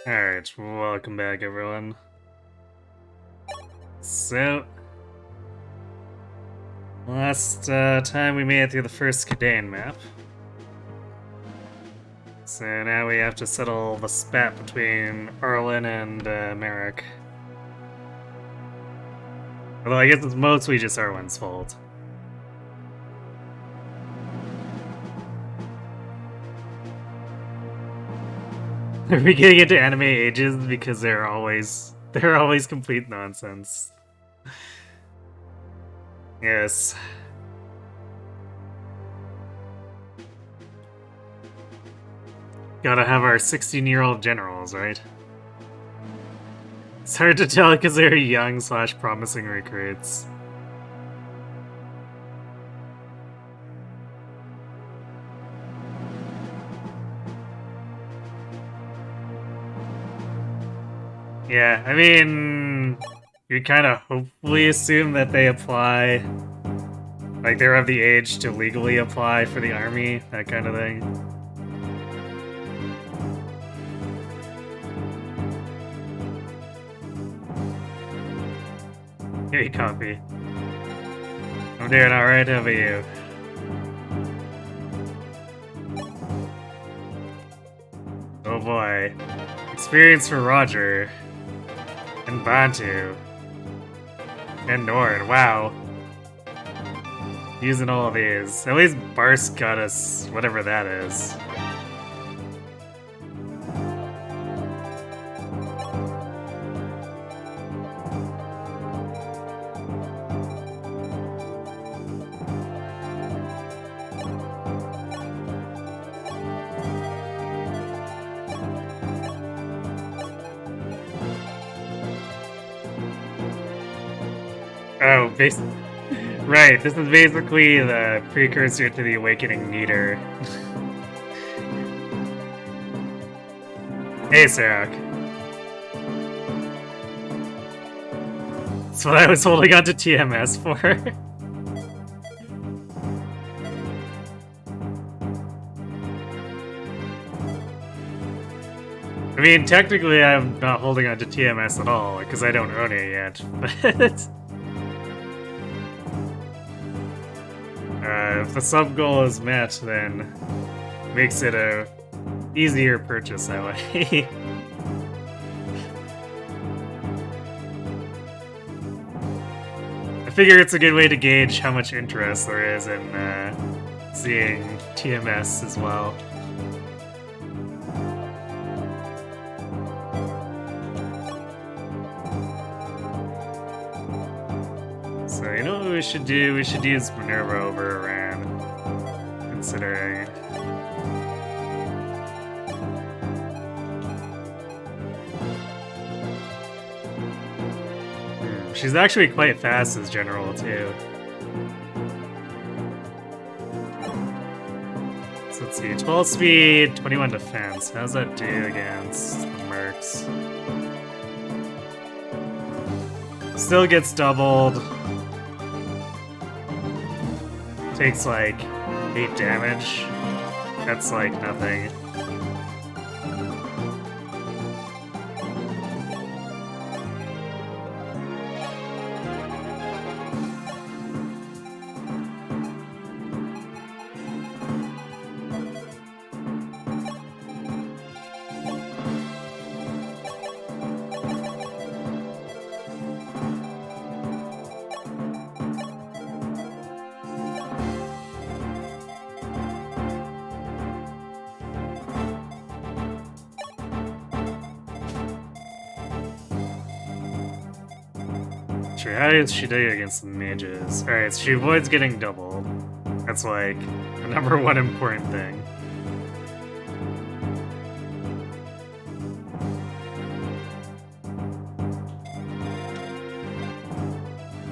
Alright, welcome back everyone. So, last time we made it through the first Skadane map. So now we have to settle the spat between Arlen and Merrick. Although I guess it's mostly just Arlen's fault. Are we getting into anime ages because they're always complete nonsense? Yes. Gotta have our 16-year-old generals, right? It's hard to tell because they're young / promising recruits. Yeah, I mean, you kind of hopefully assume that they apply, like they're of the age to legally apply for the army, that kind of thing. Hey, coffee. I'm doing alright, how about you? Oh boy. Experience for Roger. And Bantu. And Nord, wow. Using all of these. At least Barsk got us whatever that is. Oh, right, this is basically the precursor to the Awakening Meter. Hey, Sarok. That's what I was holding on to TMS for. I mean, technically I'm not holding on to TMS at all, because I don't own it yet, but... if the sub-goal is met, then makes it a easier purchase that way. I figure it's a good way to gauge how much interest there is in seeing TMS as well. So, you know what we should do? We should use Minerva over Iran, considering... She's actually quite fast as general, too. So let's see, 12 speed, 21 defense. How's that do against the Mercs? Still gets doubled. Takes like 8 damage. That's like nothing. Sure, how does she do against the mages? Alright, so she avoids getting doubled. That's like the #1 important thing.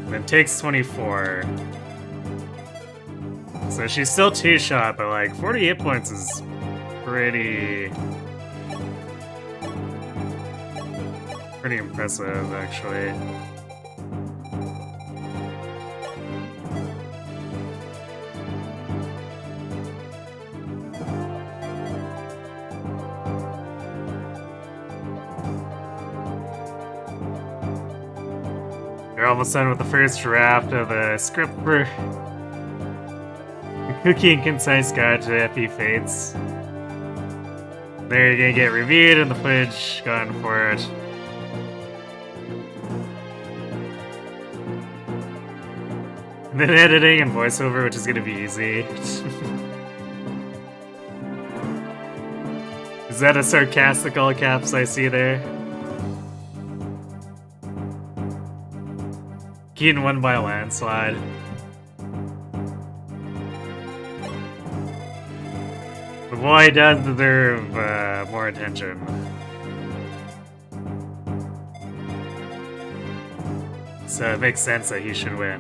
And it takes 24. So she's still 2-shot, but like 40 hit points is pretty impressive, actually. We're almost done with the first draft of the script for the Cookie and Concise Guide to FE Fates. They're gonna get reviewed and the footage gone for it. And then editing and voiceover, which is gonna be easy. Is that a sarcastic all caps I see there? Keaton won by a landslide. The boy does deserve more attention. So it makes sense that he should win.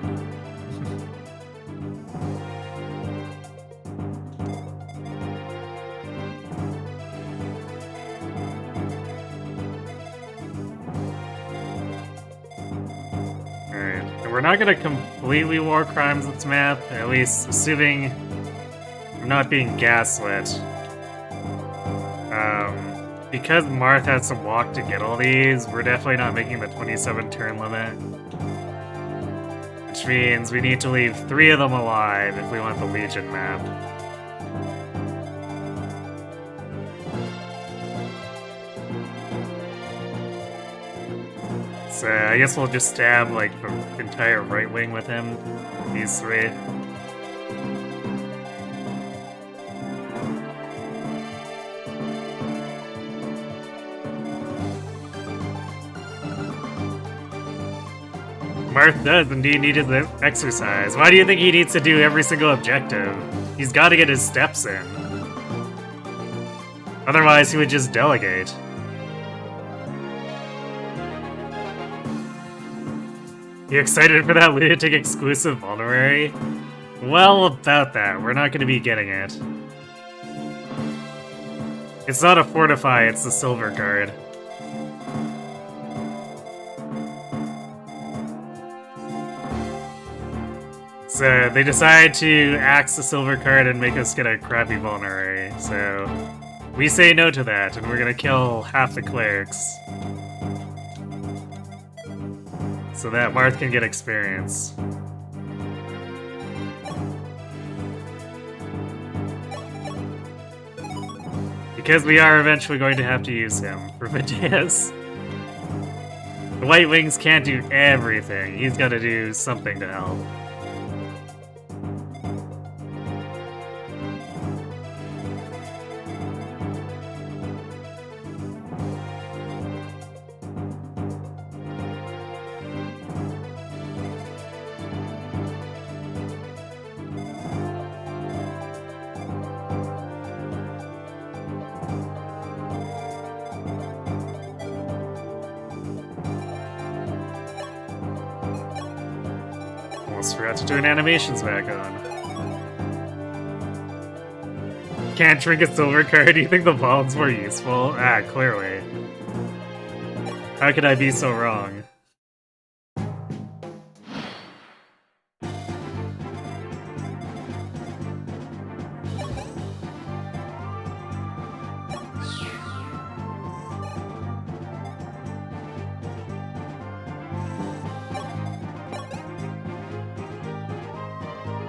We're not gonna completely war crimes this map, at least assuming I'm not being gaslit. Because Marth had some walk to get all these, we're definitely not making the 27 turn limit. Which means we need to leave 3 of them alive if we want the Legion map. So I guess we'll just stab like the entire right wing with him. These 3. Marth does indeed need his exercise. Why do you think he needs to do every single objective? He's got to get his steps in. Otherwise, he would just delegate. You excited for that Lunatic exclusive vulnerary? Well, about that, we're not going to be getting it. It's not a fortify, it's the silver card. So they decide to axe the silver card and make us get a crappy vulnerary. So we say no to that, and we're going to kill half the clerics. So that Marth can get experience. Because we are eventually going to have to use him for Videus. The White Wings can't do everything. He's got to do something to help. Almost forgot to turn animations back on. Can't drink a silver card? Do you think the vault's more useful? Ah, clearly. How could I be so wrong?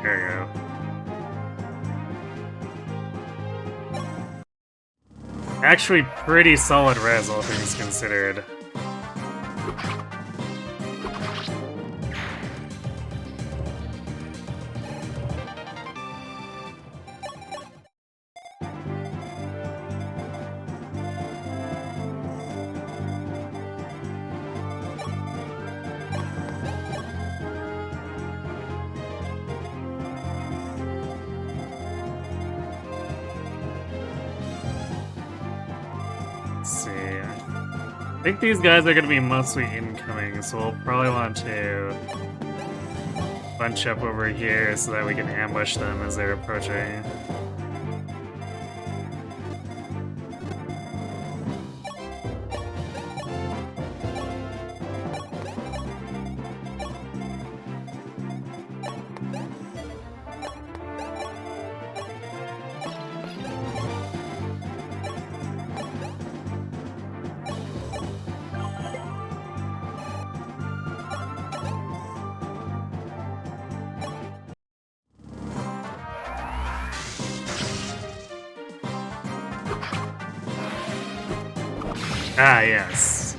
There you go. Actually pretty solid res, all things considered. Let's see. I think these guys are going to be mostly incoming, so we'll probably want to bunch up over here so that we can ambush them as they're approaching. Ah, yes.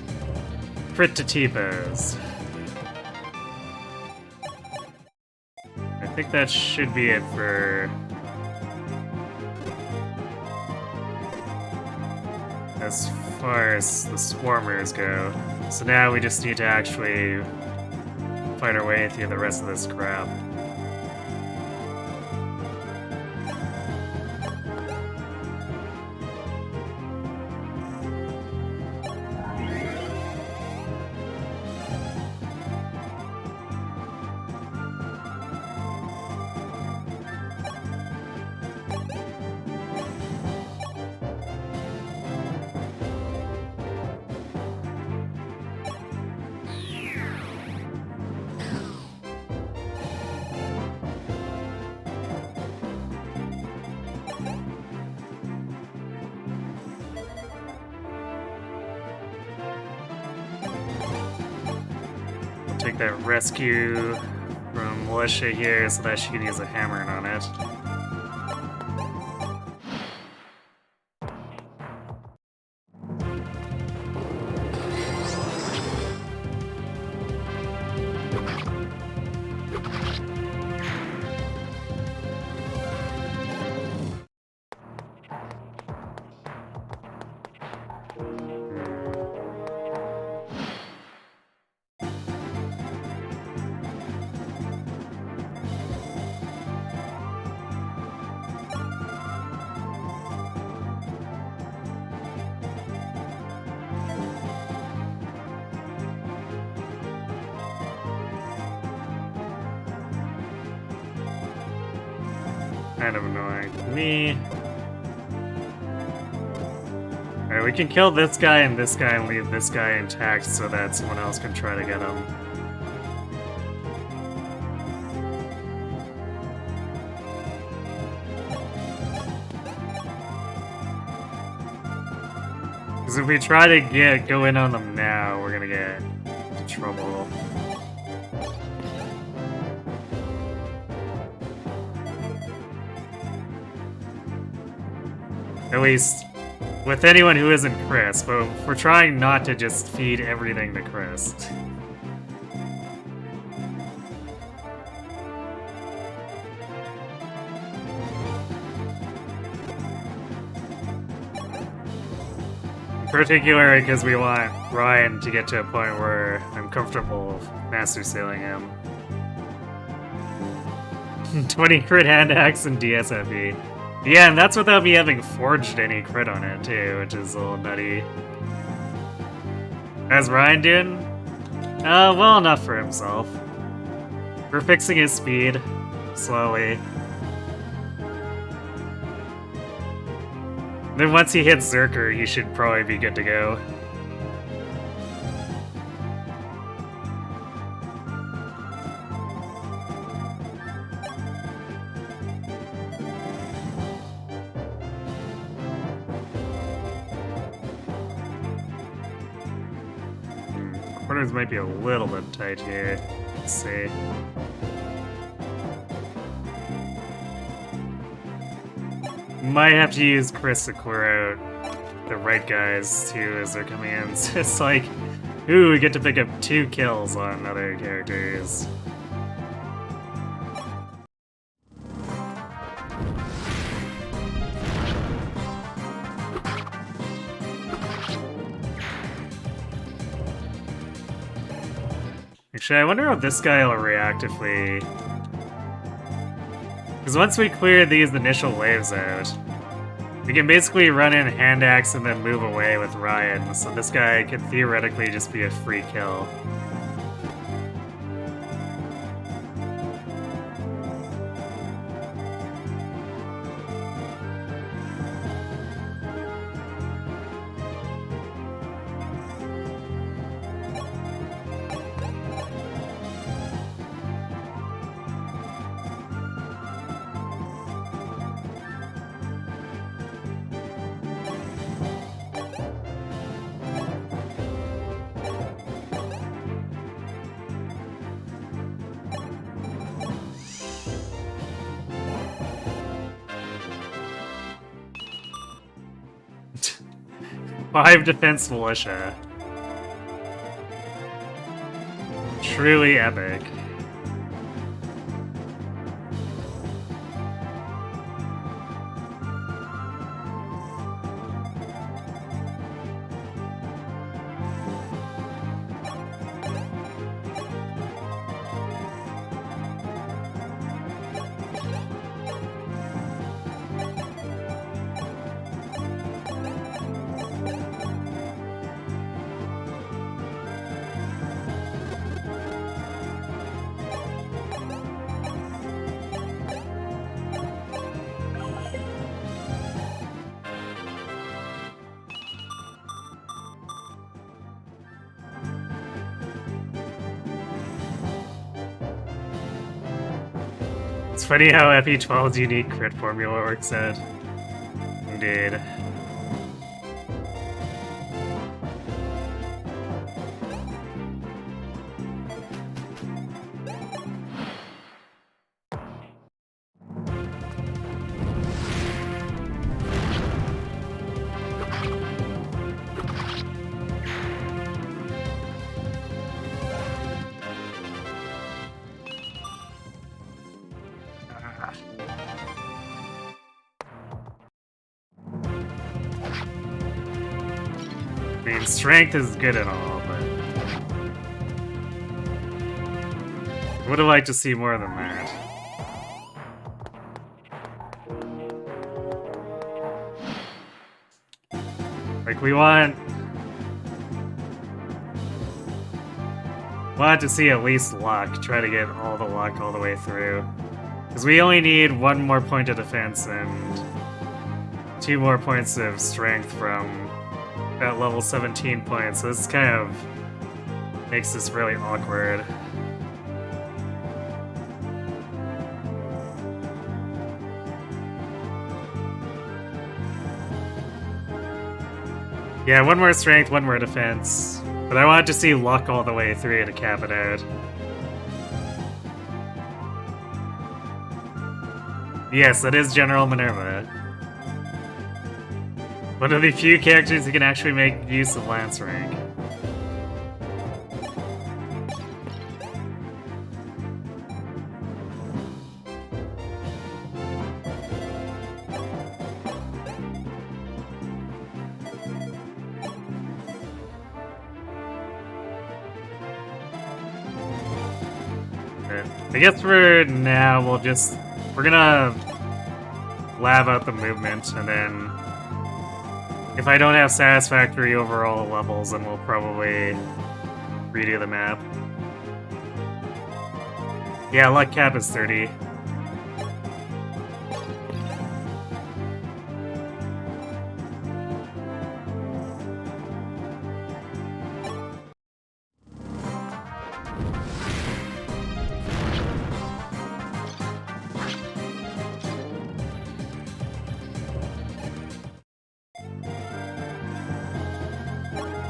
Crit to T-pose. I think that should be it for... as far as the swarmers go. So now we just need to actually fight our way through the rest of this crap. Take that rescue from Militia here so that she can use a hammer on it. Kind of annoying to me. Alright, we can kill this guy and leave this guy intact so that someone else can try to get him. Because if we try to go in on them now, we're gonna get into trouble. At least with anyone who isn't Chris, but we're trying not to just feed everything to Chris. Particularly because we want Ryan to get to a point where I'm comfortable master sailing him. 20 crit hand axe and DSFE. Yeah, and that's without me having forged any crit on it too, which is a little nutty. How's Ryan doing? Well enough for himself. We're fixing his speed, slowly. Then once he hits Zerker, he should probably be good to go. Corners might be a little bit tight here. Let's see. Might have to use Chris to clear out the right guys too as they're coming in. So it's like, ooh, we get to pick up 2 kills on other characters. Actually, I wonder how this guy will react if we... Because once we clear these initial waves out, we can basically run in hand axe and then move away with Ryan, so this guy could theoretically just be a free kill. 5 defense militia. Truly epic. It's funny how Pt4's unique crit formula works out. Indeed. I mean, strength is good and all, but I would have liked to see more than that. Like, we want to see at least luck, try to get all the luck all the way through. Because we only need 1 more point of defense and 2 more points of strength from that level 17 point, so this kind of makes this really awkward. Yeah, 1 more strength, 1 more defense. But I wanted to see luck all the way through to cap it out. Yes, that is General Minerva. One of the few characters who can actually make use of Lance rank. I guess for now we're gonna lab out the movement, and then if I don't have satisfactory overall levels, then we'll probably redo the map. Yeah, luck cap is 30.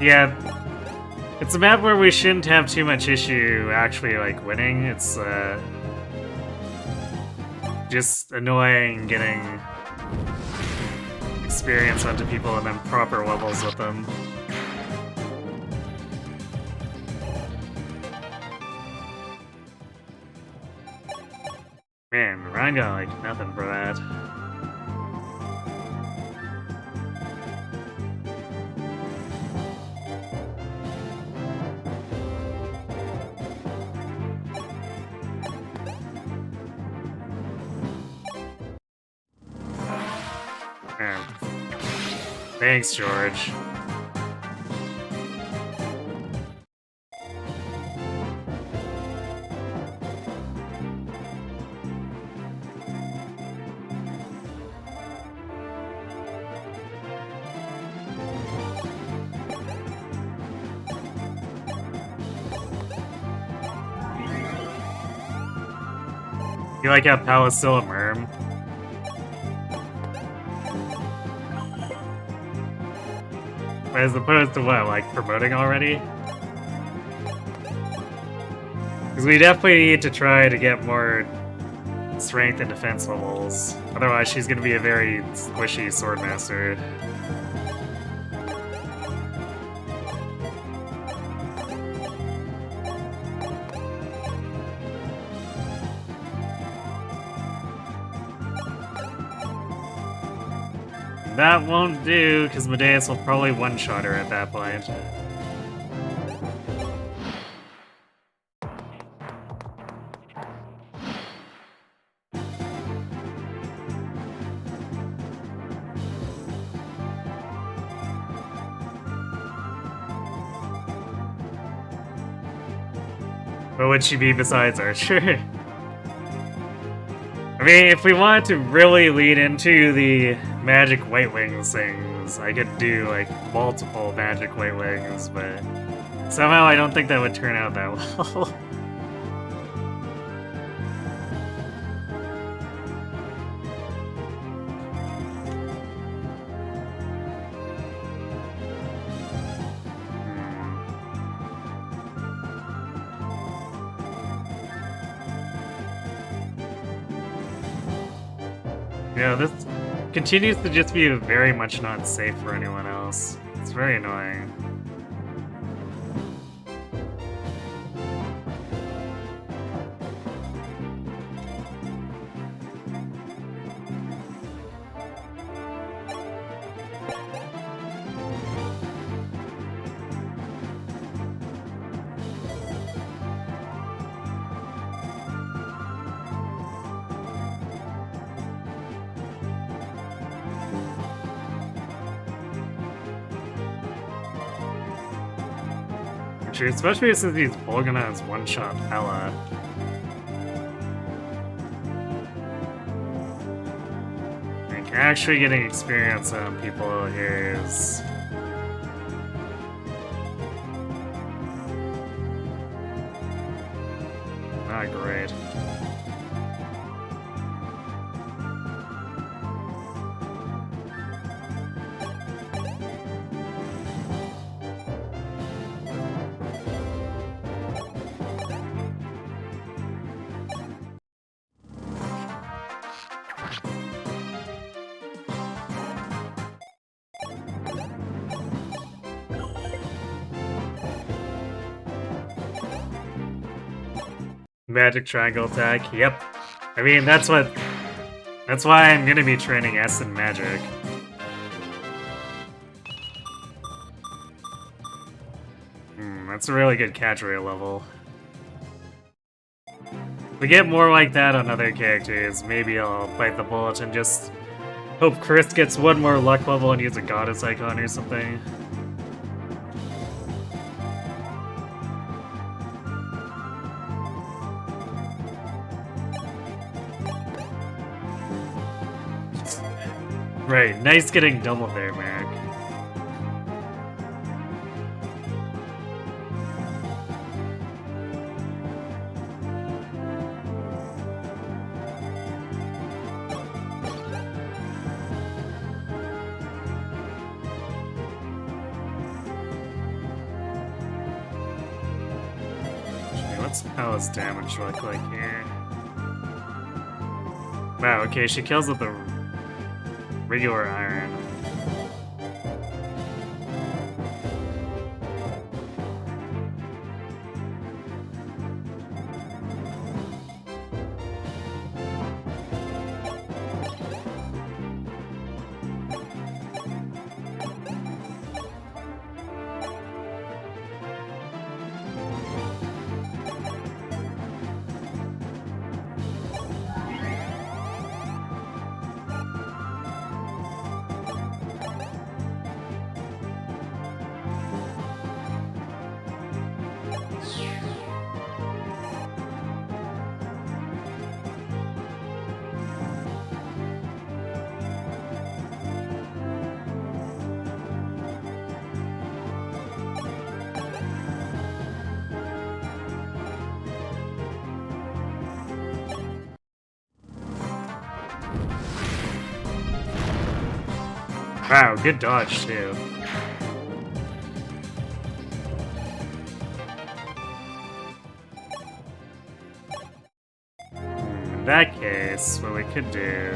Yeah, it's a map where we shouldn't have too much issue actually, like, winning. It's, just annoying getting experience onto people and then proper levels with them. Man, Ryan got, like, nothing for that. Thanks, George. You like how Pal is still a merm? As opposed to what, like promoting already? Because we definitely need to try to get more strength and defense levels. Otherwise she's going to be a very squishy swordmaster. that won't do, because Medeus will probably one-shot her at that point. What would she be besides Archer? I mean, if we wanted to really lead into the magic white wings things, I could do, like, multiple magic white wings, but somehow I don't think that would turn out that well. Yeah, this continues to just be very much not safe for anyone else. It's very annoying. Especially since he's Volganaz's one-shot Ella. Like, actually getting experience on people here is... not great. Magic triangle attack, yep. I mean, that's why I'm gonna be training S in magic. That's a really good catch rate level. If we get more like that on other characters, maybe I'll bite the bullet and just hope Chris gets one more luck level and use a goddess icon or something. Right, nice getting double there, Merrick. What's Palla's damage look like here? Wow, okay, she kills with the regular iron. Wow, good dodge, too. In that case, what we could do...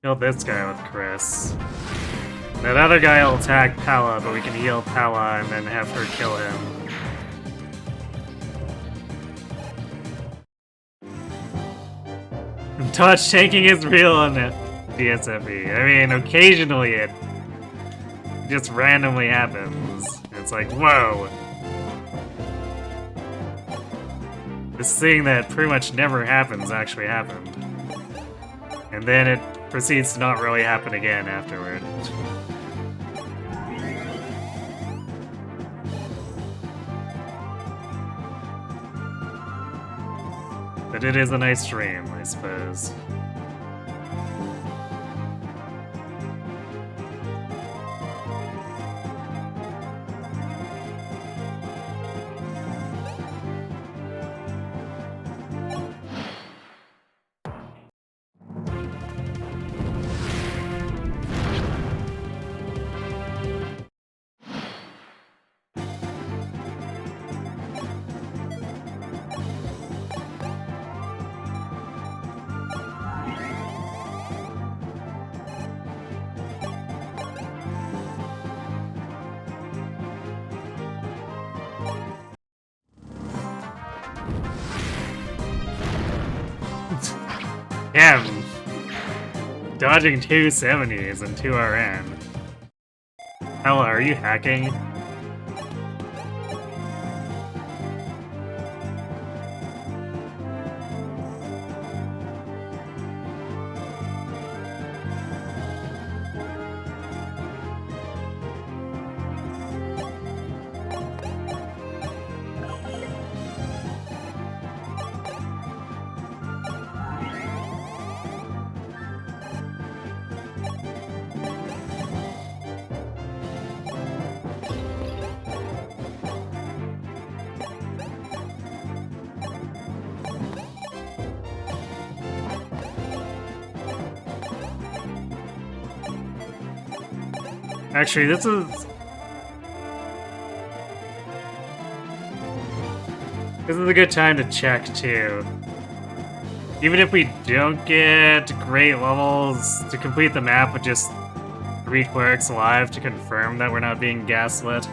kill this guy with Chris. That other guy will attack Palla, but we can heal Palla and then have her kill him. Dodge tanking is real on DSFE. I mean, occasionally it just randomly happens. It's like, whoa. This thing that pretty much never happens actually happened. And then it proceeds to not really happen again afterward. But it is a nice dream, I suppose. Damn! Dodging 2 70s and 2 RN. Hell, are you hacking? Actually, this is a good time to check, too. Even if we don't get great levels to complete the map with just 3 clerics alive to confirm that we're not being gaslit.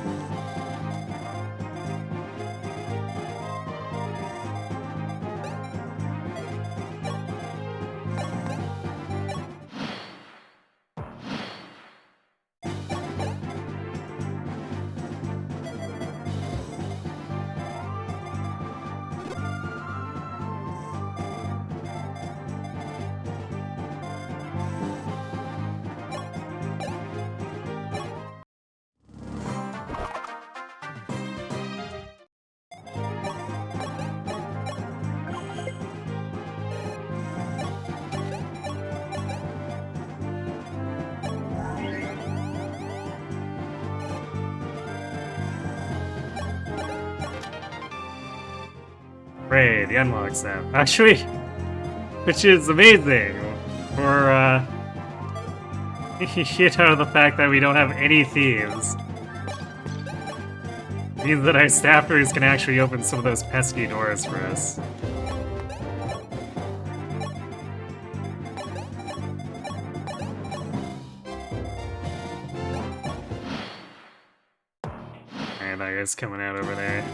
Great, the unlock set. Actually, which is amazing for, you know, the fact that we don't have any thieves. Means that our staffers can actually open some of those pesky doors for us. Alright, that guy's coming out over there.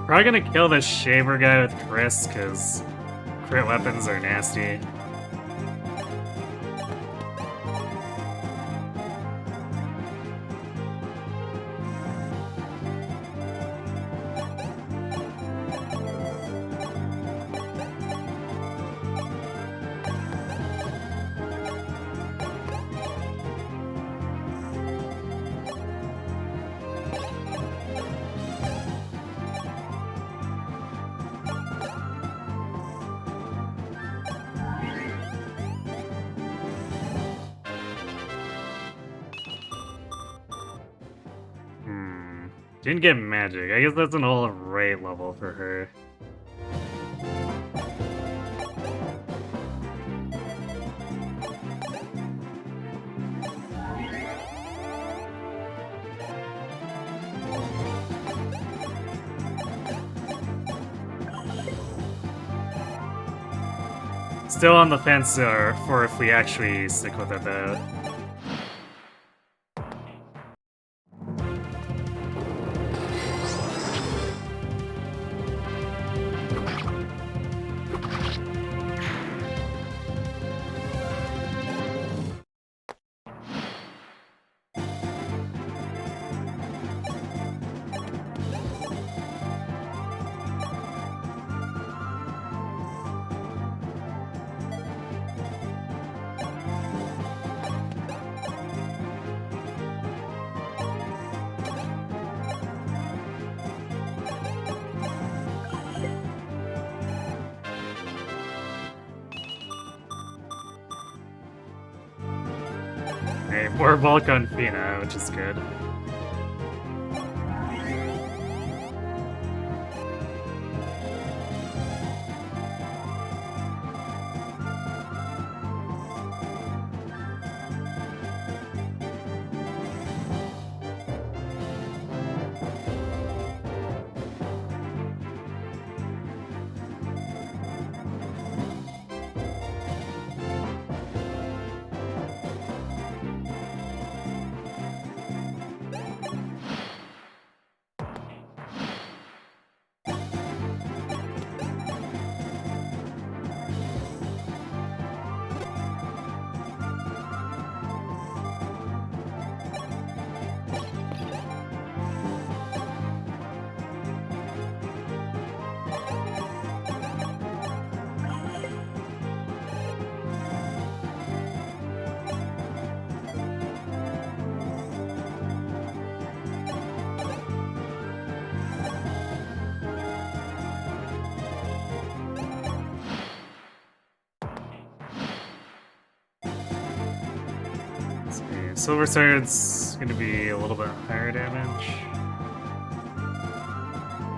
Probably gonna kill this shaver guy with Chris, because crit weapons are nasty. Didn't get magic. I guess that's an all-right level for her. Still on the fence for if we actually stick with it though. Okay, more bulk on Fina, which is good. Silver Sword's gonna be a little bit higher damage.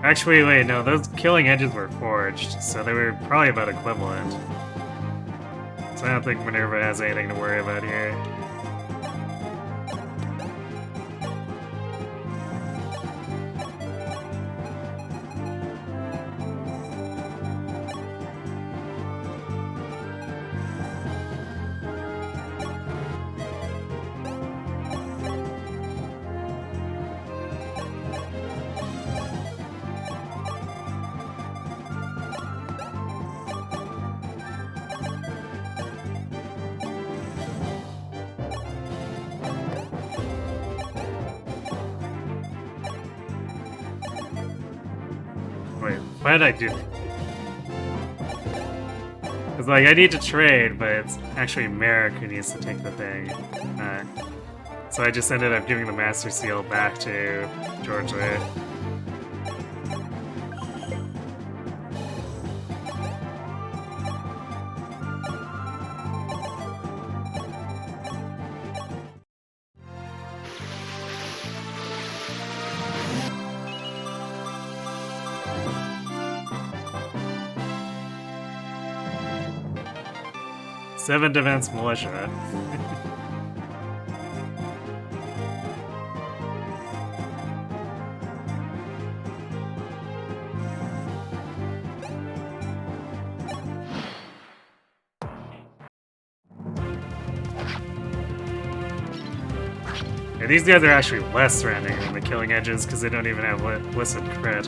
Actually, wait, no, those killing edges were forged, so they were probably about equivalent. So I don't think Minerva has anything to worry about here. Wait, why did I do that? It's like, I need to trade, but it's actually Merrick who needs to take the thing. So I just ended up giving the Master Seal back to Georgia. Seven Defense Militia. Yeah, these guys are actually less threatening than the Killing Edges because they don't even have listed crit.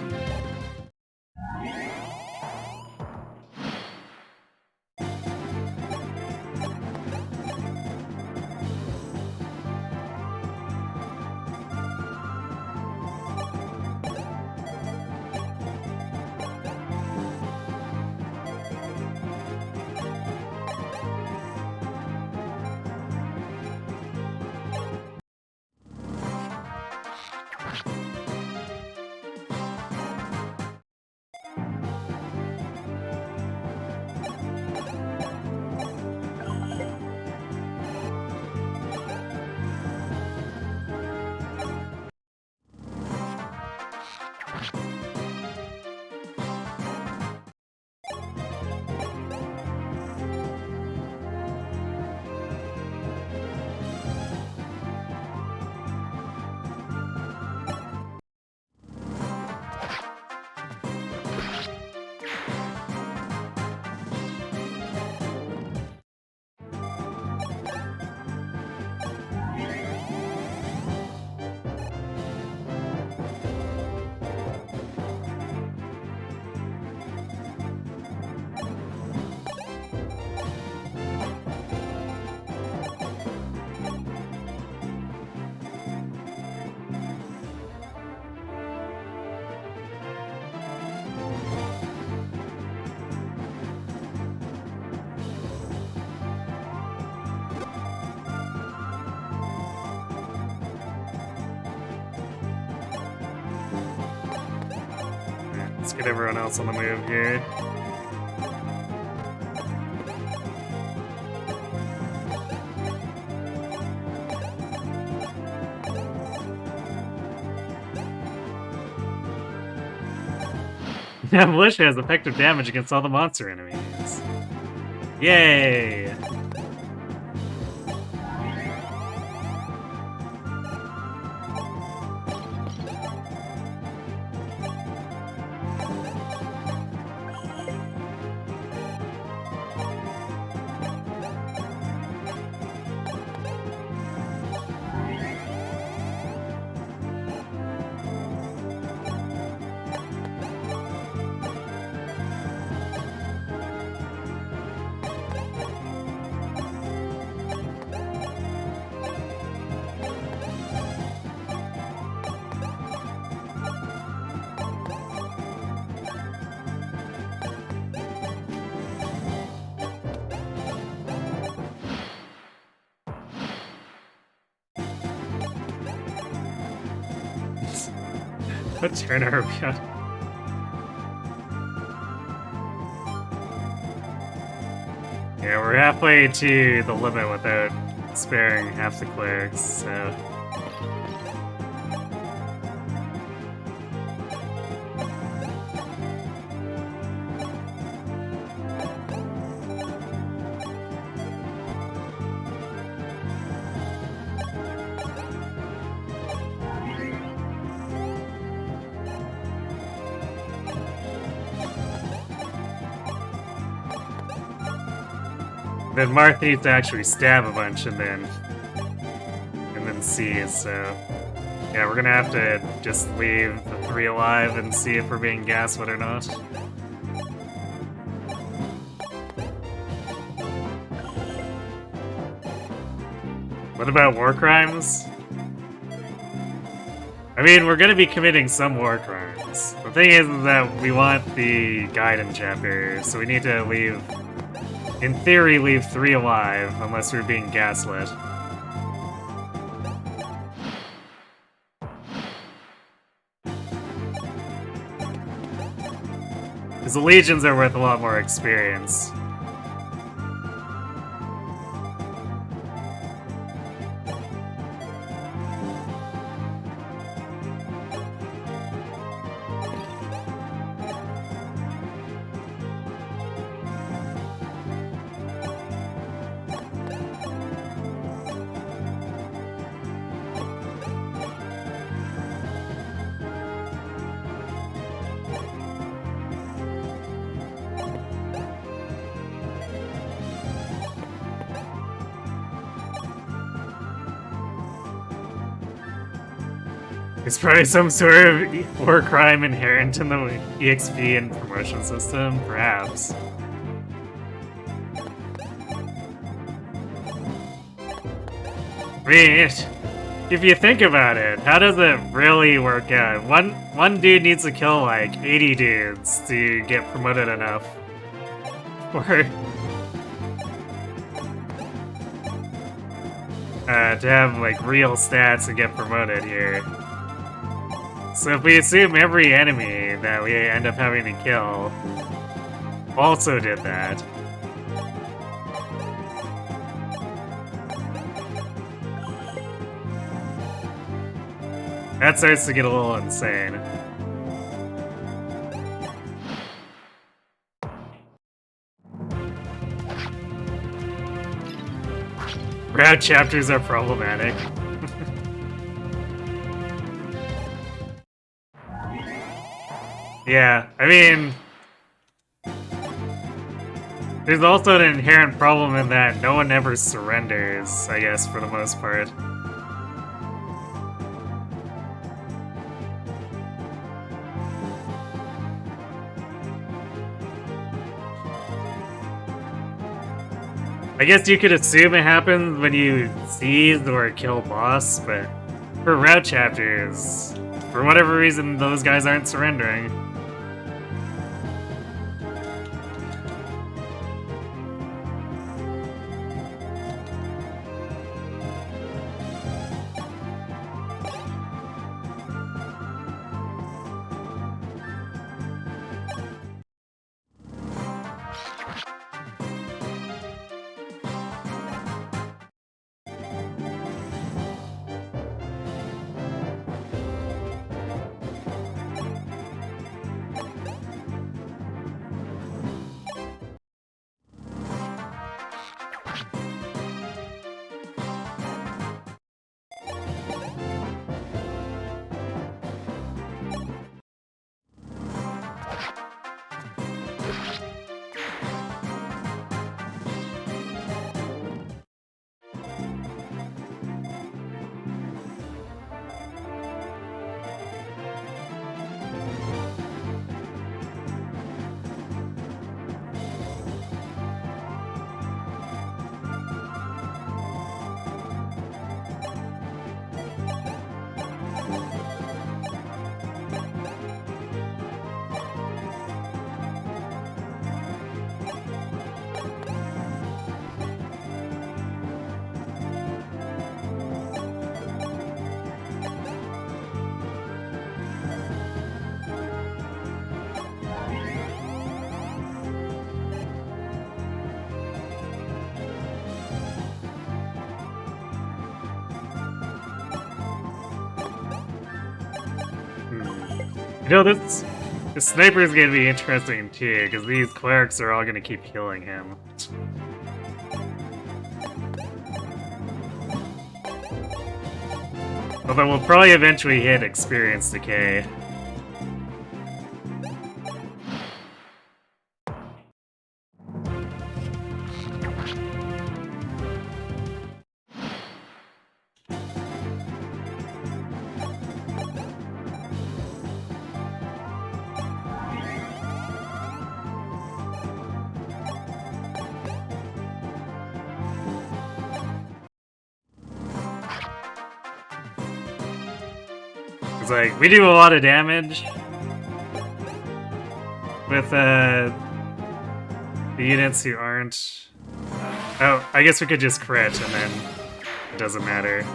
Let's get everyone else on the move here. Militia has effective damage against all the monster enemies. Yay! What turn are we on? Yeah, we're halfway to the limit without sparing half the clerics, so... Then Marth needs to actually stab a bunch and then see, so... Yeah, we're gonna have to just leave the 3 alive and see if we're being gaslit or not. What about war crimes? I mean, we're gonna be committing some war crimes. The thing is that we want the Gaiden chapter, so we need to leave... In theory, leave 3 alive, unless we're being gaslit. Because the legions are worth a lot more experience. It's probably some sort of war crime inherent in the EXP and promotion system, perhaps. I mean, if you think about it, how does it really work out? One dude needs to kill like 80 dudes to get promoted enough for to have like real stats and get promoted here. So if we assume every enemy that we end up having to kill also did that, that starts to get a little insane. Route chapters are problematic. Yeah, I mean... There's also an inherent problem in that no one ever surrenders, I guess, for the most part. I guess you could assume it happens when you seize or kill boss, but for route chapters, for whatever reason, those guys aren't surrendering. You know, this sniper is gonna be interesting too, because these clerics are all gonna keep healing him. Although we'll probably eventually hit experience decay. It's like, we do a lot of damage with the units who aren't... Oh, I guess we could just crit and then it doesn't matter.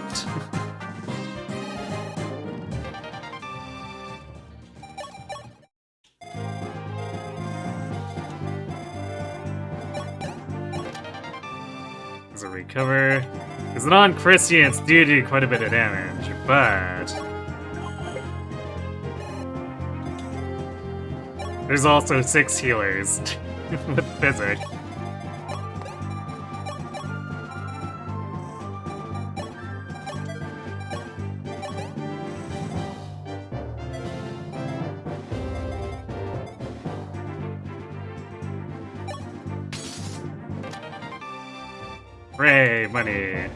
There's a recover. Because the non-crit units do quite a bit of damage, but... there's also 6 healers with physic. Hooray, money!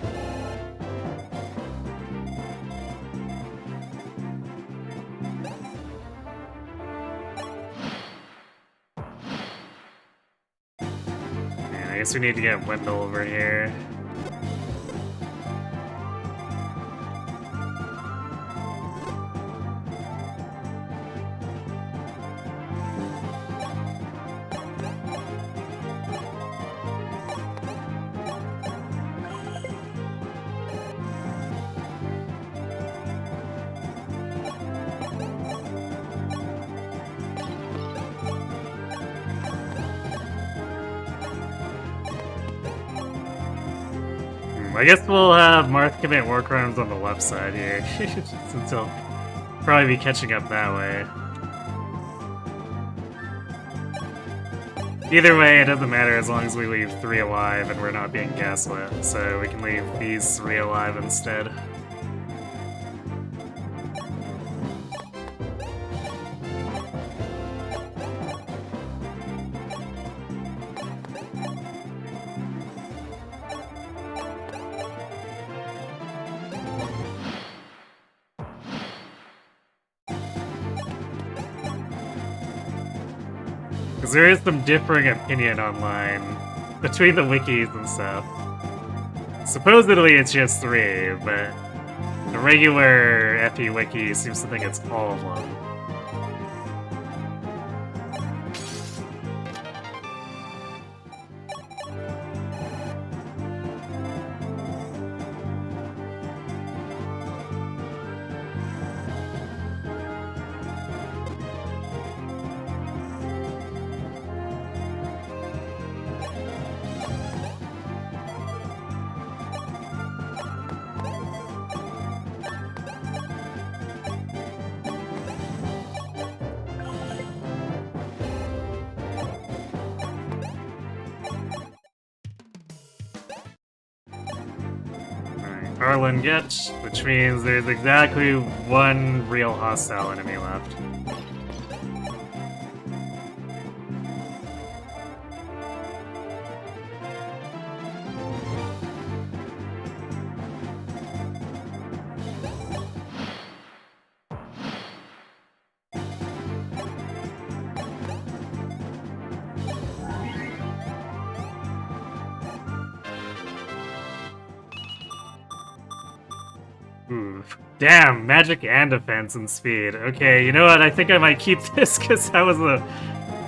I guess we need to get Wendell over here. I guess we'll have Marth commit war crimes on the left side here, since he'll probably be catching up that way. Either way, it doesn't matter as long as we leave 3 alive and we're not being gaslit, so we can leave these 3 alive instead. Because there is some differing opinion online between the wikis and stuff. Supposedly it's just 3, but the regular FE wiki seems to think it's all of them. Arlen get, which means there's exactly 1 real hostile enemy left. Ooh, damn, magic and defense and speed. Okay, you know what? I think I might keep this because that was a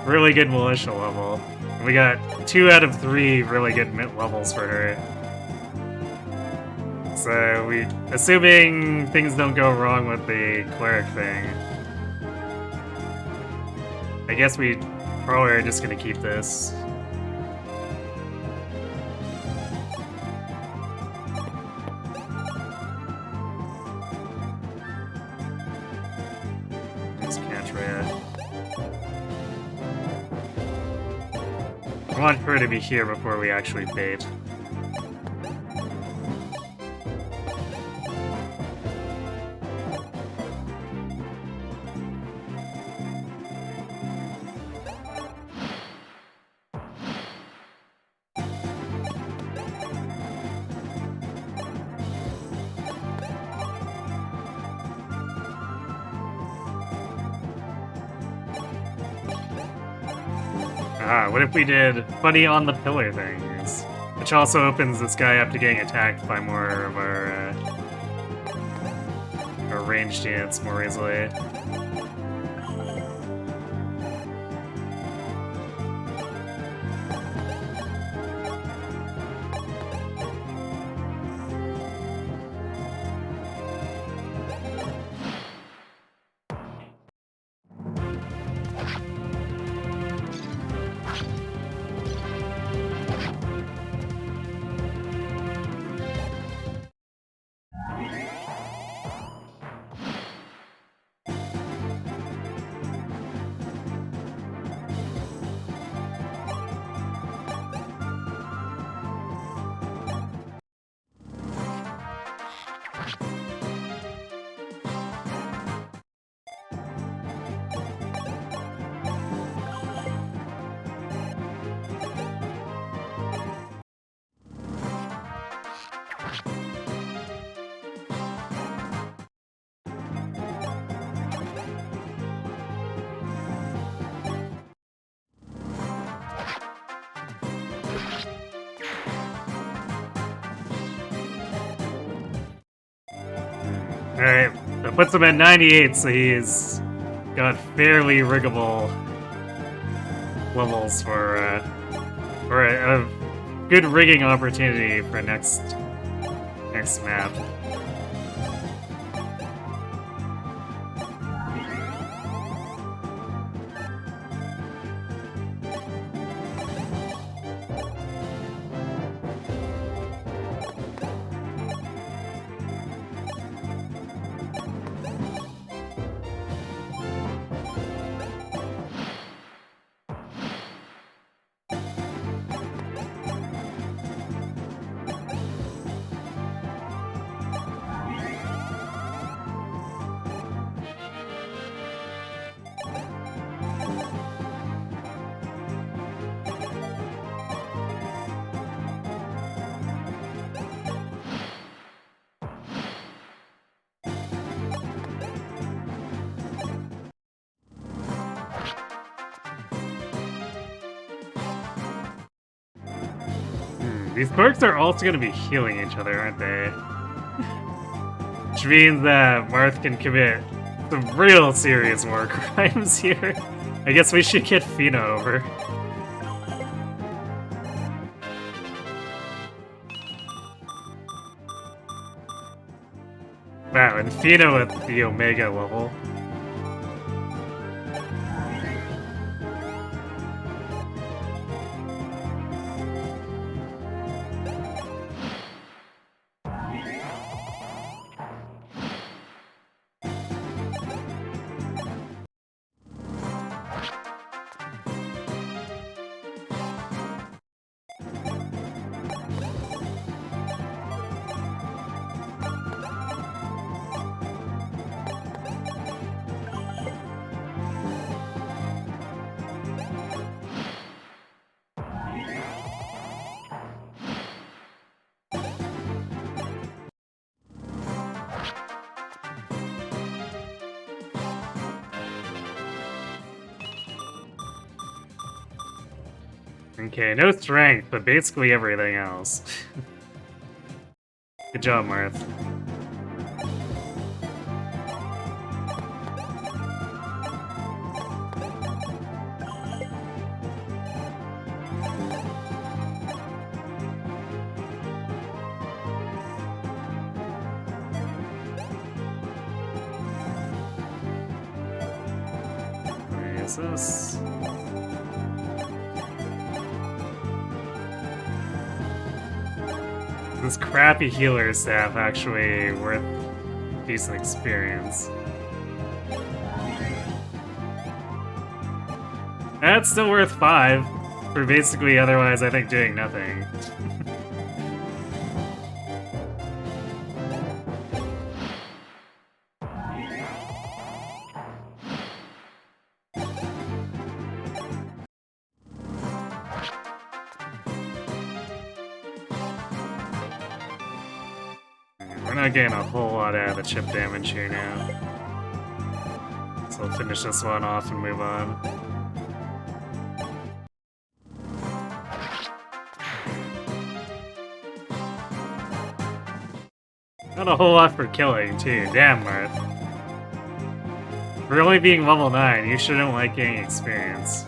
really good militia level. We got 2 out of 3 really good mid levels for her. So assuming things don't go wrong with the cleric thing, I guess we probably are just gonna keep this. Freya. I want her to be here before we actually bait. What if we did funny on the pillar things? Which also opens this guy up to getting attacked by more of our ranged units more easily. Alright, that puts him at 98, so he's got fairly riggable levels for a good rigging opportunity for next map. These clerks are also going to be healing each other, aren't they? Which means that Marth can commit some real serious war crimes here. I guess we should get Fina over. Wow, and Fina with the Omega level. Okay, no strength, but basically everything else. Good job, Marth. Where is this? This crappy healer staff actually worth decent experience. That's still worth 5. For basically otherwise, I think, doing nothing. We're not getting a whole lot out of the chip damage here now. So we'll finish this one off and move on. Not a whole lot for killing, too. Damn, Marth. For only being level 9, you shouldn't like getting experience.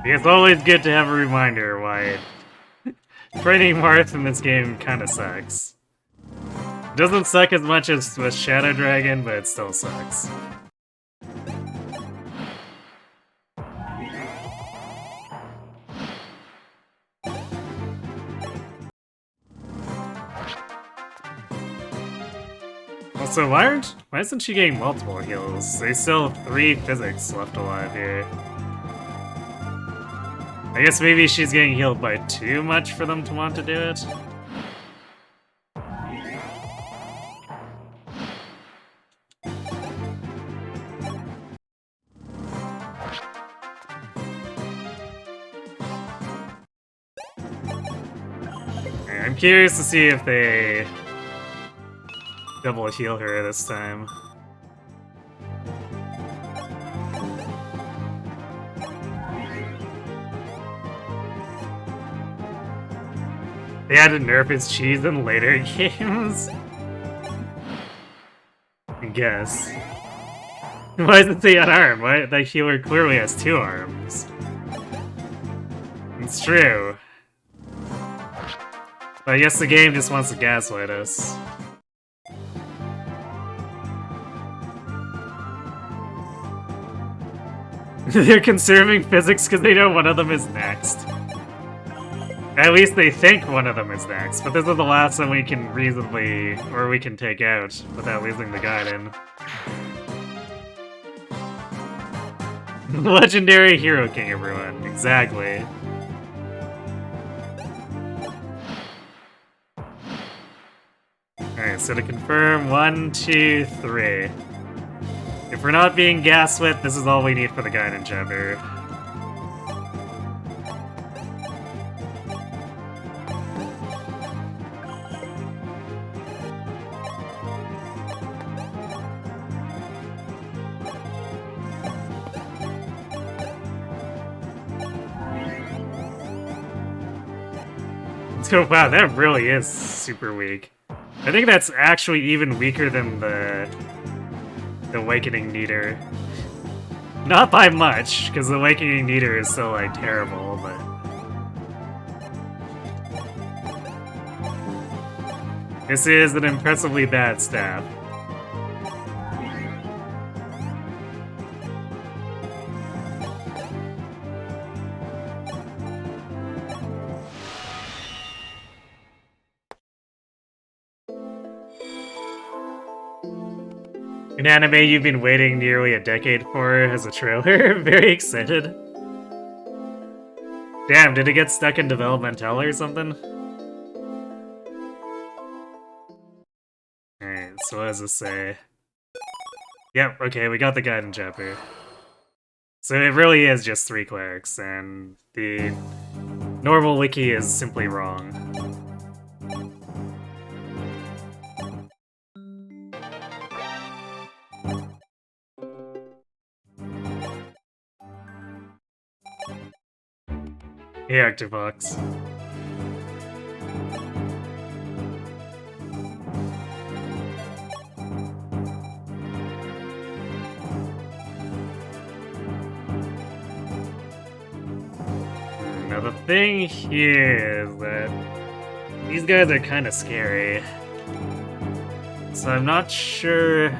It's always good to have a reminder why training Marth in this game kinda sucks. It doesn't suck as much as with Shadow Dragon, but it still sucks. Also, why isn't she getting multiple heals? There's still 3 physics left alive here. I guess maybe she's getting healed by too much for them to want to do it. I'm curious to see if they double heal her this time. They had to nerf his cheese in later games? I guess. Why does it say unarmed? Why? That healer clearly has 2 arms. It's true. But I guess the game just wants to gaslight us. They're conserving physics because they know one of them is next. At least they think one of them is next, but this is the last one we can reasonably, or we can take out without losing the guide in. Legendary Hero King, everyone. Exactly. Alright, so to confirm, 1, 2, 3. If we're not being gaslit, this is all we need for the guide in chapter. So wow, that really is super weak. I think that's actually even weaker than the Awakening Neater. Not by much, because the Awakening Neater is so, like, terrible, but... This is an impressively bad staff. An anime you've been waiting nearly a decade for as a trailer. Very excited. Damn, did it get stuck in developmental or something? Alright, so what does this say? Yep, okay, we got the guide in chapter. So it really is just 3 clerics, and the normal wiki is simply wrong. Hey, Octofox. Now the thing here is that these guys are kind of scary. So I'm not sure...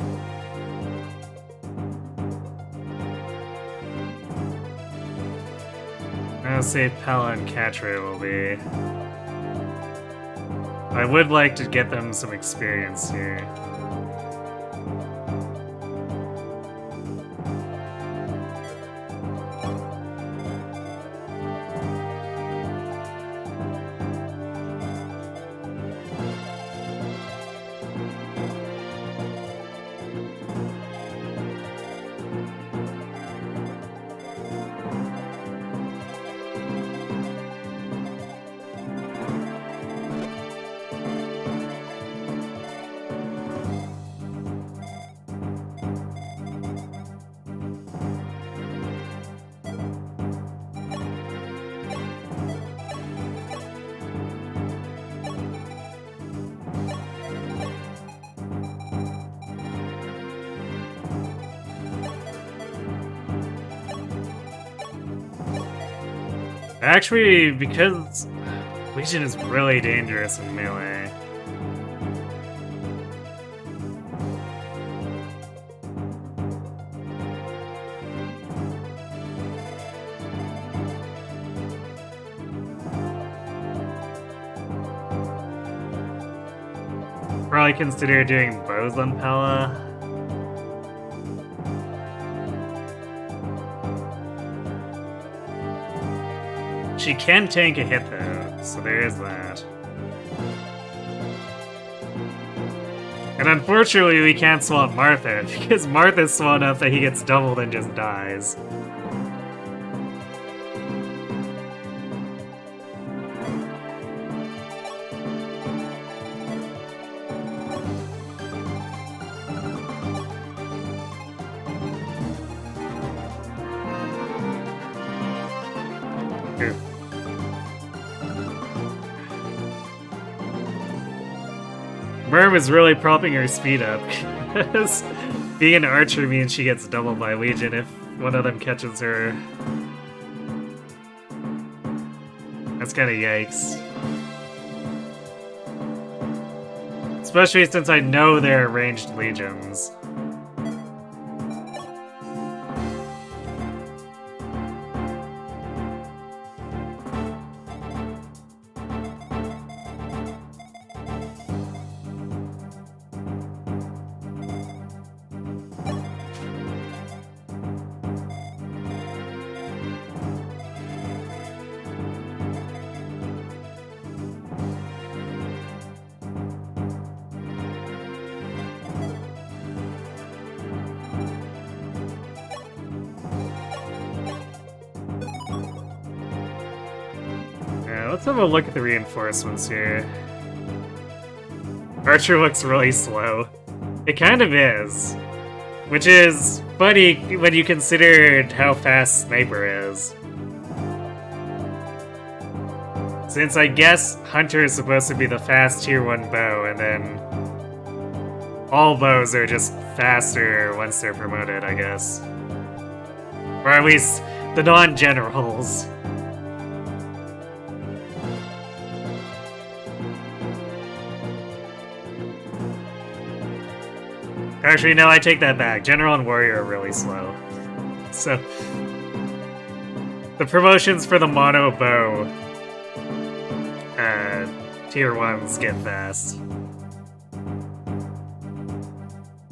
I'll say Pella and Catra will be. I would like to get them some experience here. Actually, because Legion is really dangerous in melee. Probably consider doing bows on Pella. She can tank a hit though, so there is that. And unfortunately we can't swap Marth out, because Marth is small enough that he gets doubled and just dies. Merm is really propping her speed up, because being an archer means she gets doubled by Legion if one of them catches her. That's kinda yikes. Especially since I know they're ranged Legions. Let's have a look at the reinforcements here. Archer looks really slow. It kind of is. Which is funny when you consider how fast Sniper is. Since I guess Hunter is supposed to be the fast tier 1 bow, and then all bows are just faster once they're promoted, I guess. Or at least the non-generals. Actually, no, I take that back. General and Warrior are really slow. So, the promotions for the mono bow, tier 1s get fast.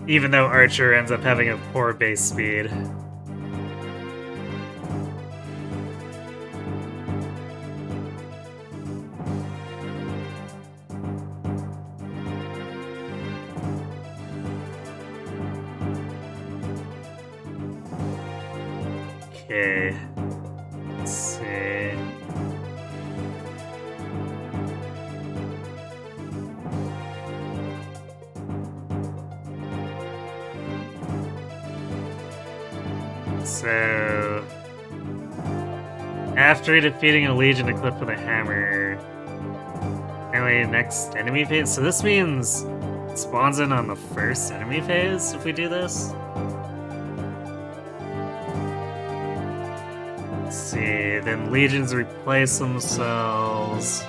Even though Archer ends up having a poor base speed. Okay. Let's see. So, after defeating a legion equipped with a hammer, anyway, next enemy phase. So this means it spawns in on the first enemy phase if we do this. Let's see, then legions replace themselves.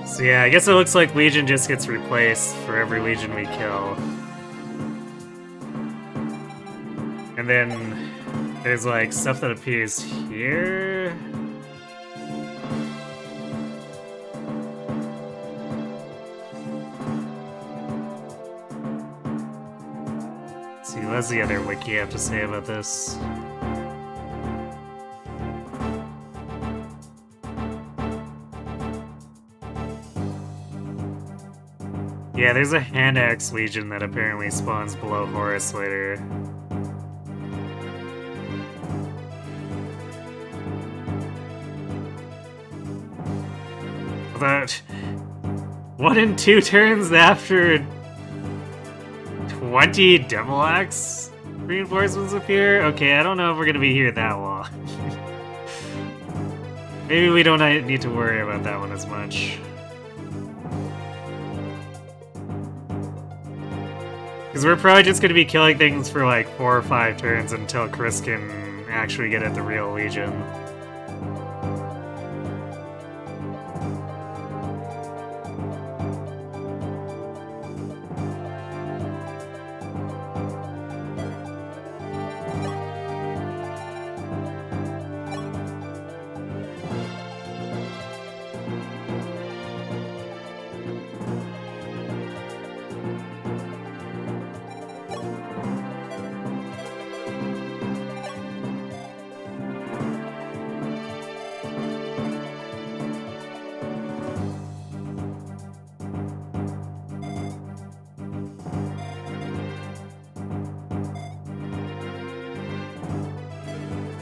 So yeah, I guess it looks like Legion just gets replaced for every Legion we kill. And then there's like stuff that appears here. Let's see, what's the other wiki have to say about this? Yeah, there's a hand axe legion that apparently spawns below Horus later. But 1 and 2 turns after 20 Devil Axe reinforcements appear? Okay, I don't know if we're gonna be here that long. Maybe we don't need to worry about that one as much. Because we're probably just going to be killing things for like 4 or 5 turns until Chris can actually get at the real Legion.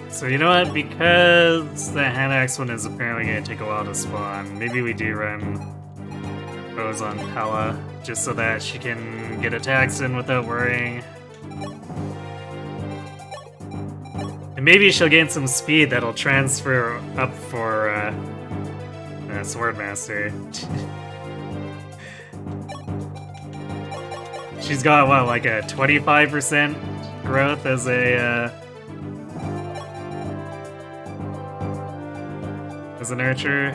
So you know what, because the hand axe one is apparently going to take a while to spawn, maybe we do run bows on Pella, just so that she can get attacks in without worrying. And maybe she'll gain some speed that'll transfer up for Swordmaster. She's got, what, like a 25% growth as an archer.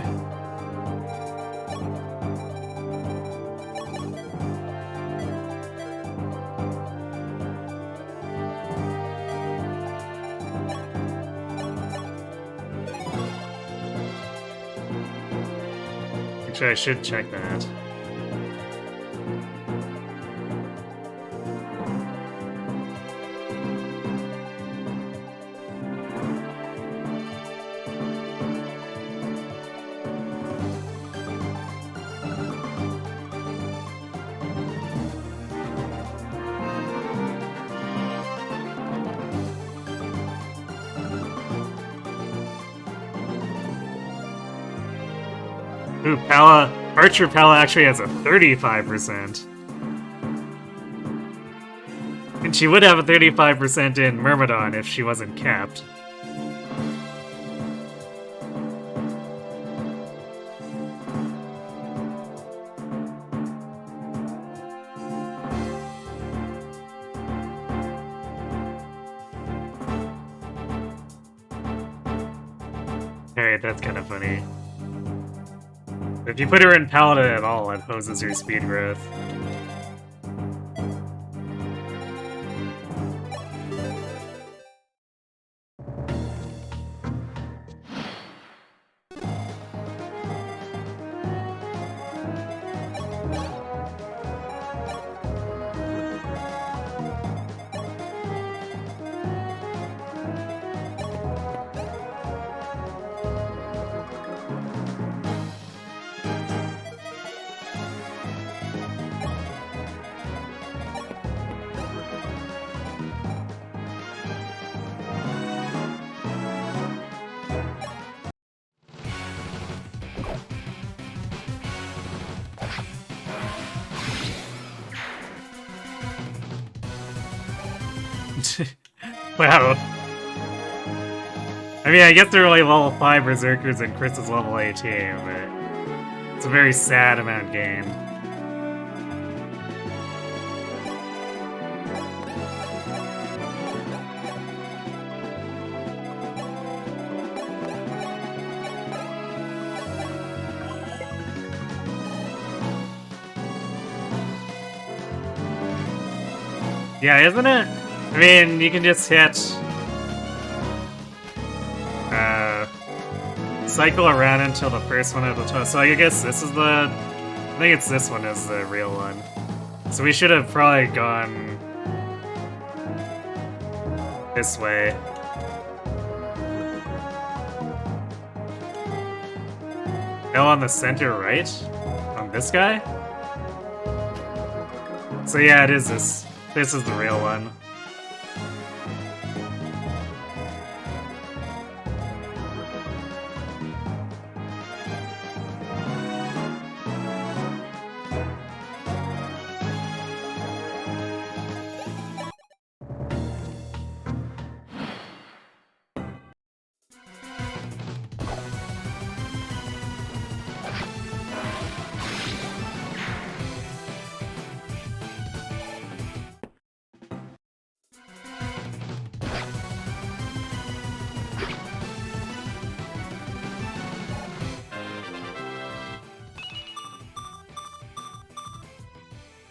Actually, I should check that. Ooh, Archer Pella actually has a 35%. And she would have a 35% in Myrmidon if she wasn't capped. Alright, that's kind of funny. If you put her in Paladin at all, it poses her speed growth. Wow. I mean, I guess they're only level 5 Berserkers and Chris is level 18, but it's a very sad amount gained. Yeah, isn't it? I mean, you can just hit... cycle around until the first one at the top. So I guess this is the... I think it's this one is the real one. So we should have probably gone... this way. Oh, on the center right? On this guy? So yeah, it is this. This is the real one.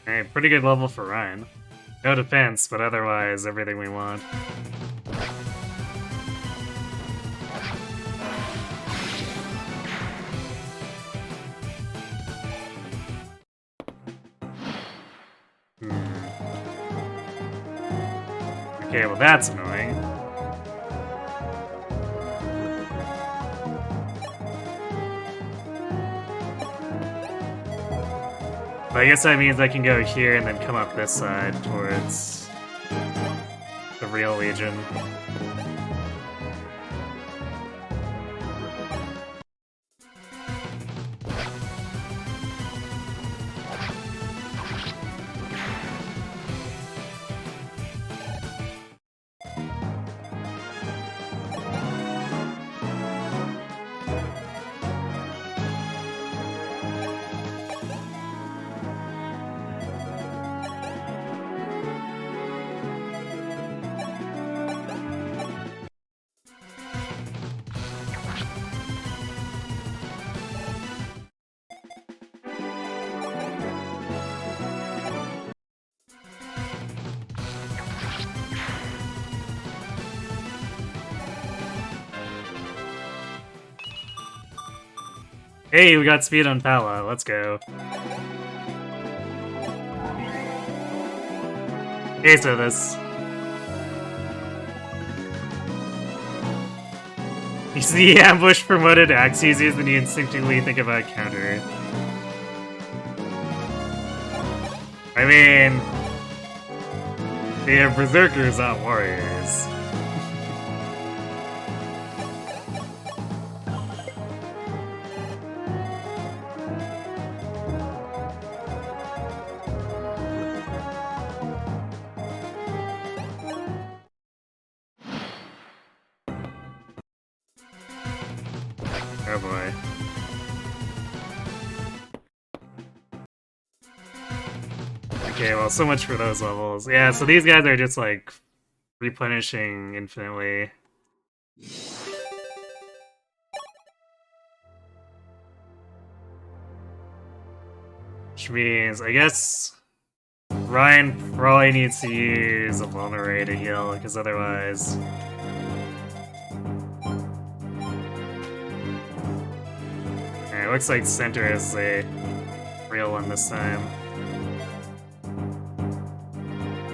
Alright, pretty good level for Ryan. No defense, but otherwise everything we want. Okay, well that's annoying. But I guess that means I can go here and then come up this side towards the real Legion. Hey, we got speed on Pala, let's go. Ace of this. You see ambush promoted axe users, then you instinctively think about counter. I mean... they are berserkers, not warriors. Oh boy. Okay, well, so much for those levels. Yeah, so these guys are just, like, replenishing infinitely. Which means, I guess, Ryan probably needs to use a Vulnerate to heal, because otherwise... Alright, looks like center is the real one this time.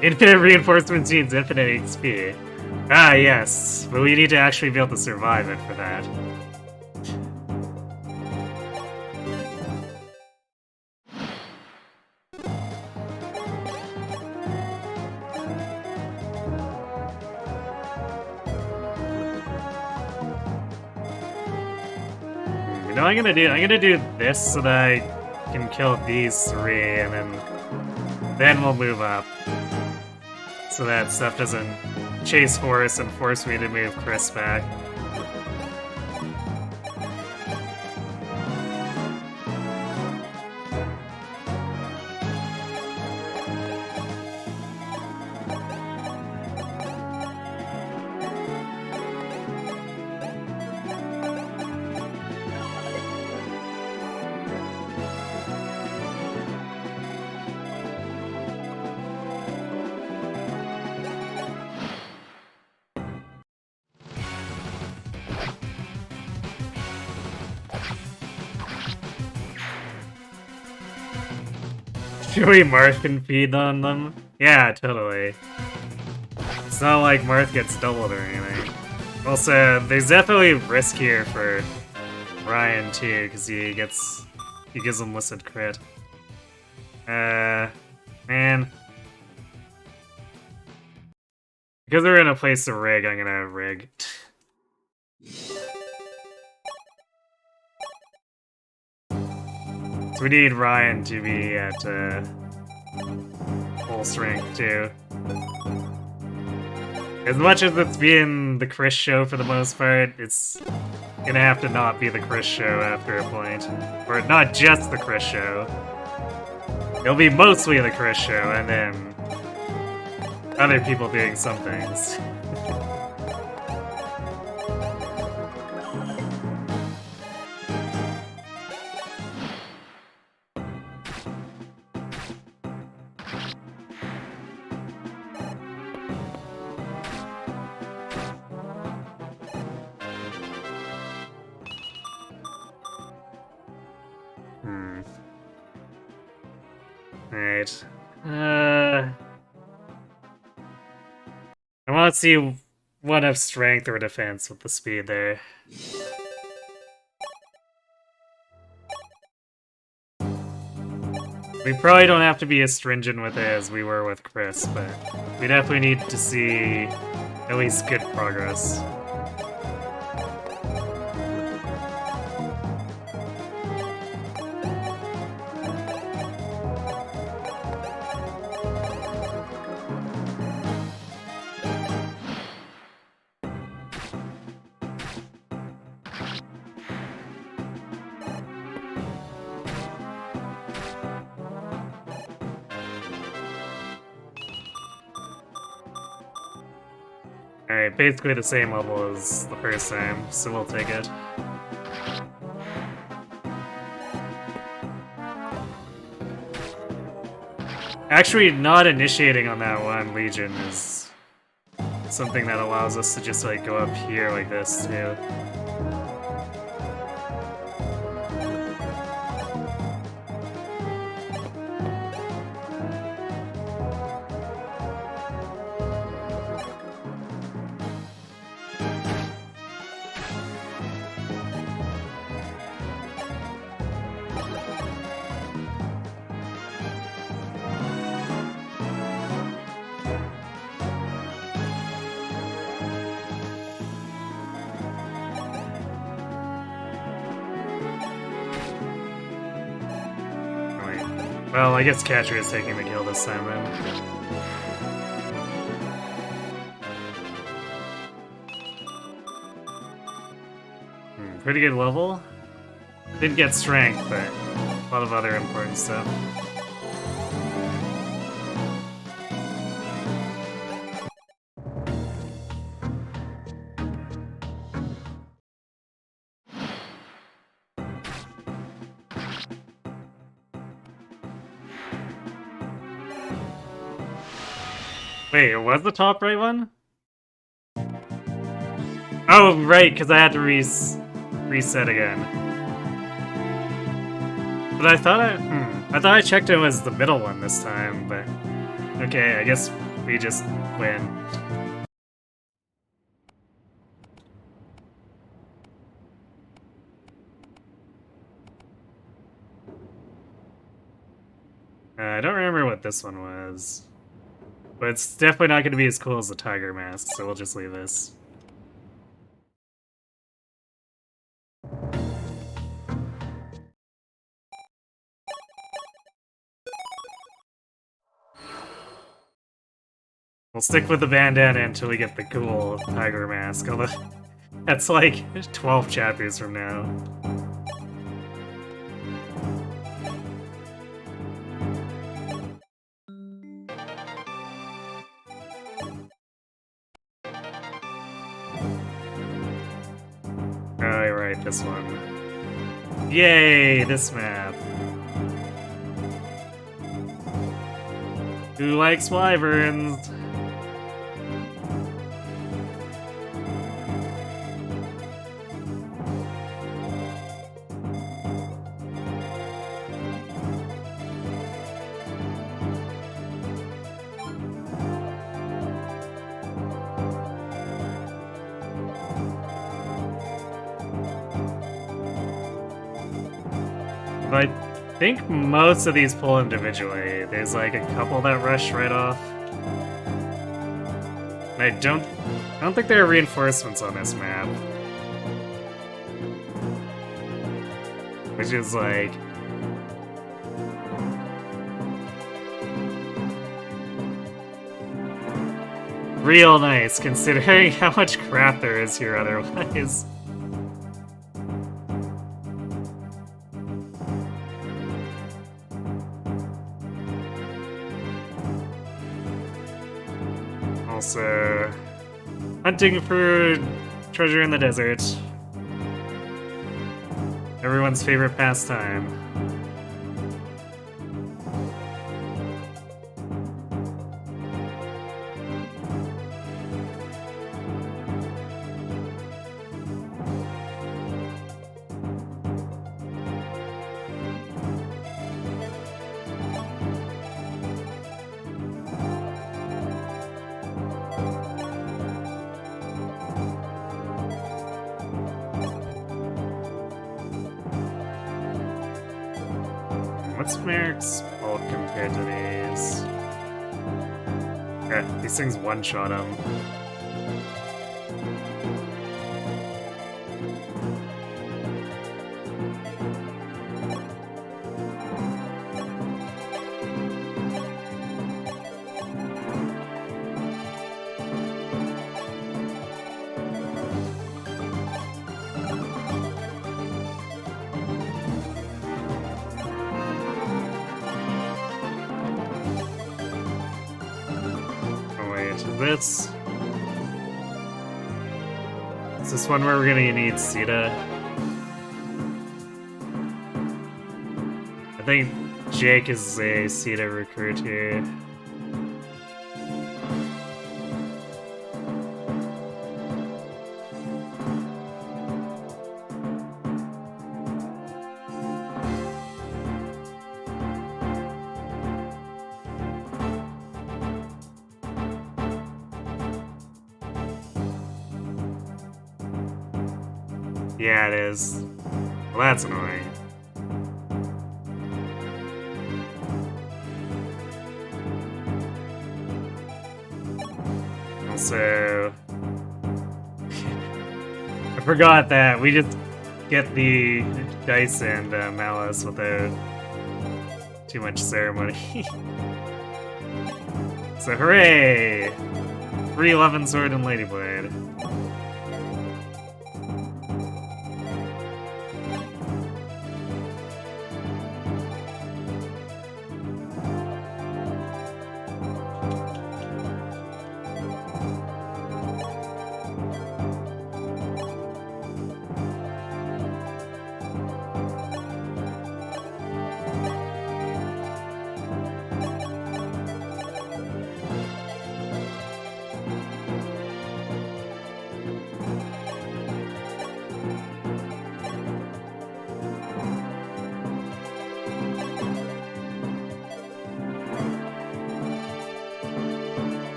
Infinite reinforcement means infinite XP. Ah, yes, but we need to actually be able to survive it for that. You know what I'm gonna do? I'm gonna do this so that I can kill these three, and then we'll move up. So that stuff doesn't chase horse and force me to move Chris back. Should we Marth and feed on them? Yeah, totally. It's not like Marth gets doubled or anything. Also, there's definitely risk here for Ryan too, because he gives him listed crit. Man. Because we're in a place to rig, I'm gonna rig. So we need Ryan to be at full strength too. As much as it's being the Chris show for the most part, it's gonna have to not be the Chris show after a point. Or not just the Chris show. It'll be mostly the Chris show, and then other people doing some things. Alright. I want to see one of strength or defense with the speed there. We probably don't have to be as stringent with it as we were with Chris, but we definitely need to see at least good progress. Alright, basically the same level as the first time, so we'll take it. Actually, not initiating on that one Legion is something that allows us to just like go up here like this too. Well, I guess Catcher is taking the kill this time then. Pretty good level. Didn't get strength, but a lot of other important stuff. Wait, it was the top right one? Oh, right, because I had to reset again. But I thought I checked it was the middle one this time, but okay, I guess we just win. I don't remember what this one was. But it's definitely not going to be as cool as the tiger mask, so we'll just leave this. We'll stick with the bandana until we get the cool tiger mask, although that's like 12 chapters from now. Oh, right, this one. Yay, this map. Who likes wyverns? I think most of these pull individually. There's like a couple that rush right off. And I don't think there are reinforcements on this map. Which is like real nice considering how much crap there is here otherwise. Also, hunting for treasure in the desert. Everyone's favorite pastime. What's Merrick's bulk compared to these? Yeah, these things one-shot him. Is this one where we're gonna need Sita? I think Jake is a Sita recruit here. Yeah, it is. Well, that's annoying. Also, I forgot that we just get the dice and malice without too much ceremony. So hooray! 311 sword and ladyblade.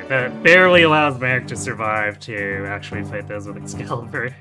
That barely allows Merrick to survive to actually fight those with Excalibur.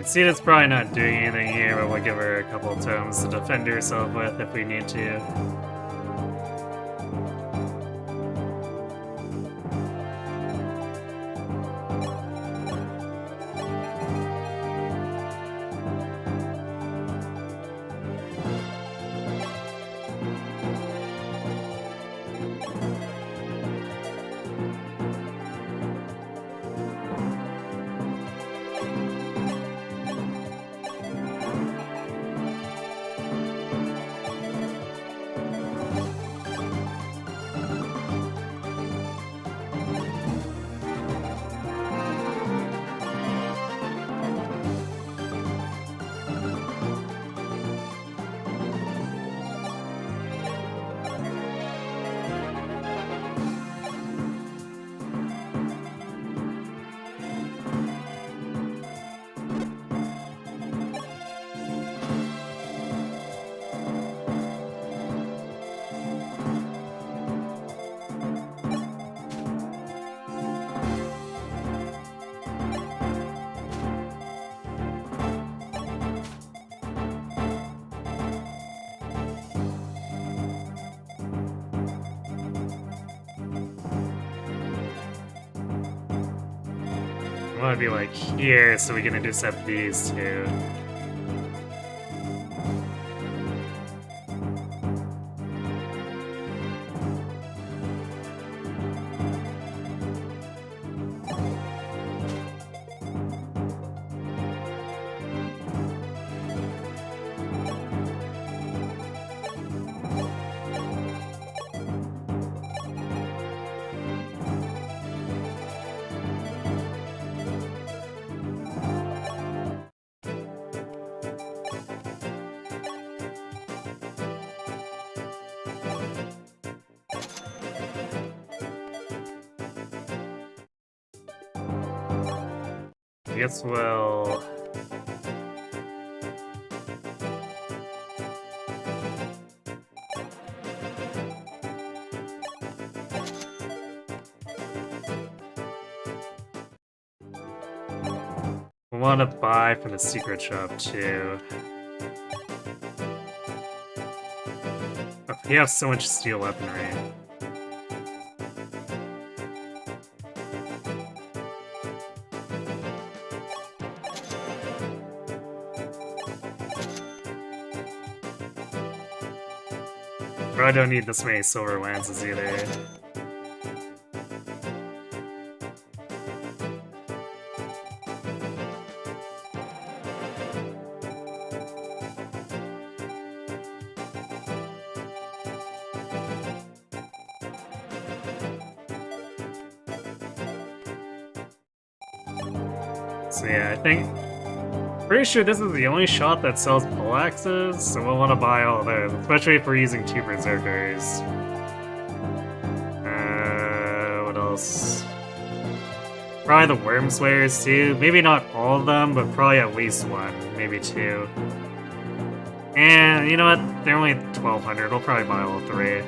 Ceda's probably not doing anything here, but we'll give her a couple of tomes to defend herself with if we need to. I want to be like here so we can intercept these two. I guess we'll... we want to buy from the secret shop too. Oh, we have so much steel weaponry. But I don't need this many silver lances either. So yeah, I think... pretty sure this is the only shop that sells poleaxes, so we'll want to buy all those, especially if we're using 2 berserkers. What else? Probably the worm slayers too. Maybe not all of them, but probably at least 1, maybe 2. And you know what? They're only 1,200. We'll probably buy all 3.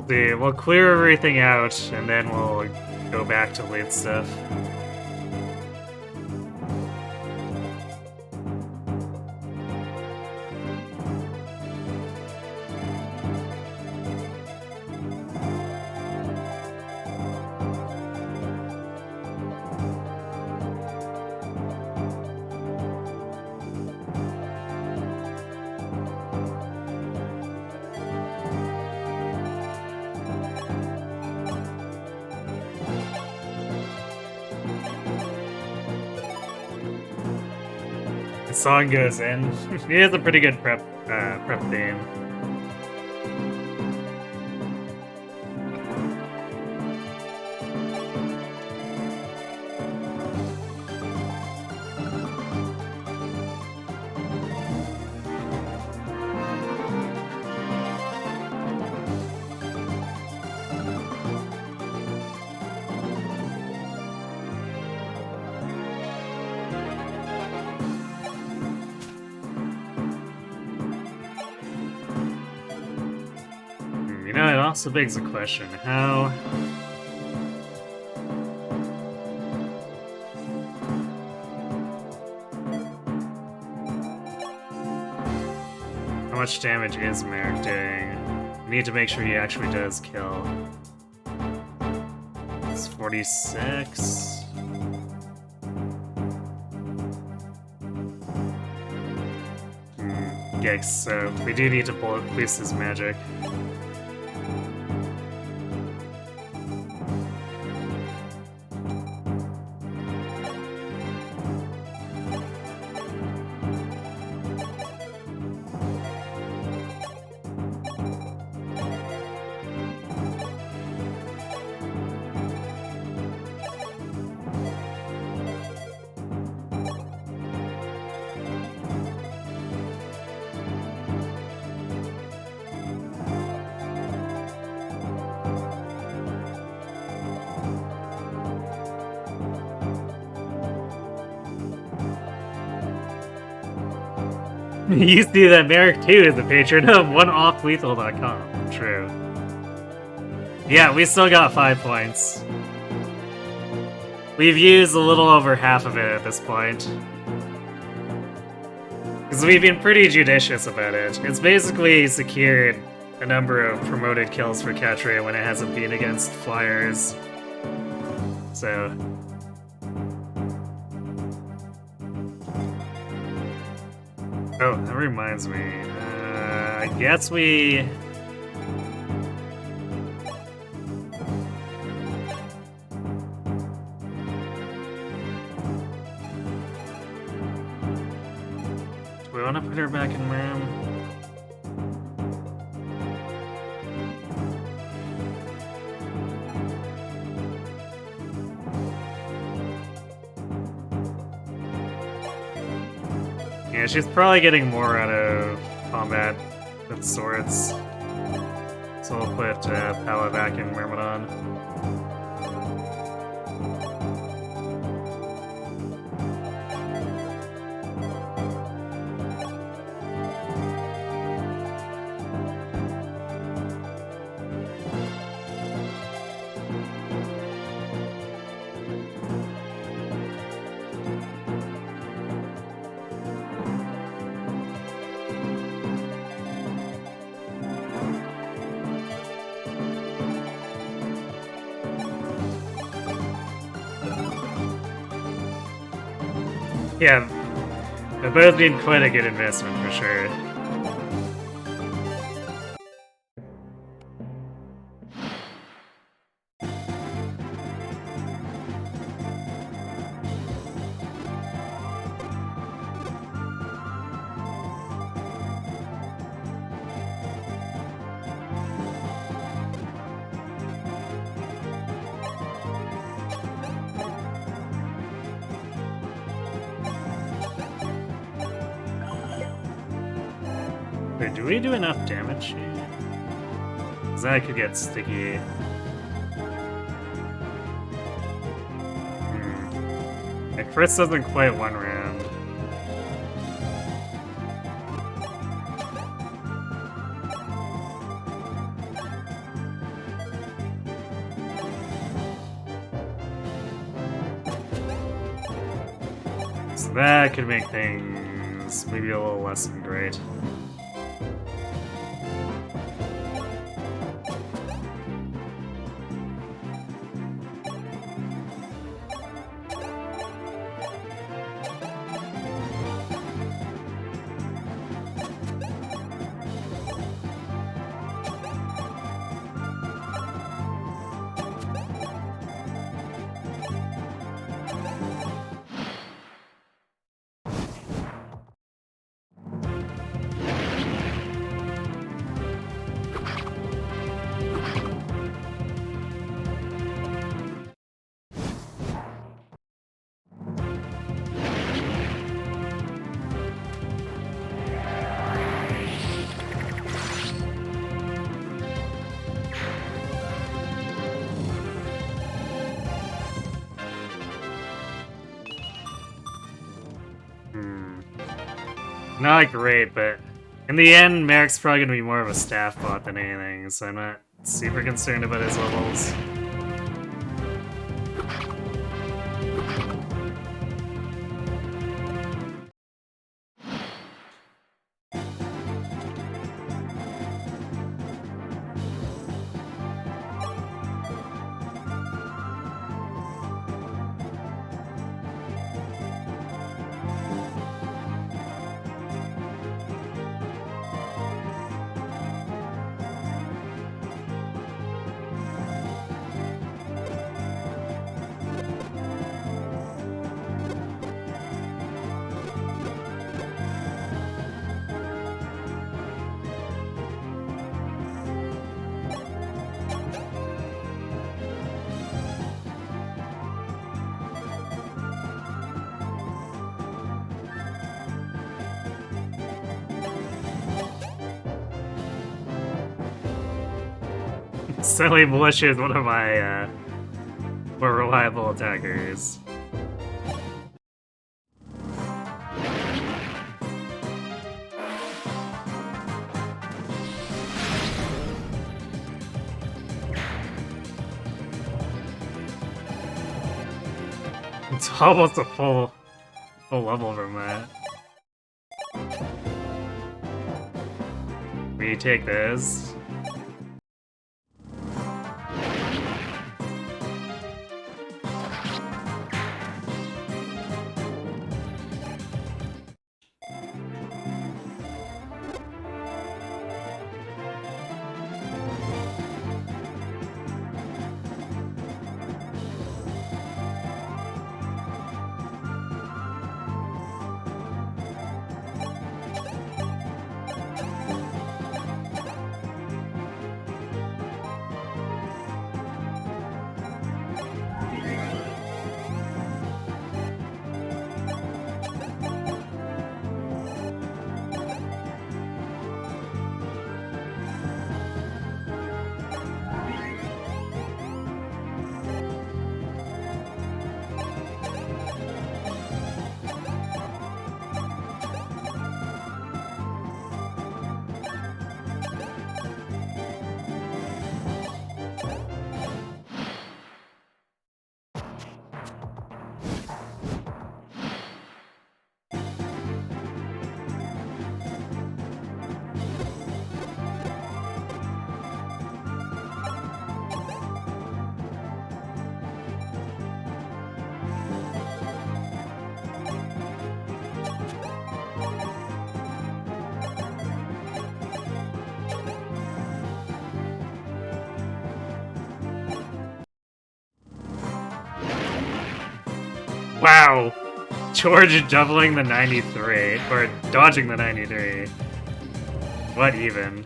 We'll clear everything out, and then we'll go back to loot stuff. The song goes in. It is a pretty good prep theme. also begs the question, how much damage is Merrick doing? We need to make sure he actually does kill. It's 46. Yikes, so we do need to boost his magic. You see that Merrick too is the patron of oneofflethal.com. True. Yeah, we still got 5 points. We've used a little over half of it at this point. Because we've been pretty judicious about it. It's basically secured a number of promoted kills for Catre when it hasn't been against flyers. So... Oh, that reminds me. I guess we... Do we want to put her back in RAM? Yeah, she's probably getting more out of combat with swords. So we'll put Pala back in Myrmidon. Yeah, they've both been quite a good investment for sure. Wait, do we do enough damage here? Because that could get sticky. Like, Fritz doesn't quite one round. So that could make things maybe a little less than great. Not great, but in the end, Merrick's probably gonna be more of a staff bot than anything, so I'm not super concerned about his levels. Silly Bush is one of my more reliable attackers. It's almost a full level from that. We take this. Wow! George doubling the 93, or dodging the 93. What even?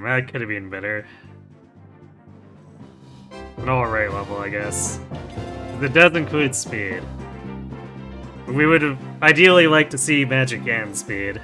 That could have been better. An alright level, I guess. It does include speed. We would have ideally liked to see magic and speed.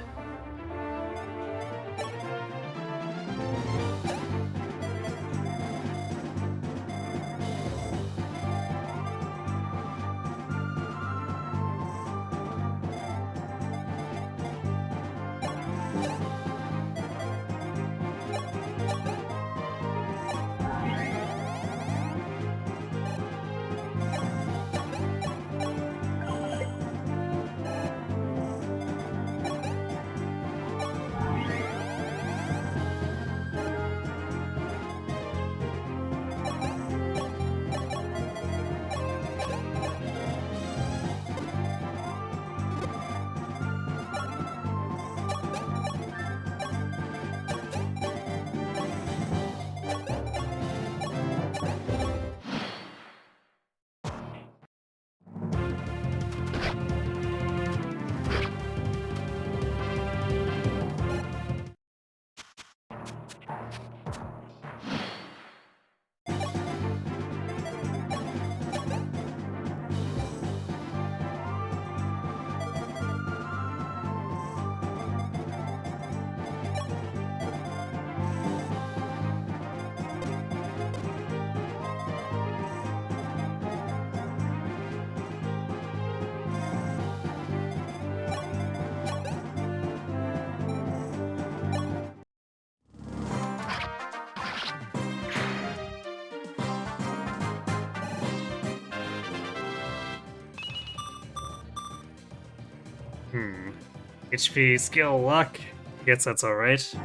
HP, skill, luck. I guess that's alright.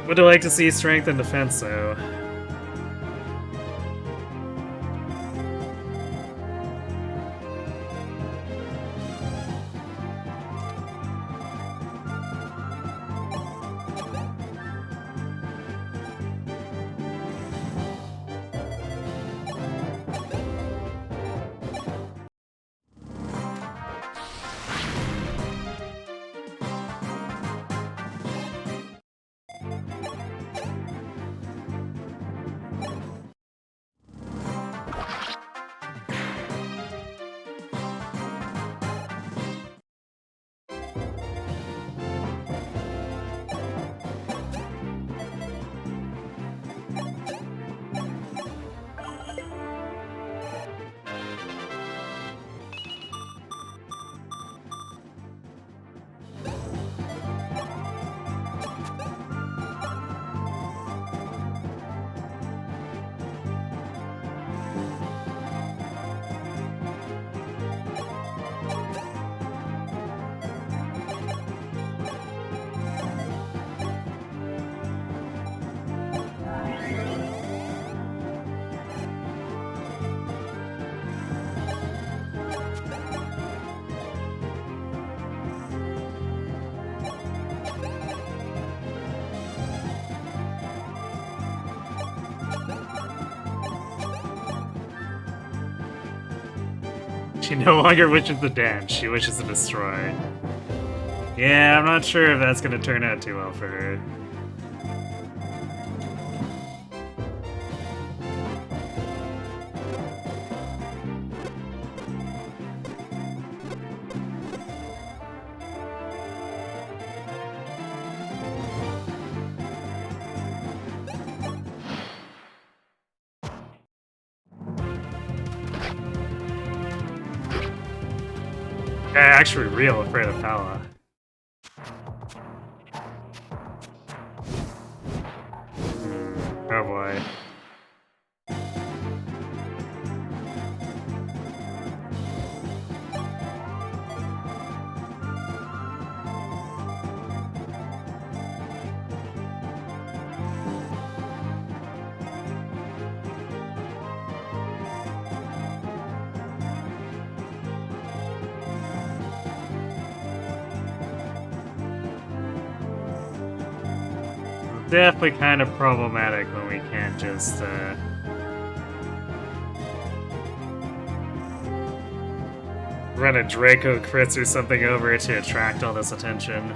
Would I like to see strength and defense, though? She no longer wishes to dance, she wishes to destroy. Yeah, I'm not sure if that's gonna turn out too well for her. I'm actually real afraid of Pala. Oh boy. Definitely kind of problematic when we can't just, run a Draco crits or something over to attract all this attention.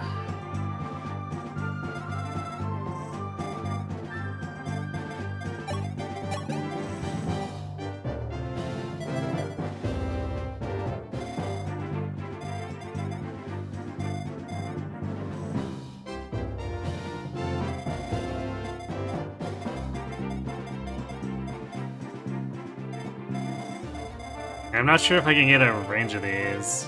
I'm not sure if I can get a range of these.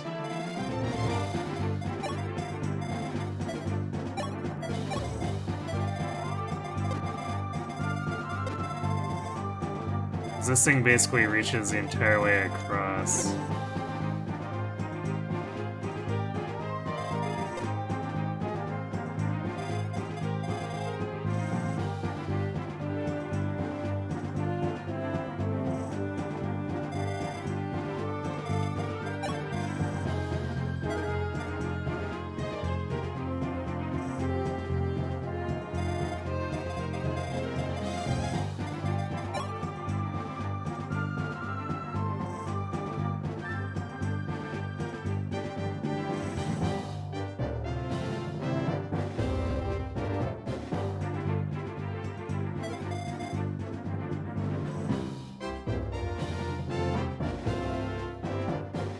This thing basically reaches the entire way across.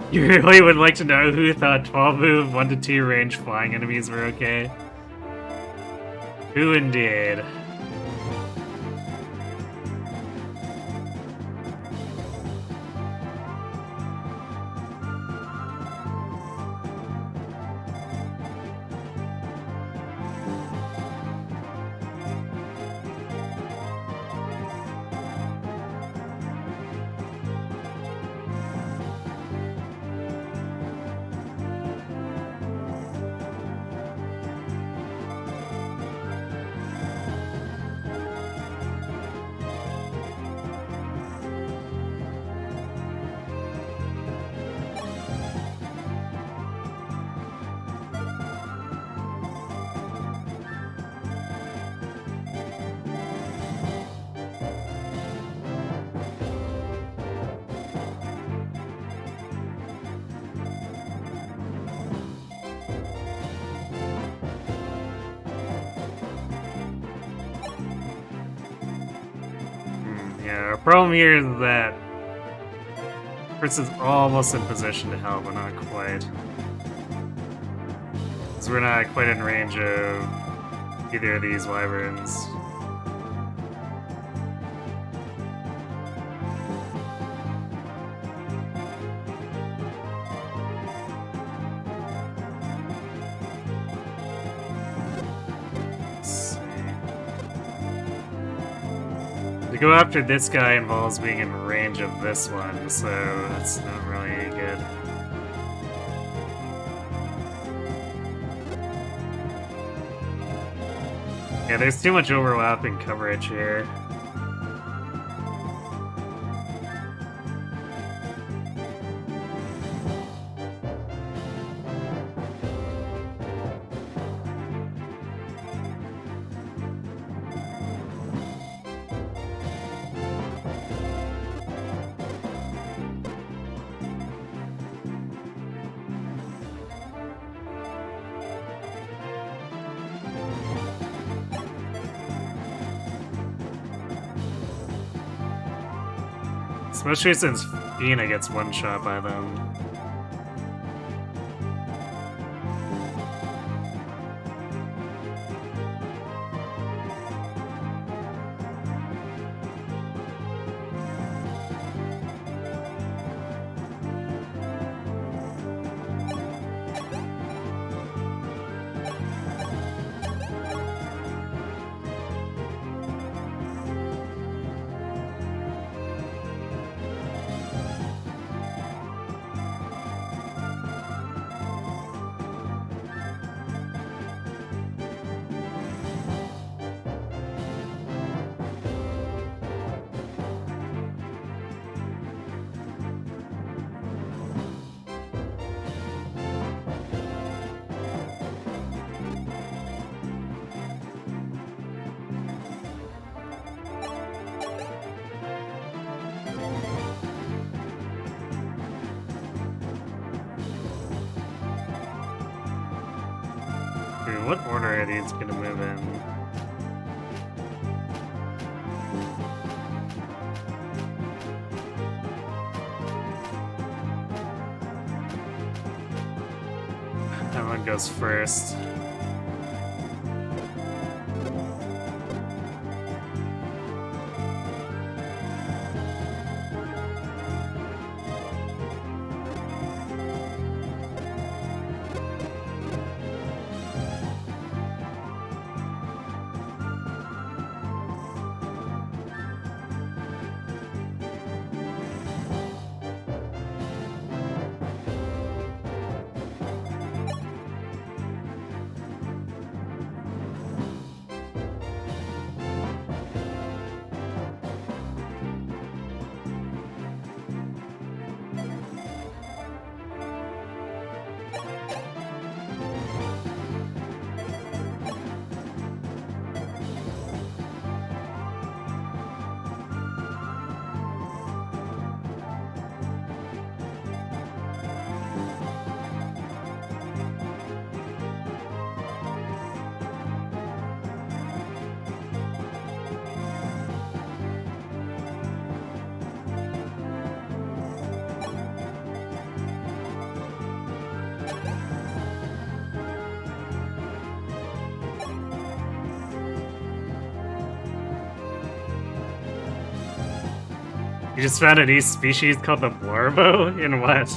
You really would like to know who thought 12 move 1 to 2 range flying enemies were okay? Who indeed? our problem here is that Fritz is almost in position to help, but not quite. Because we're not quite in range of either of these wyverns. To go after this guy involves being in range of this one, so that's not really good. Yeah, there's too much overlapping coverage here. Especially since Fina gets one shot by them. What order are these gonna move in? That one goes first. You just found a new species called the Warbo? In what?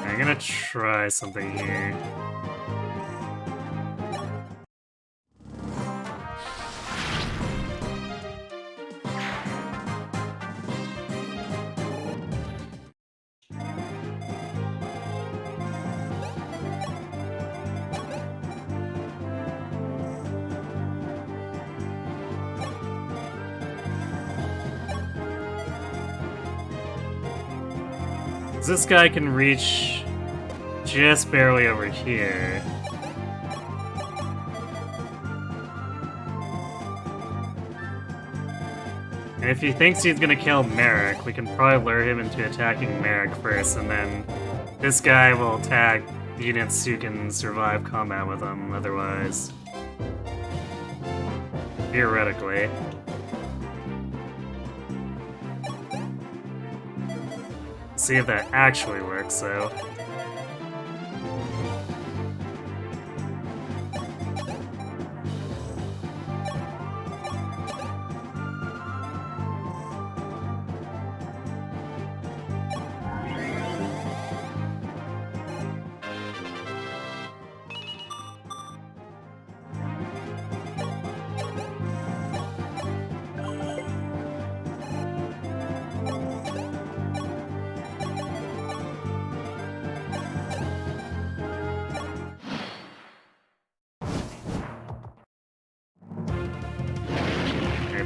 I'm gonna try something here. This guy can reach just barely over here. And if he thinks he's gonna kill Merrick, we can probably lure him into attacking Merrick first, and then this guy will attack units who can survive combat with him otherwise. Theoretically. See if that actually works, though.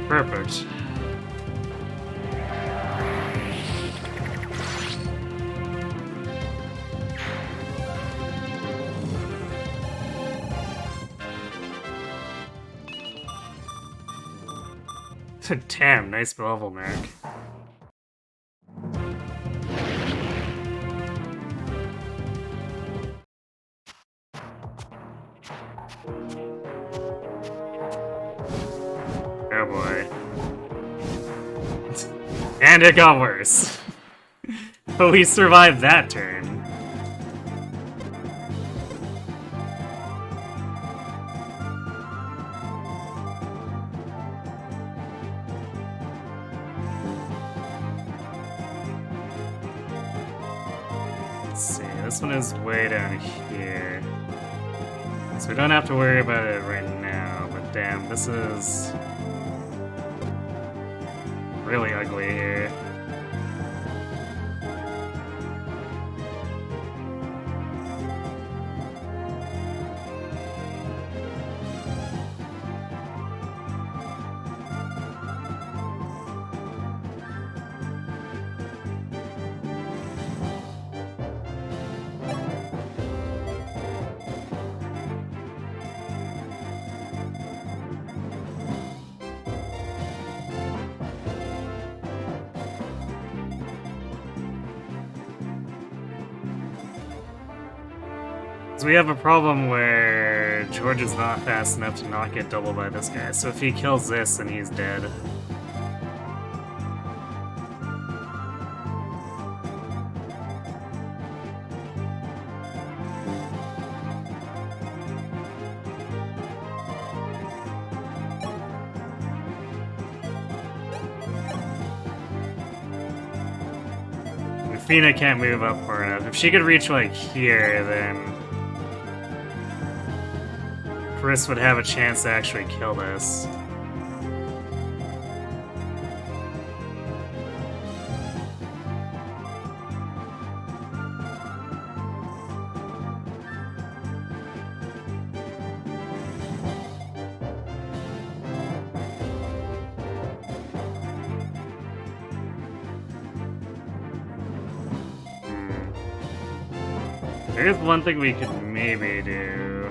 Perfect. Damn, nice level, Merrick. Oh boy. And it got worse. But we survived that turn. Let's see, this one is way down here. So we don't have to worry about it right now, but damn, this is really ugly here. So we have a problem where George is not fast enough to not get doubled by this guy, so if he kills this, then he's dead. Fina can't move up far enough. If she could reach, like, here, then Chris would have a chance to actually kill this. There's one thing we could maybe do.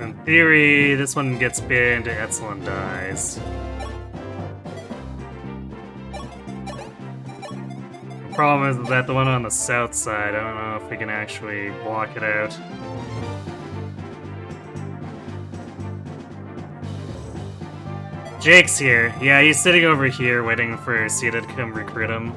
In theory, this one gets bit into Etzel and dies. The problem is that the one on the south side, I don't know if we can actually block it out. Jake's here. Yeah, he's sitting over here waiting for Sita to come recruit him.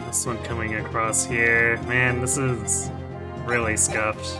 This one coming across here. Man, this is really scuffed.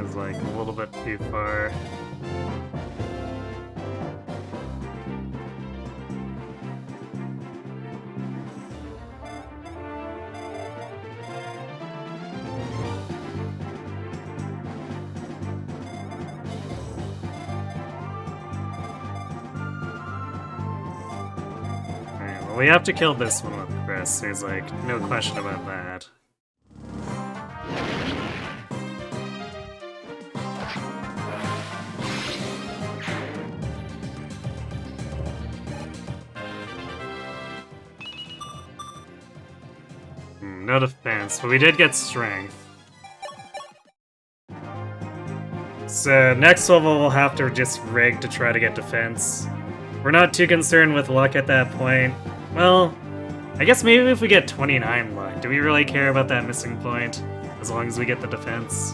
Is like a little bit too far. Alright, well, we have to kill this one with Chris. There's like no question about that. No defense, but we did get strength. So next level we'll have to just rig to try to get defense. We're not too concerned with luck at that point. Well, I guess maybe if we get 29 luck, do we really care about that missing point? As long as we get the defense.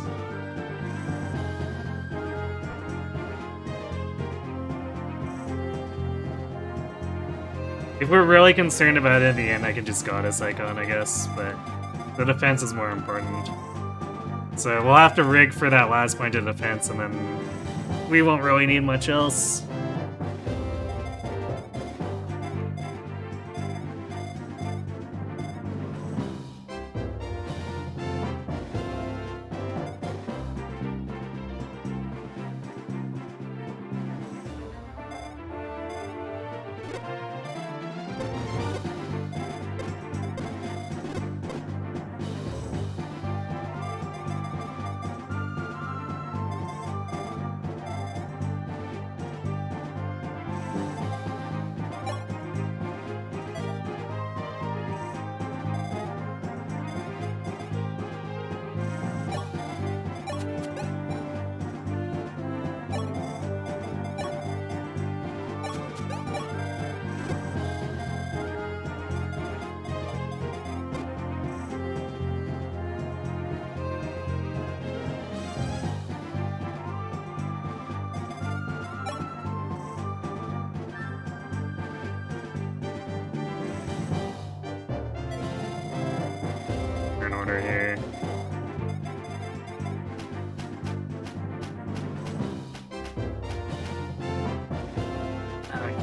If we're really concerned about it in the end, I can just Goddess Icon, I guess, but the defense is more important. So we'll have to rig for that last point of defense, and then we won't really need much else.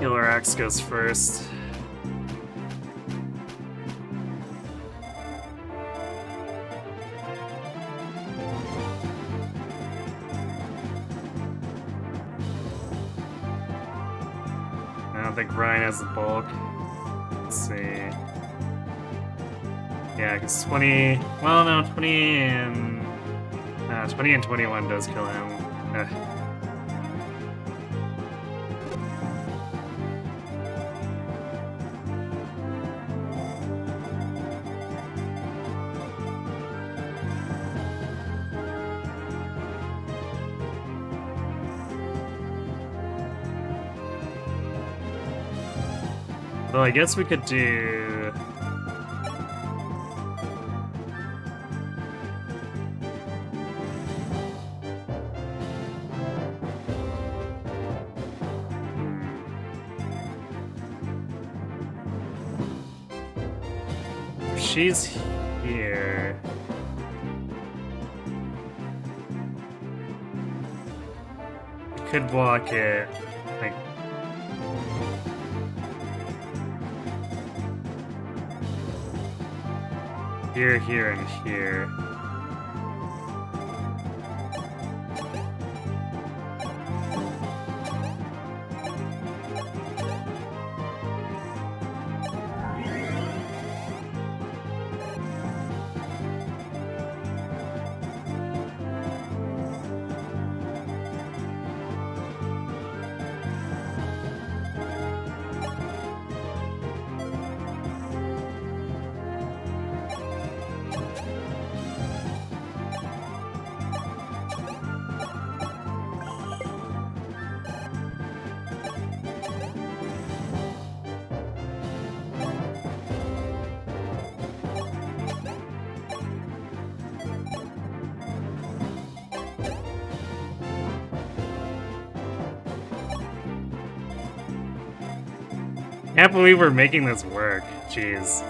Killer Axe goes first. I don't think Ryan has the bulk. Let's see. Yeah, because 20... Well, no, 20 and... 20 and 21 does kill him. Well, I guess we could do... She's here. Could block it, like... Here, here, and here. Can't believe we're making this work. Jeez.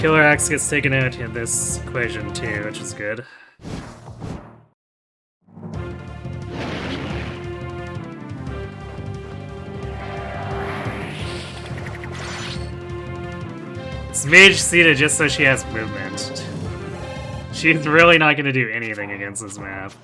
Killer Axe gets taken out in this equation too, which is good. It's Mage seated just so she has movement. She's really not going to do anything against this map.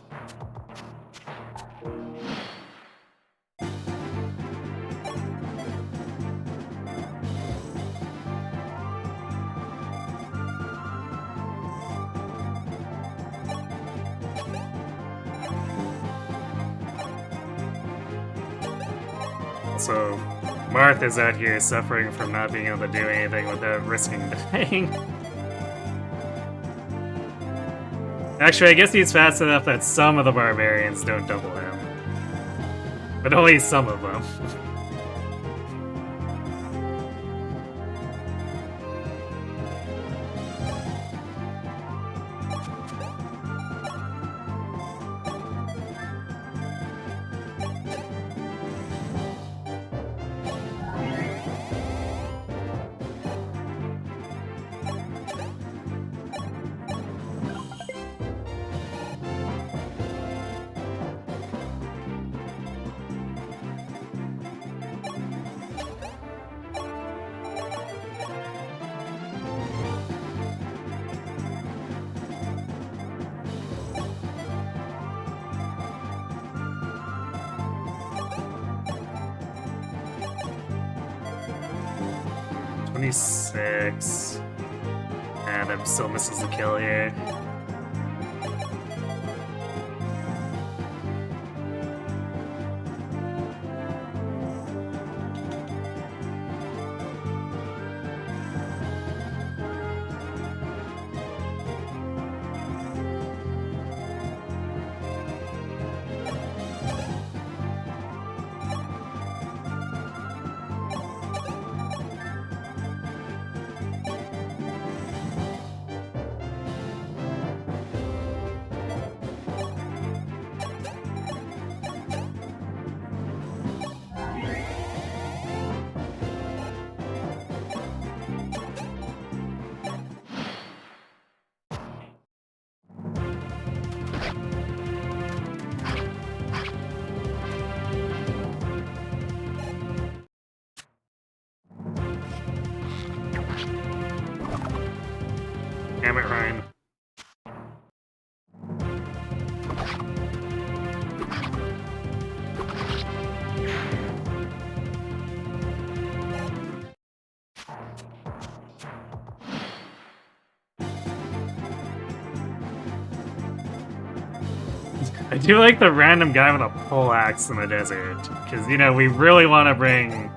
So, Marth is out here suffering from not being able to do anything without risking dying. Actually, I guess he's fast enough that some of the barbarians don't double him. But only some of them. .26. And I'm still misses the kill here. I do like the random guy with a pole axe in the desert, because, you know, we really want to bring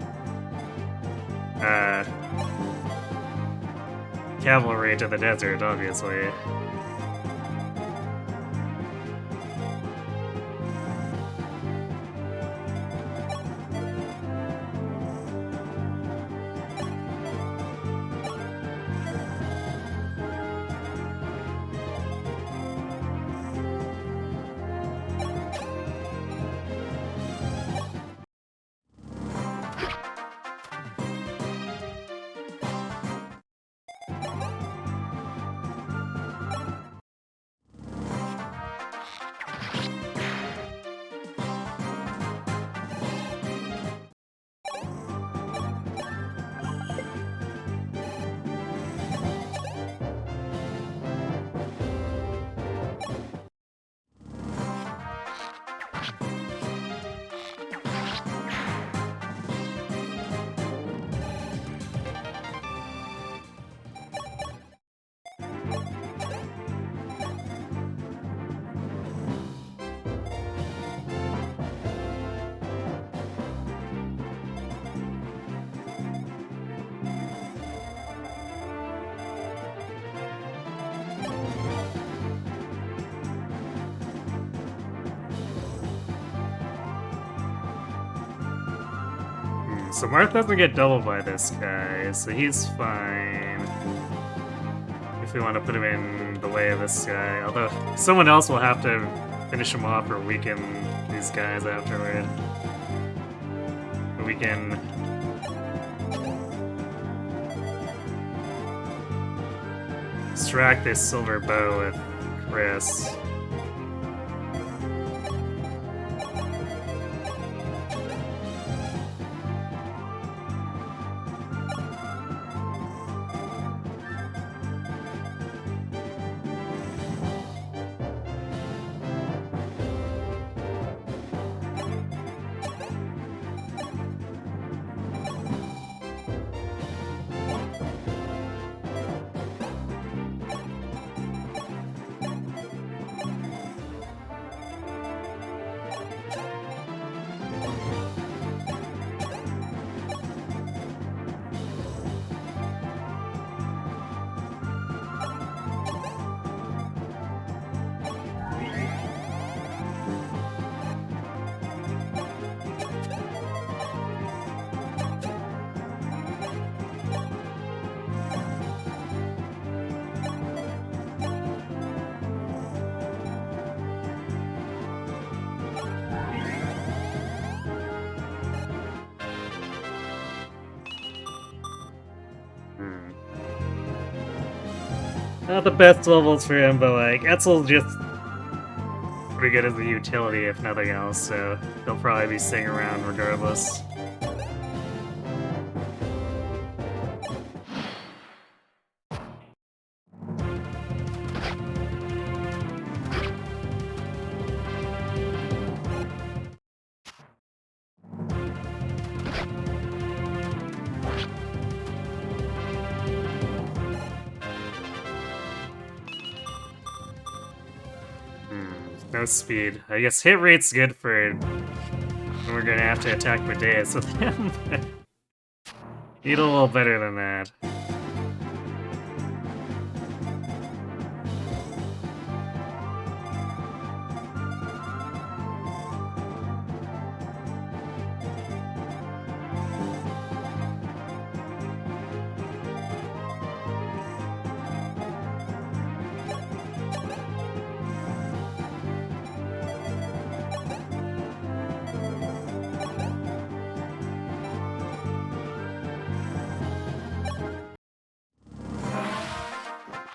cavalry to the desert, obviously. So Marth doesn't get doubled by this guy, so he's fine. If we want to put him in the way of this guy. Although, someone else will have to finish him off or weaken these guys afterward. But we can... distract this silver bow with Chris. Not the best levels for him, but like, Etzel's just pretty good as a utility if nothing else, so he'll probably be staying around regardless. No speed. I guess hit rate's good for when we're gonna have to attack Medeus with him. Need a little better than that.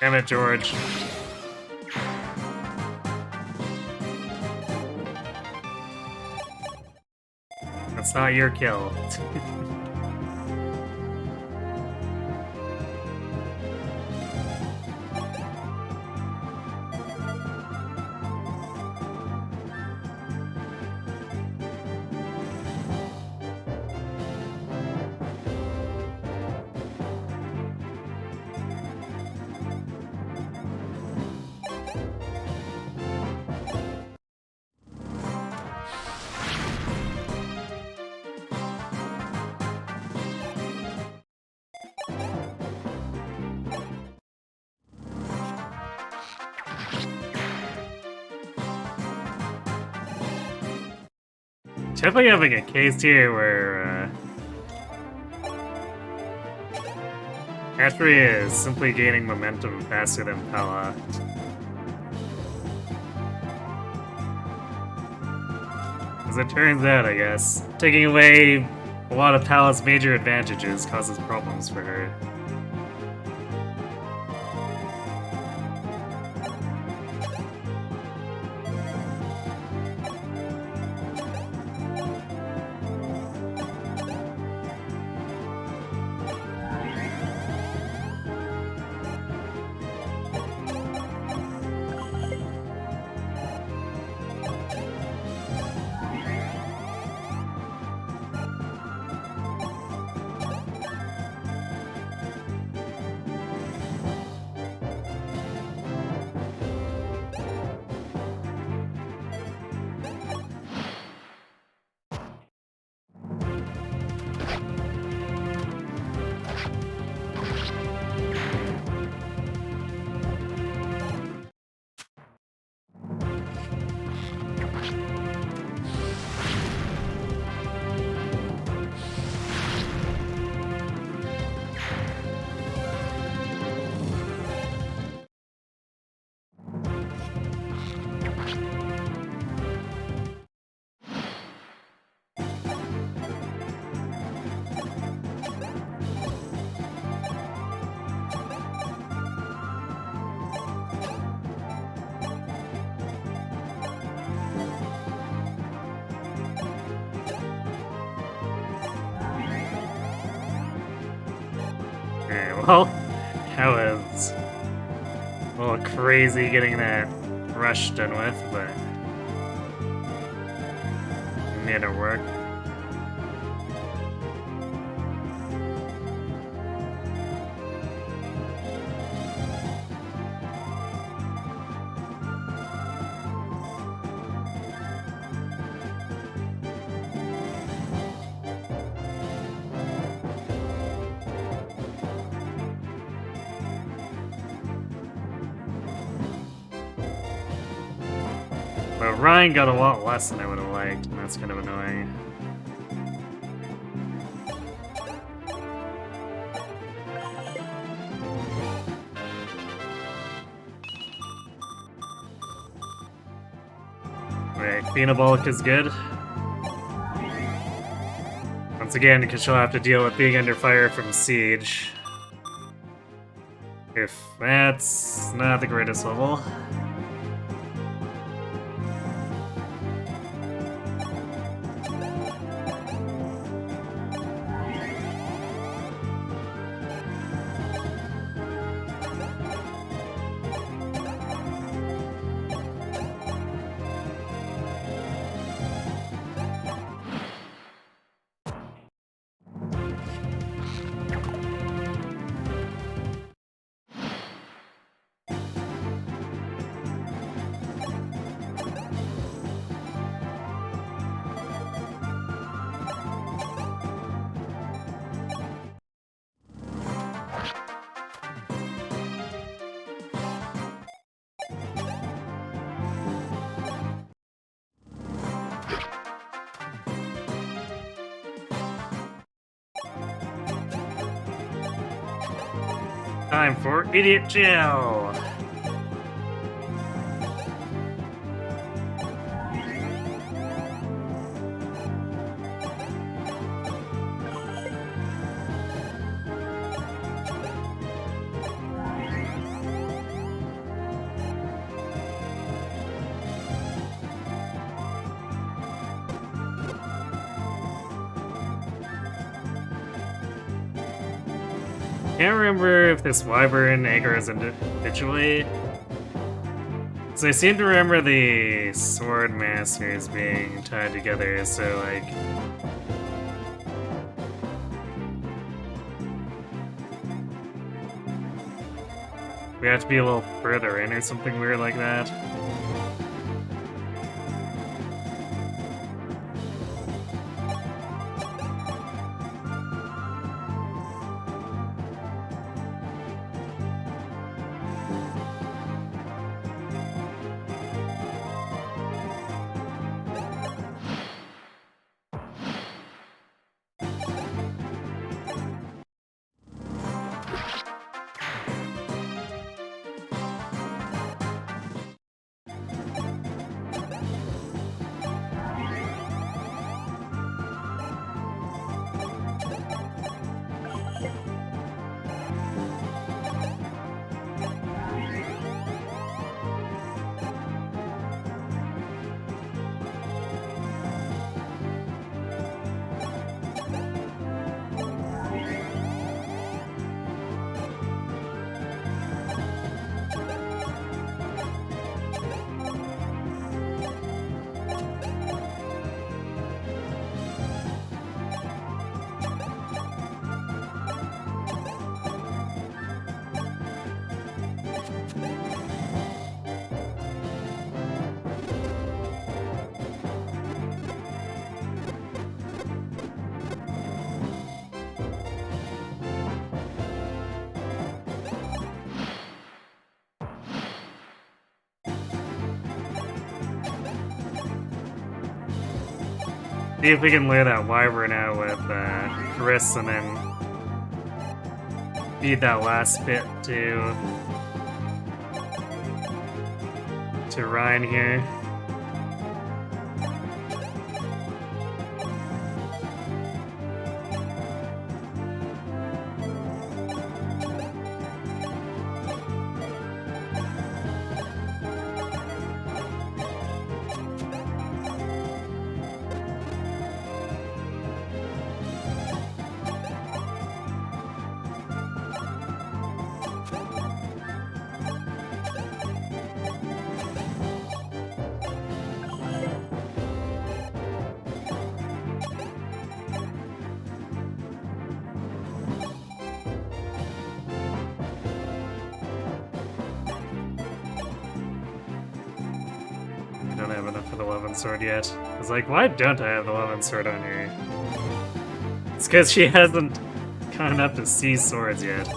Damn it, George. That's not your kill. Definitely having a case here where Atri is simply gaining momentum faster than Pella. As it turns out, I guess, taking away a lot of Pella's major advantages causes problems for her. Well, that was a little crazy getting that rush done with, but we made it work. But Ryan got a lot less than I would have liked, and that's kind of annoying. Right, Phenobolic is good. Once again, because she'll have to deal with being under fire from Siege. If that's not the greatest level. Time for Idiot Jail! Can't remember if this Wyvern aggroes individually. So I seem to remember the Sword Masters being tied together, so like... we have to be a little further in or something weird like that. See if we can lure that wyvern out with Chris and then feed that last bit to Ryan here. Don't have enough for the 11 sword yet. I was like, why don't I have the 11 sword on her? It's because she hasn't gone up to C swords yet.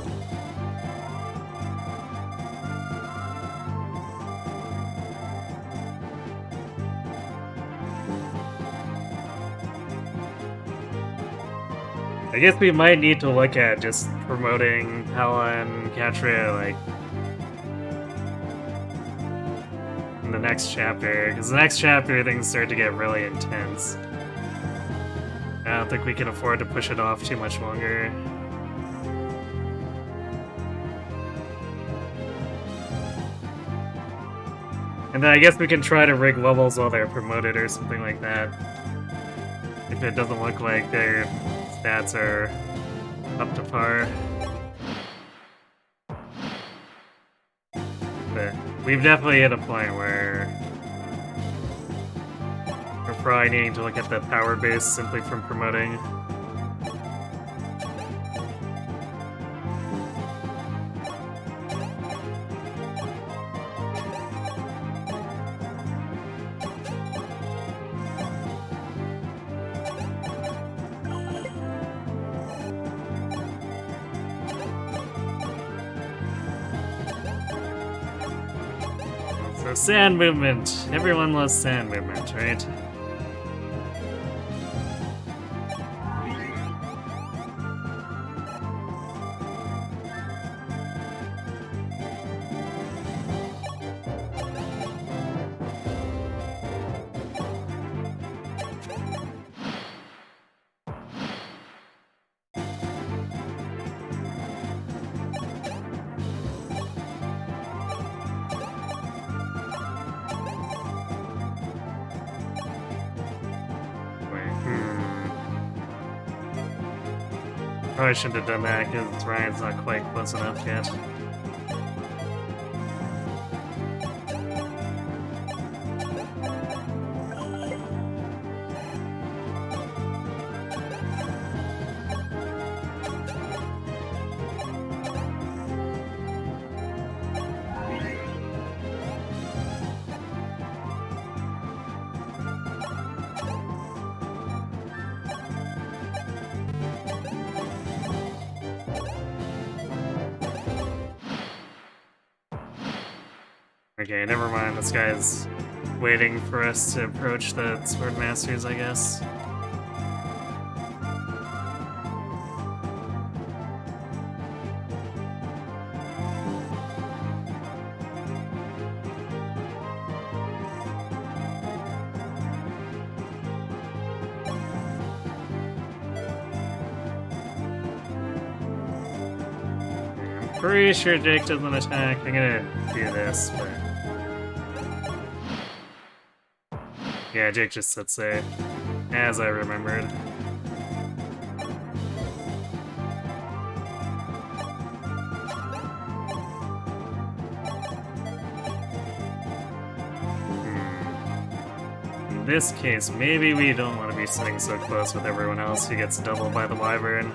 I guess we might need to look at just promoting Hela and Catra, like, the next chapter, because the next chapter things start to get really intense. I don't think we can afford to push it off too much longer. And then I guess we can try to rig levels while they're promoted or something like that. If it doesn't look like their stats are up to par. But we've definitely hit a point where we're probably needing to look at the power base simply from promoting. So sand movement. Everyone loves sand movement, right? Probably shouldn't have done that because Ryan's not quite close enough yet. Okay, never mind. This guy's waiting for us to approach the Sword Masters, I guess. I'm pretty sure Jake doesn't attack. I'm gonna do this, but... yeah, Jake just sits there, as I remembered. In this case, maybe we don't want to be sitting so close with everyone else who gets doubled by the wyvern.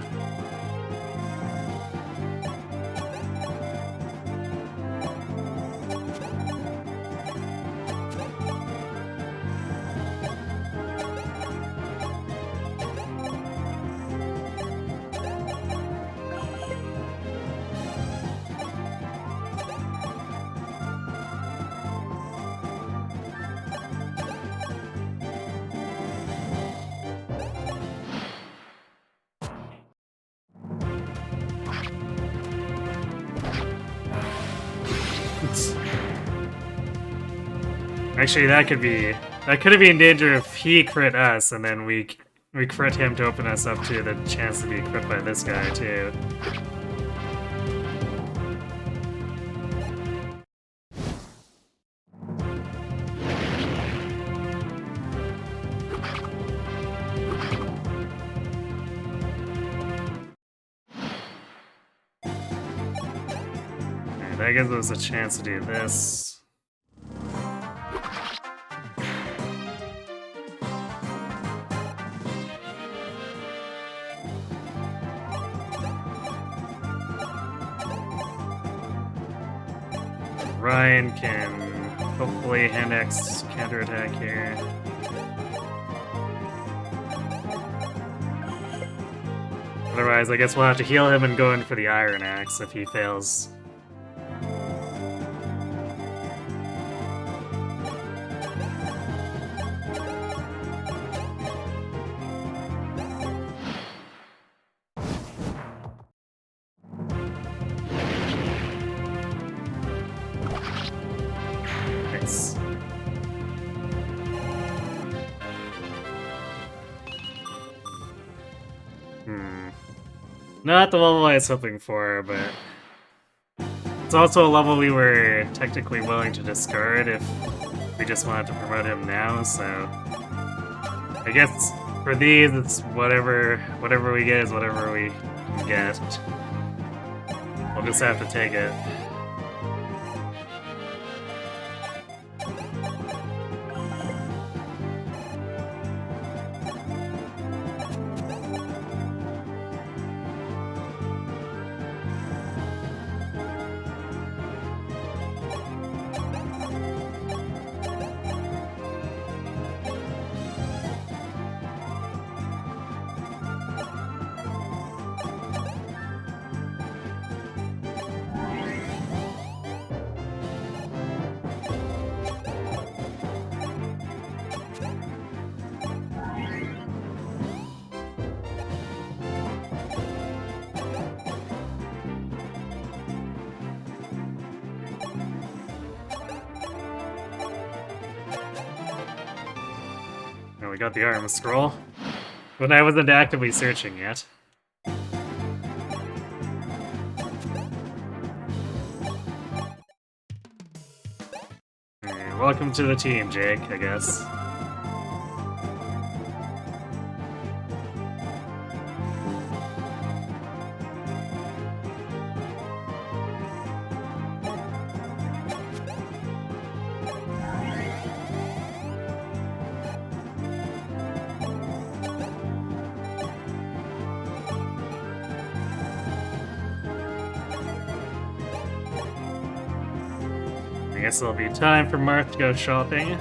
Actually, that could be in danger if he crit us, and then we crit him to open us up to the chance to be crit by this guy too. And that gives us a chance to do this. Ryan can hopefully hand X counterattack here. Otherwise, I guess we'll have to heal him and go in for the Iron Axe if he fails. Nice. Not the level I was hoping for, but it's also a level we were technically willing to discard if we just wanted to promote him now, so I guess for these it's whatever we get is whatever we can get. We'll just have to take it. We got the Arma Scroll, but I wasn't actively searching yet. Alright, welcome to the team, Jake, I guess. I guess it'll be time for Marth to go shopping.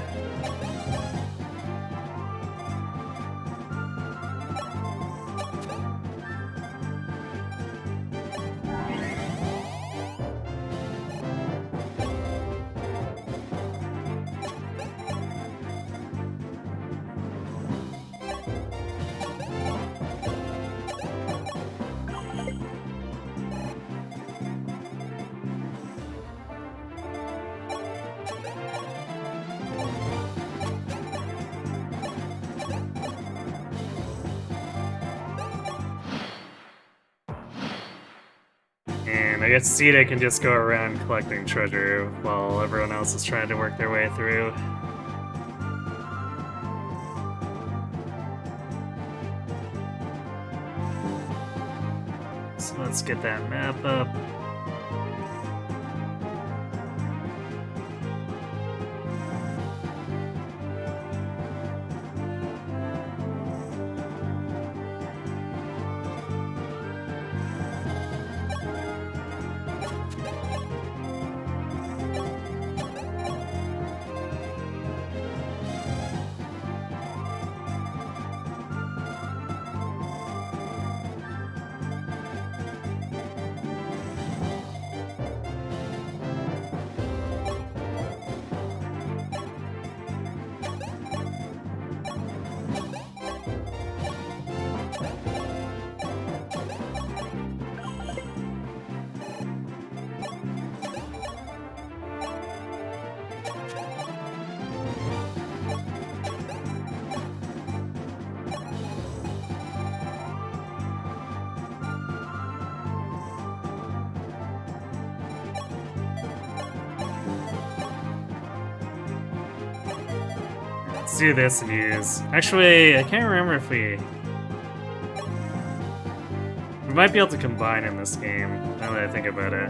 And I guess Sita can just go around collecting treasure while everyone else is trying to work their way through. So let's get that map up. Let's do this and use... Actually, I can't remember if we... We might be able to combine in this game, now that I think about it.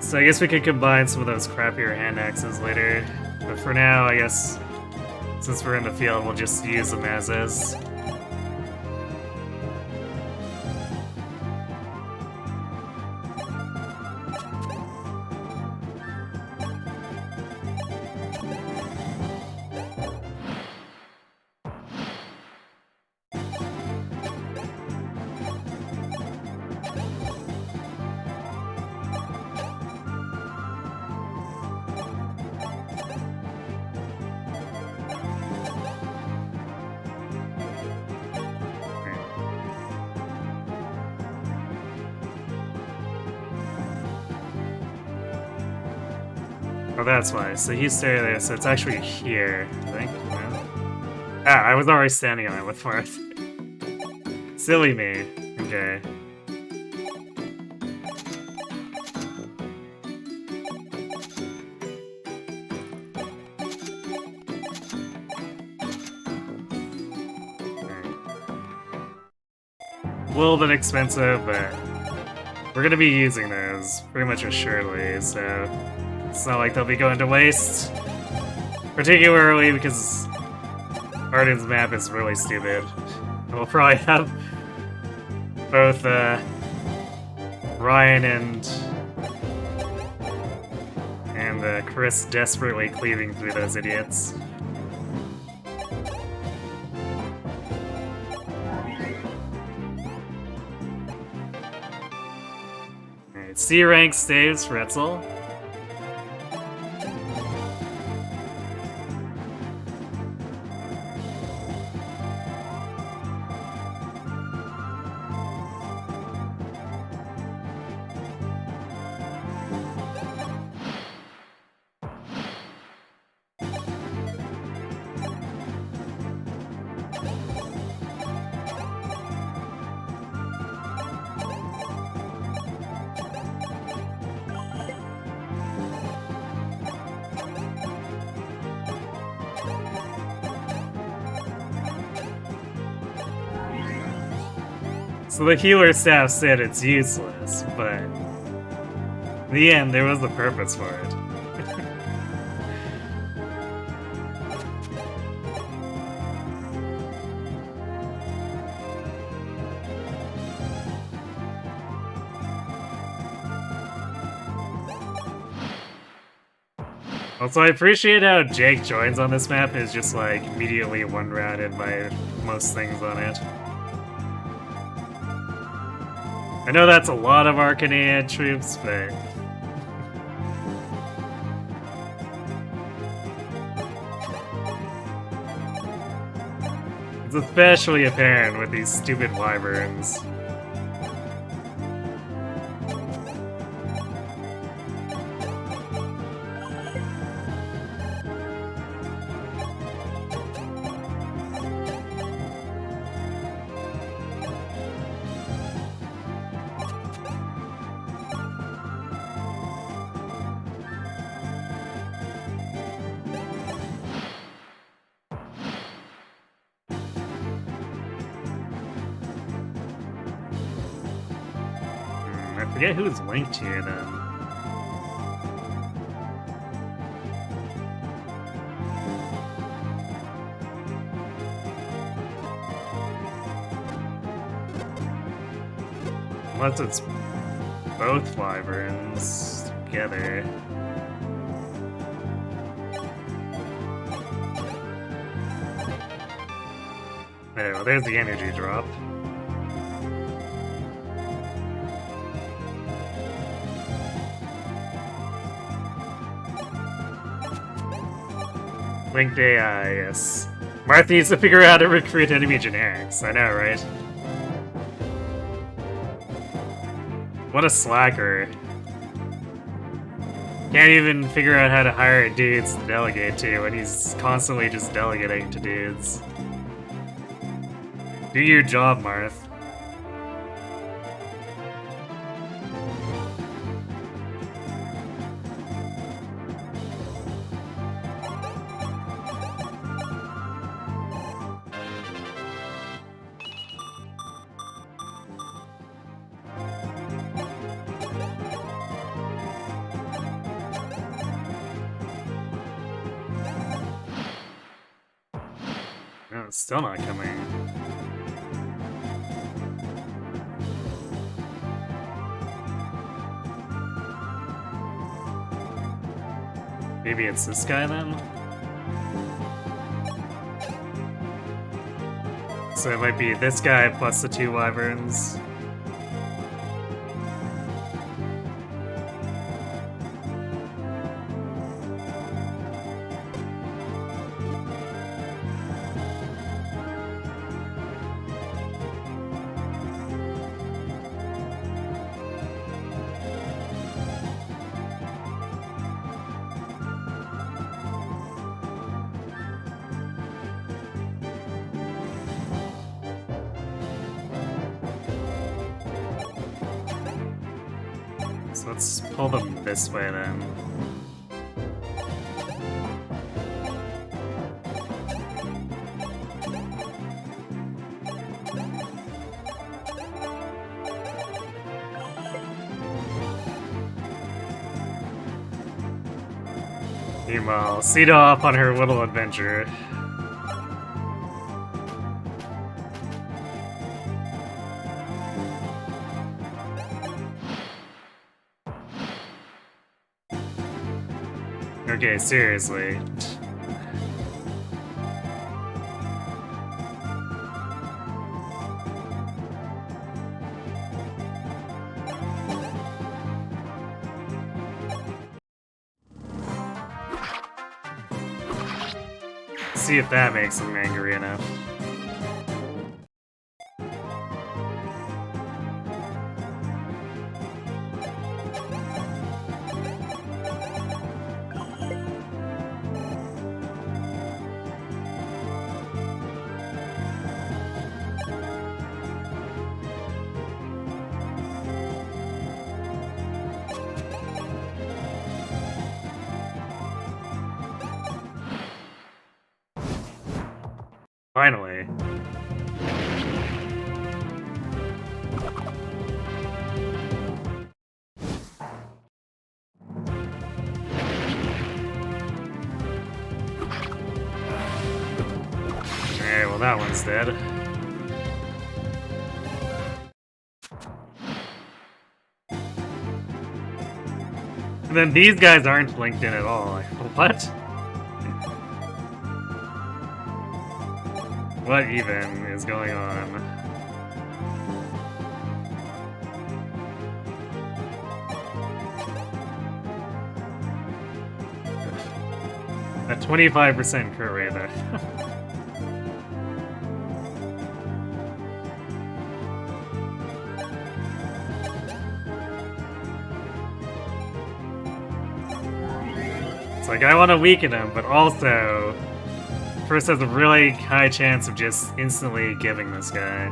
So I guess we could combine some of those crappier hand axes later. But for now, I guess, since we're in the field, we'll just use them as is. Oh, that's why. So he's standing there, so it's actually here, I think. No? Ah, I was already standing on it with Marth. Silly me. Okay. A little bit expensive, but we're gonna be using those pretty much assuredly, so it's not like they'll be going to waste. Particularly because Arden's map is really stupid. We'll probably have both Ryan and Chris desperately cleaving through those idiots. Alright, C rank staves for Etzel. So the healer staff said it's useless, but in the end, there was a purpose for it. Also, I appreciate how Jake joins on this map is just like immediately one-routed by most things on it. I know that's a lot of Arcanea troops, but... It's especially apparent with these stupid wyverns. I forget who's linked here, then. Unless it's both wyverns together. There, well, there's the energy drop. Linked AI, yes. Marth needs to figure out how to recruit enemy generics. I know, right? What a slacker. Can't even figure out how to hire dudes to delegate to when he's constantly just delegating to dudes. Do your job, Marth. Still not coming. Maybe it's this guy then? So it might be this guy plus the 2 wyverns. So let's pull them this way then. Meanwhile, Sita off on her little adventure. Okay, seriously. See if that makes him angry enough. Finally. Okay, well that one's dead. And then these guys aren't linked in at all. Like, what? What even is going on? A 25% crit rate there. It's like, I want to weaken him, but also first has a really high chance of just instantly giving this guy.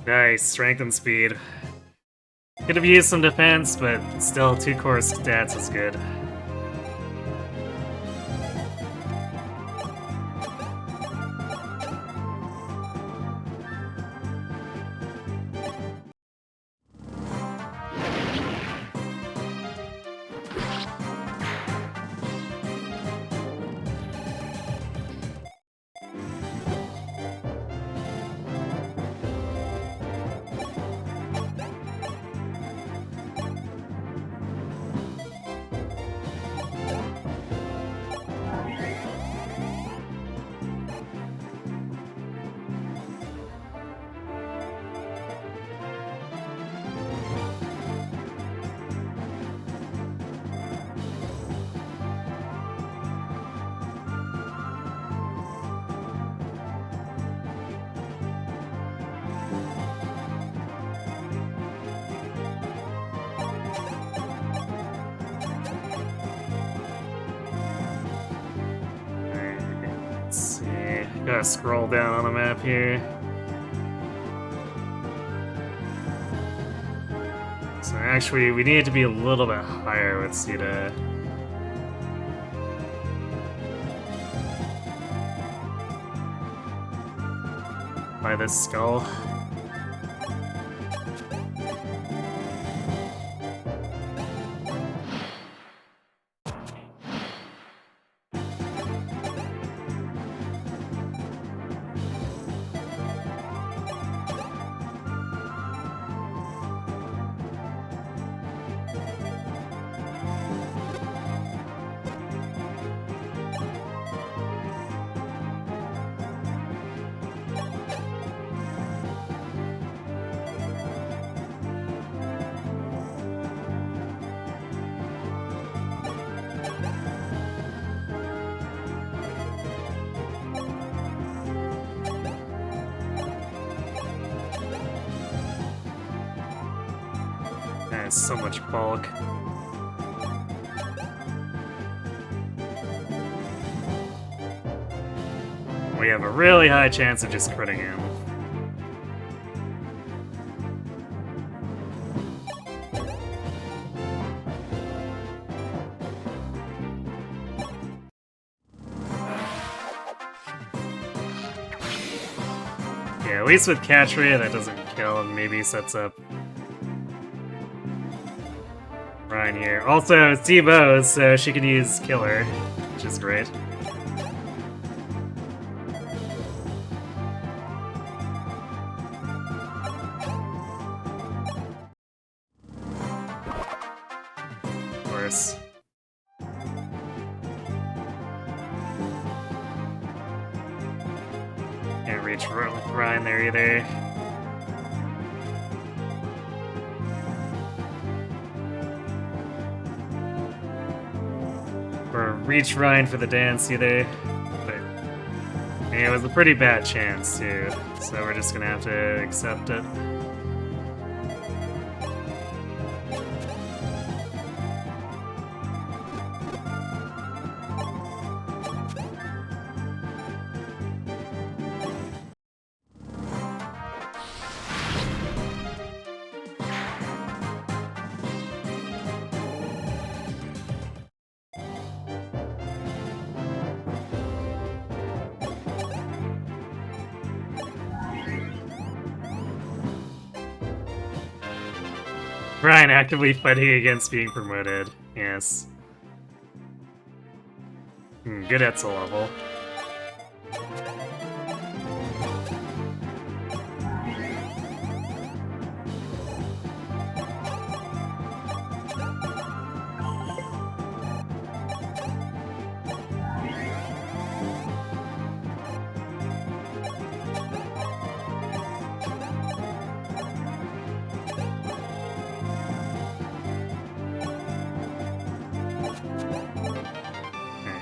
Nice, strength and speed. Could have used some defense, but still 2 core stats is good. Gotta scroll down on the map here. So actually, we need to be a little bit higher with Sita. By this skull. So much bulk. We have a really high chance of just critting him. Yeah, at least with catch rate that doesn't kill and maybe sets up Ryan here. Also, it's T-Bows, so she can use Killer, which is great. Of course. Can't reach Ryan there either. Or reach Ryan for the dance either. But it was a pretty bad chance too, so we're just gonna have to accept it. Ryan actively fighting against being promoted. Yes. Good Etzel level.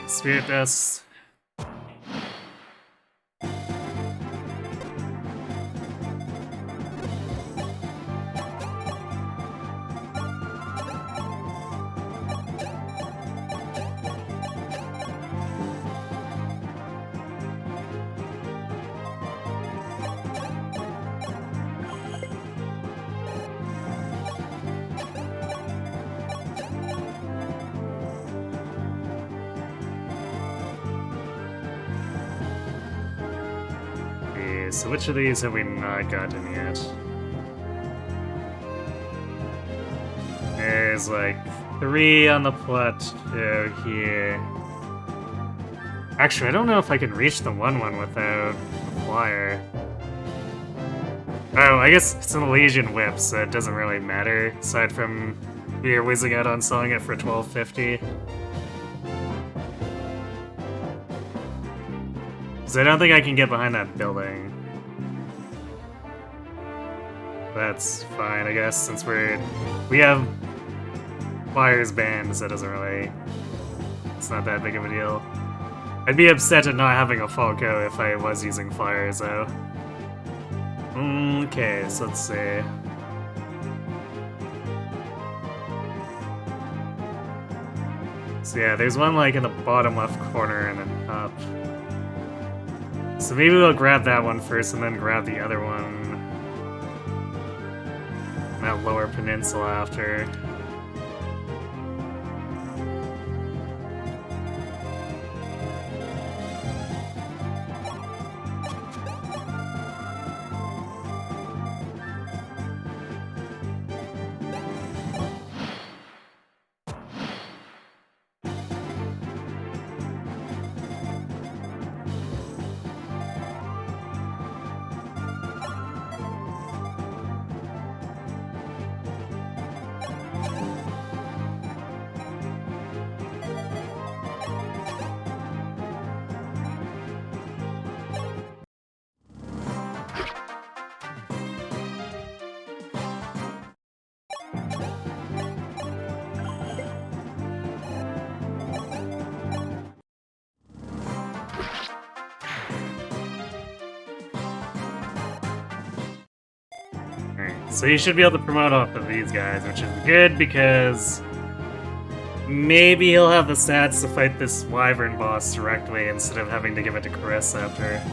Spirit Dust. So which of these have we not gotten yet? There's like 3 on the plateau here. Actually, I don't know if I can reach the 1-1 without a flyer. Oh, I guess it's an Legion whip, so it doesn't really matter, aside from you're whizzing out on selling it for $12.50. So I don't think I can get behind that building. That's fine, I guess, since we have flyers banned, so it doesn't really... It's not that big of a deal. I'd be upset at not having a Falco if I was using flyers, though. Okay, so let's see. So yeah, there's one like in the bottom left corner and then up. So maybe we'll grab that one first and then grab the other one. That lower peninsula after. So you should be able to promote off of these guys, which is good because maybe he'll have the stats to fight this Wyvern boss directly instead of having to give it to Chris after.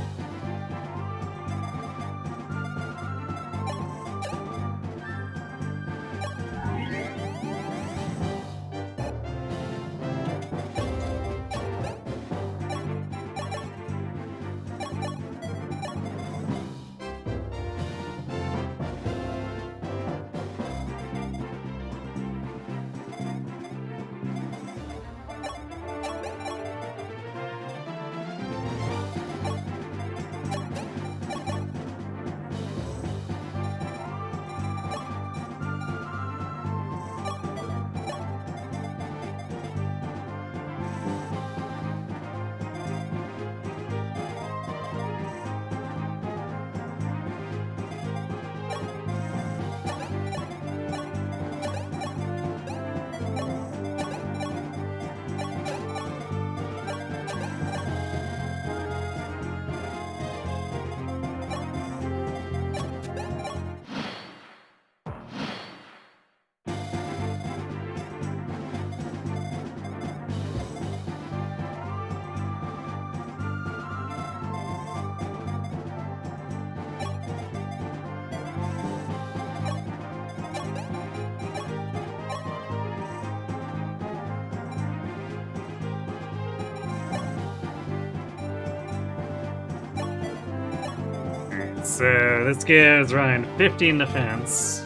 So this gives Ryan 15 defense.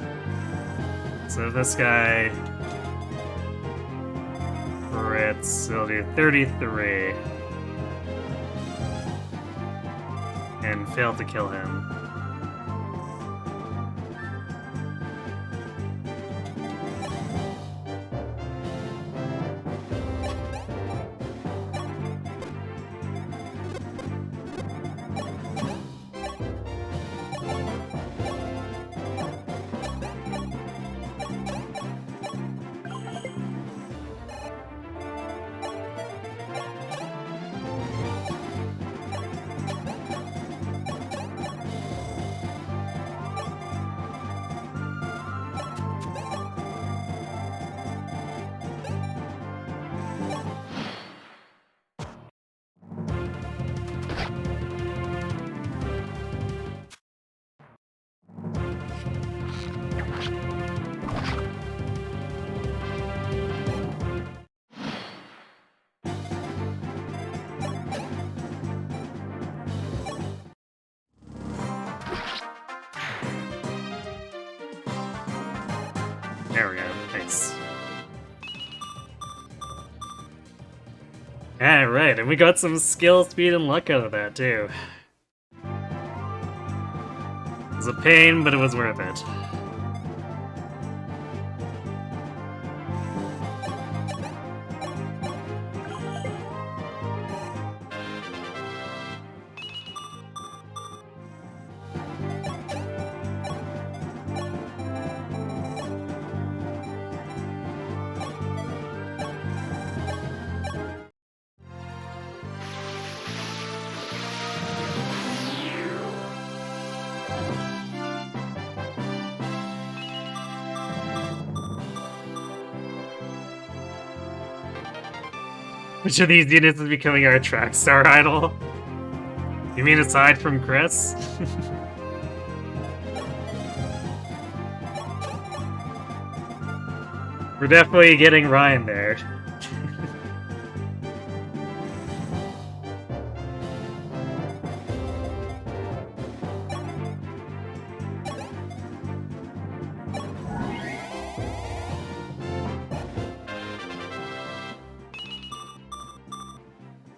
So this guy crits, he'll do 33. And fail to kill him. There we go. Nice. Alright, and we got some skill, speed, and luck out of that, too. It was a pain, but it was worth it. Which of these units is becoming our track star idol? You mean aside from Chris? We're definitely getting Ryan there.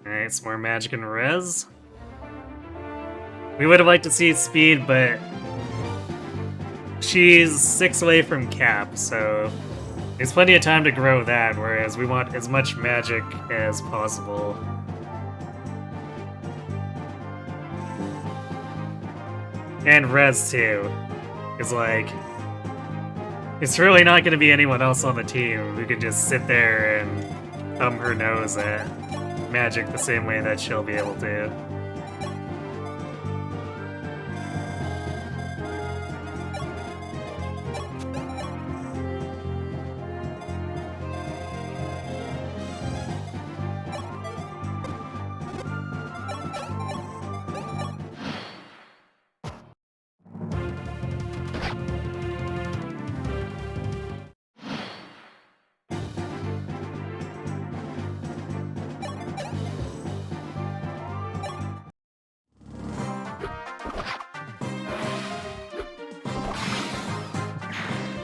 Alright, some more magic and res. We would have liked to see speed, but she's 6 away from cap, so there's plenty of time to grow that, whereas we want as much magic as possible. And res too. Because, like, it's really not going to be anyone else on the team who can just sit there and thumb her nose at magic the same way that she'll be able to.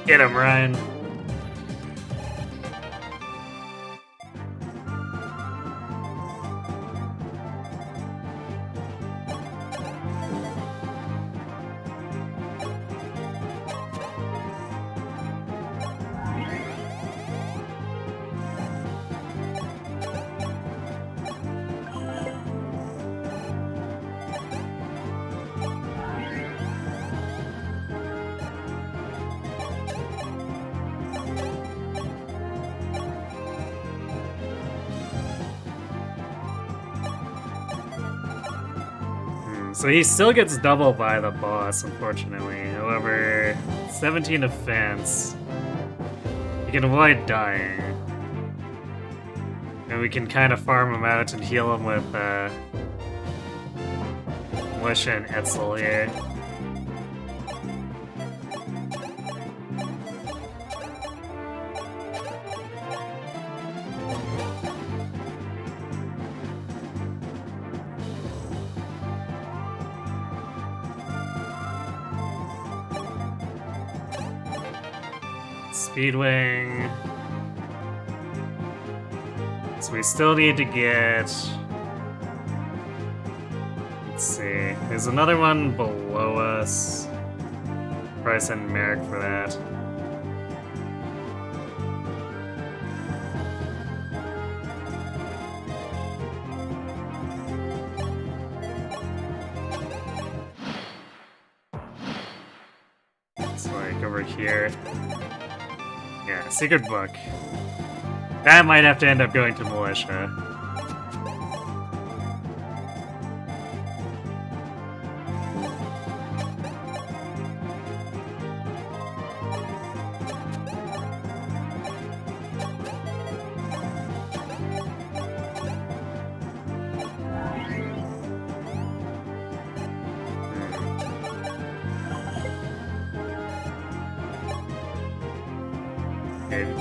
Get him, Ryan. So he still gets double by the boss, unfortunately. However, 17 defense. He can avoid dying. And we can kind of farm him out and heal him with Militia and Etzel here. Speedwing. So we still need to get... Let's see. There's another one below us. Probably send Merrick for that. It's like over here. Yeah, secret book. That might have to end up going to Militia.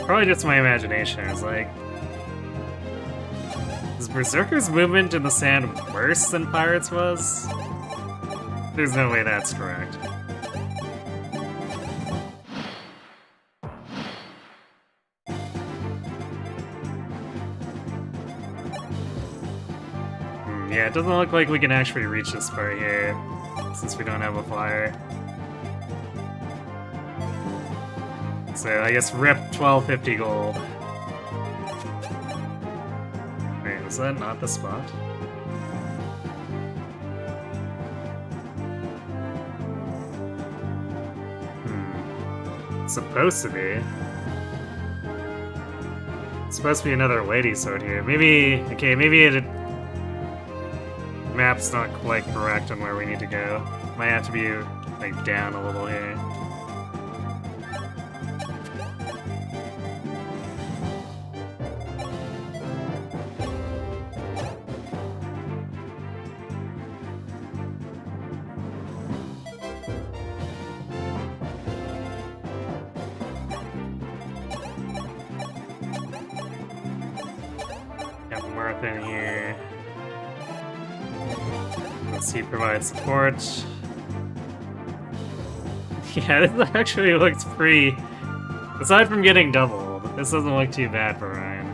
Probably just my imagination. It's like, is Berserker's movement in the sand worse than Pirates was? There's no way that's correct. Yeah, it doesn't look like we can actually reach this part here, since we don't have a flyer. So I guess rip 1250 gold. Wait, was that not the spot? It's supposed to be. It's supposed to be another lady sword here. Maybe, okay, maybe the map's not quite correct on where we need to go. Might have to be, like, down a little here. Got Marth in here. Let's see, provide support. Yeah, this actually looks pretty... Aside from getting doubled, this doesn't look too bad for Ryan.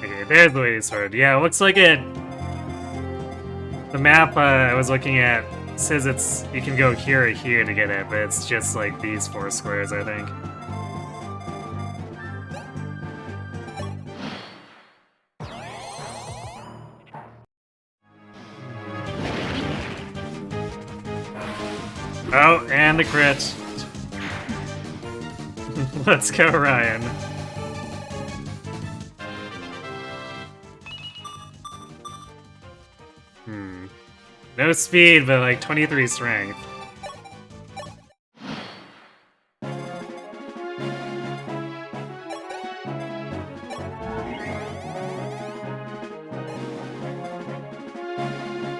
Okay, there's the Lady Sword. Yeah, it looks like it... The map I was looking at says you can go here or here to get it, but it's just like these 4 squares, I think. Oh, and the crit. Let's go, Ryan. No speed, but like 23 strength.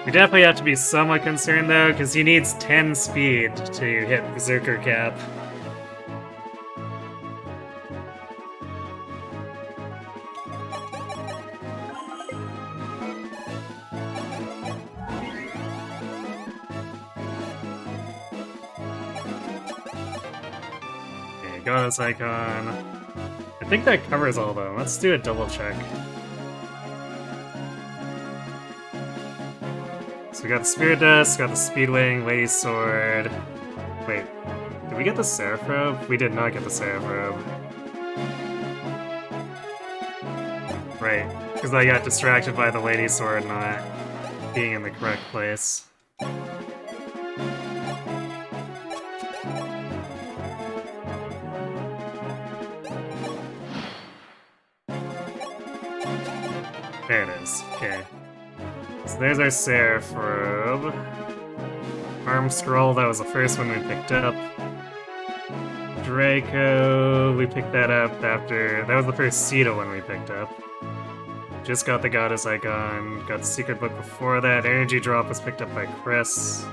We definitely have to be somewhat concerned though, because he needs 10 speed to hit Berserker Cap. Goddess icon. I think that covers all of them. Let's do a double check. So we got the Spirit Dust, got the Speedwing, Lady Sword. Wait, did we get the Seraph Robe? We did not get the Seraph Robe. Right, because I got distracted by the Lady Sword not being in the correct place. There it is. Okay. So there's our Seraph Robe. Arm Scroll, that was the first one we picked up. Draco, we picked that up after... That was the first Cedo one we picked up. Just got the Goddess icon. Got the Secret Book before that. Energy Drop was picked up by Chris.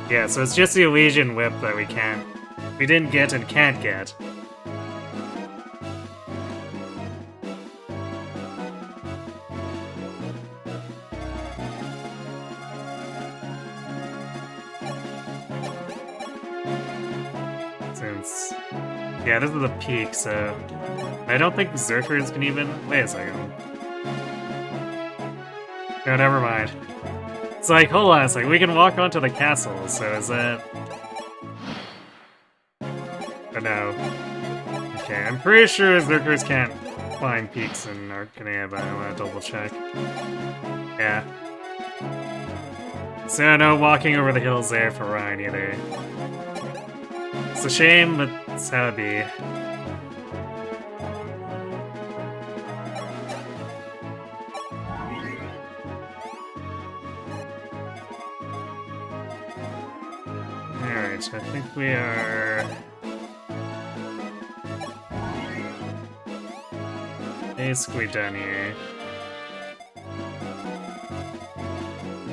Yeah, so it's just the Elysian Whip that we didn't get and can't get. Yeah, this is the peak, so... I don't think Berserkers can even... Wait a second. No, never mind. It's like, hold on a second, we can walk onto the castle, so is that... Oh no. Okay, I'm pretty sure Berserkers can't climb peaks in Arcanea, but I want to double check. Yeah. So no walking over the hills there for Ryan either. It's a shame, but that's how it be. Alright, I think we are... basically done here.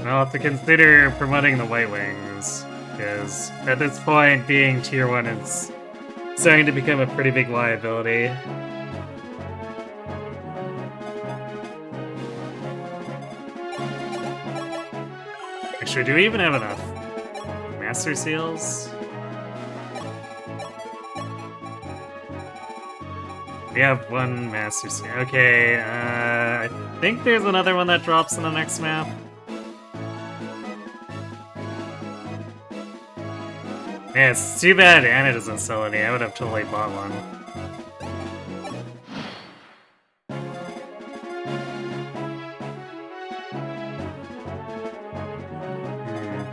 I'll have to consider promoting the White Wings, because at this point, being tier 1 is starting to become a pretty big liability. Actually, do we even have enough Master Seals? We have one Master Seal. Okay, I think there's another one that drops in the next map. Yeah, it's too bad Anna doesn't sell any. I would have totally bought one.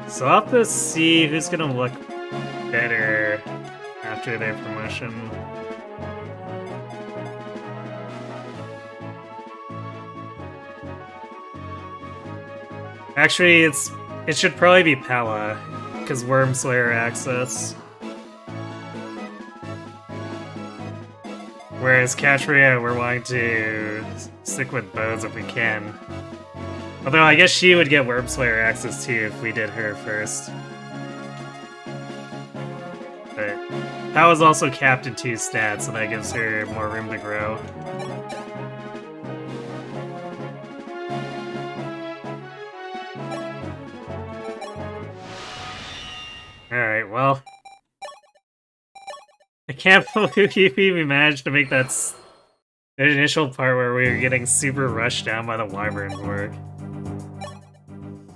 So I'll have to see who's gonna look better after their promotion. Actually, it should probably be Pella, because Worm Slayer access. Whereas Katria, we're wanting to stick with bows if we can. Although I guess she would get Worm Slayer access too if we did her first. But Pella's also capped in 2 stats, so that gives her more room to grow. Alright, well. I can't believe we managed to make that the initial part where we were getting super rushed down by the wyverns work.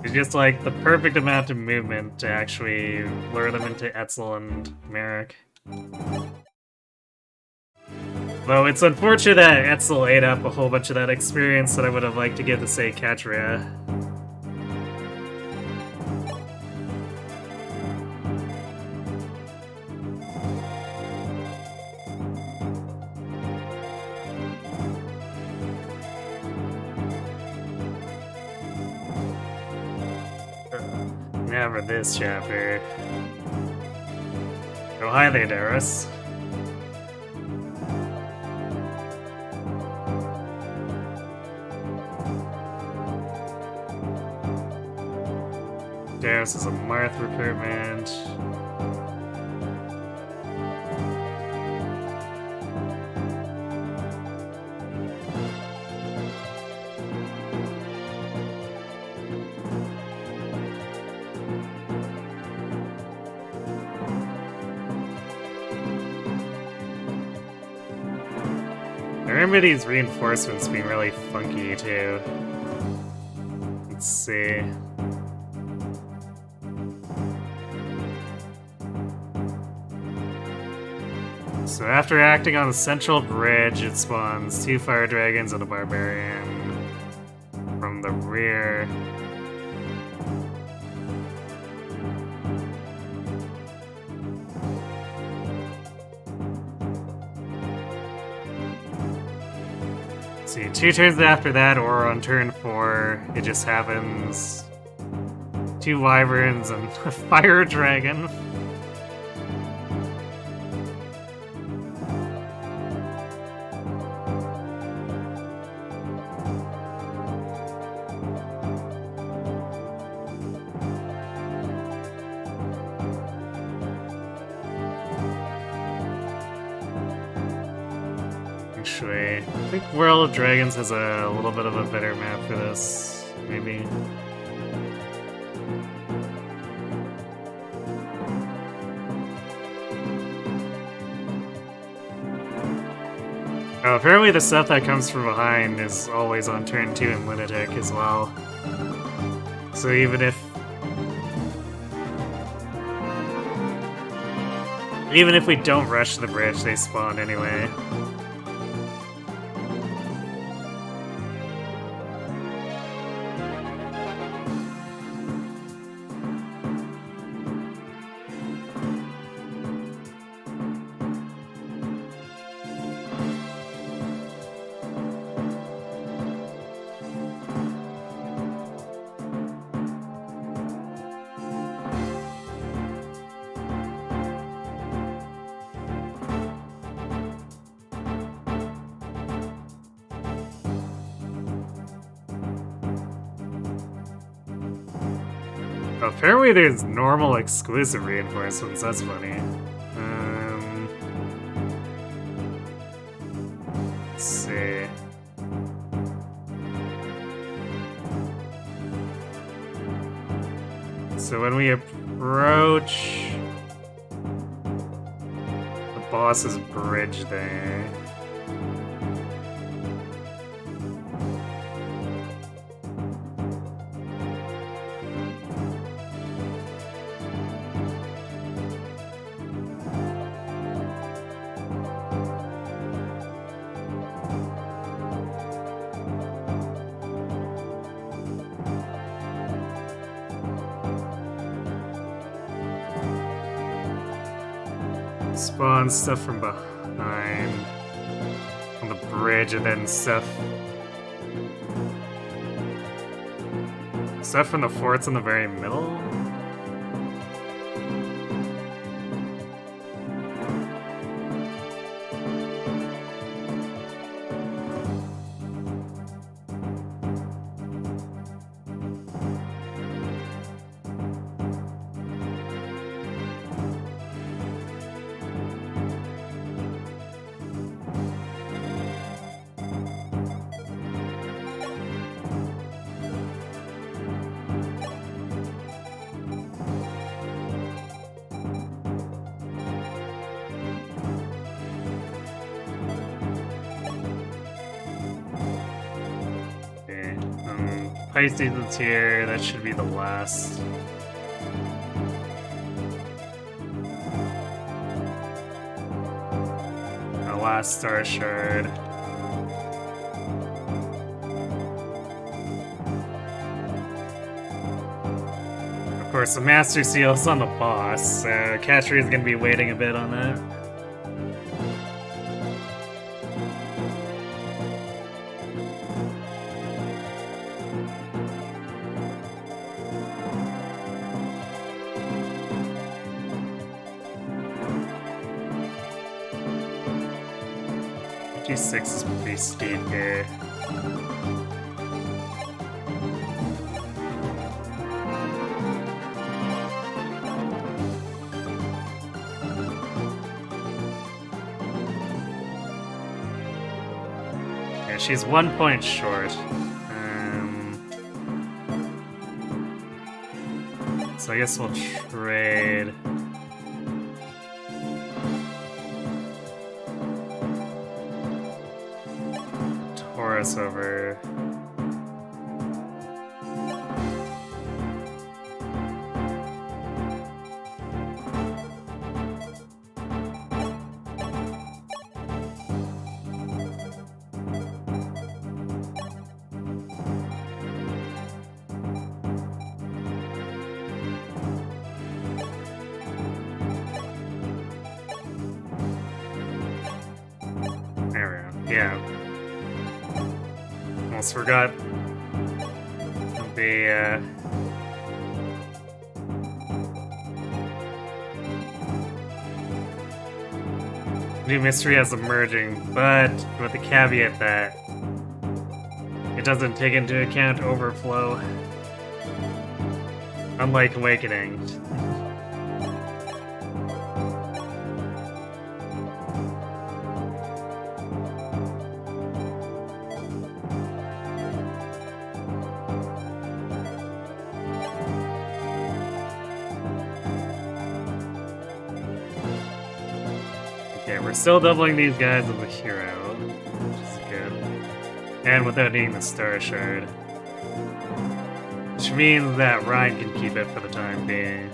It's just like the perfect amount of movement to actually lure them into Etzel and Merrick. Though it's unfortunate that Etzel ate up a whole bunch of that experience that I would have liked to give to, say, Katria. Now for this chapter. Oh, hi there, Darius. Darius is a Marth recruitment. I remember these reinforcements being really funky, too. Let's see. So after acting on the central bridge, it spawns 2 fire dragons and a barbarian from the rear. See, 2 turns after that, or on turn 4, it just happens. 2 wyverns and a fire dragon. Actually, I think World of Dragons has a little bit of a better map for this, maybe. Oh, apparently the stuff that comes from behind is always on turn 2 in Lunatic as well. So even if we don't rush the bridge, they spawn anyway. Apparently there's normal exclusive reinforcements, that's funny. Let's see. So when we approach the boss's bridge there, Spawn stuff from behind. On the bridge, and then stuff from the forts in the very middle? Pisces is here, that should be the last. Our last star shard. Of course, the Master Seal is on the boss, so Katri is going to be waiting a bit on that. G6 is pretty steep here. Yeah, she's 1 point short. So I guess we'll trade. Over. There we go. Yeah. Almost forgot the new mystery as emerging, but with the caveat that it doesn't take into account overflow, unlike Awakening. Still doubling these guys with a hero, which is good. And without needing the Star Shard. Which means that Ryan can keep it for the time being.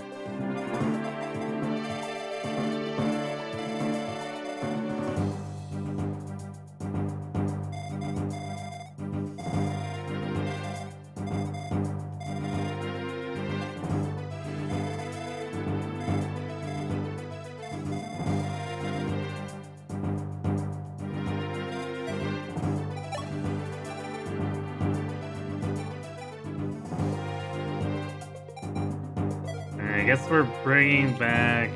I guess we're bringing back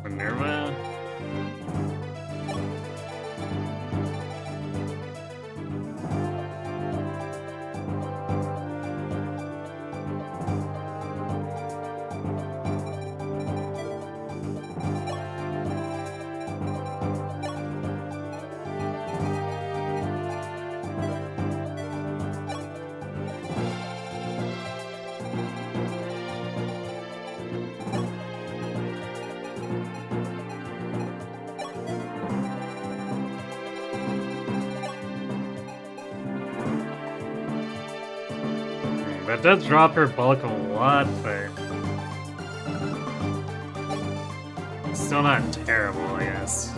Minerva. That does drop her bulk a lot, but still not terrible, I guess.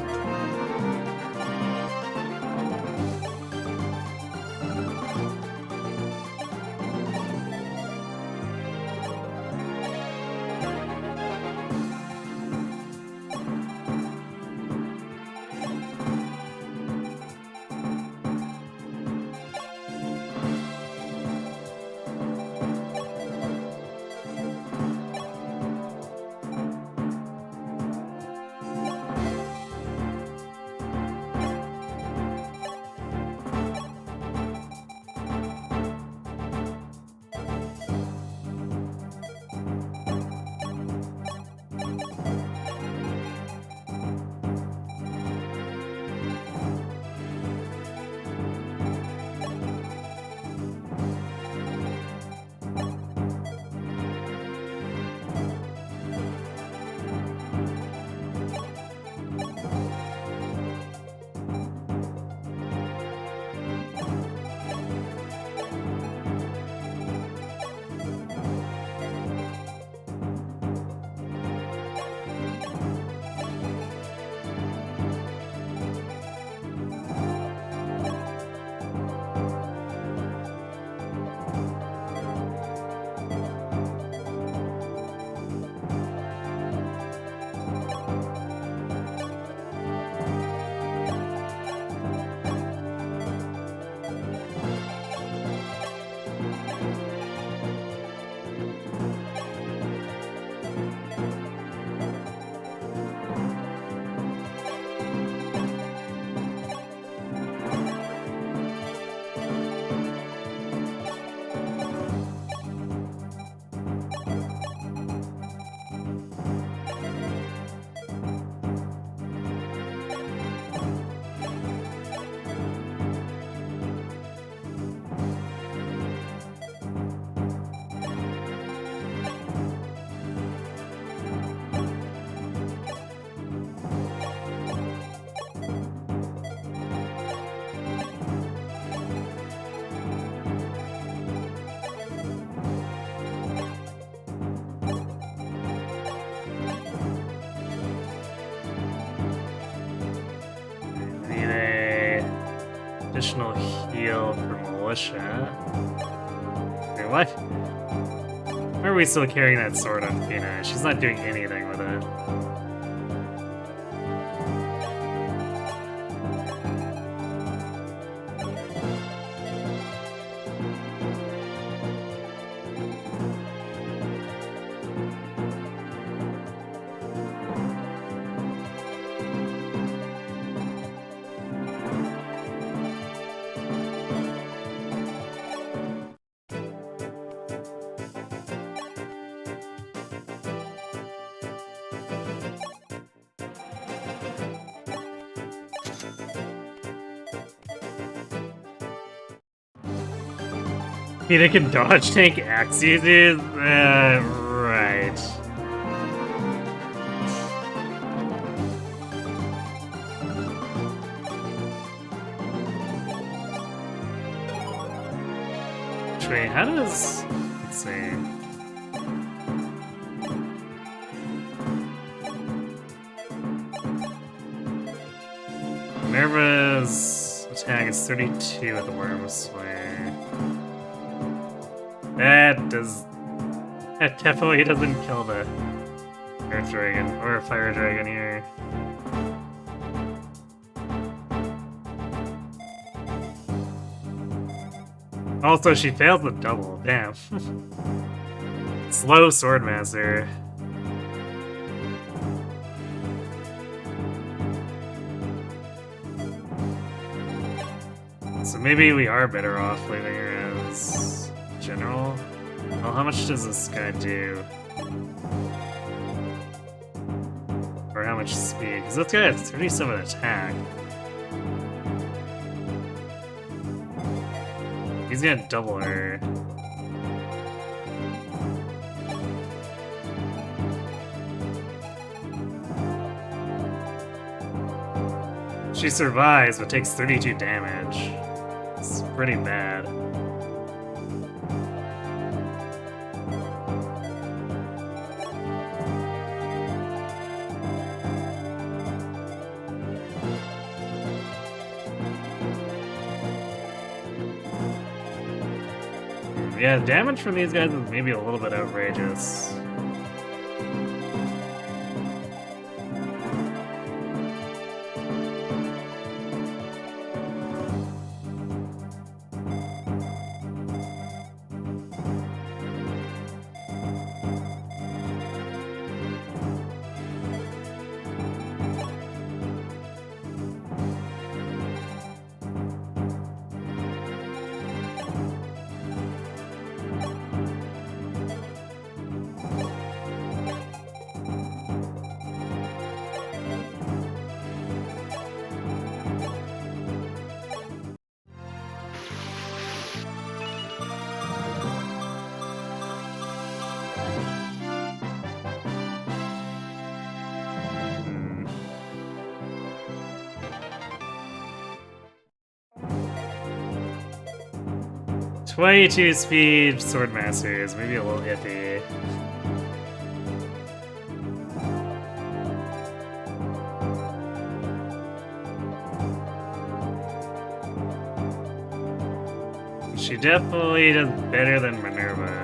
Additional heal for militia. Wait, what? Why are we still carrying that sword on Fina? She's not doing anything with it. Fina can dodge tank axe users? Right. Wait, how does... Let's see. Minerva's attack is 32 with the Worm's Way. That definitely doesn't kill the Earth Dragon or Fire Dragon here. Also, she fails the double. Damn. Slow Swordmaster. So maybe we are better off leaving her as general. Well, how much does this guy do? Or how much speed? Because this guy has 37 attack. He's gonna double her. She survives, but takes 32 damage. It's pretty bad. Yeah, damage from these guys is maybe a little bit outrageous. Hmm. 22 speed Swordmaster is maybe a little iffy. She definitely does better than Minerva.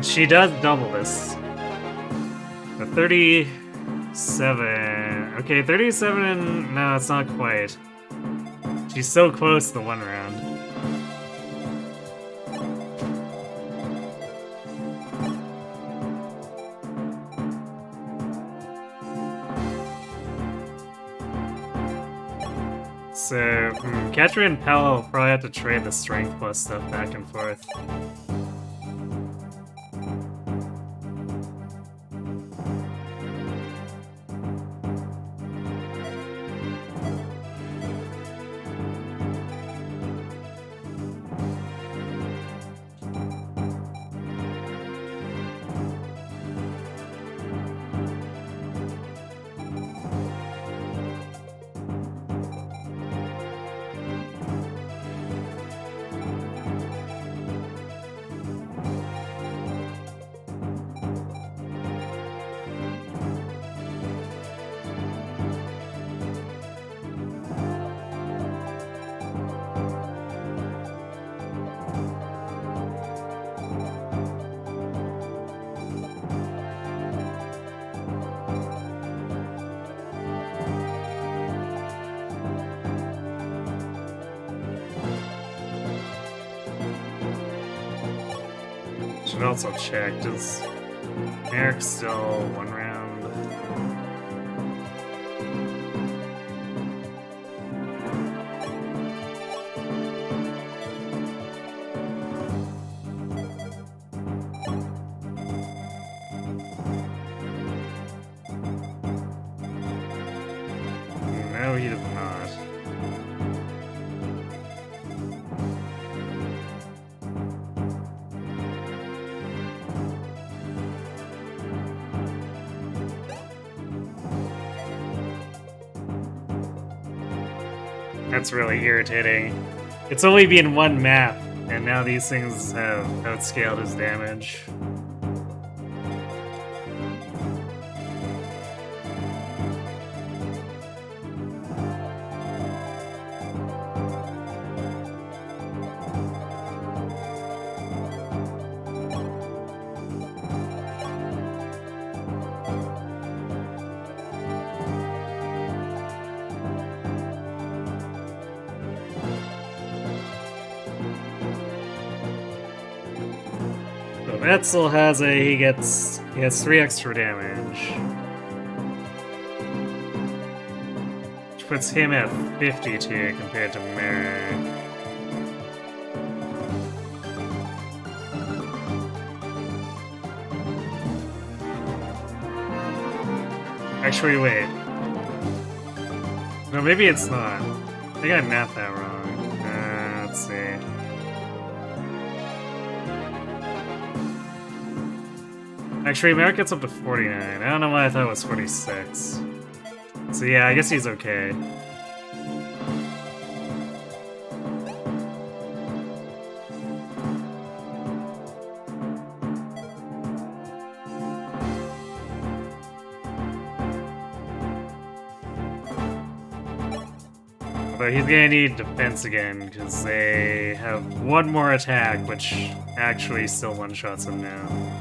She does double this. The 37... Okay, 37... No, it's not quite. She's so close to one round. So, Katri and Pell will probably have to trade the strength plus stuff back and forth. should also check, does Merrick still 1 round? No, he does not. That's really irritating. It's only been 1 map, and now these things have outscaled his damage. Etzel has he gets 3 extra damage. Which puts him at 52 compared to Merrick. Actually, wait. No, maybe it's not. I think I mapped that wrong. Let's see. Actually, Merrick gets up to 49. I don't know why I thought it was 46. So yeah, I guess he's okay. But he's gonna need defense again, because they have 1 more attack, which actually still one-shots him now.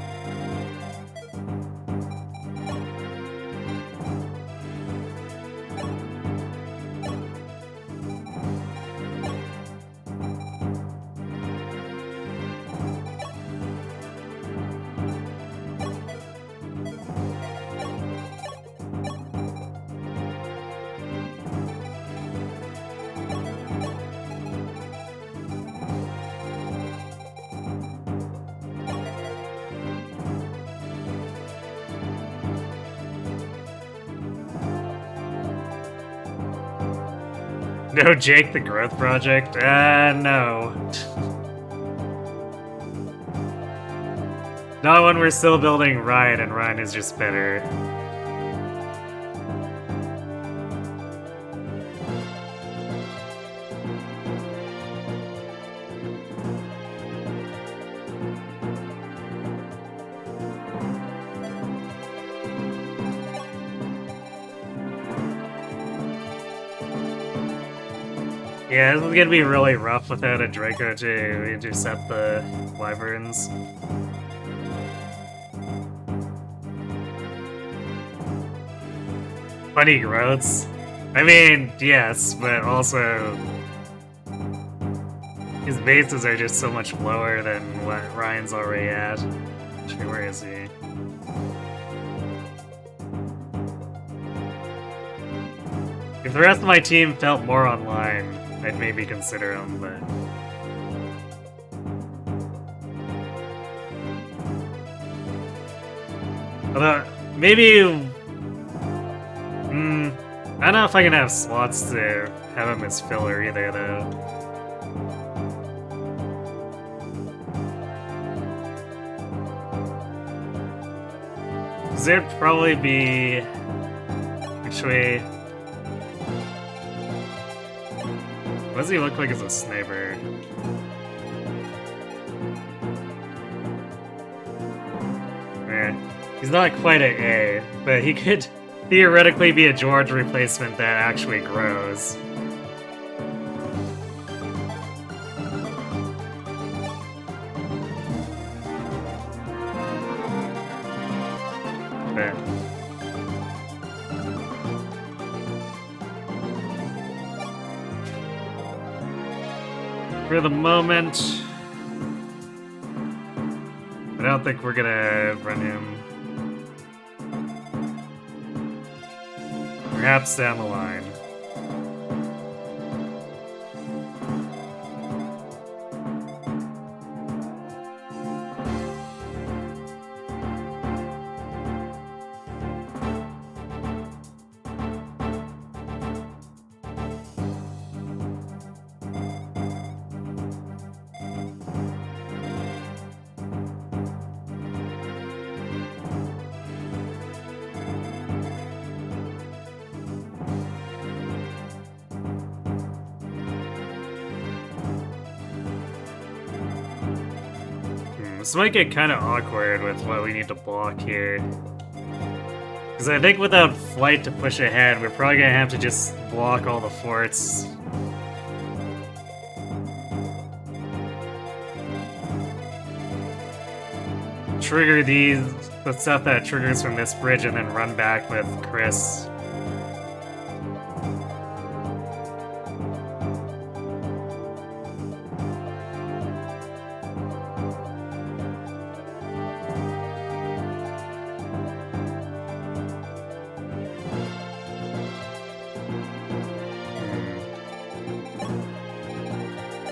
No Jake the Growth Project? No. Not when we're still building Ryan, and Ryan is just better. Yeah, this is gonna be really rough without a Draco to intercept the Wyverns. Funny growths. I mean, yes, but also his bases are just so much lower than what Ryan's already at. Actually, where is he? If the rest of my team felt more online, I'd maybe consider him, but... Although, maybe... I don't know if I can have slots to have him as filler either, though. Because there'd probably be... Actually... What does he look like as a sniper? He's not quite an A, but he could theoretically be a George replacement that actually grows. But for the moment, I don't don't think we're gonna run him. Perhaps down the line. This might get kind of awkward with what we need to block here. Because I think without flight to push ahead, we're probably gonna have to just block all the forts. Trigger the stuff that triggers from this bridge and then run back with Chris.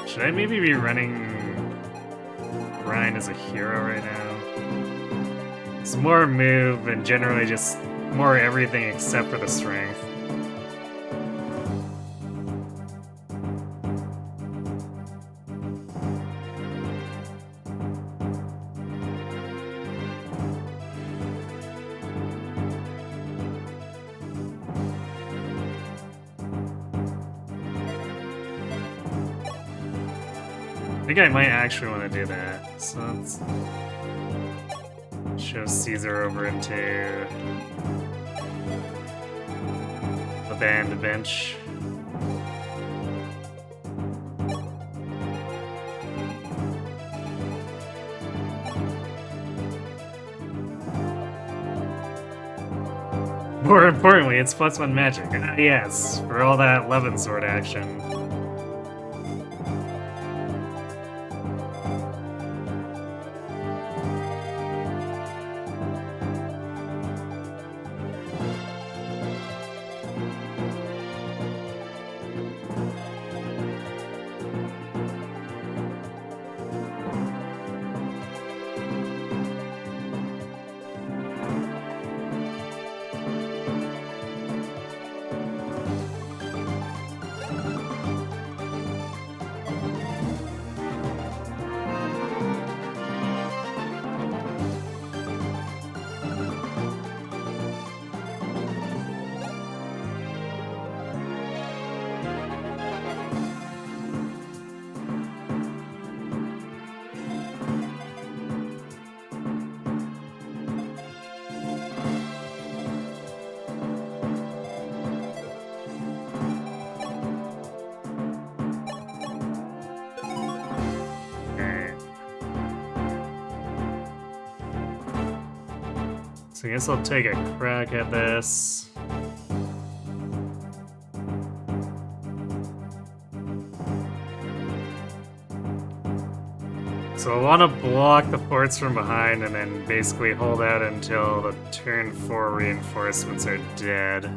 Should I maybe be running Ryan as a hero right now? It's more move and generally just more everything except for the strength. I think I might actually want to do that. So let's show Caesar over into the band bench. More importantly, it's +1 magic. Yes, for all that Levin Sword action. So I guess I'll take a crack at this. So I want to block the forts from behind and then basically hold out until the turn 4 reinforcements are dead.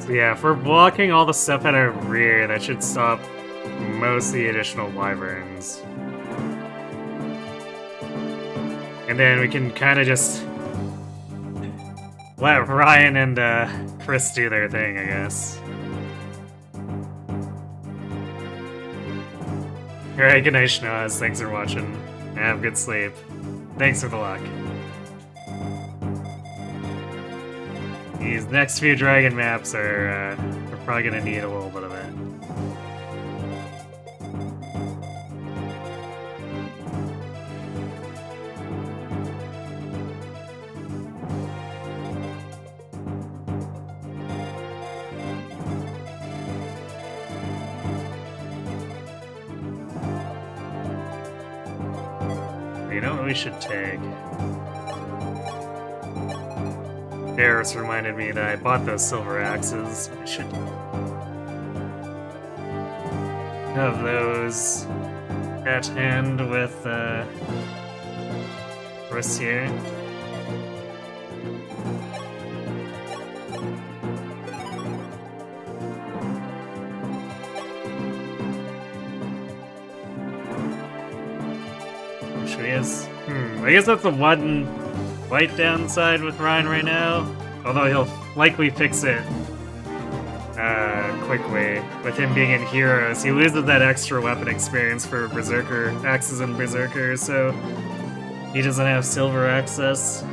So yeah, if we're blocking all the stuff at our rear, that should stop most of the additional wyverns. And then we can kind of just let Ryan and Chris do their thing, I guess. Alright, good night, Schnoz. Thanks for watching. Have good sleep. Thanks for the luck. These next few dragon maps are we're probably gonna need a little bit of it. You know what we should take? Darius reminded me that I bought those silver axes. I should have those at hand with Rossier. I guess that's the one slight downside with Ryan right now. Although he'll likely fix it quickly. With him being in Heroes, he loses that extra weapon experience for Berserker axes and Berserker, so he doesn't have silver access.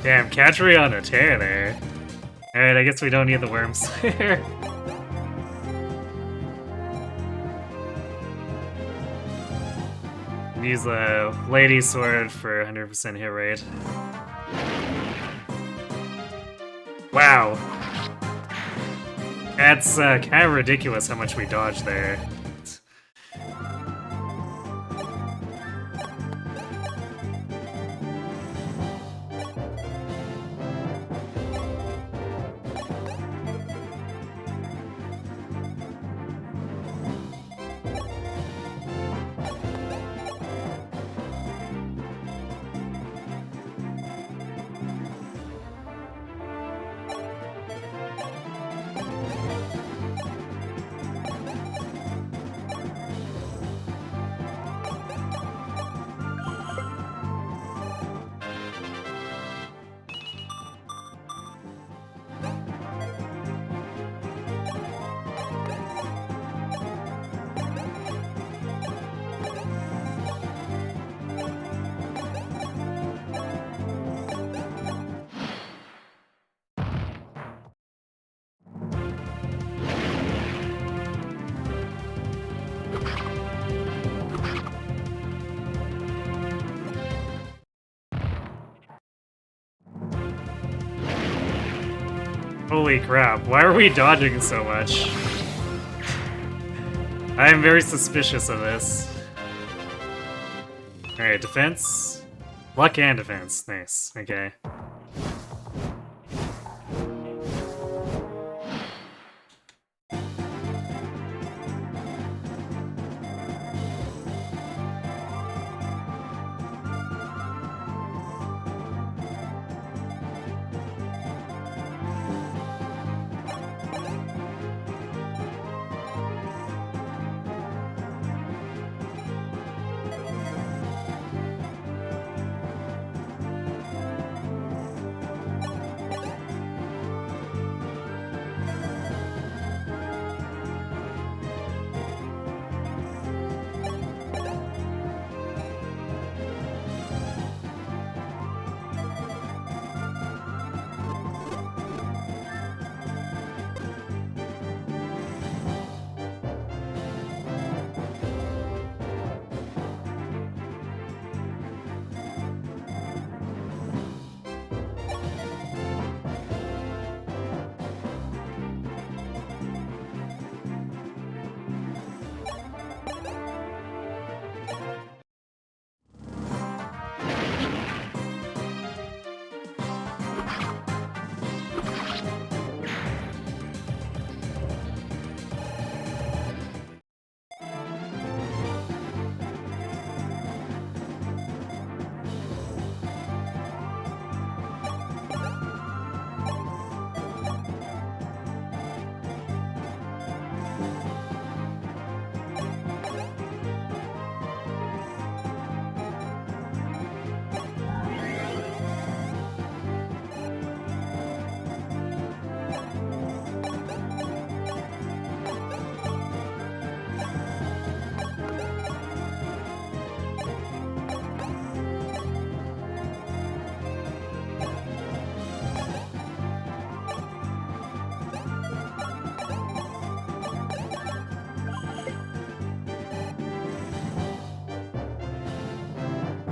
Damn, Catchery on a tear there. Alright, I guess we don't need the Worm Slayer. Use the Lady Sword for 100% hit rate. Wow. That's kind of ridiculous how much we dodged there. Holy crap, why are we dodging so much? I am very suspicious of this. Alright, defense. Luck and defense. Nice. Okay.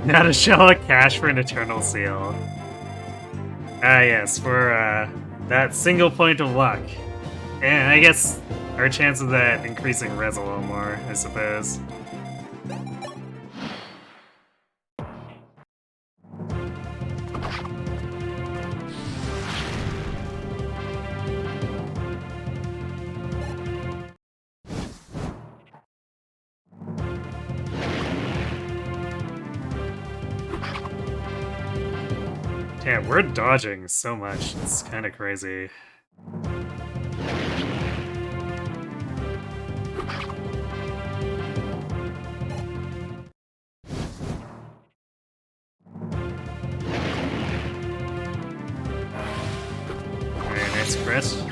Gotta shell a cash for an eternal seal. Ah, yes, for that single point of luck. And I guess our chance of that increasing res a little more, I suppose. Yeah, we're dodging so much. It's kind of crazy. Very nice crit.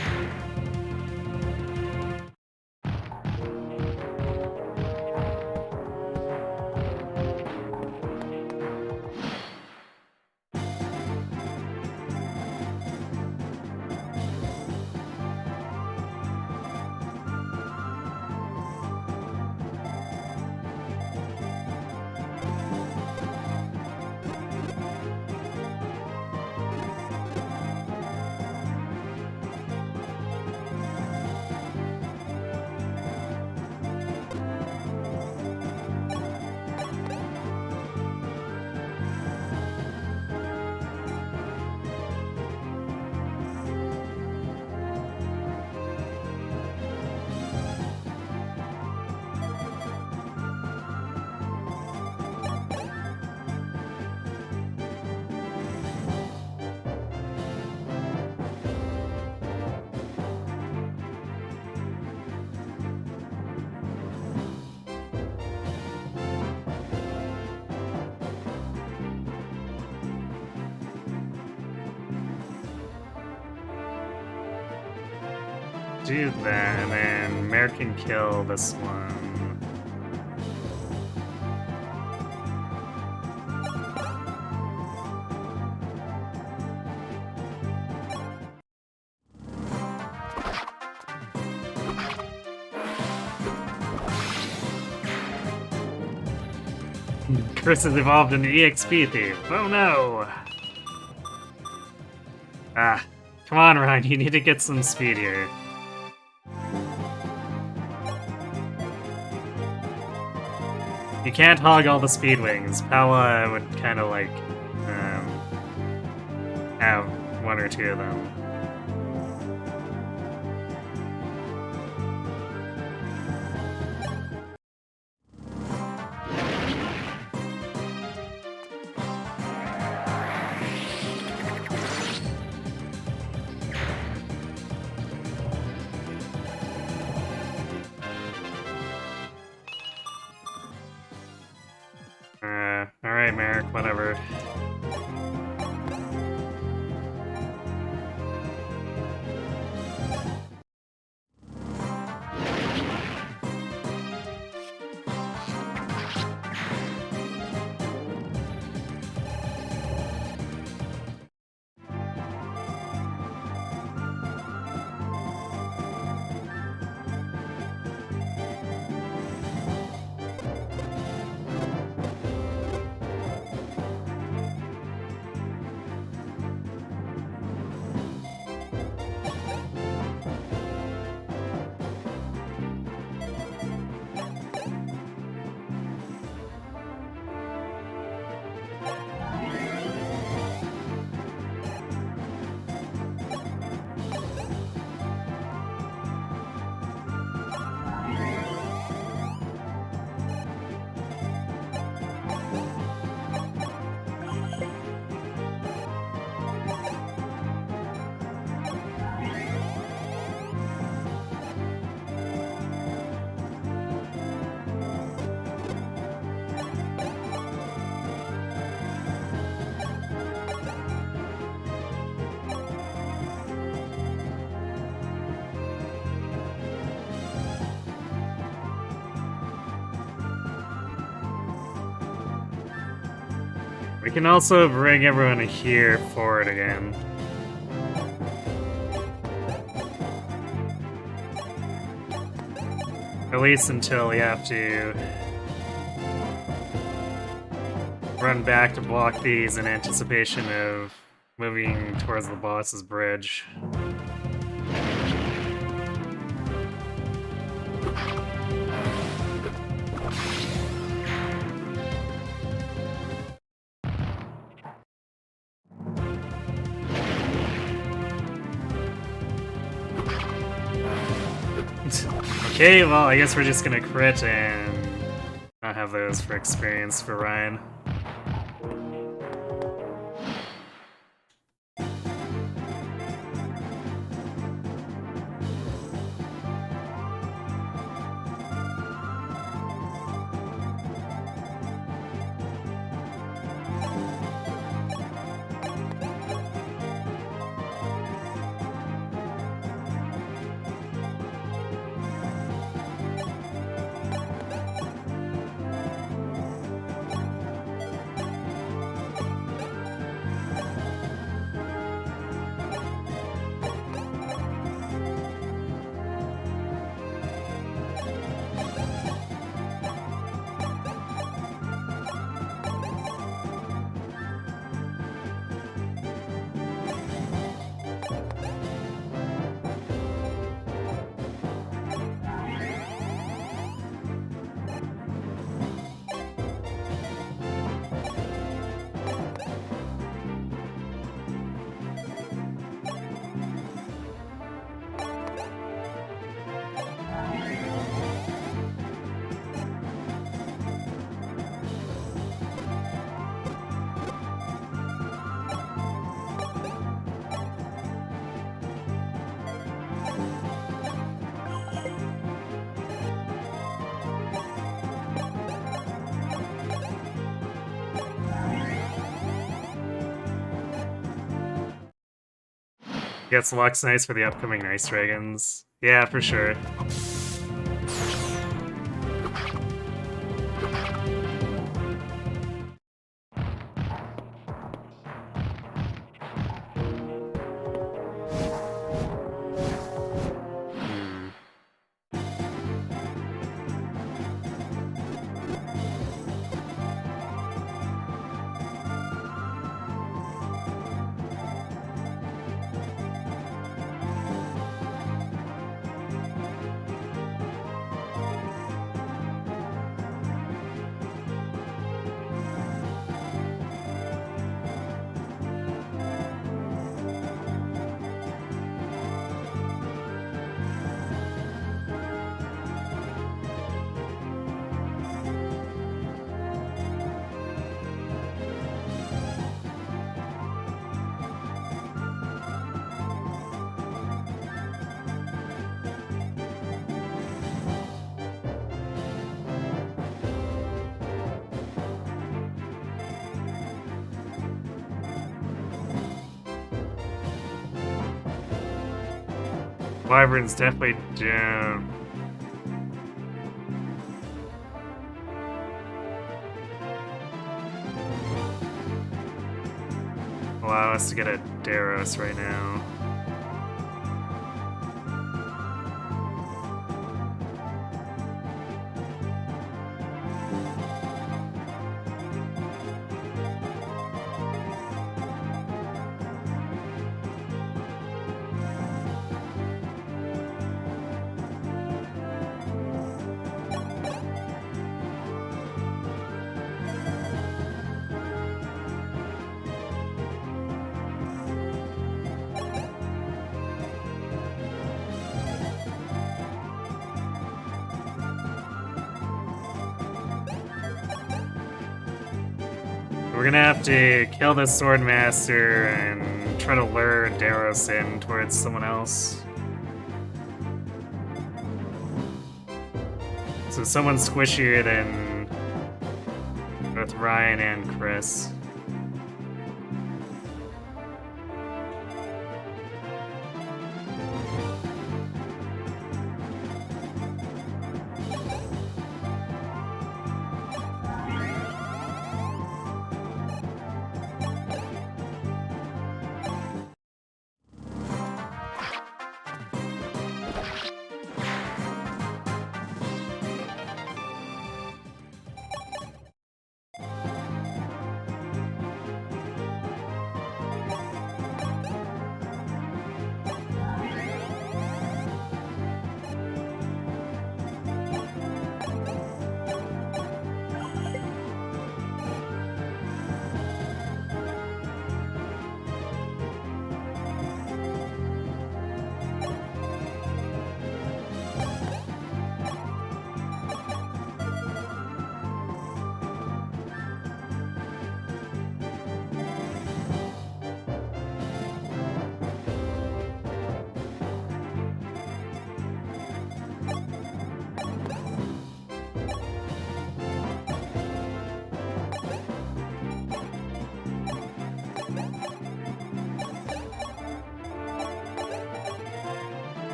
Do that, and then Mare can kill this one. Chris has evolved into EXP thief. Oh no! Ah, come on, Ryan, you need to get some speed here. You can't hog all the speed wings. Pala would kind of like have one or two of them. Alright, Merrick, whatever. We can also bring everyone here forward again. At least until we have to run back to block these in anticipation of moving towards the boss's bridge. Okay, well, I guess we're just gonna crit and not have those for experience for Ryan. Gets Lux nice for the upcoming Nice Dragons. Yeah, for sure. Wyvern's definitely down. Allow us to get a Daros right now. We're gonna have to kill the Swordmaster and try to lure Daros in towards someone else. So someone squishier than both Ryan and Chris.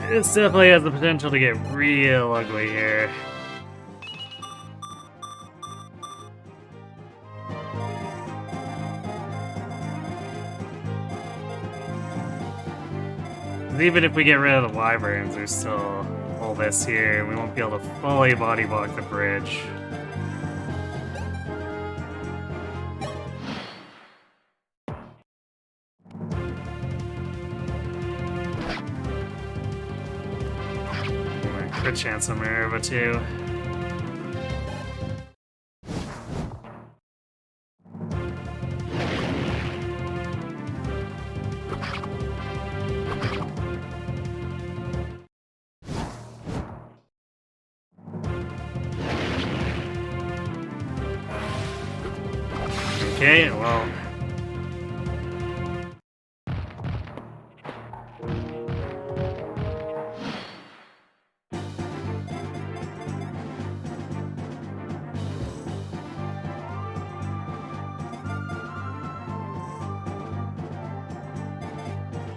This definitely has the potential to get real ugly here. Even if we get rid of the wyverns, there's still all this here, and we won't be able to fully body block the bridge. Crit chance on Minerva too. Okay, well.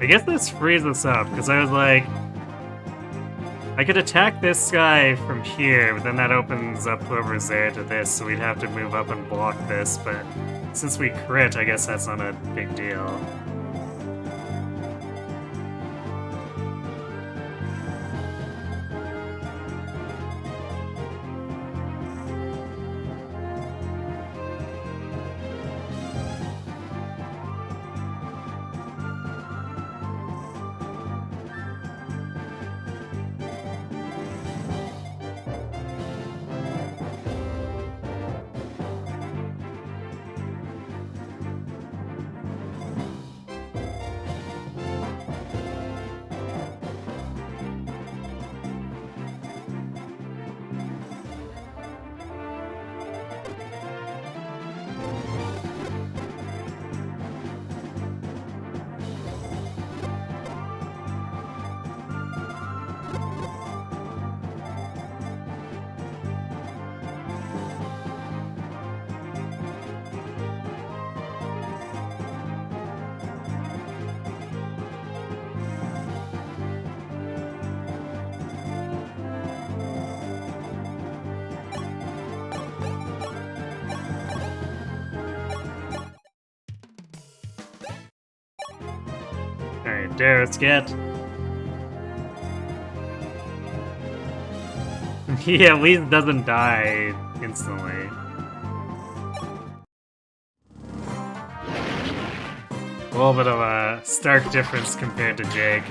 I guess this frees us up, because I was like, I could attack this guy from here, but then that opens up whoever's there to this, so we'd have to move up and block this, but since we crit, I guess that's not a big deal. Alright, Darius, get. He at least doesn't die instantly. A little bit of a stark difference compared to Jake.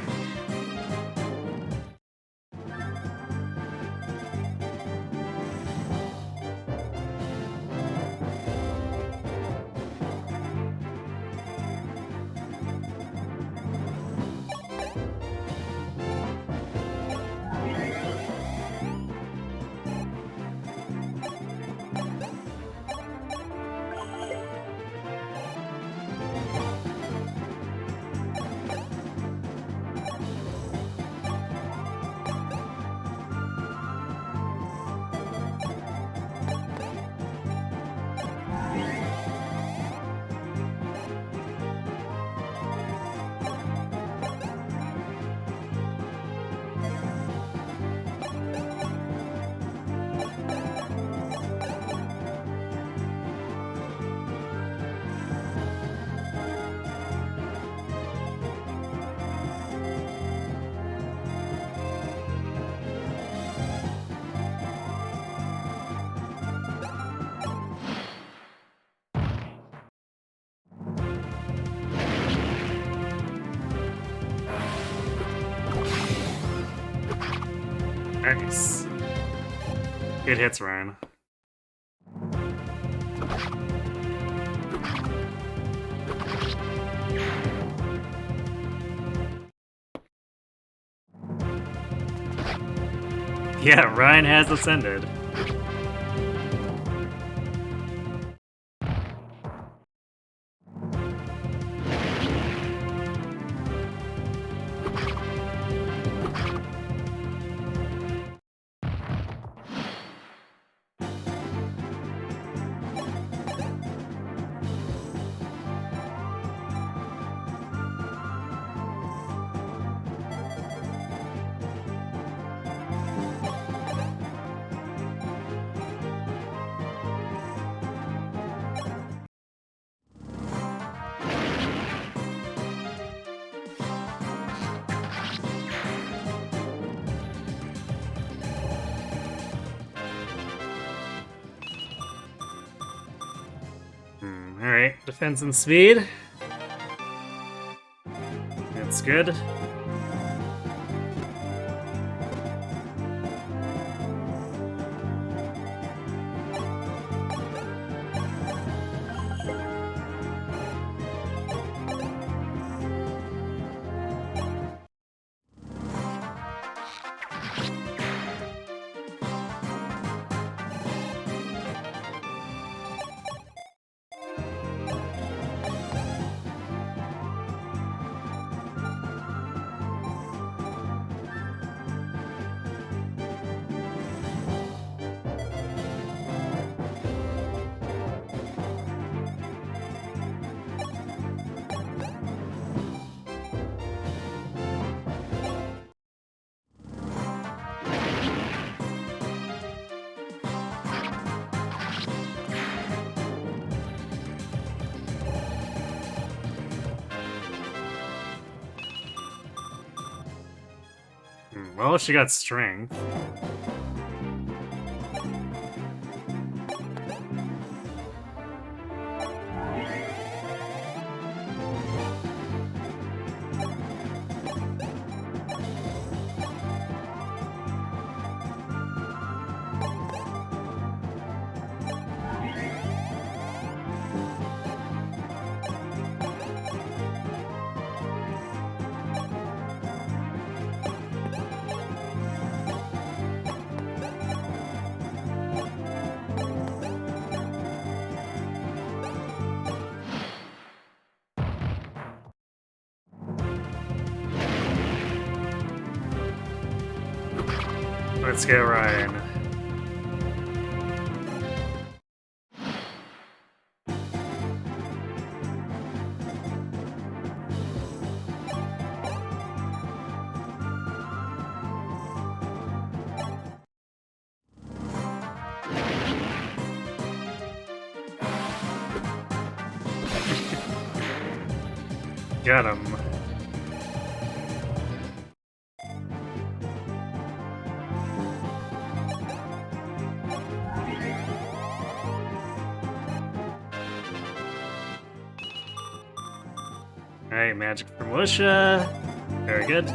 Nice. Good hits, Ryan. Yeah, Ryan has ascended. Alright, defense and speed. That's good. Well, she got strength. Let's get Ryan. Got him. Alright, magic for militia. Very good.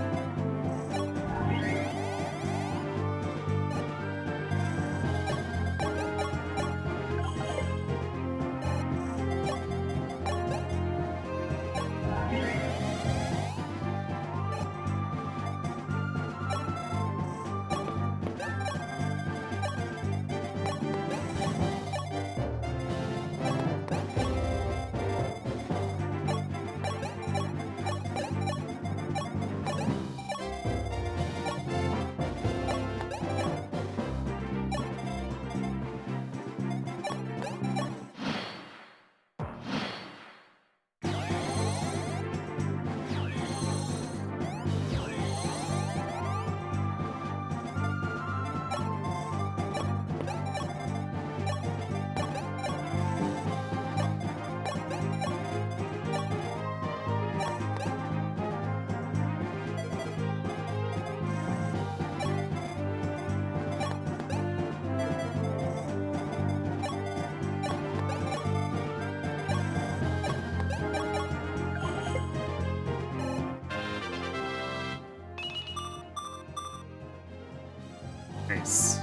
Nice.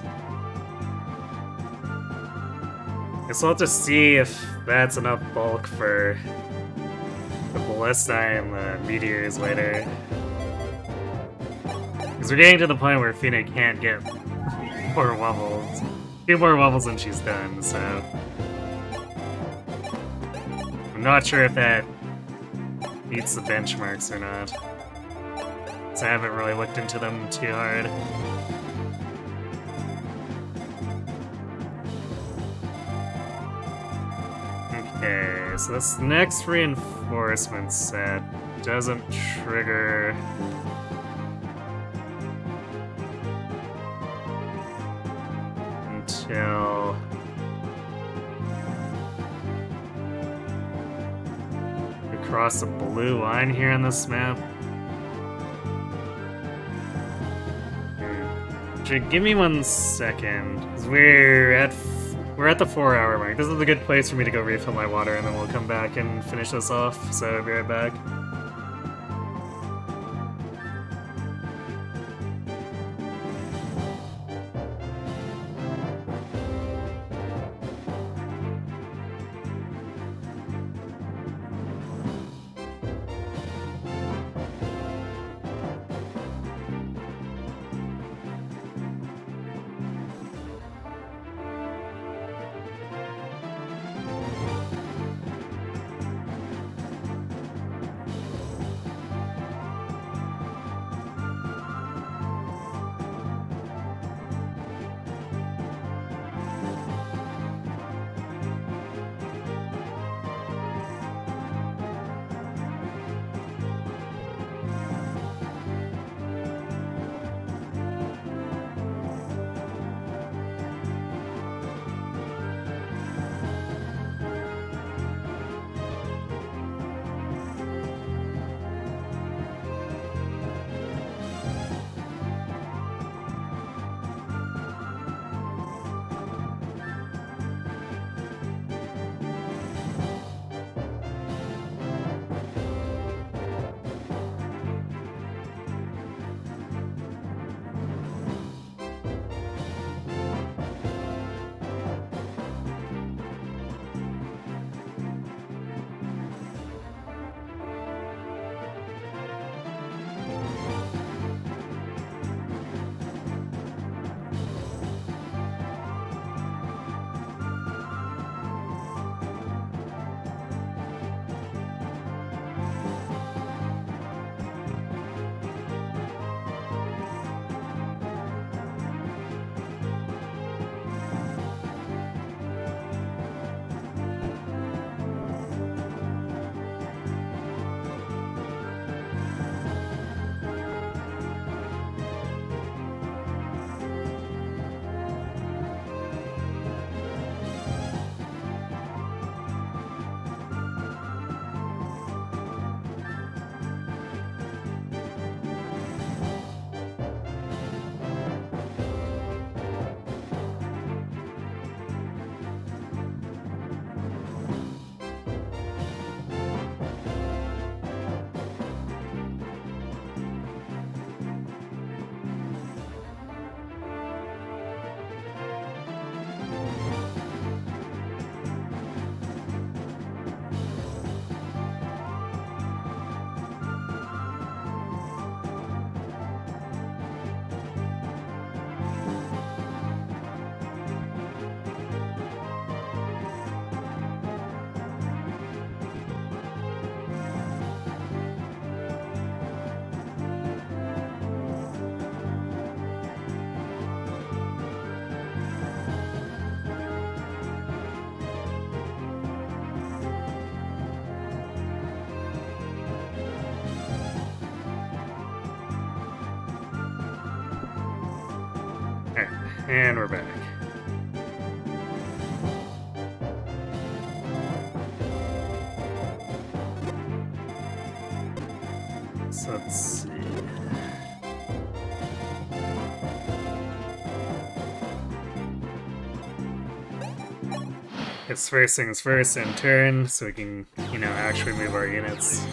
Guess we'll have to see if that's enough bulk for the Ballista and the Meteors later. Because we're getting to the point where Fina can't get more wobbles. Get more wobbles than she's done, so... I'm not sure if that beats the benchmarks or not. So I haven't really looked into them too hard. Okay, so this next reinforcement set doesn't trigger... until... we cross a blue line here on this map. Actually, give me 1 second, because we're we're at the 4-hour mark. This is a good place for me to go refill my water, and then we'll come back and finish this off. So I'll be right back. And we're back. So let's see. It's first things first in turn, so we can, actually move our units.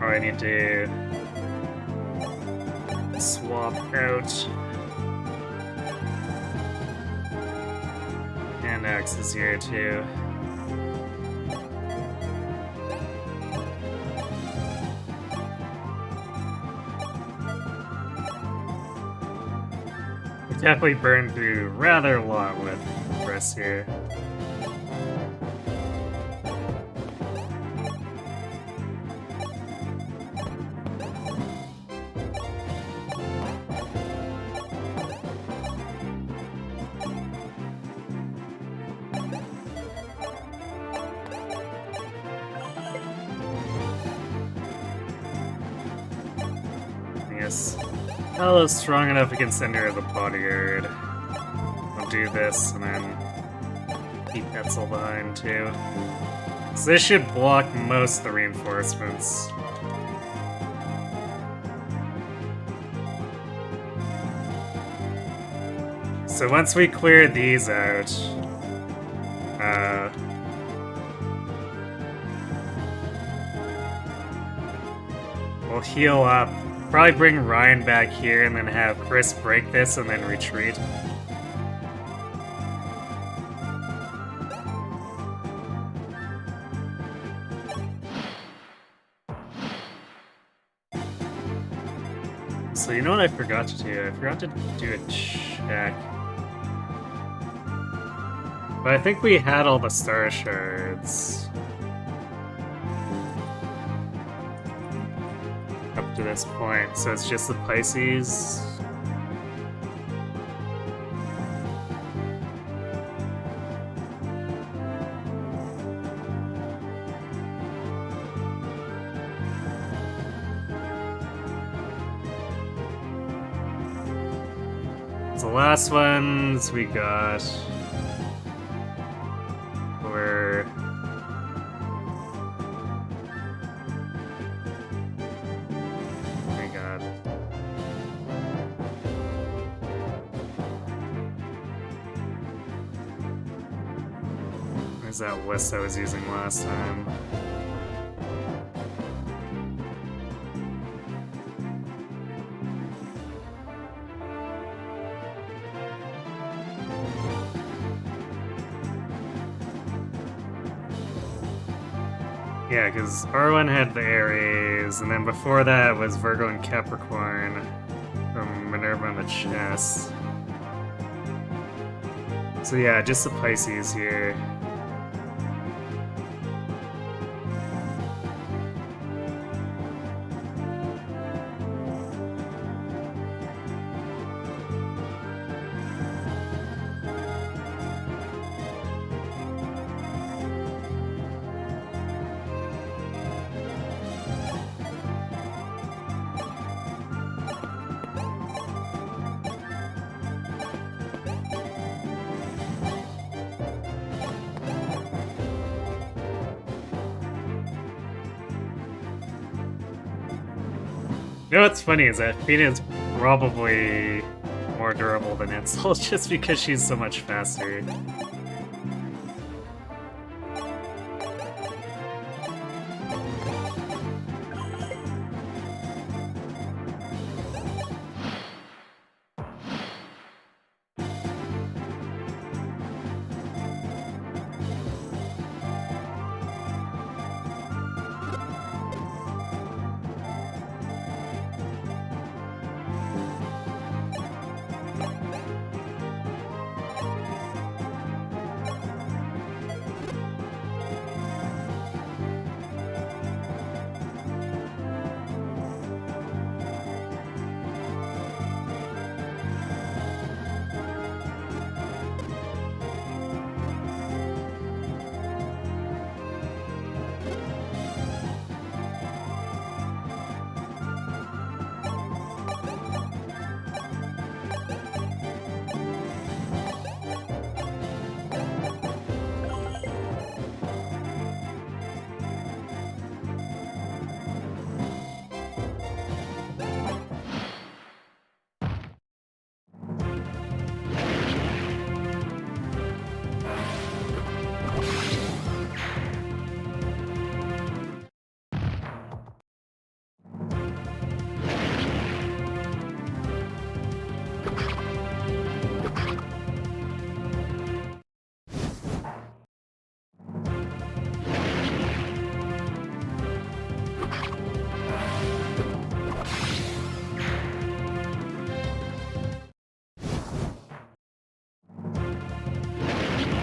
I need to swap out and axes here too. We definitely burned through rather a lot with press here. Paolo's strong enough we can send her as a bodyguard. I'll do this and then keep Etzel behind too. So this should block most of the reinforcements. So once we clear these out, we'll heal up. Probably bring Ryan back here and then have Chris break this and then retreat. So you know what I forgot to do? I forgot to do a check. But I think we had all the star shards. Up to this point, so it's just the Pisces. The last ones we got were oh my god. Where's that list I was using last time? Yeah, because R1 had the Aries, and then before that was Virgo and Capricorn from Minerva on the chest. So yeah, just the Pisces here. You know what's funny is that Athena's probably more durable than Etzel just because she's so much faster.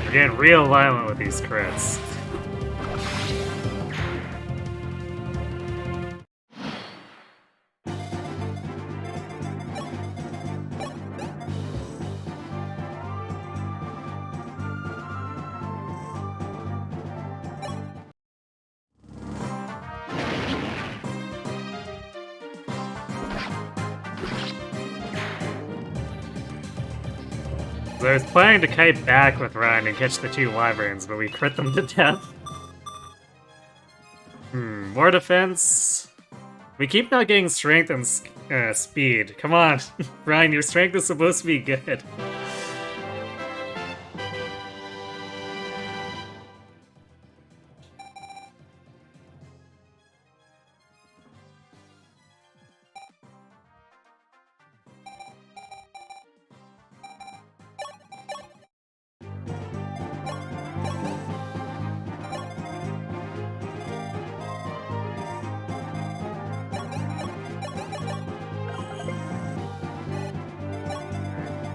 We're getting real violent with these crits. So I was planning to kite back with Ryan and catch the 2 wyverns, but we crit them to death. More defense. We keep not getting strength and speed. Come on, Ryan, your strength is supposed to be good.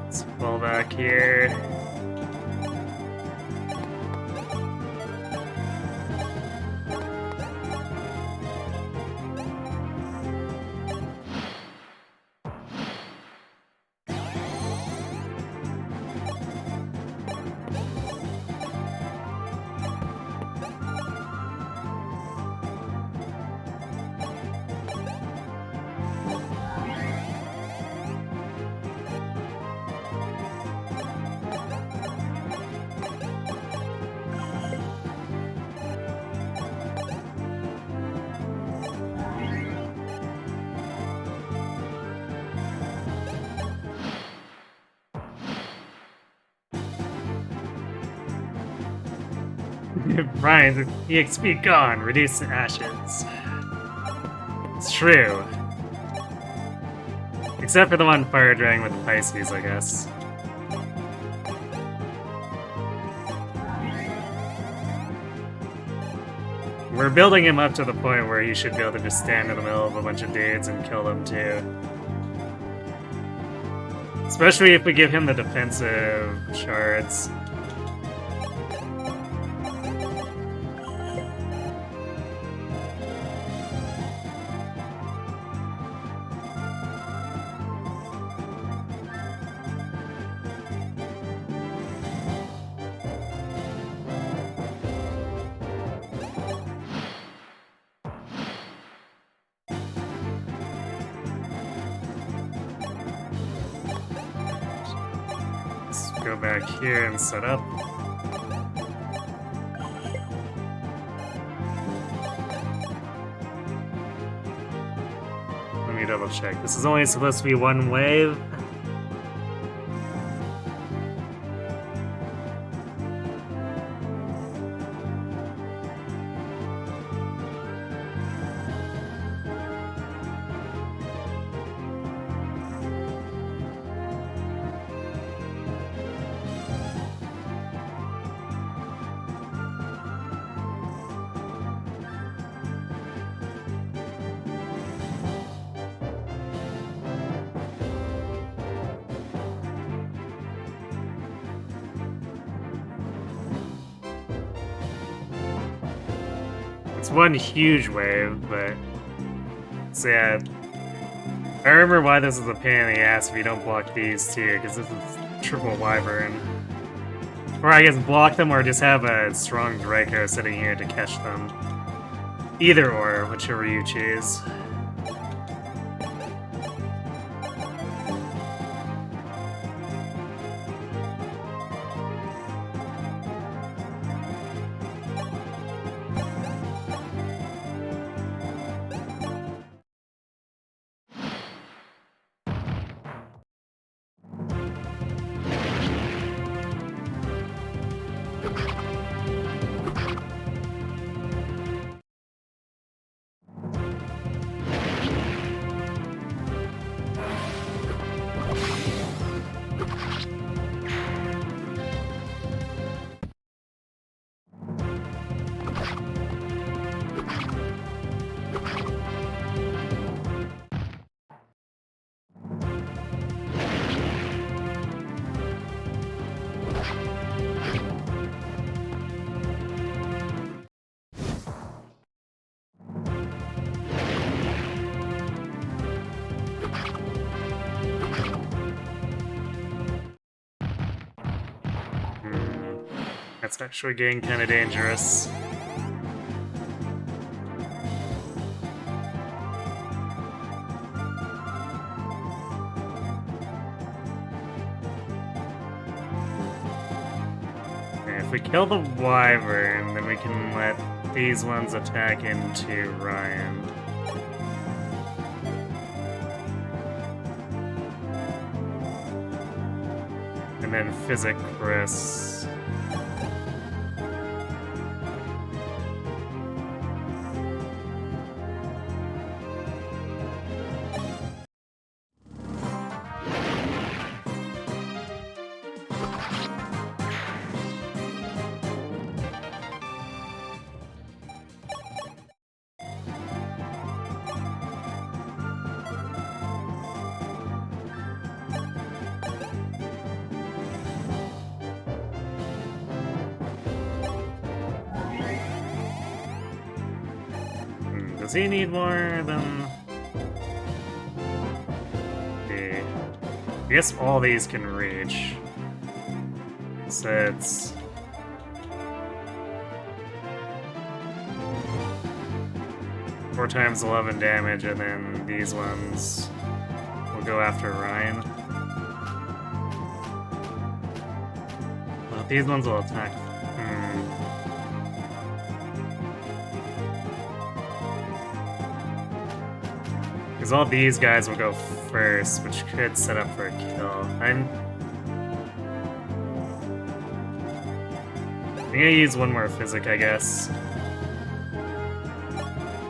Let's pull back here. Ryan, the EXP gone. Reduce to ashes. It's true. Except for the one fire dragon with the Pisces, I guess. We're building him up to the point where he should be able to just stand in the middle of a bunch of dudes and kill them too. Especially if we give him the defensive shards. Go back here and set up. Let me double check. This is only supposed to be one wave. It's one huge wave, but so yeah, I remember why this is a pain in the ass if you don't block these two, because this is triple wyvern. Or I guess block them or just have a strong Draco sitting here to catch them. Either or, whichever you choose. That's actually getting kind of dangerous. If we kill the wyvern, then we can let these ones attack into Ryan. And then physic Chris. Does he need more than... Okay. I guess all these can reach. So it's... Four times 11 damage, and then these ones will go after Ryan. Well, these ones will attack. Because all these guys will go first, which could set up for a kill. I'm gonna use one more physic, I guess.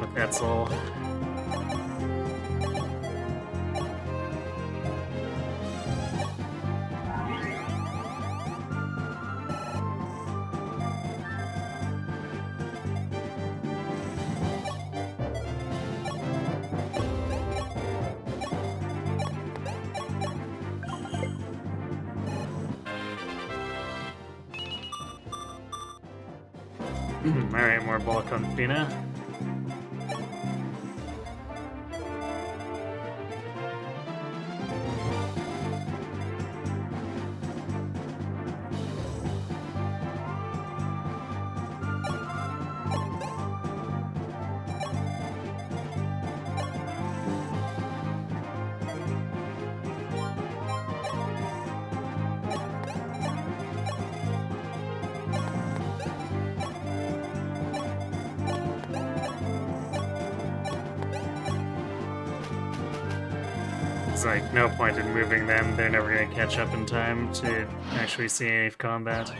With that soul. Alright, more bulk on Fina. There's like no point in moving them, they're never gonna catch up in time to actually see any combat.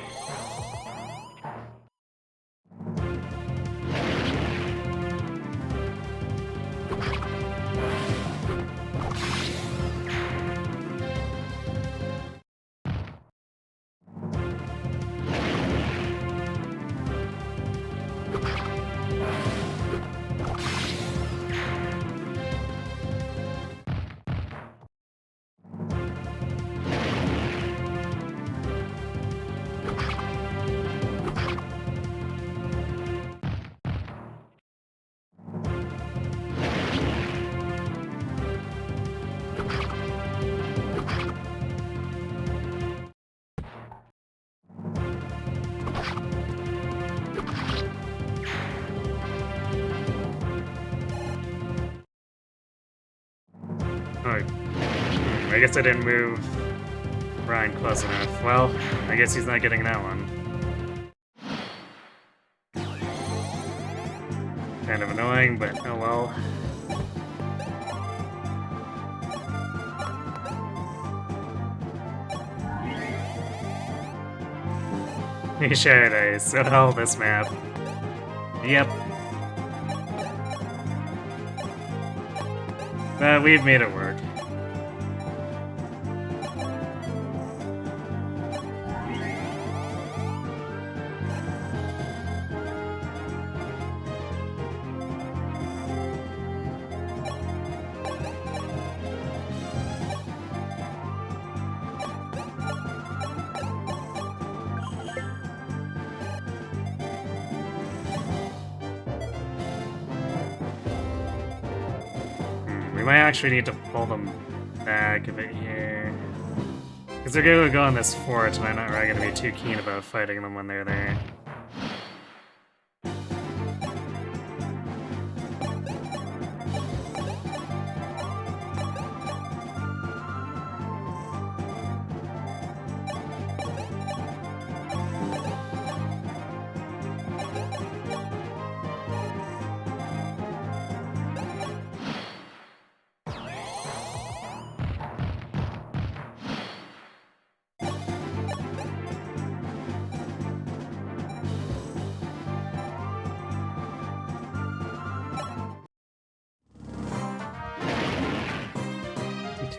I guess I didn't move Ryan close enough. Well, I guess he's not getting that one. Kind of annoying, but oh well. Paradise. So hell this map. Yep. But we've made it work. We might actually need to pull them back a bit here. Because they're going to go on this fort, and I'm not really going to be too keen about fighting them when they're there.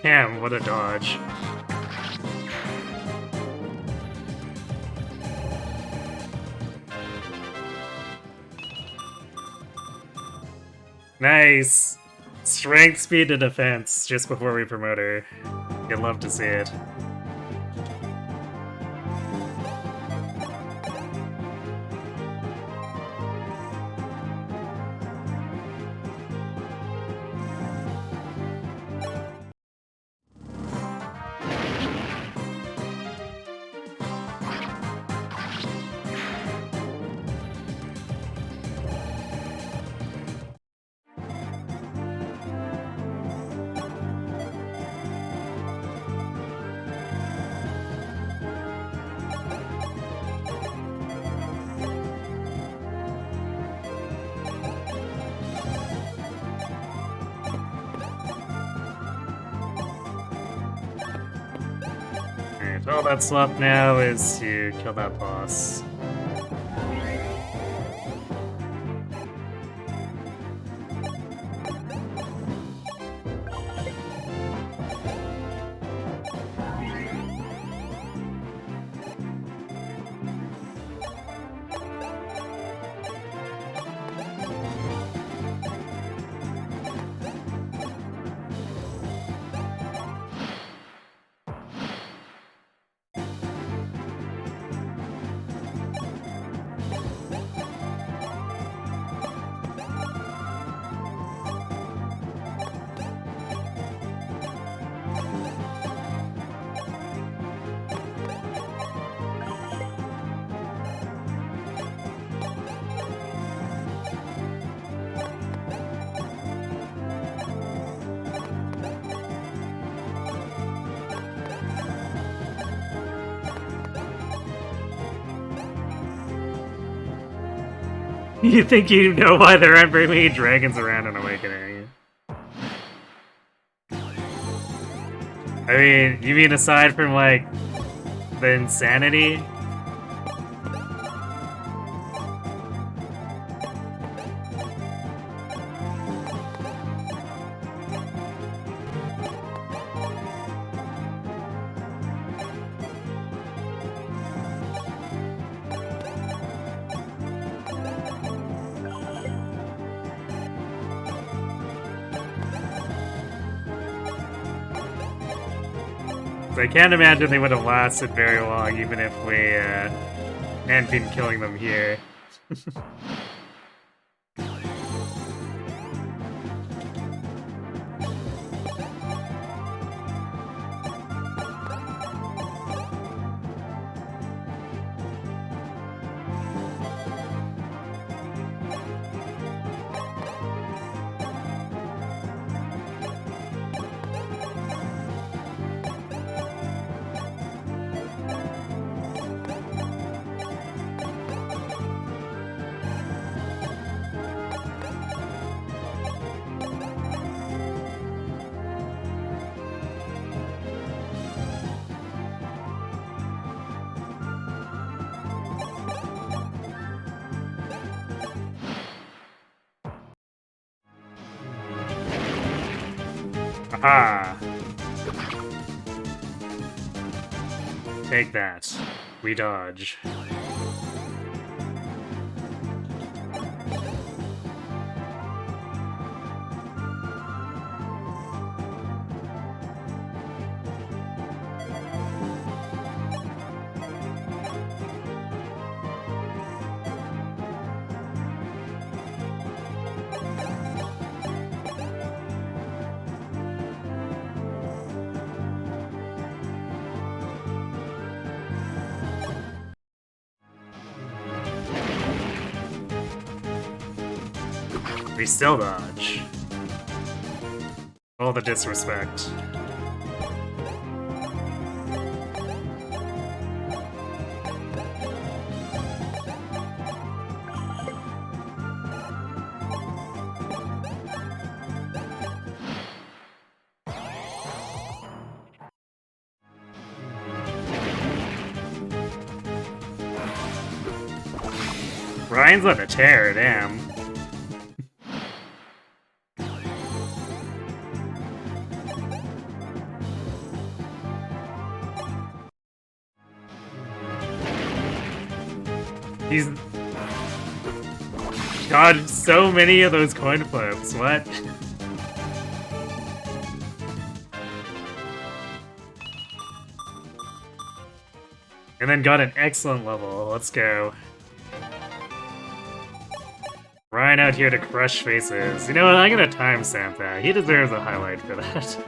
Damn, what a dodge. Nice! Strength, speed, and defense just before we promote her. You'd love to see it. All that's left now is to kill that boss. You think you know why there aren't very many dragons around in Awakening? I mean, you mean aside from, like, the insanity? I can't imagine they would have lasted very long, even if we hadn't been killing them here. Aha! Take that. We dodge. We still dodge. All the disrespect. Ryan's on a tear, damn. He's... God, so many of those coin flips, what? And then got an excellent level, let's go. Ryan out here to crush faces. You know what, I'm gonna timestamp that. He deserves a highlight for that.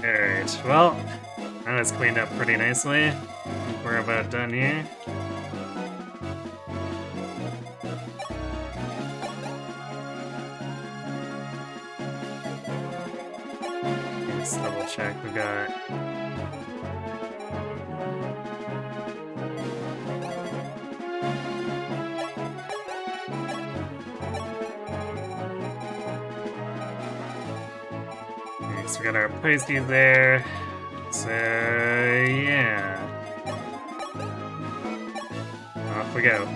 Alright, well, that was cleaned up pretty nicely. We're about done here. Let's double check, we got... Okay, so we got our pasties there. So, yeah. Off we go.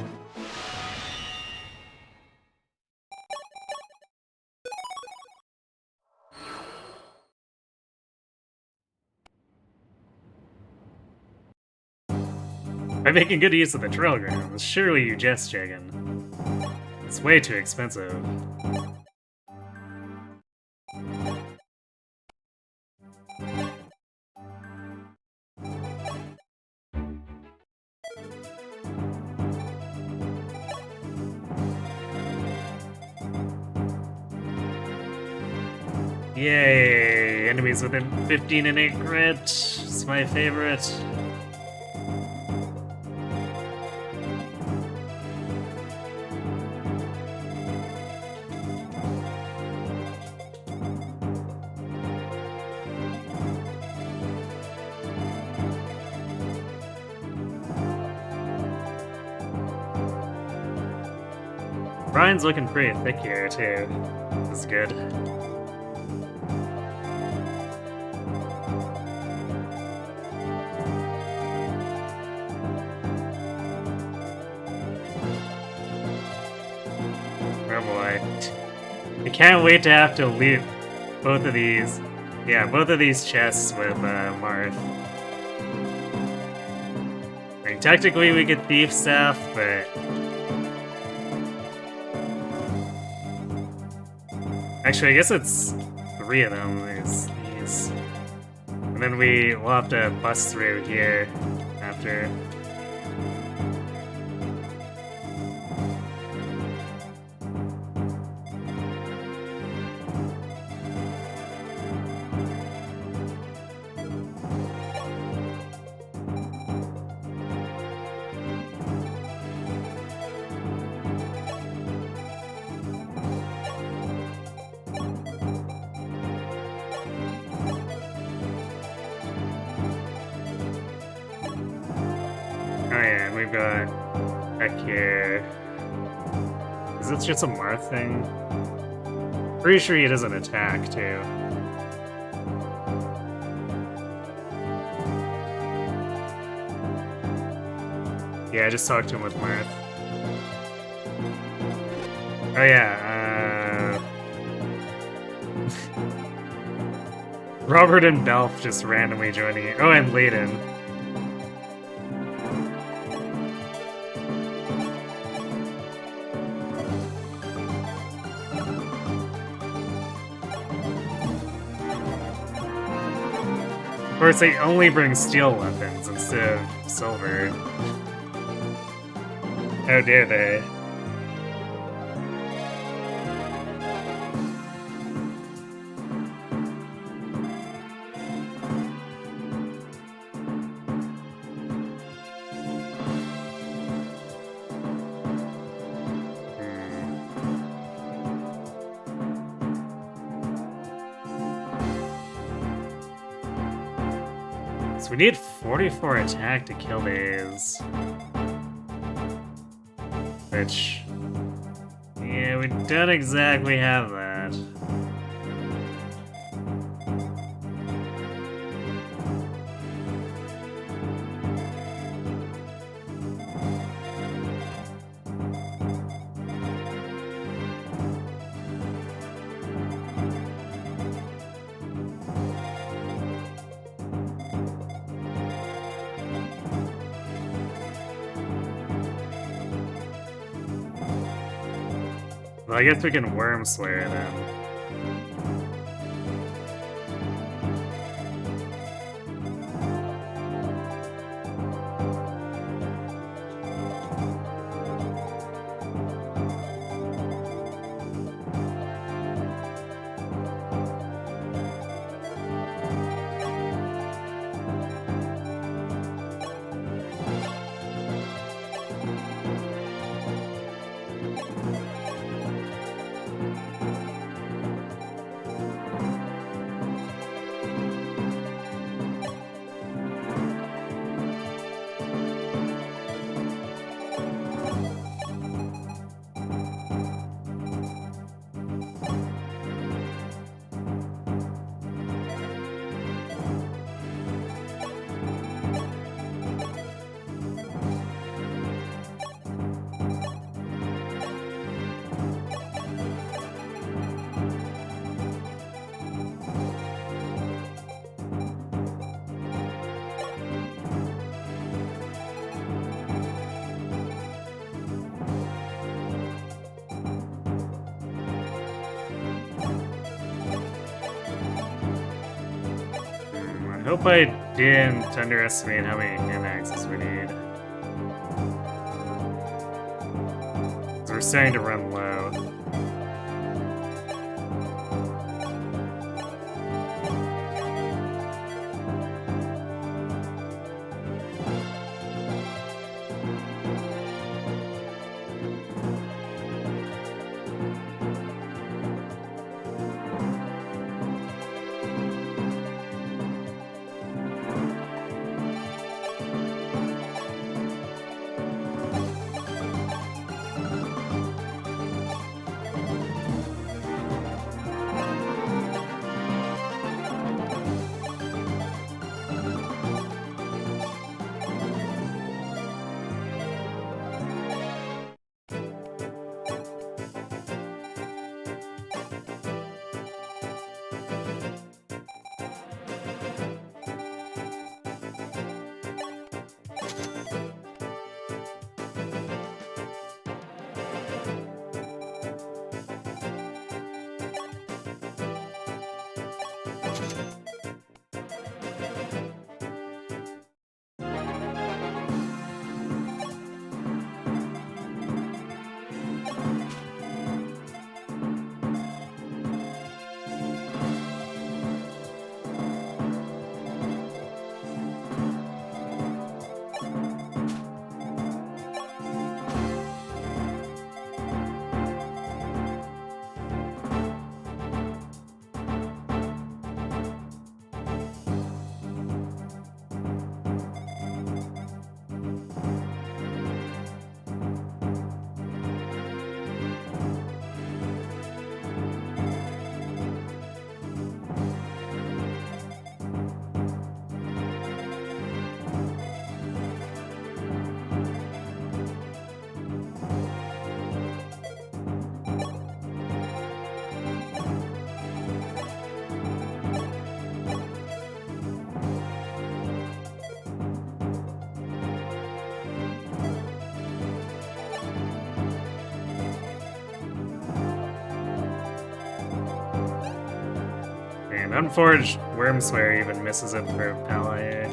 By making good use of the trail grounds, surely you jest, Jagan. It's way too expensive. Yay! Enemies within 15 and 8 grit. It's my favorite. Brian's looking pretty thick here, too. This is good. Oh boy. I can't wait to have to loot both of these. Yeah, both of these chests with Marth. I mean, technically we could thief stuff, but... Actually, I guess it's 3 of them, there's these. And then we'll have to bust through here after. Oh yeah, and we've got back here. Is this just a Marth thing? Pretty sure he doesn't attack, too. Yeah, I just talked to him with Marth. Oh yeah, Robert and Belf just randomly joining. Oh, and Layden. Of course, they only bring steel weapons instead of silver. How dare they? So we need 44 attack to kill these. Which... yeah, we don't exactly have that. Well, I guess we can Worm Slayer then. I hope I didn't underestimate how many hand axes we need. 'Cause we're starting to run low. And Unforged Wormswear even misses it for Pally.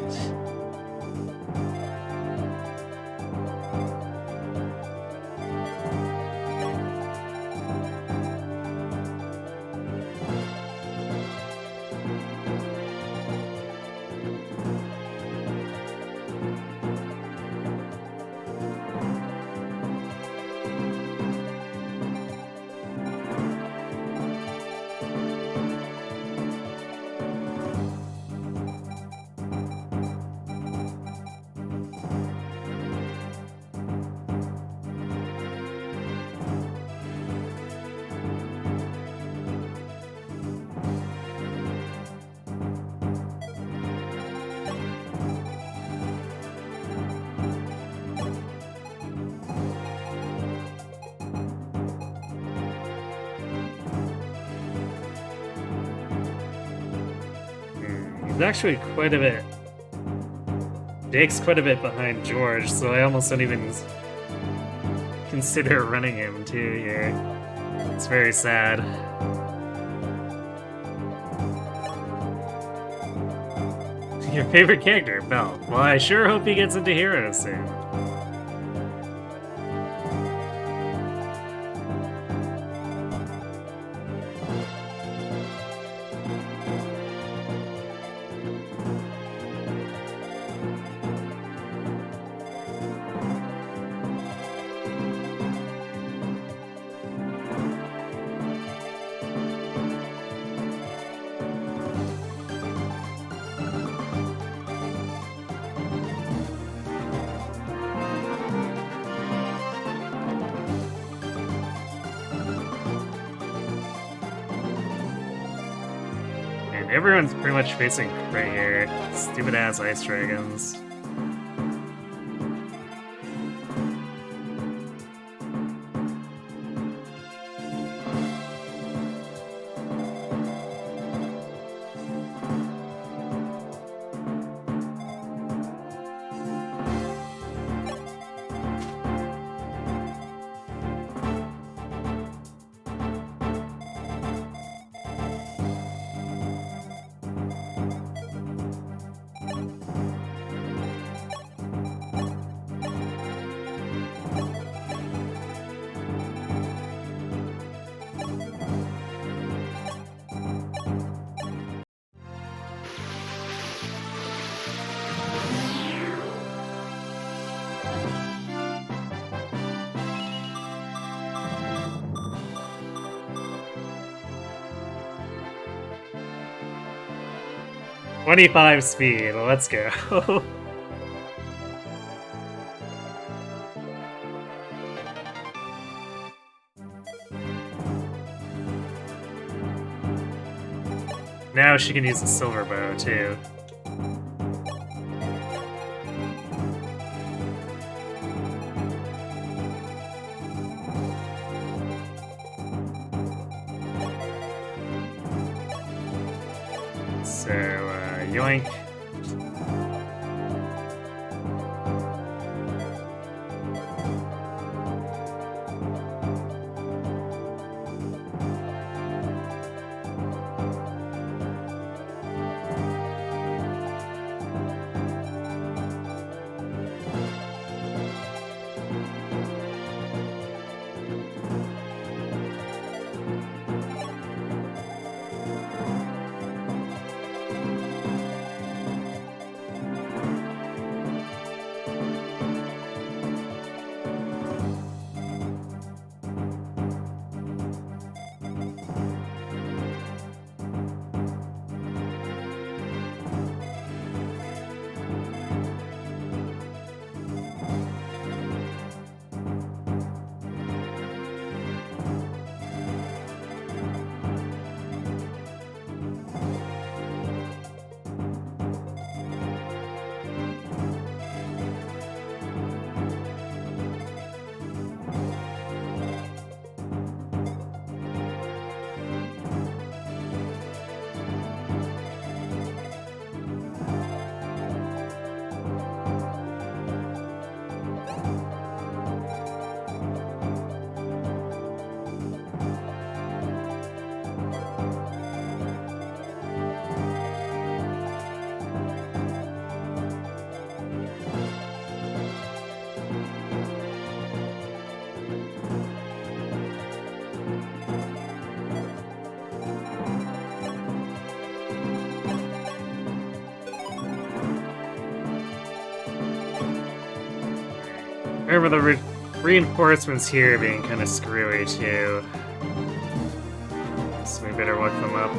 He's actually quite a bit. Jake's quite a bit behind George, so I almost don't even consider running him too here. It's very sad. Your favorite character, Belle. Well, I sure hope he gets into Heroes soon. Everyone's pretty much facing right here. Stupid ass ice dragons. .25 speed, let's go. Now she can use the silver bow, too. So, yoink. Remember the reinforcements here being kind of screwy too. So we better look them up.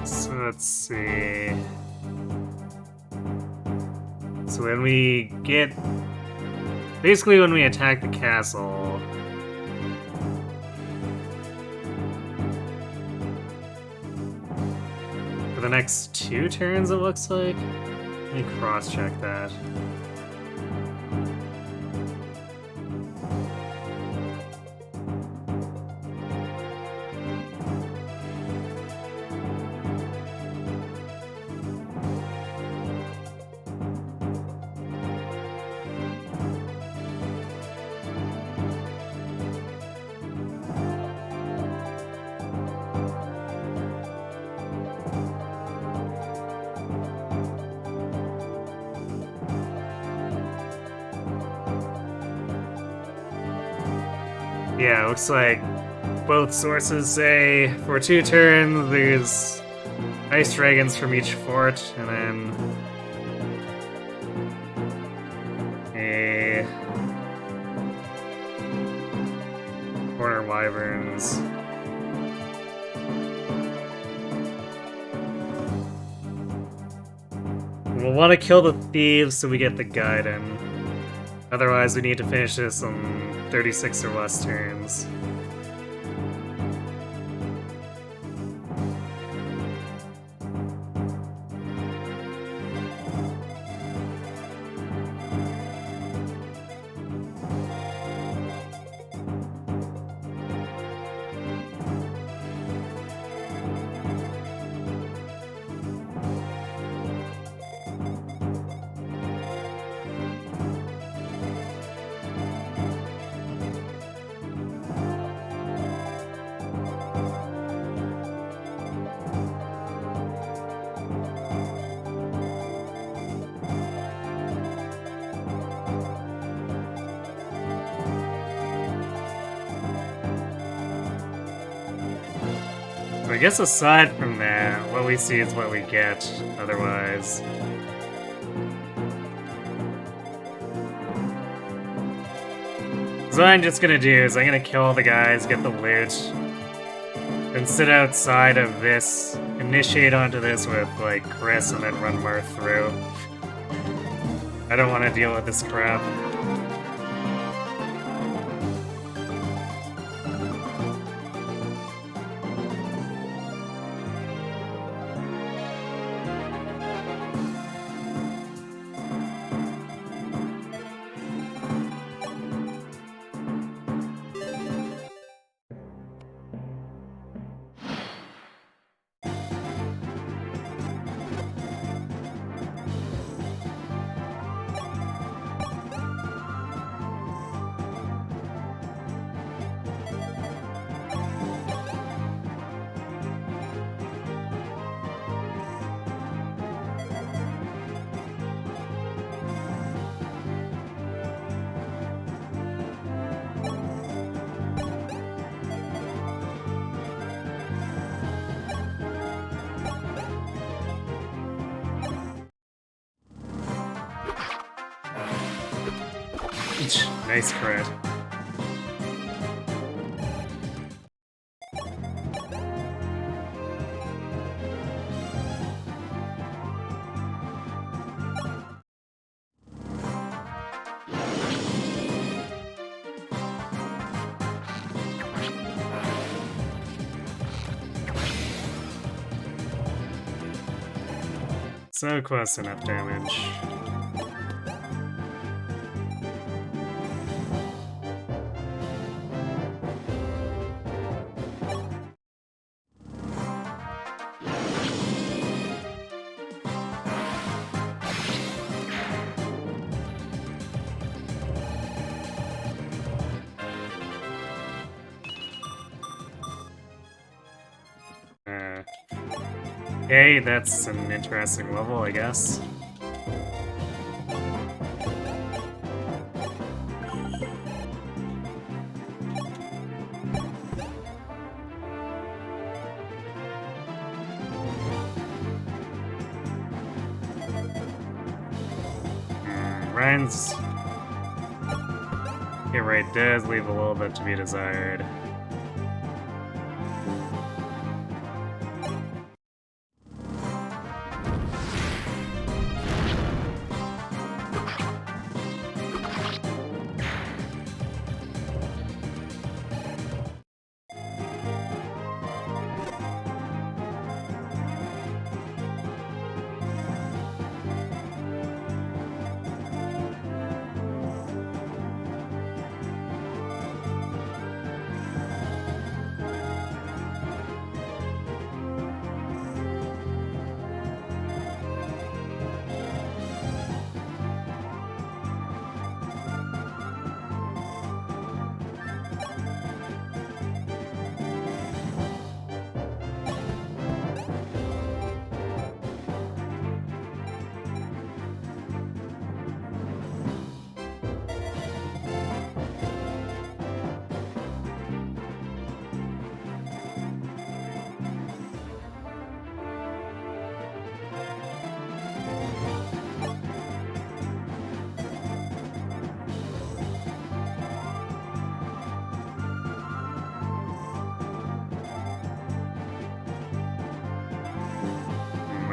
So let's see. So when we get basically when we attack the castle, for the next 2 turns it looks like. Let me cross-check that. Yeah, looks like both sources say for 2 turns there's ice dragons from each fort, and then a corner wyverns. We'll want to kill the thieves so we get the Gaiden. Otherwise, we need to finish this on 36 or less turns. I guess aside from that, what we see is what we get, otherwise. So what I'm just gonna do is I'm gonna kill the guys, get the loot, then sit outside of this, initiate onto this with, like, Chris, and then run Marth through. I don't want to deal with this crap. Nice crit. So close enough damage. Okay, that's an interesting level, I guess. Ryan's hit rate does leave a little bit to be desired.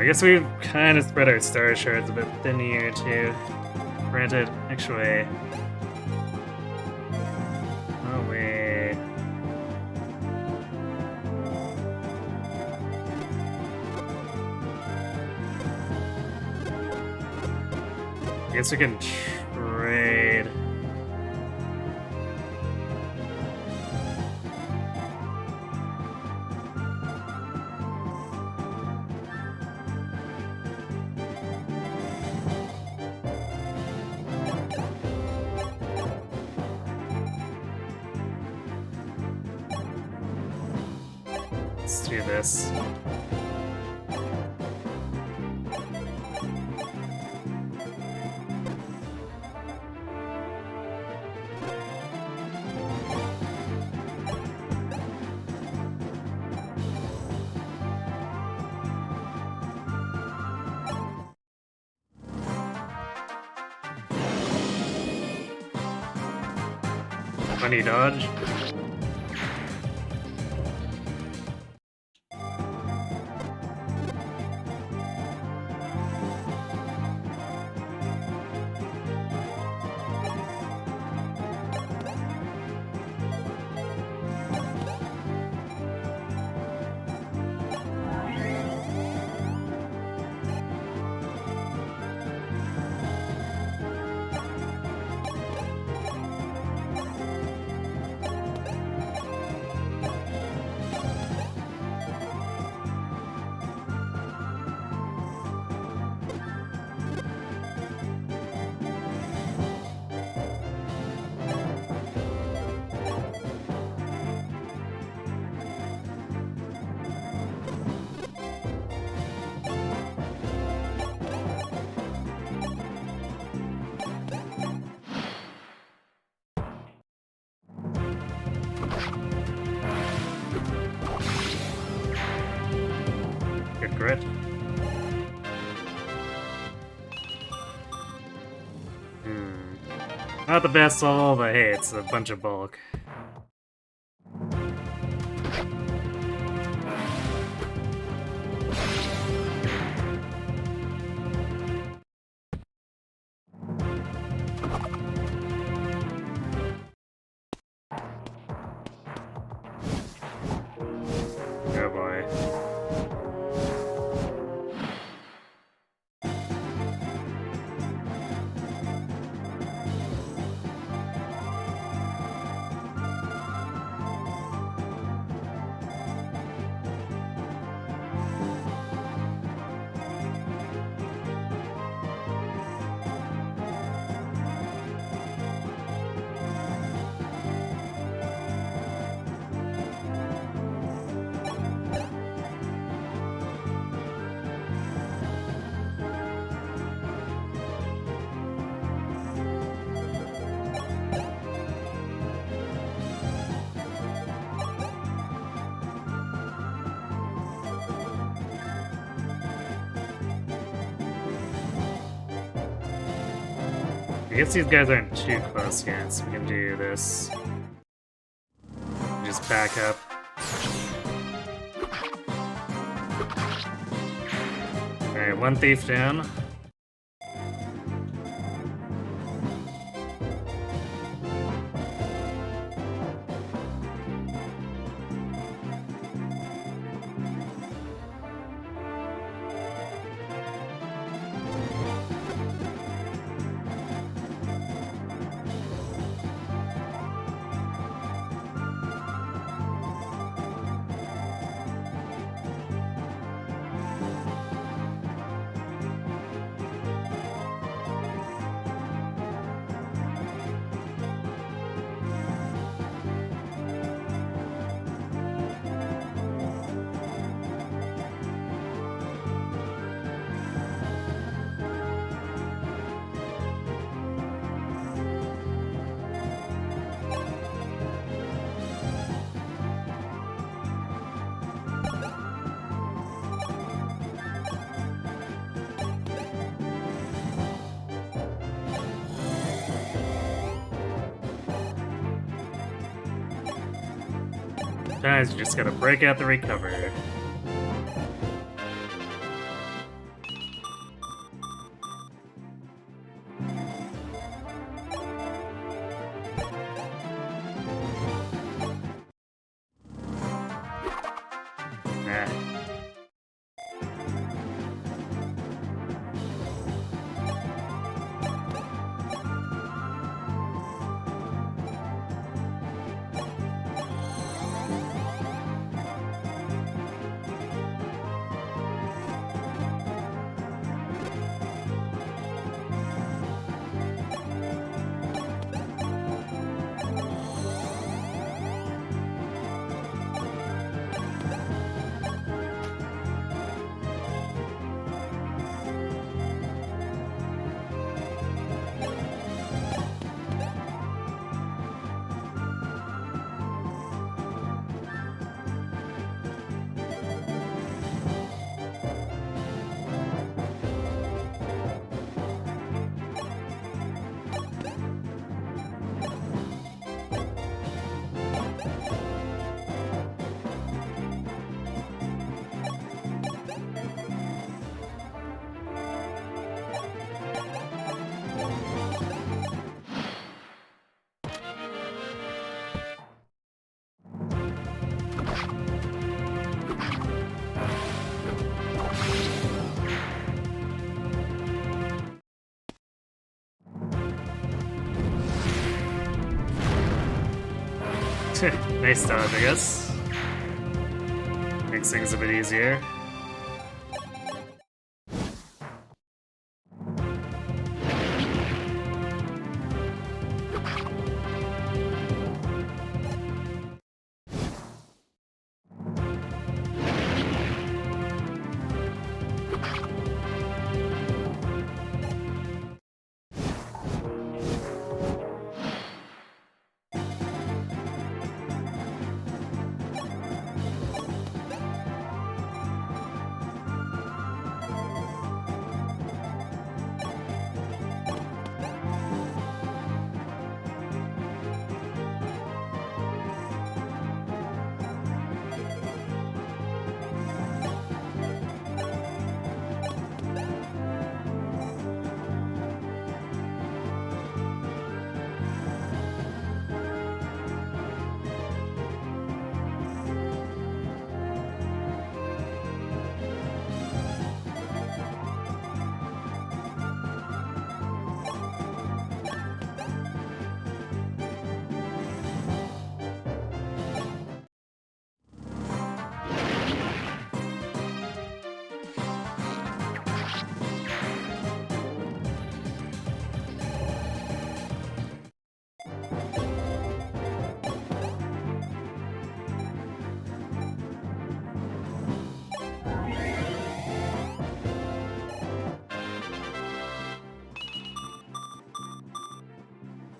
I guess we've kind of spread our star shards a bit thin here too. Granted, actually. Oh wait. I guess we can trade. Let's do this. Funny dodge. Good grit. Not the best all, but hey, it's a bunch of bulk. Oh boy. I guess these guys aren't too close yet, so we can do this. Just back up. Alright, one thief down. Sometimes you just gotta break out the recover. Nice dodge, I guess. Makes things a bit easier.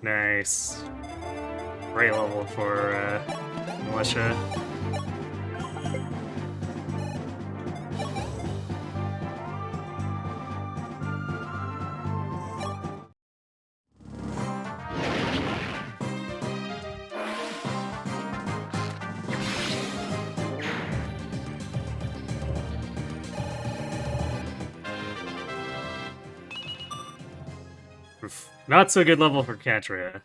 Nice. Great level for Militia. Oof. Not so good level for Katria.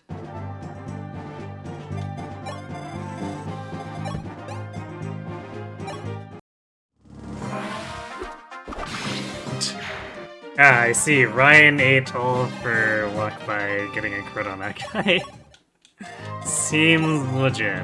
Ah, I see. Ryan ate all for luck by getting a crit on that guy. Seems legit.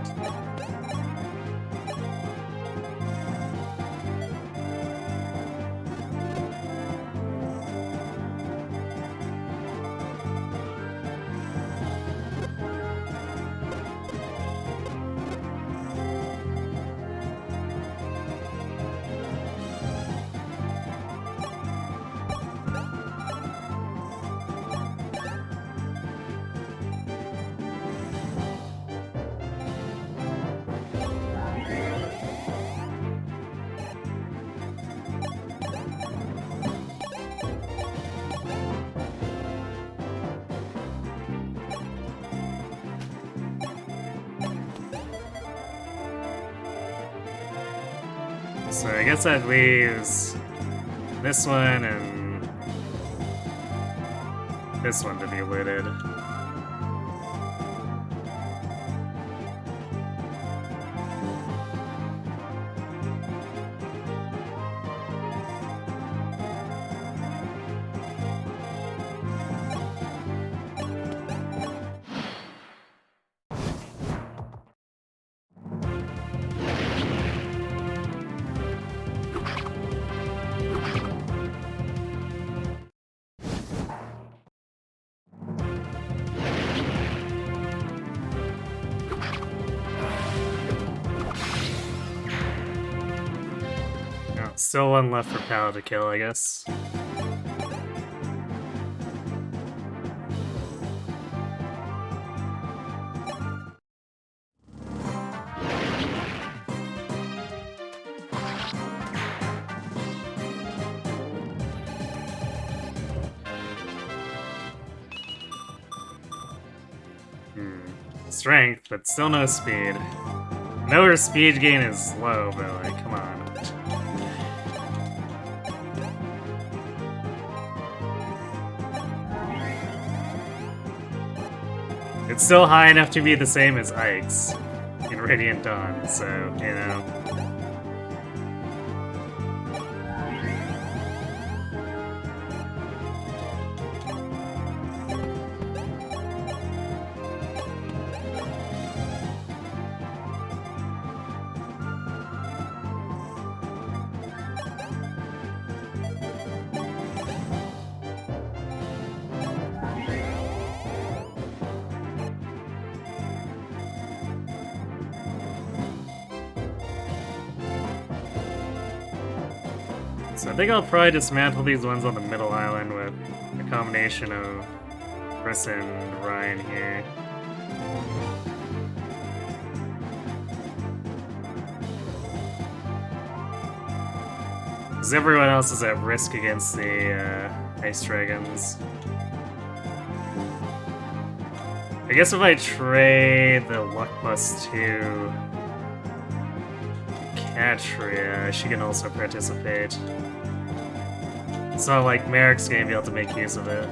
So I guess that leaves this one and this one to be looted. Still one left for Pal to kill, I guess. Strength, but still no speed. I know her speed gain is low, but like, come on. It's still high enough to be the same as Ike's in Radiant Dawn, so, you know. So I think I'll probably dismantle these ones on the middle island with a combination of Chris and Ryan here. Because everyone else is at risk against the ice dragons. I guess if I trade the luck +2 Katria, she can also participate. It's not like Merrick's gonna be able to make use of it.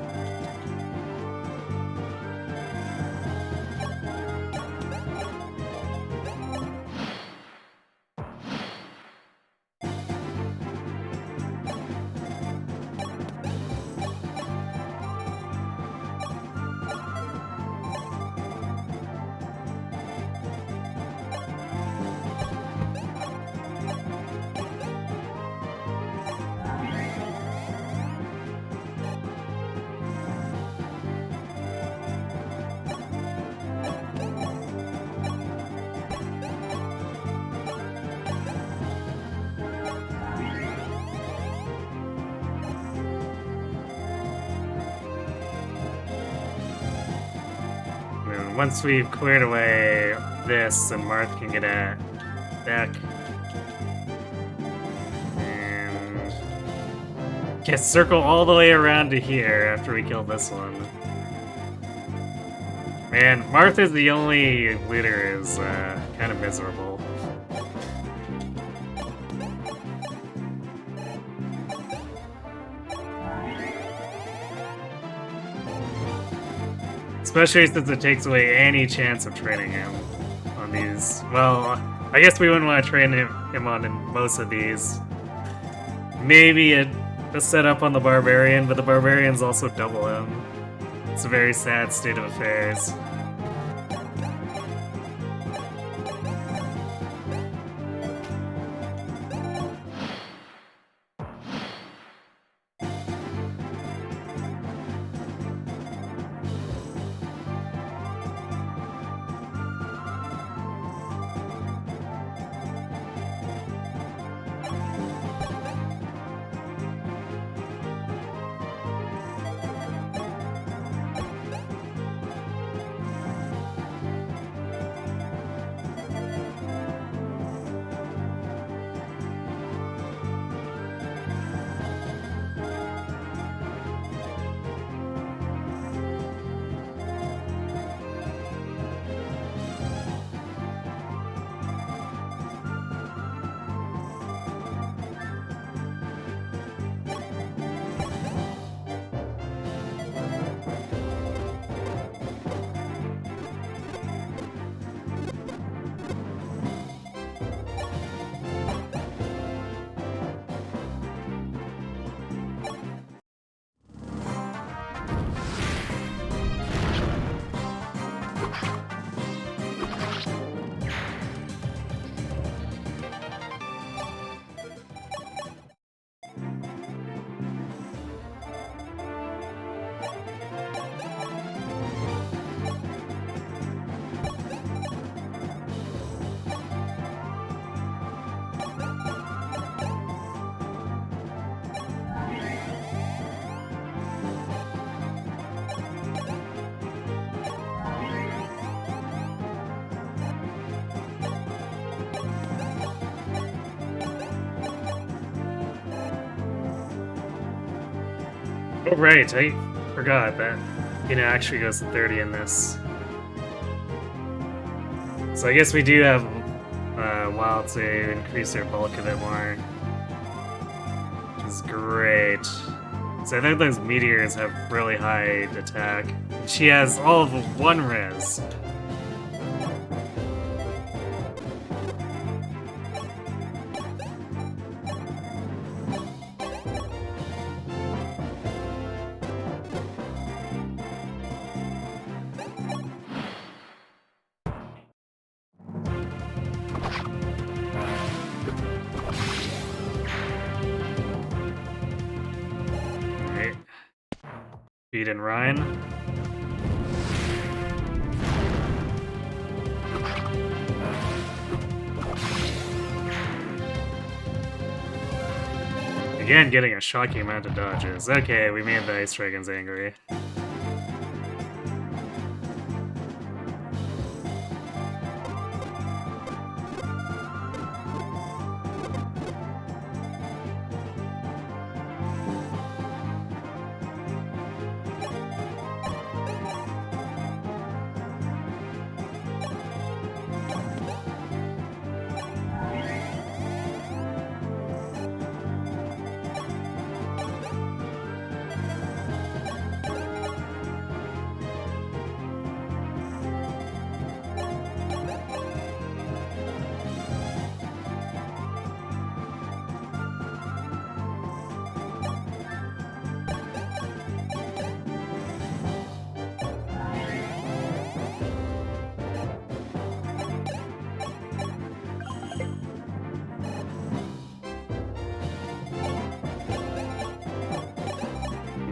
Once we've cleared away this, then Marth can get a deck. And get circle all the way around to here after we kill this one. Man, Marth is the only looter is kind of miserable. Especially since it takes away any chance of training him on these. Well, I guess we wouldn't want to train him on in most of these. Maybe a setup on the Barbarian, but the Barbarians also double him. It's a very sad state of affairs. Oh, right, I forgot that actually goes to 30 in this. So I guess we do have a while to increase our bulk a bit more. Which is great. So I think those meteors have really high attack. She has all of one res. Beat and Ryan. Again, getting a shocking amount of dodges. Okay, we made the Ice Dragons angry.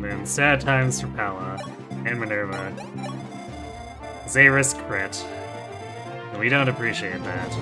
And sad times for Pala and Minerva. They risk crit. And we don't appreciate that.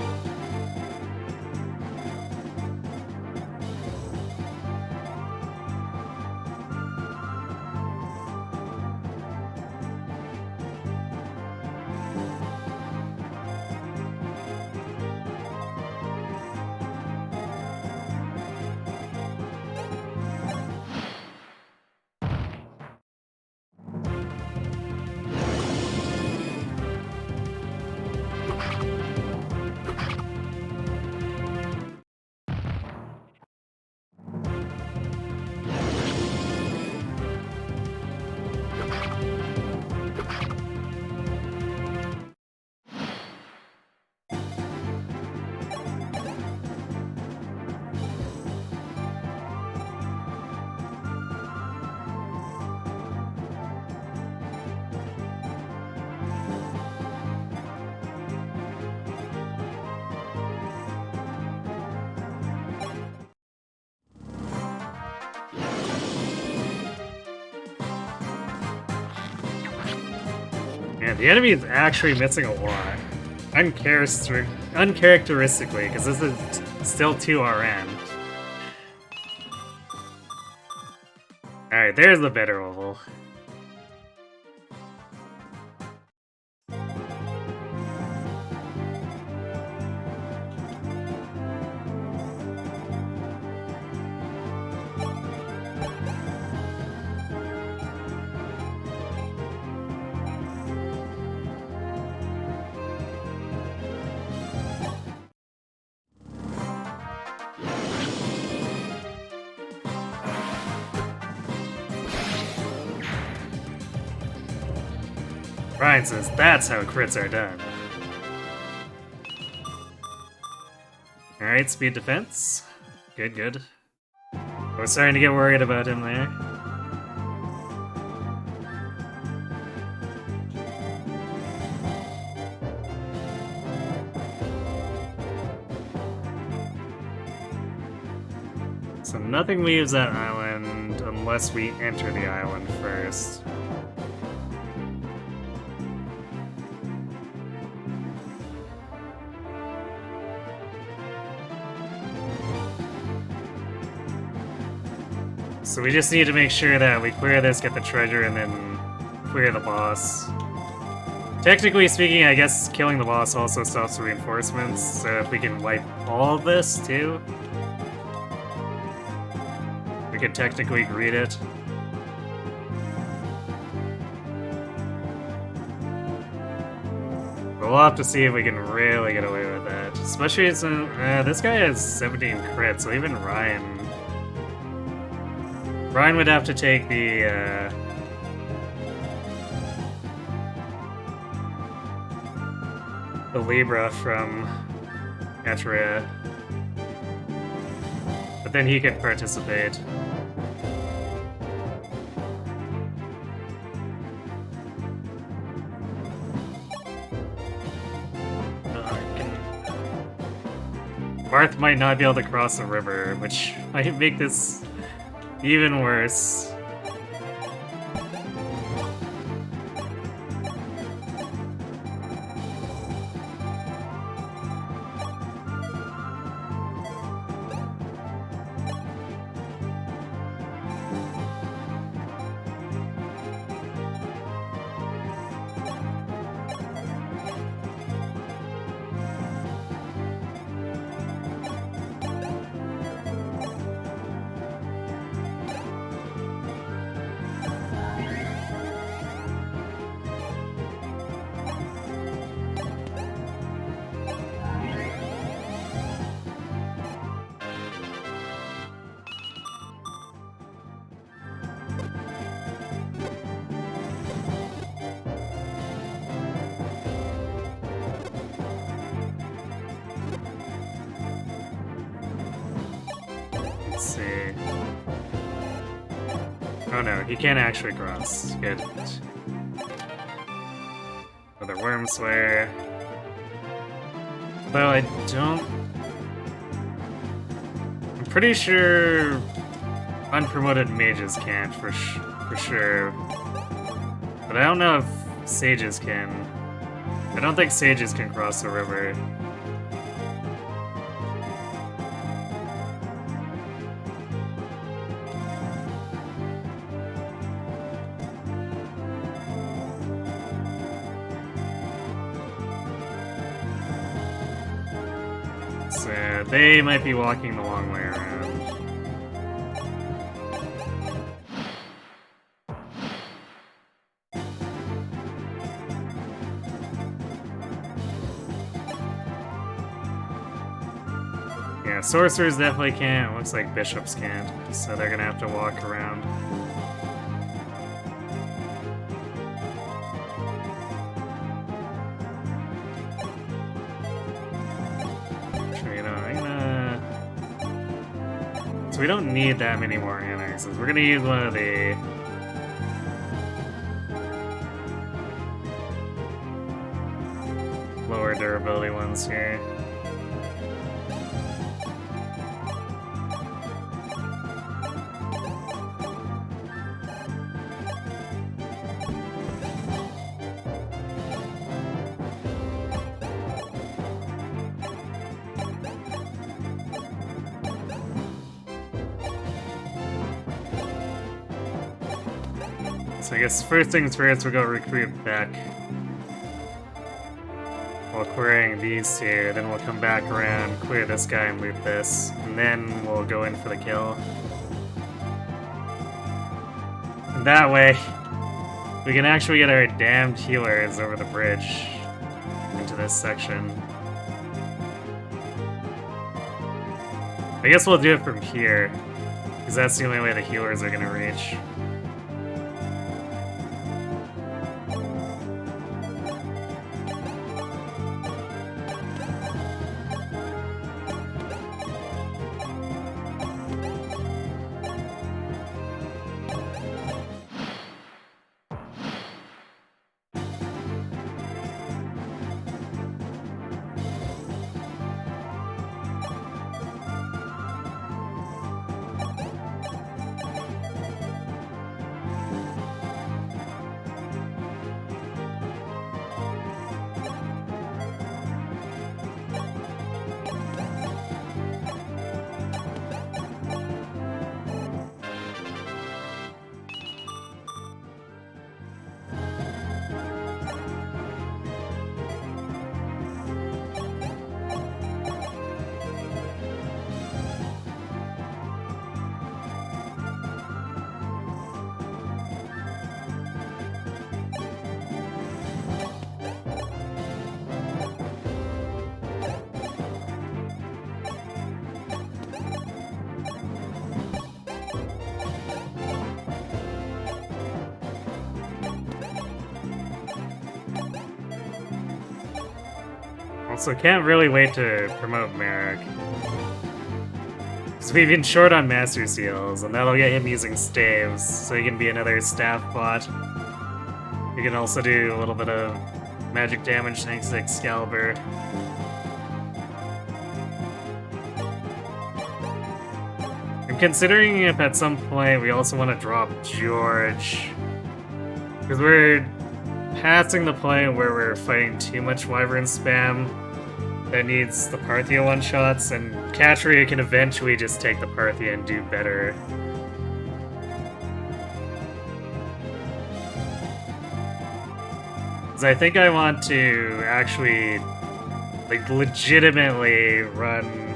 Yeah, the enemy is actually missing a lot. Uncharacteristically, because this is still 2 RN. Alright, there's the better oval. Ryan says that's how crits are done. Alright, speed defense. Good, good. I was starting to get worried about him there. So nothing leaves that island unless we enter the island first. So we just need to make sure that we clear this, get the treasure, and then clear the boss. Technically speaking, I guess killing the boss also stops the reinforcements, so if we can wipe all of this, too, we could technically greet it. But we'll have to see if we can really get away with that. Especially since this guy has 17 crits, so even Ryan would have to take the Libra from Etria. But then he could participate. Marth might not be able to cross the river, which might make this even worse. Let's see. Oh no, he can't actually cross. Good. Another Worm Slayer. Though I don't... I'm pretty sure unpromoted mages can't, for sure. But I don't know if sages can. I don't think sages can cross the river. So they might be walking the long way around. Yeah, sorcerers definitely can't. Looks like bishops can't, so they're gonna have to walk around. So we don't need that many more annexes. We're gonna use one of the lower durability ones here. So I guess first things first, we'll go recruit back while querying these two. Then we'll come back around, clear this guy, and loot this. And then we'll go in for the kill. And that way, we can actually get our damned healers over the bridge into this section. I guess we'll do it from here, because that's the only way the healers are going to reach. Also, can't really wait to promote Merrick. Because we've been short on Master Seals, and that'll get him using staves, so he can be another staff bot. He can also do a little bit of magic damage thanks to Excalibur. I'm considering if at some point we also want to drop George. Because we're passing the point where we're fighting too much Wyvern spam that needs the Parthia one-shots, and Katria can eventually just take the Parthia and do better. Because I think I want to actually, like, legitimately run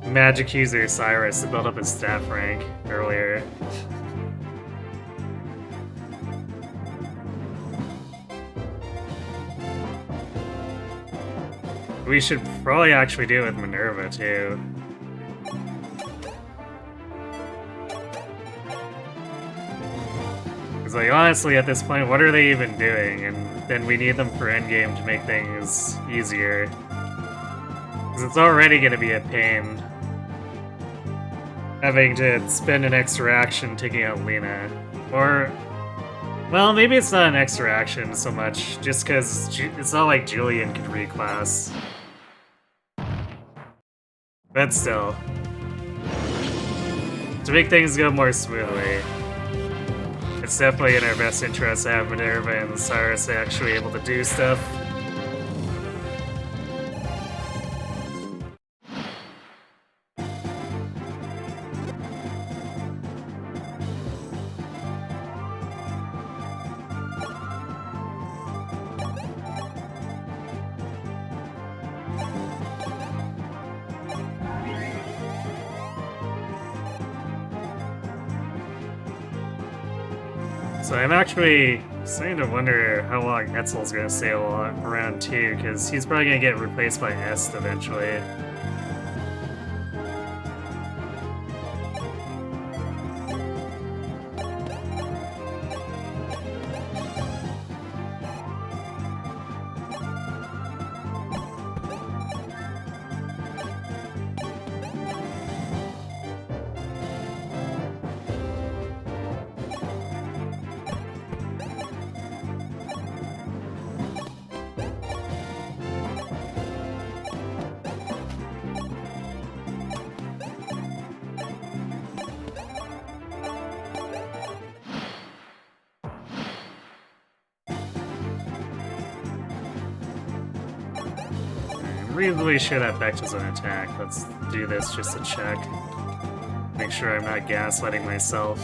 Magic User Cyrus to build up his staff rank earlier. We should probably actually do it with Minerva, too. Because, like, honestly, at this point, what are they even doing? And then we need them for endgame to make things easier. Because it's already going to be a pain. having to spend an extra action taking out Lena. Or, well, maybe it's not an extra action so much, just because it's not like Julian could reclass. But still. To make things go more smoothly, it's definitely in our best interest to have Minerva and Cyrus actually able to do stuff. So I'm actually starting to wonder how long Etzel's gonna stay around too, because he's probably gonna get replaced by Est eventually. Reasonably sure that Beck doesn't attack. Let's do this just to check. Make sure I'm not gaslighting myself.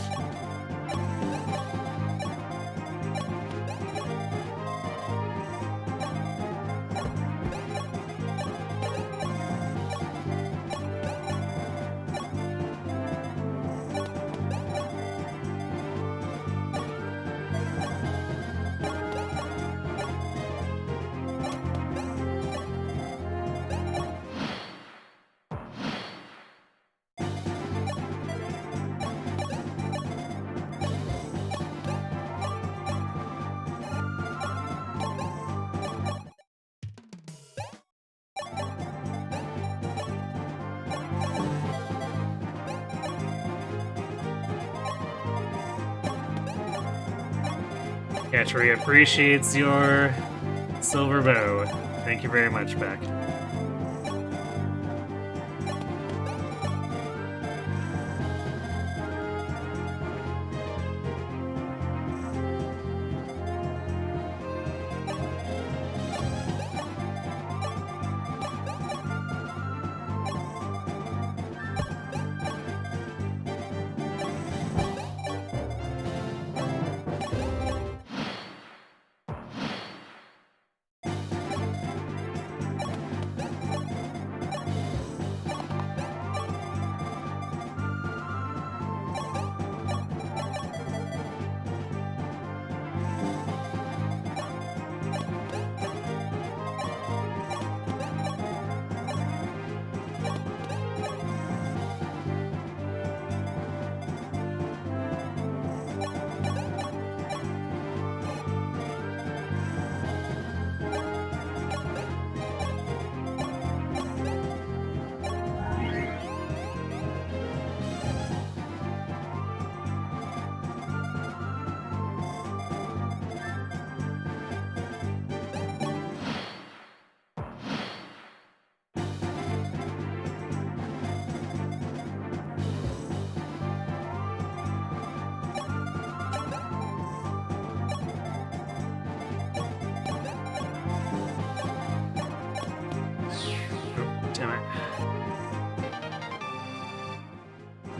Catchery appreciates your silver bow. Thank you very much, Beck.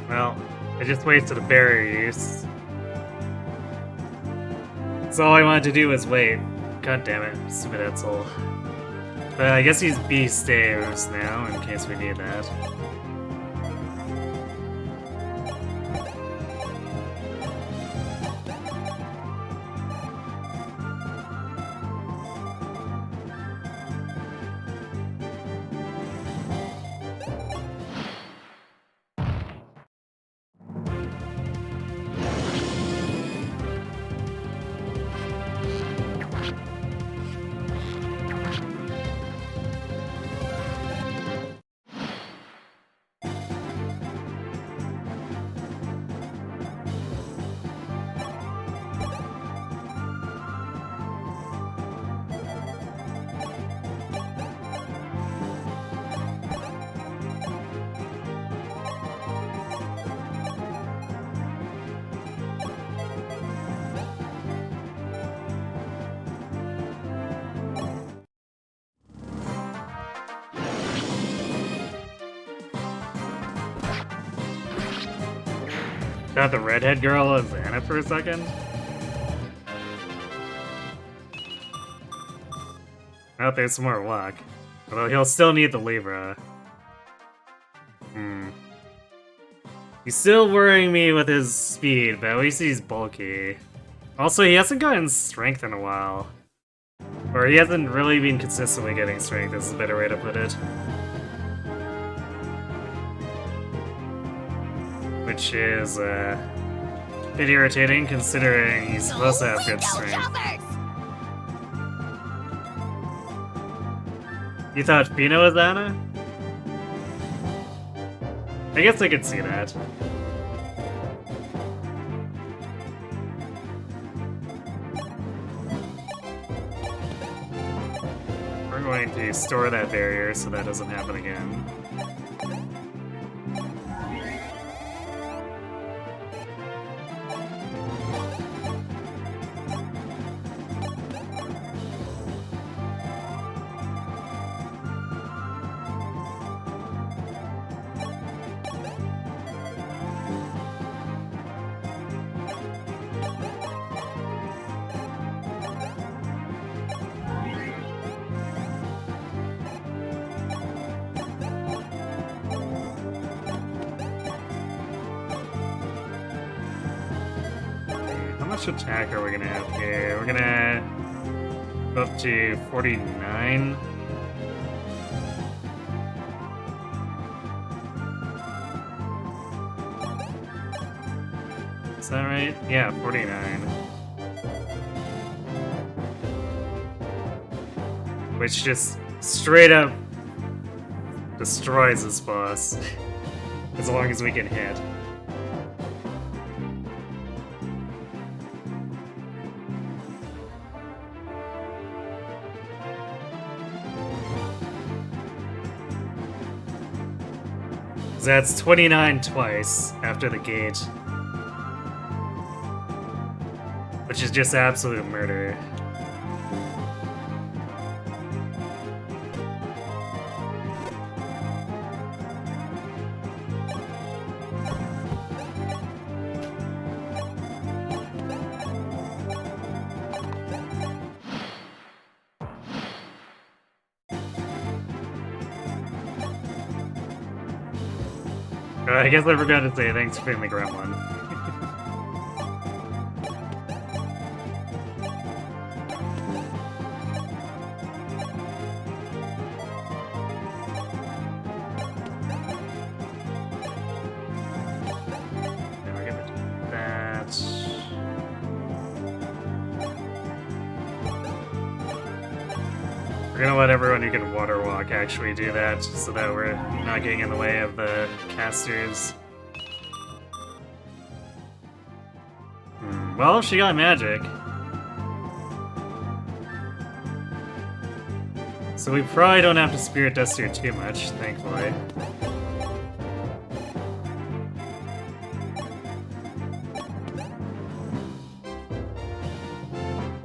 Well, I just wasted a barrier use. So all I wanted to do was wait. God damn it, stupid Etzel. But I guess he's B stairs now, in case we need that. Thought the redhead girl was Anna for a second. Oh, there's some more luck. Although he'll still need the Libra. He's still worrying me with his speed, but at least he's bulky. Also, he hasn't gotten strength in a while. Or he hasn't really been consistently getting strength, is a better way to put it. Which is, a bit irritating, considering he's supposed to have good strength. You thought Pino was Anna? I guess I could see that. We're going to store that barrier so that doesn't happen again. How much attack are we gonna have here? We're gonna go up to 49. Is that right? Yeah, 49. Which just straight up destroys this boss. As long as we can hit. That's 29 twice after the gate. Which is just absolute murder. I guess I forgot to say thanks for being the gremlin. And we're gonna do that. We're gonna let everyone who can water walk actually do that, so that we're not getting in the way of the casters. Well, she got magic. So we probably don't have to Spirit Dust her too much, thankfully.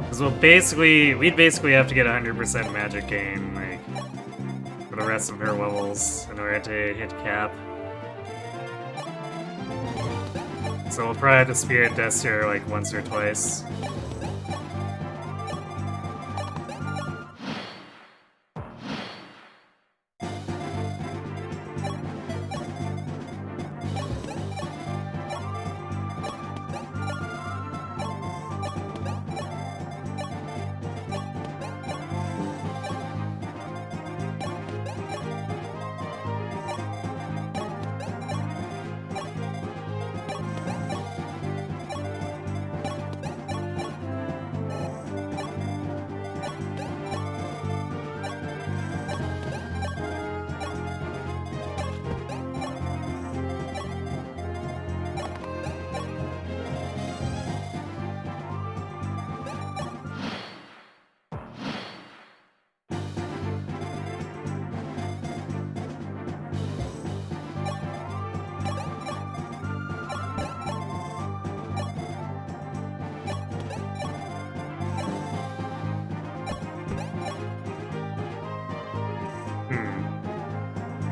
Because we'd basically have to get 100% magic gain, like, for the rest of her levels in order to hit cap. So we'll probably have to Spirit Dust her like once or twice.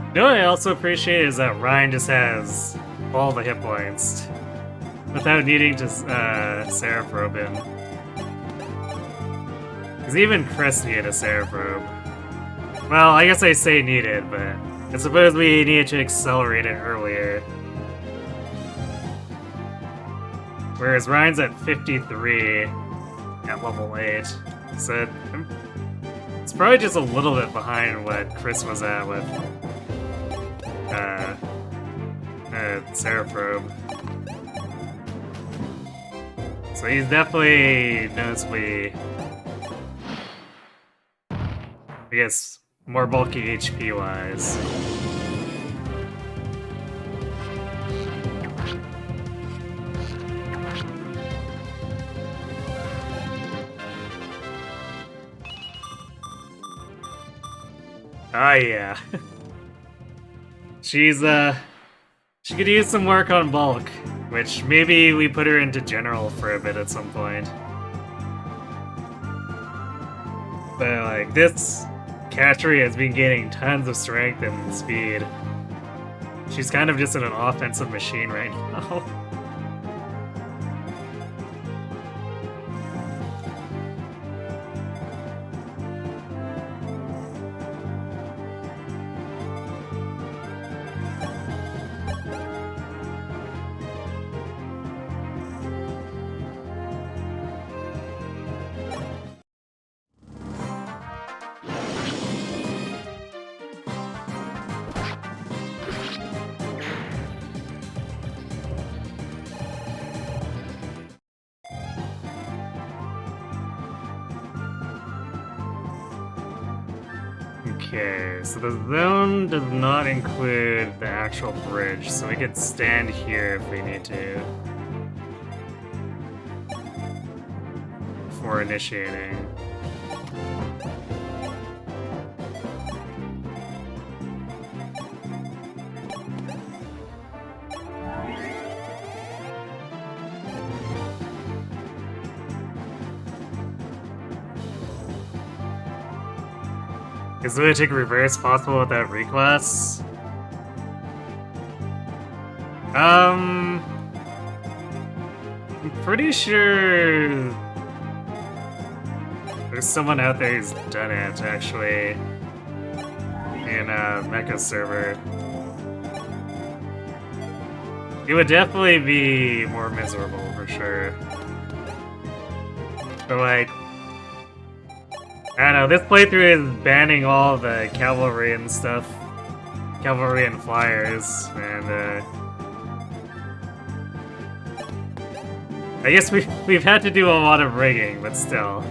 You know what I also appreciate is that Ryan just has all the hit points. without needing to Seraphrobe him. Because even Chris needed a Seraphrobe. Well, I guess I say needed, but I suppose we needed to accelerate it earlier. Whereas Ryan's at 53 at level 8. So it's probably just a little bit behind what Chris was at with Seraphrobe. So he's definitely noticeably, I guess, more bulky HP wise. Ah, yeah. She could use some work on bulk, which maybe we put her into general for a bit at some point. But like this Catchery has been gaining tons of strength and speed. She's kind of just an offensive machine right now. Okay, so the zone does not include the actual bridge, so we could stand here if we need to. Before initiating. Is Lunatic reverse possible without reclass? I'm pretty sure there's someone out there who's done it, actually, in a mecha server. It would definitely be more miserable, for sure. But like, I don't know, this playthrough is banning all the cavalry and stuff. Cavalry and flyers, and I guess we've had to do a lot of rigging, but still.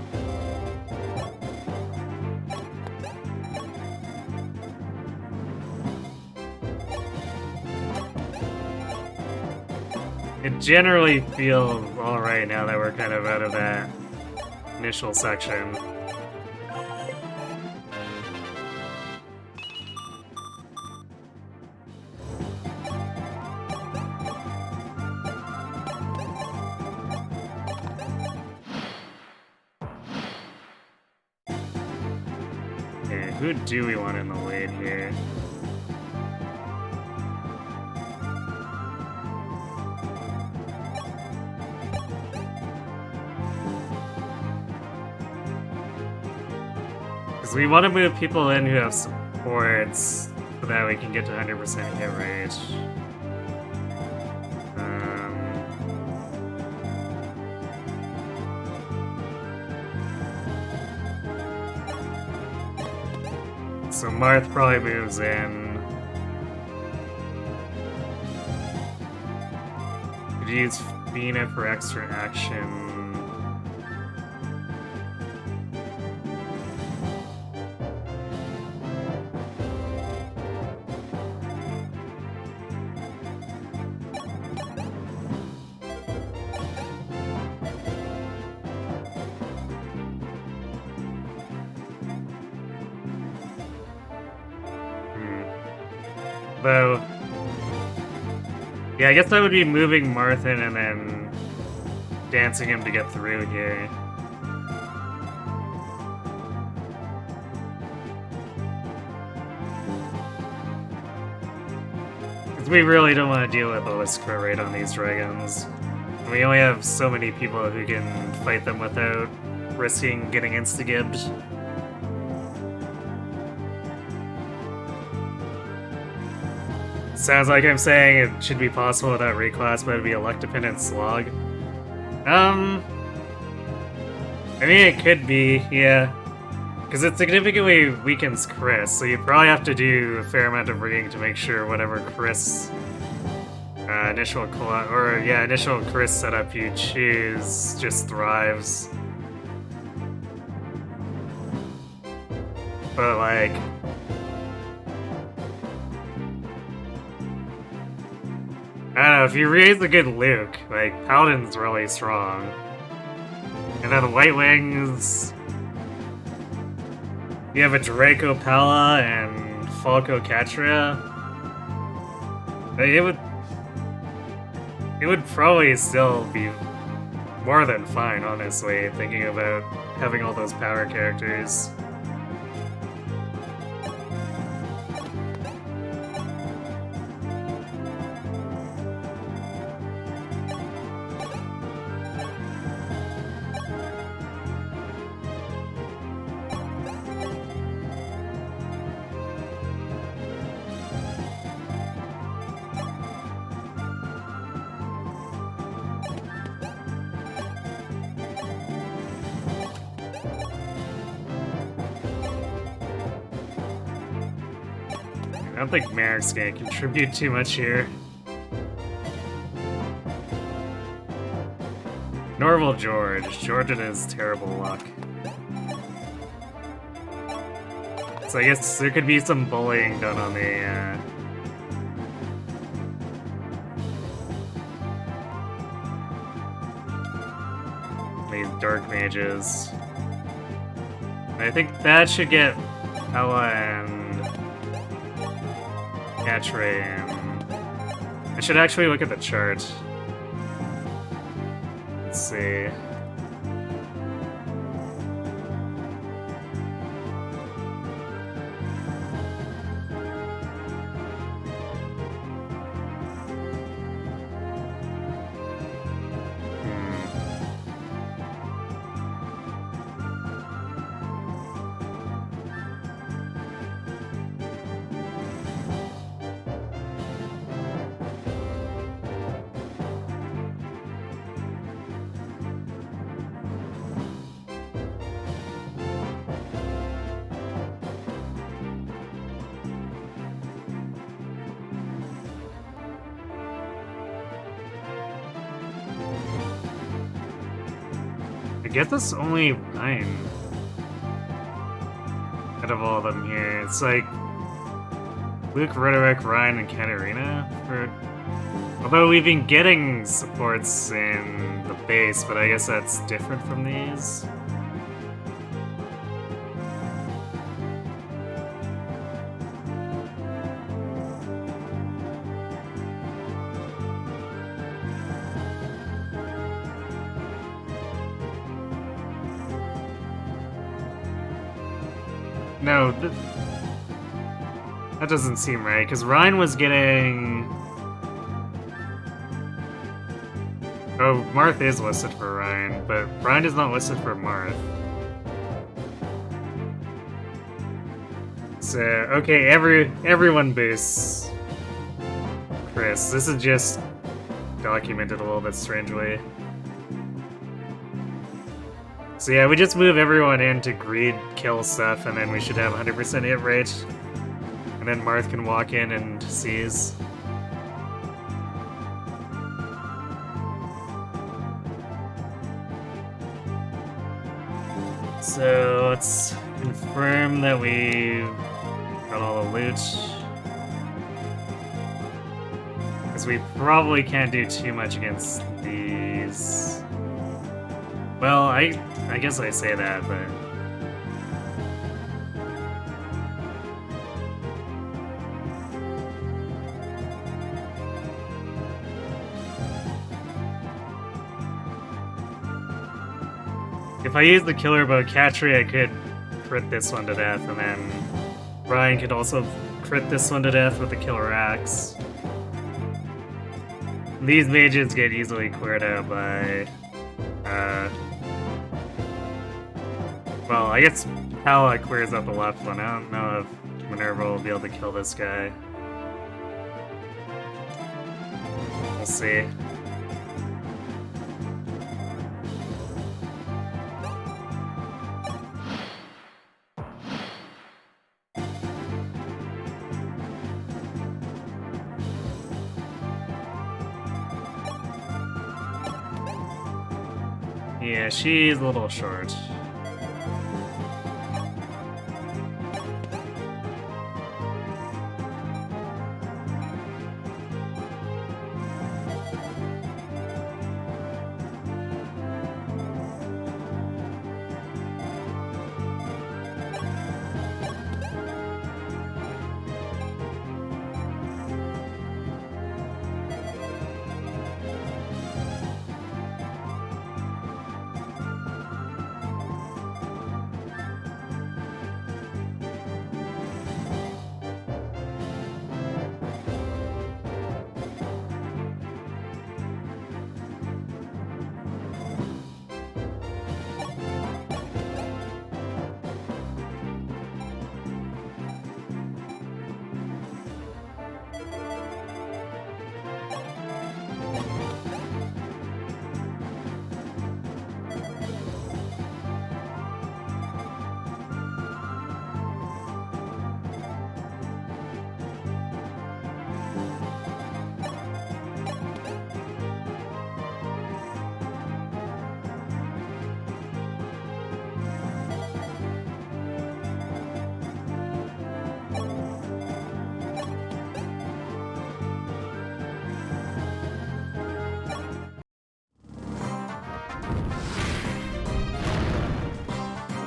It generally feels alright now that we're kind of out of that initial section. Who do we want in the lead here? Because we want to move people in who have supports so that we can get to 100% hit rate. So Marth probably moves in. Could use Fina for extra action. Though, yeah, I guess that would be moving Marth in and then dancing him to get through here. Because we really don't want to deal with the list crit rate on these dragons. We only have so many people who can fight them without risking getting insta-gibbed. Sounds like I'm saying it should be possible without reclass, but it'd be a luck-dependent slog. I mean, it could be, yeah. Because it significantly weakens Chris, so you probably have to do a fair amount of rigging to make sure whatever Chris initial Chris setup you choose just thrives. But like, I don't know, if you raise a good Luke, like, Paladin's really strong. And then White Wings, you have a Draco Pala and Falco Catria. It would probably still be more than fine, honestly, thinking about having all those power characters. I don't think Merrick's gonna contribute too much here. Norval George. George and his terrible luck. So I guess there could be some bullying done on the, these dark mages. I think that should get Ella and Catray in. I should actually look at the chart. Let's see. I guess it's only Ryan out of all of them here. It's like Luke, Rhetoric, Ryan, and Katarina. Although we've been getting supports in the base, but I guess that's different from these. No, that doesn't seem right, because Ryan was getting... Oh, Marth is listed for Ryan, but Ryan is not listed for Marth. So, okay, everyone boosts Chris. This is just documented a little bit strangely. So yeah, we just move everyone in to greed kill stuff, and then we should have 100% hit rate. And then Marth can walk in and seize. So let's confirm that we got all the loot. Because we probably can't do too much against these. Well, I guess I say that, but... If I use the killer bow Catry, I could crit this one to death, and then Ryan could also crit this one to death with the killer axe. These mages get easily cleared out by, well, I guess Pala clears out the left one. I don't know if Minerva will be able to kill this guy. We'll see. Yeah, she's a little short.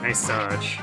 Nice dodge.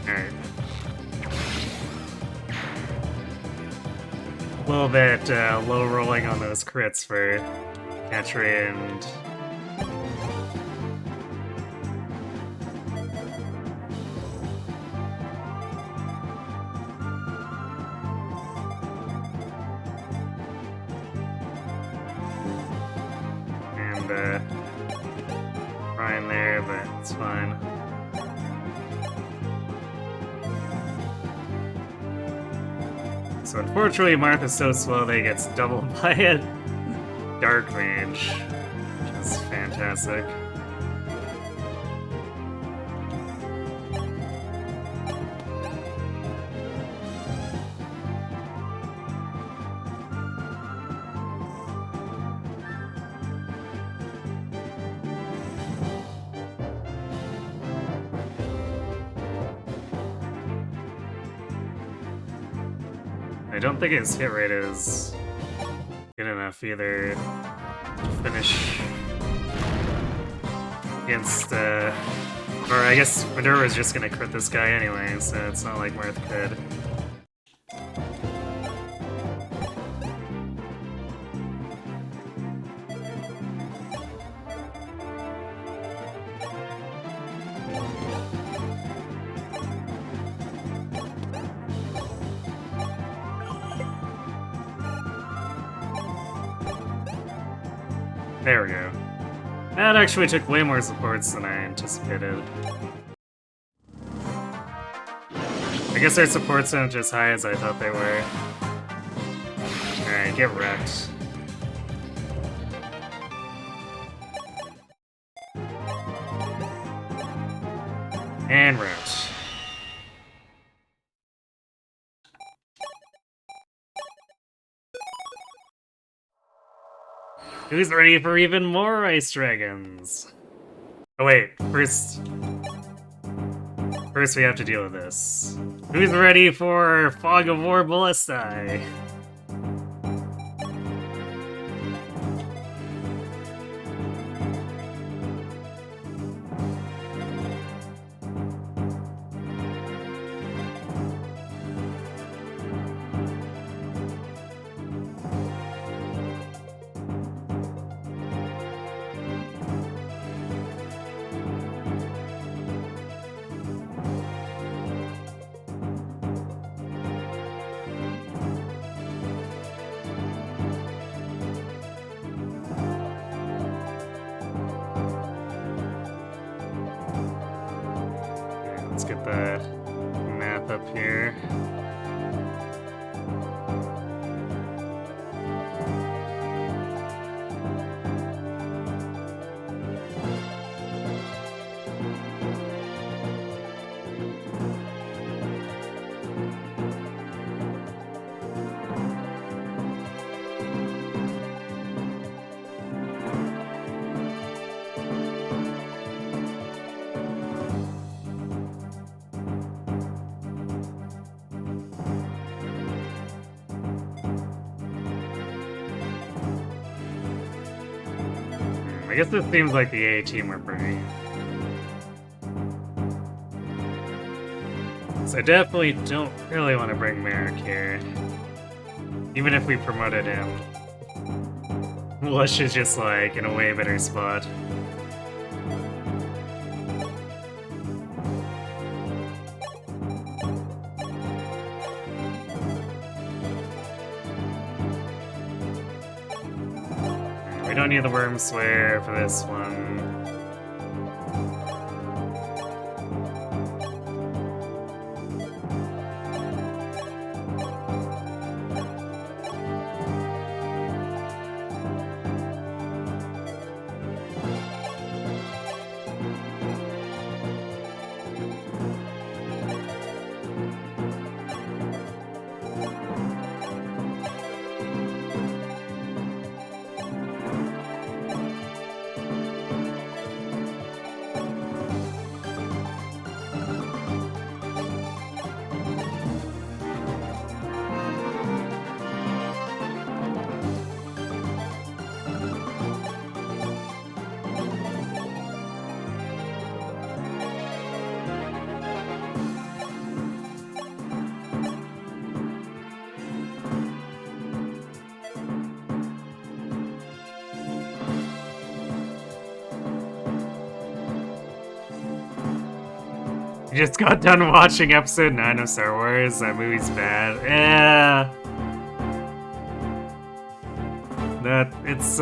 Alright. A little bit low rolling on those crits for Catry and Ryan there, but it's fine. So unfortunately, Marth is so slow that he gets doubled by a Dark Mage, which is fantastic. I don't think his hit rate is good enough either to finish against, or I guess Minerva is just gonna crit this guy anyway, so it's not like Marth could. There we go. That actually took way more supports than I anticipated. I guess our supports aren't as high as I thought they were. Alright, get wrecked. And route. Who's ready for even more ice dragons? Oh wait, first we have to deal with this. Who's ready for Fog of War Ballistae? Let's get the map up here. I guess this seems like the A team we're bringing. So I definitely don't really want to bring Merrick here. Even if we promoted him. Lush is just like in a way better spot. We don't need the Worm Slayer for this one. I just got done watching episode 9 of Star Wars. That movie's bad. Yeah. It's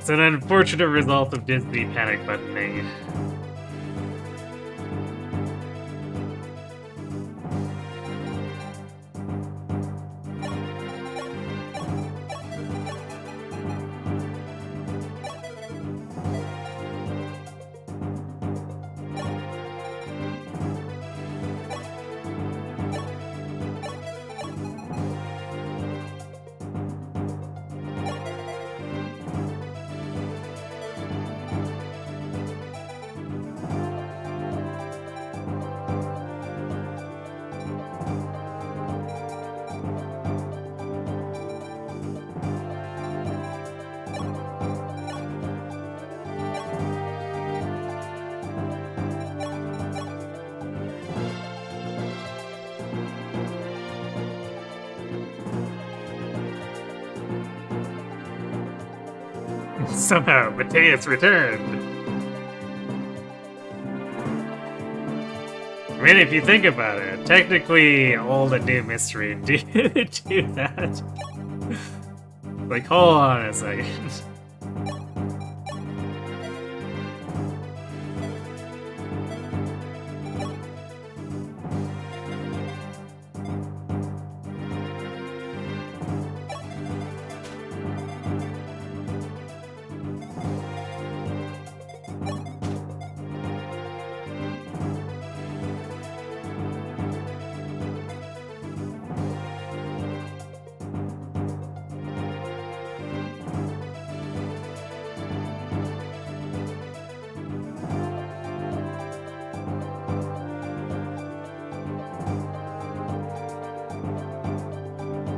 an unfortunate result of Disney panic buttoning. Somehow, Mateus returned. I mean, if you think about it, technically, old and new mystery do that. Like, hold on a second.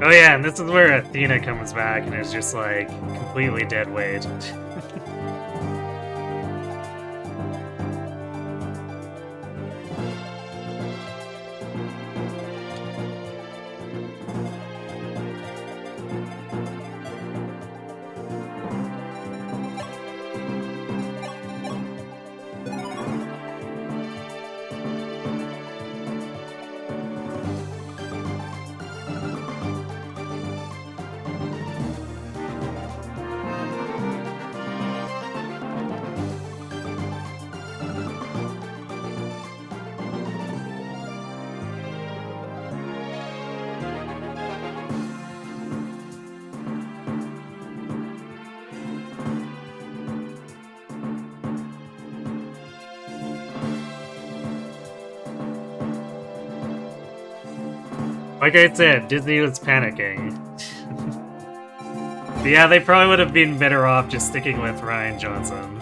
Oh yeah, and this is where Athena comes back and is just like completely dead weight. Like I said, Disney was panicking. But yeah, they probably would have been better off just sticking with Ryan Johnson.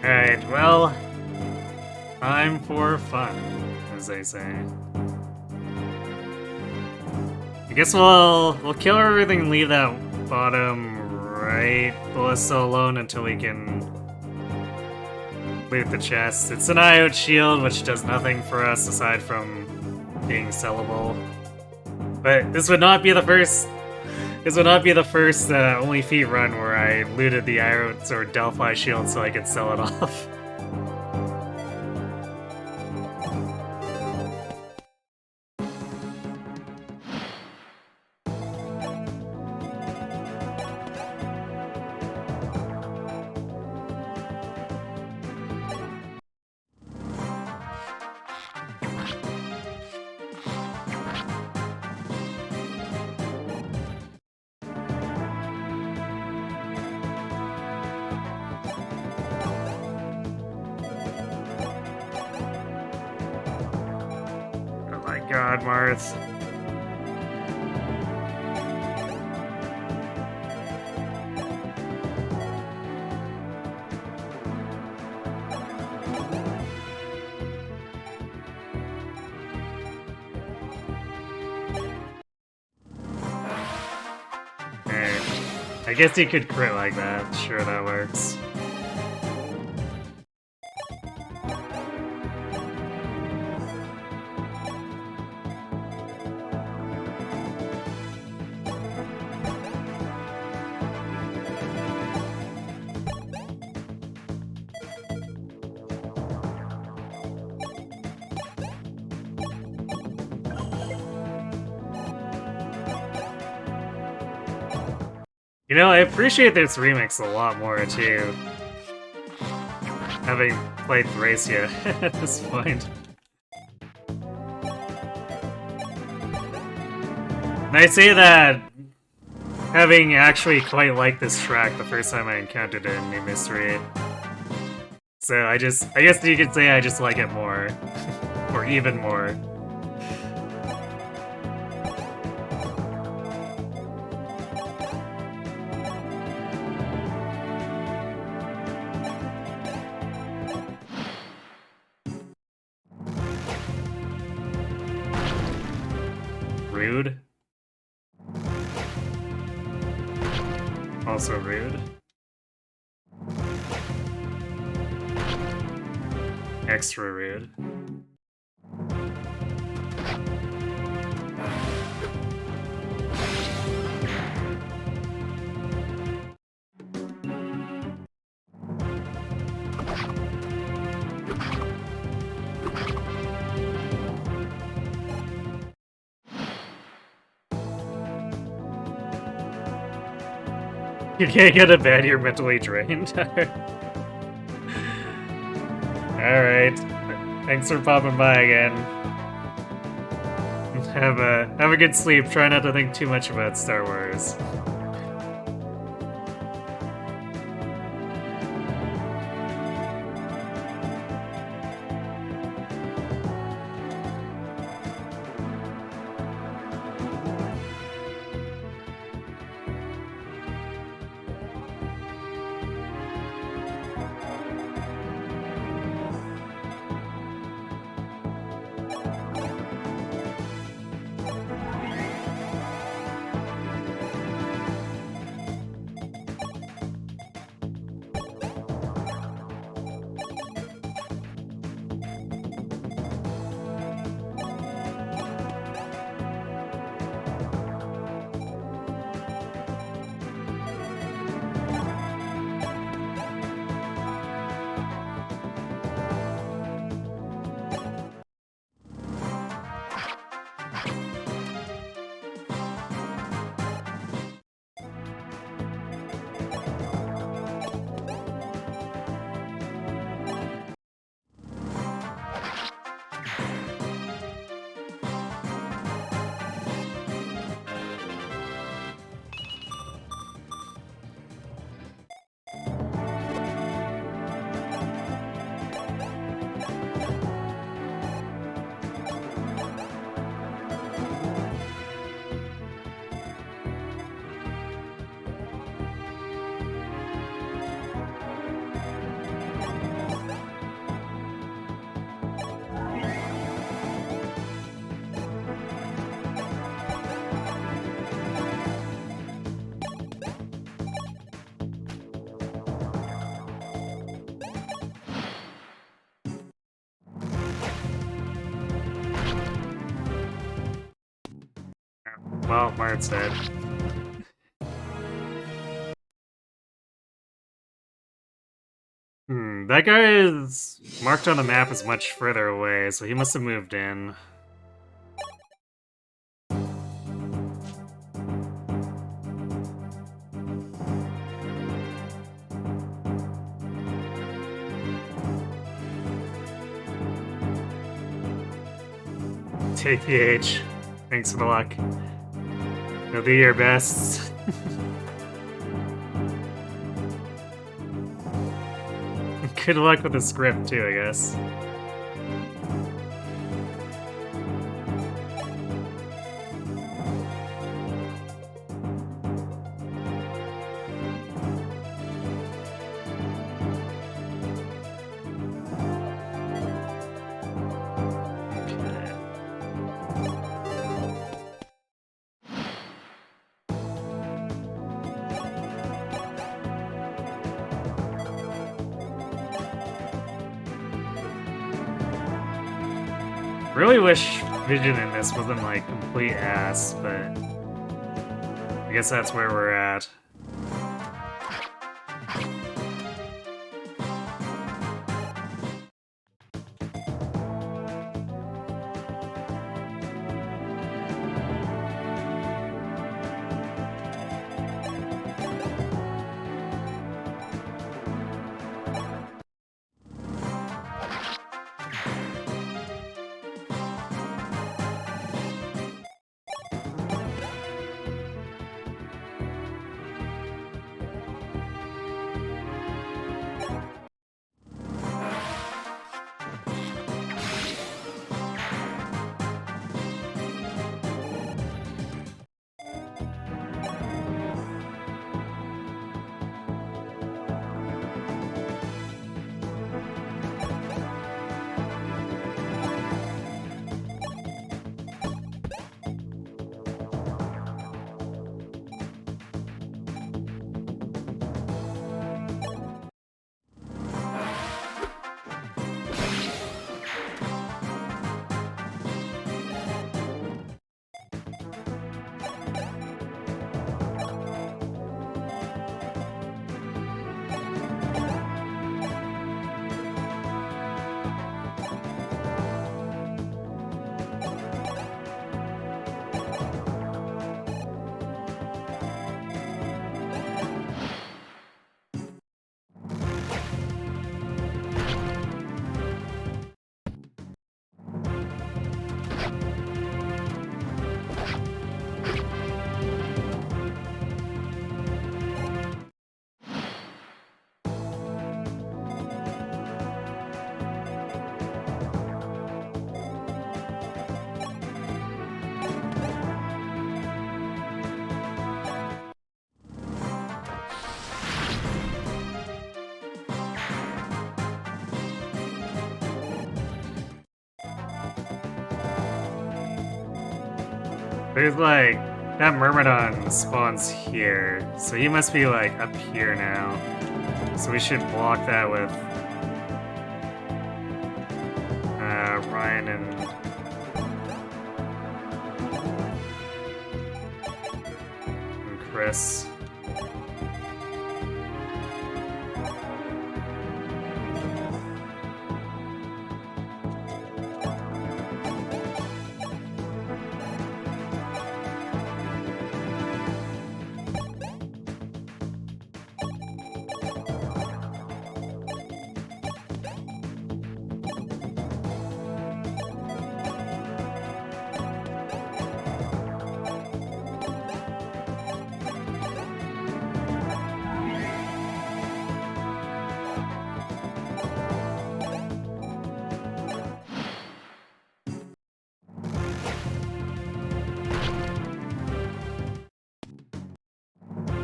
Alright, well, time for fun, as they say. I guess we'll kill everything and leave that bottom right ballista alone until we can loot the chest. It's an IOT shield, which does nothing for us aside from being sellable. But this would not be the first. This would not be the first only feat run where I looted the IOTs or Delphi shield so I could sell it off. Oh my god, Marth. I guess he could crit like that. Sure, that works. You know, I appreciate this remix a lot more, too. Having played Thracia at this point. And I say that having actually quite liked this track the first time I encountered it in New Mystery. So I guess you could say I just like it more. Or even more. Rude. Also rude. Extra rude. You can't get a bed, you're mentally drained. Alright. Thanks for popping by again. Have a good sleep. Try not to think too much about Star Wars. Well, Marth's dead. That guy is marked on the map as much further away, so he must have moved in. TPH, thanks for the luck. You'll do your best. Good luck with the script too, I guess. Really wish vision in this wasn't like complete ass, but I guess that's where we're at. There's like, that Myrmidon spawns here, so he must be like up here now. So we should block that with Ryan and Chris.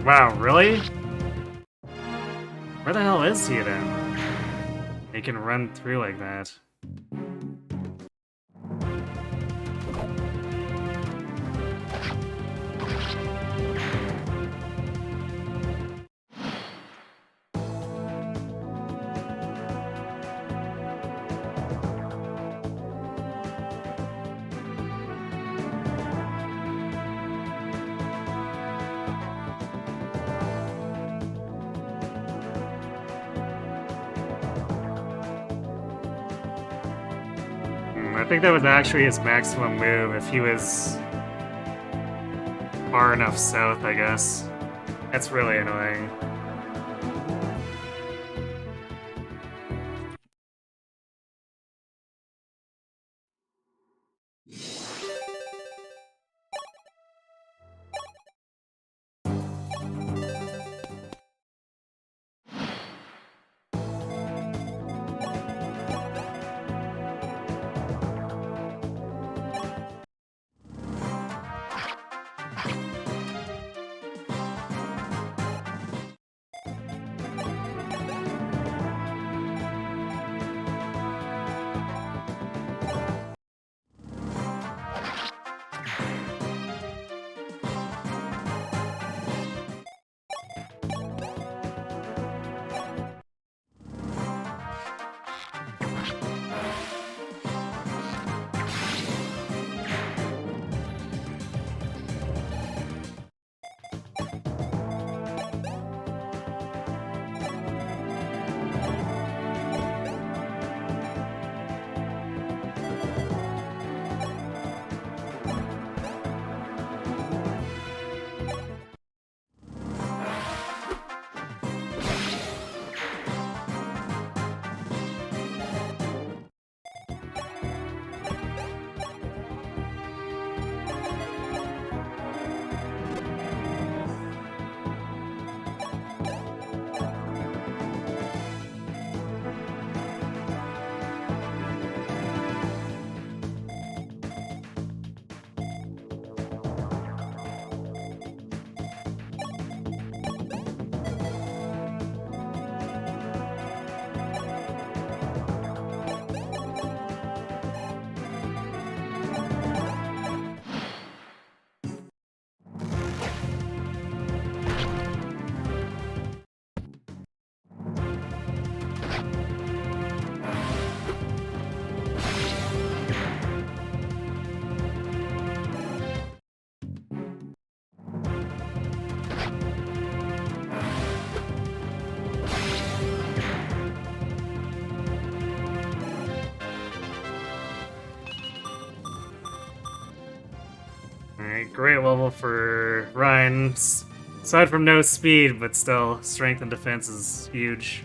Wow, really? Where the hell is he then? He can run through like that. think that was actually his maximum move if he was far enough south, I guess. That's really annoying. Alright, great level for Ryan. Aside from no speed, but still, strength and defense is huge.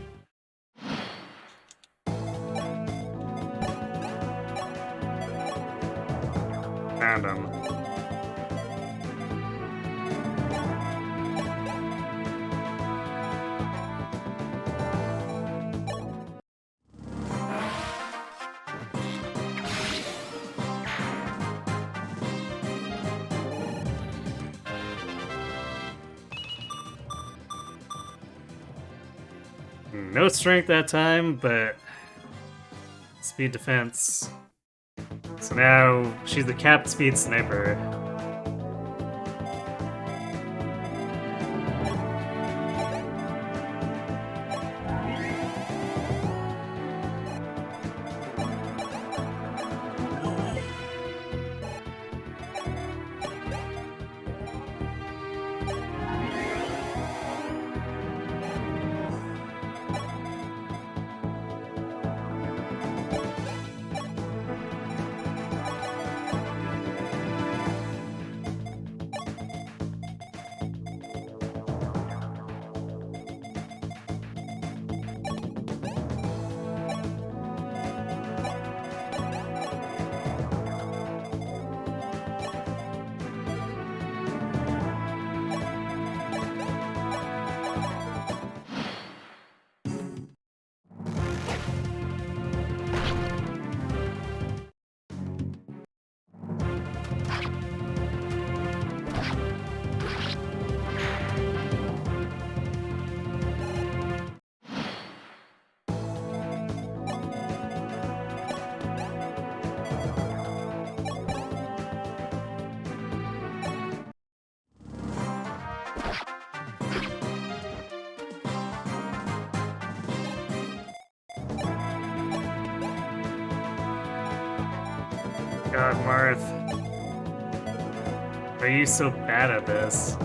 Found him. No strength that time, but speed defense. So now she's the capped speed sniper. God, Marth. Are you so bad at this?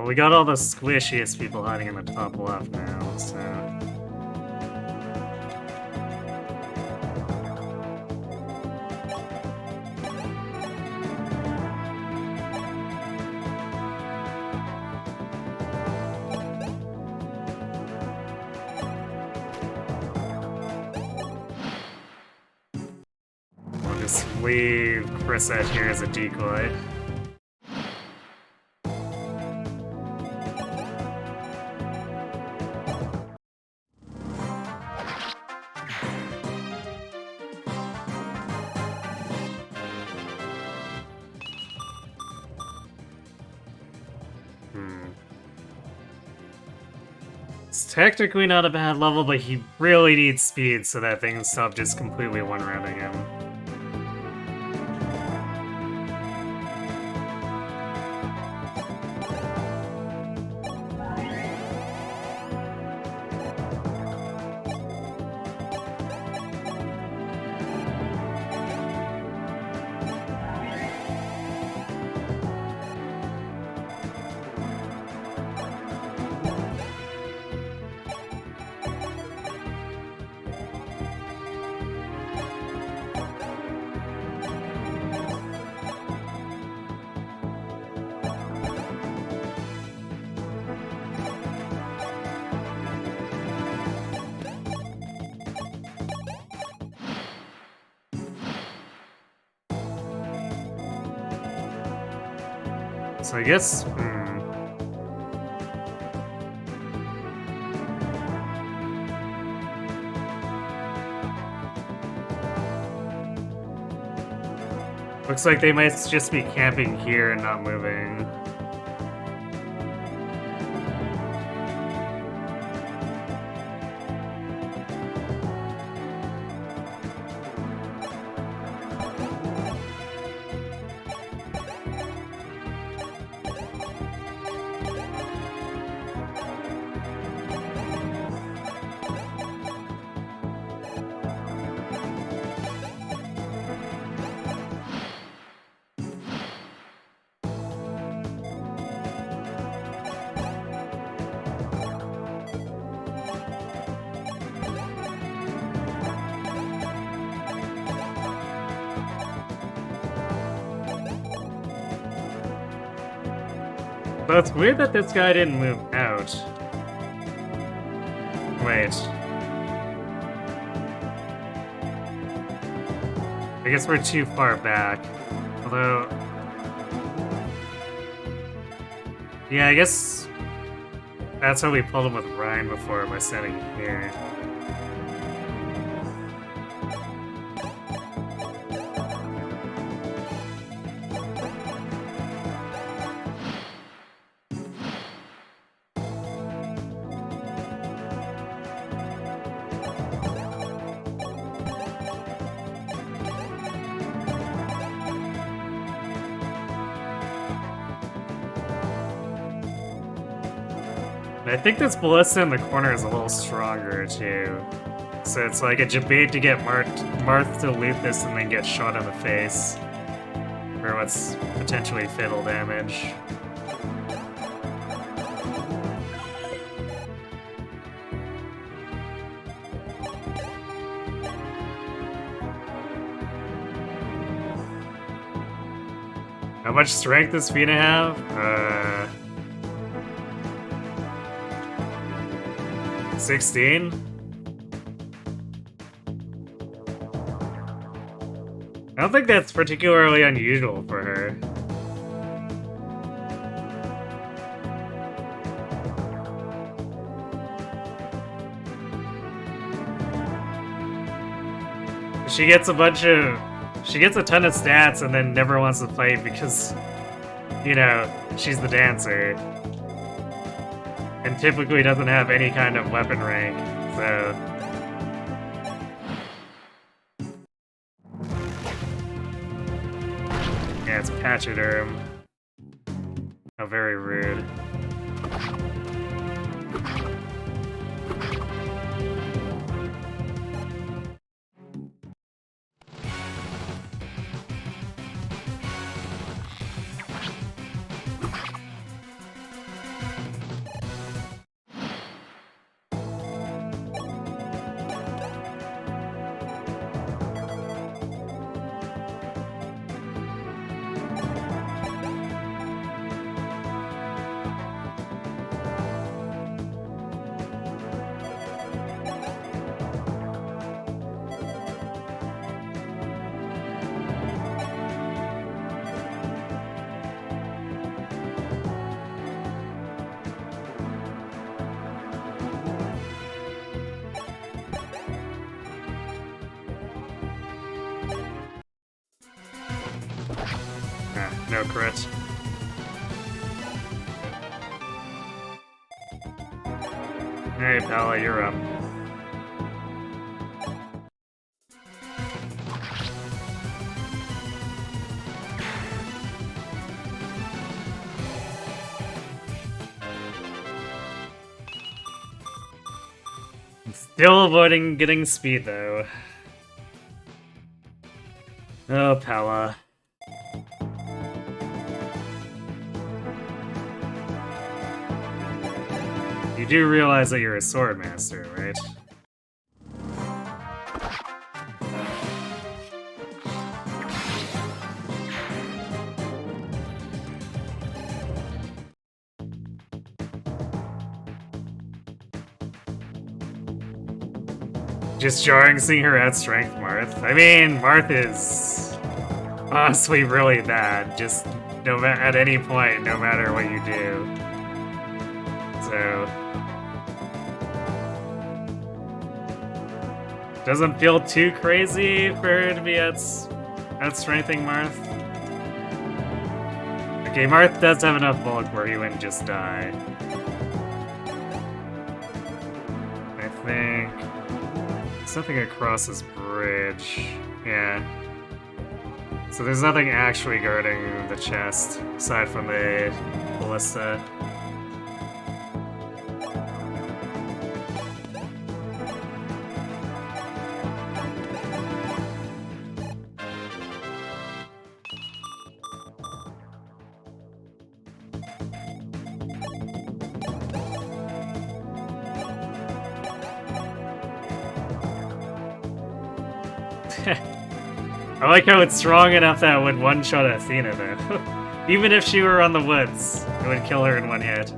Well, we got all the squishiest people hiding in the top left now, so... We'll just leave Chrisette here as a decoy. It's technically not a bad level, but he really needs speed so that things stop just completely one-rounding him. So I guess... Looks like they might just be camping here and not moving. But it's weird that this guy didn't move out. Wait. I guess we're too far back. Although... Yeah, I guess... That's how we pulled him with Ryan before by standing here. I think this ballista in the corner is a little stronger, too. So it's like a debate to get Marth to loot this and then get shot in the face. For what's potentially fatal damage. How much strength does Fina have? 16? I don't think that's particularly unusual for her. She gets a ton of stats and then never wants to fight because, you know, she's the dancer. And typically doesn't have any kind of weapon rank, so... Yeah, it's Pachyderm. How very rude. no crit. Hey, Pala, you're up. Still avoiding getting speed, though. Oh, Pala. You do realize that you're a sword master, right? Just jarring seeing her at strength, Marth. I mean, Marth is honestly really bad. Just at any point, no matter what you do. So doesn't feel too crazy for her to be at strengthing Marth. Okay, Marth does have enough bulk where he wouldn't just die. I think something across this bridge. Yeah. So there's nothing actually guarding the chest aside from the ballista. I like how it's strong enough that it would one-shot Athena, though. Even if she were on the woods, it would kill her in one hit.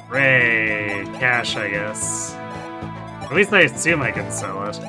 Ray, cash, I guess. At least I assume I can sell it.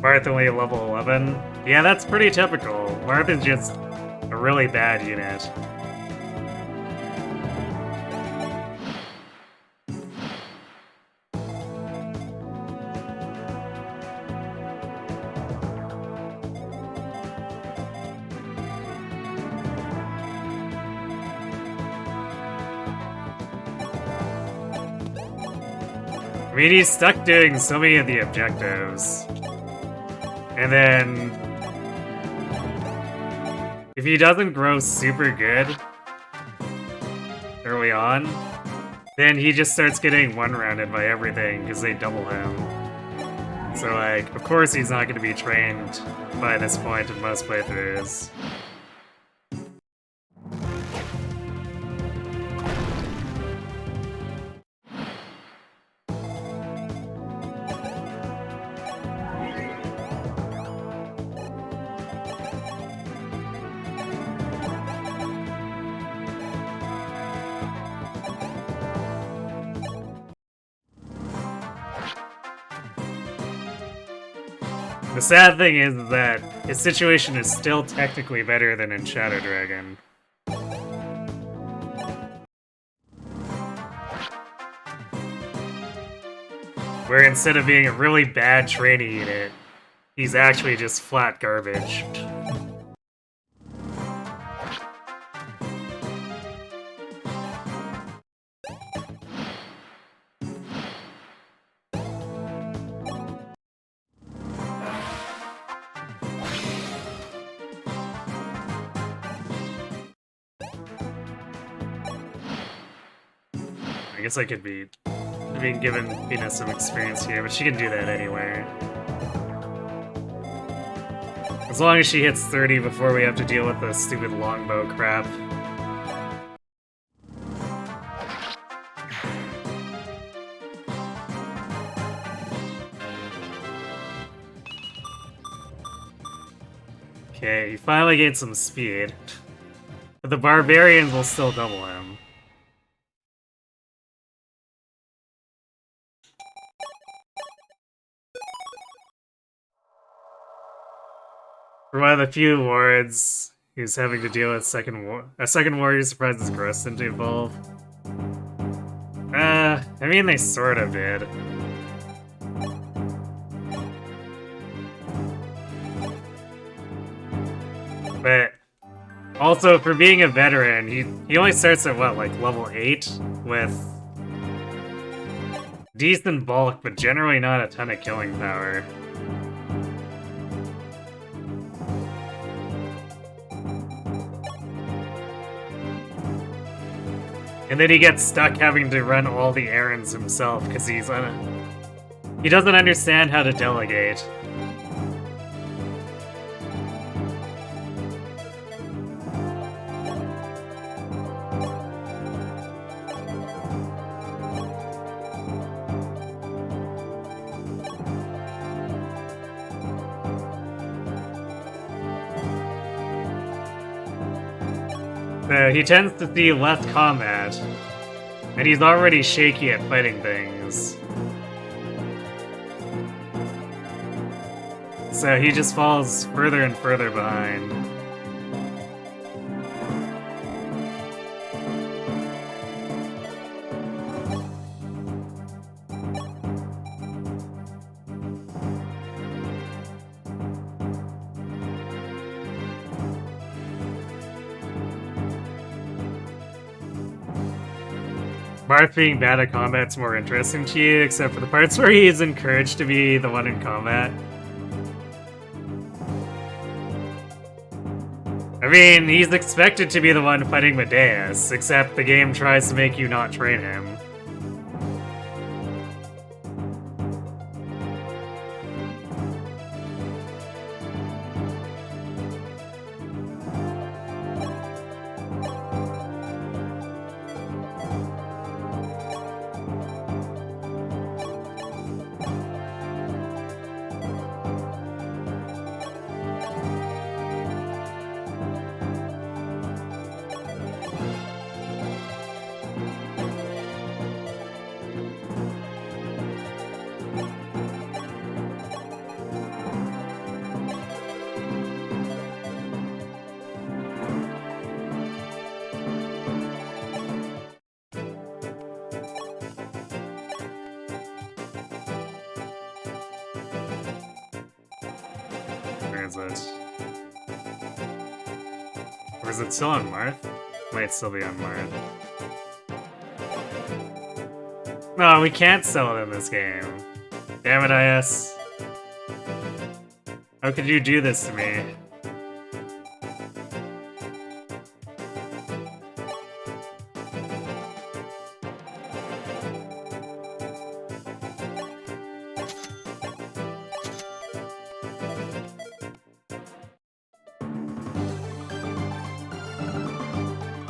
Marth only level 11? Yeah, that's pretty typical. Marth is just a really bad unit. I mean, he's stuck doing so many of the objectives. And then if he doesn't grow super good early on, then he just starts getting one-rounded by everything because they double him. So, like, of course he's not going to be trained by this point in most playthroughs. The sad thing is that his situation is still technically better than in Shadow Dragon. Where instead of being a really bad training unit, he's actually just flat garbage. I guess I could be being given Venus some experience here, but she can do that anywhere. As long as she hits 30 before we have to deal with the stupid longbow crap. Okay, he finally gained some speed. But the barbarians will still double him. For one of the few wards who's having to deal with a second war who's surprised his growth didn't evolve. I mean they sort of did. But also, for being a veteran, he only starts at what, like level 8 with decent bulk, but generally not a ton of killing power. And then he gets stuck having to run all the errands himself because he doesn't understand how to delegate. He tends to see less combat, and he's already shaky at fighting things. So he just falls further and further behind. Marth being bad at combat's more interesting to you, except for the parts where he is encouraged to be the one in combat. I mean, he's expected to be the one fighting Medeus, except the game tries to make you not train him. Where is it? Or is it still on Marth? Might still be on Marth. No, we can't sell it in this game. Damn it, IS. How could you do this to me?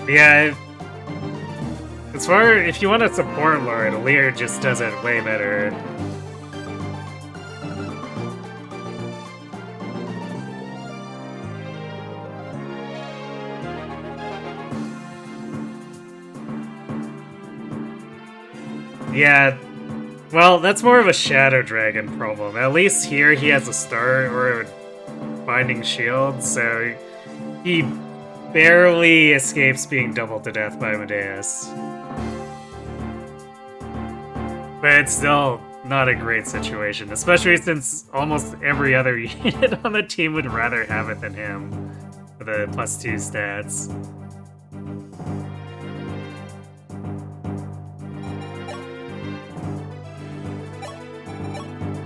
Yeah, as far if you want a support lord, Lear just does it way better. Yeah, well, that's more of a Shadow Dragon problem. At least here he has a star or a binding shield, so he barely escapes being doubled to death by Medeus. But it's still not a great situation, especially since almost every other unit on the team would rather have it than him for the +2 stats.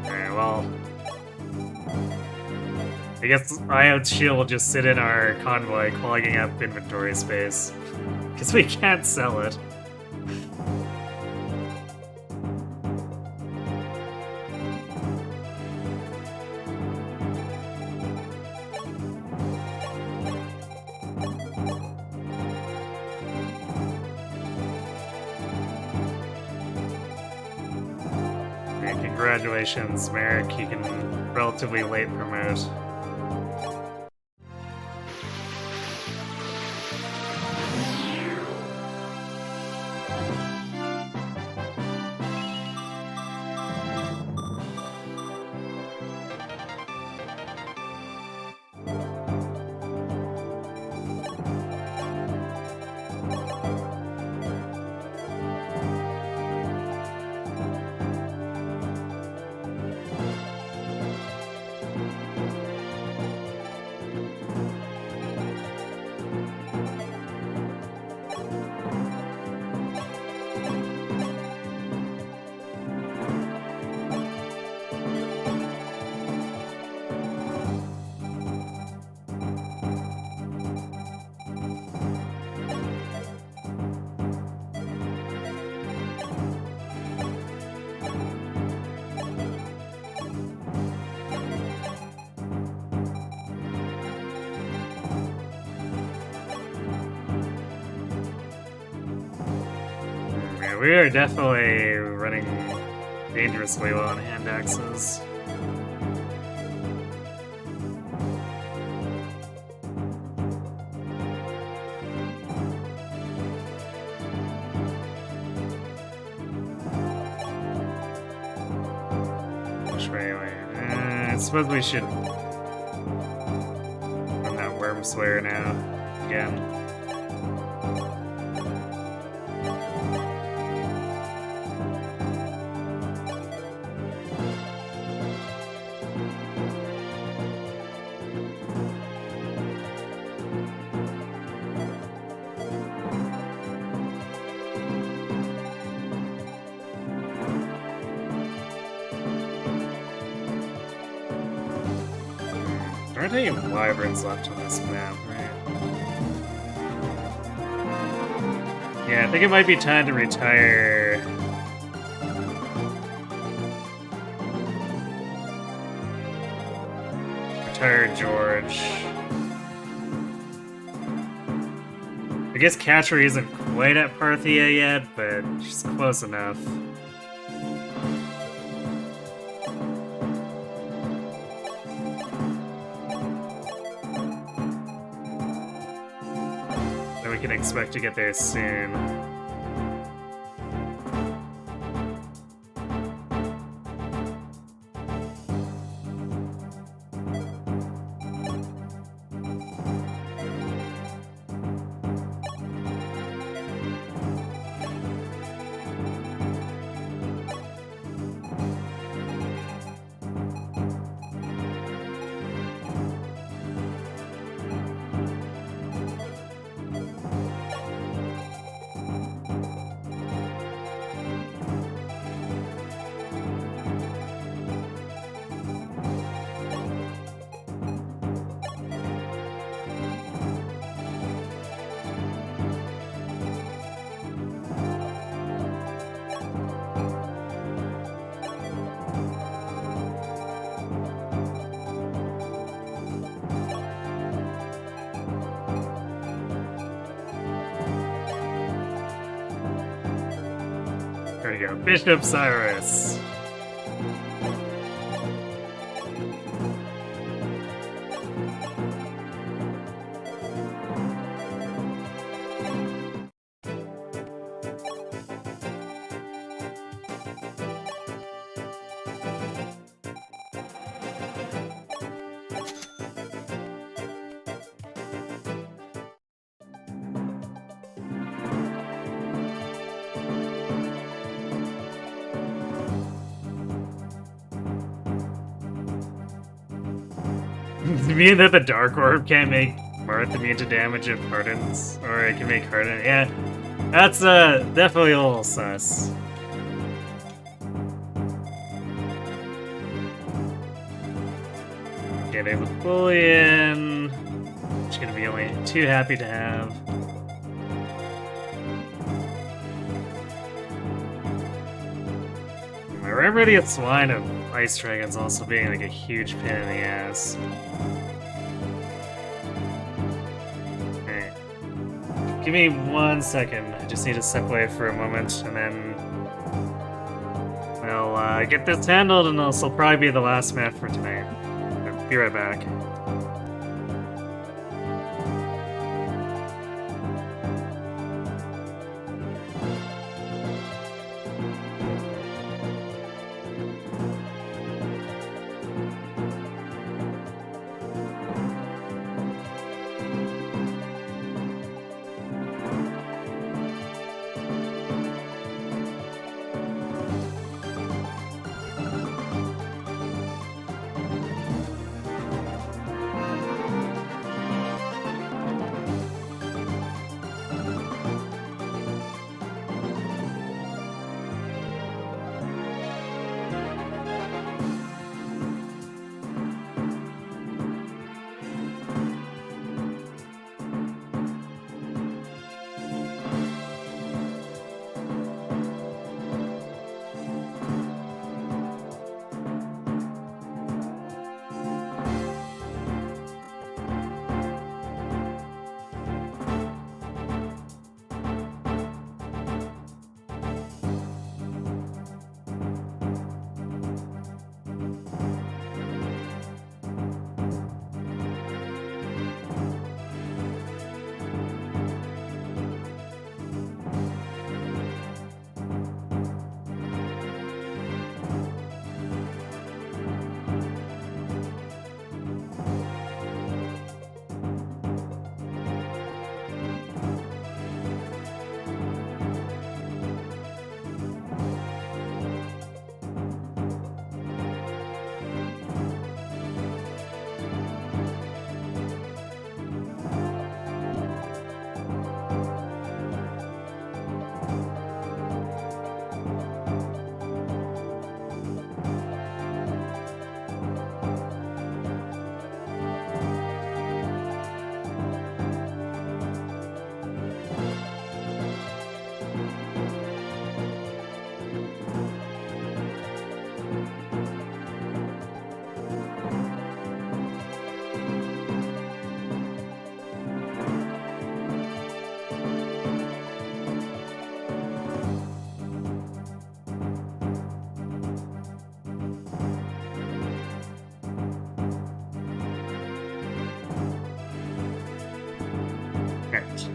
Alright, well, I guess Io's shield will just sit in our convoy, clogging up inventory space. Because we can't sell it. congratulations, Merrick. You can relatively late promote. Yeah, we are definitely running dangerously low on hand axes. Which way? I suppose we should run that Worm Slayer now again. There aren't any wyverns left on this map, right? Yeah, I think it might be time to retire. Retire George. I guess Catchery isn't quite at Parthia yet, but she's close enough. We can expect to get there soon. There we go, Bishop Cyrus. You mean that the Dark Orb can't make Marth immune to damage if hardens? Or it can make harden? Yeah, that's definitely a little sus. Okay, there's a bullion, which gonna be only too happy to have. I remember the line of Ice Dragons also being like a huge pain in the ass. Alright. Give me 1 second. I just need to step away for a moment, and then We'll get this handled, and this will probably be the last match for tonight. Be right back.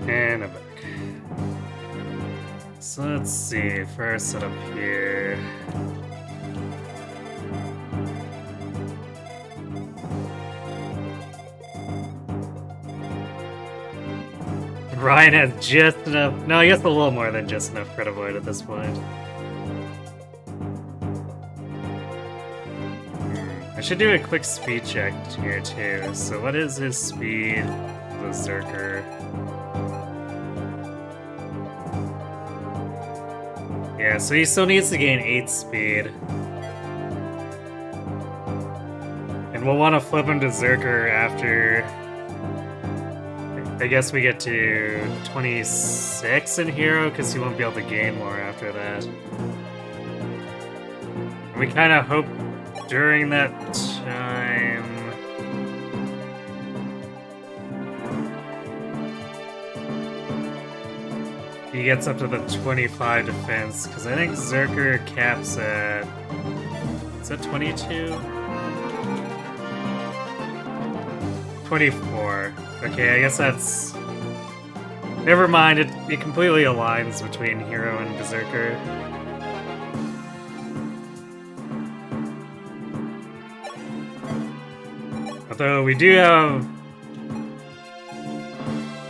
And I'm back. So let's see, first set up here. Ryan has just enough, no, I guess a little more than just enough crit avoid at this point. I should do a quick speed check here too. So what is his speed, Berserker? Yeah, so he still needs to gain 8 speed. And we'll want to flip him to Berserker after... I guess we get to 26 in Hero, because he won't be able to gain more after that. And we kind of hope during that time... he gets up to the 25 defense, because I think Berserker caps at... is that 22? 24. Okay, I guess that's... never mind, it completely aligns between Hero and Berserker. Although we do have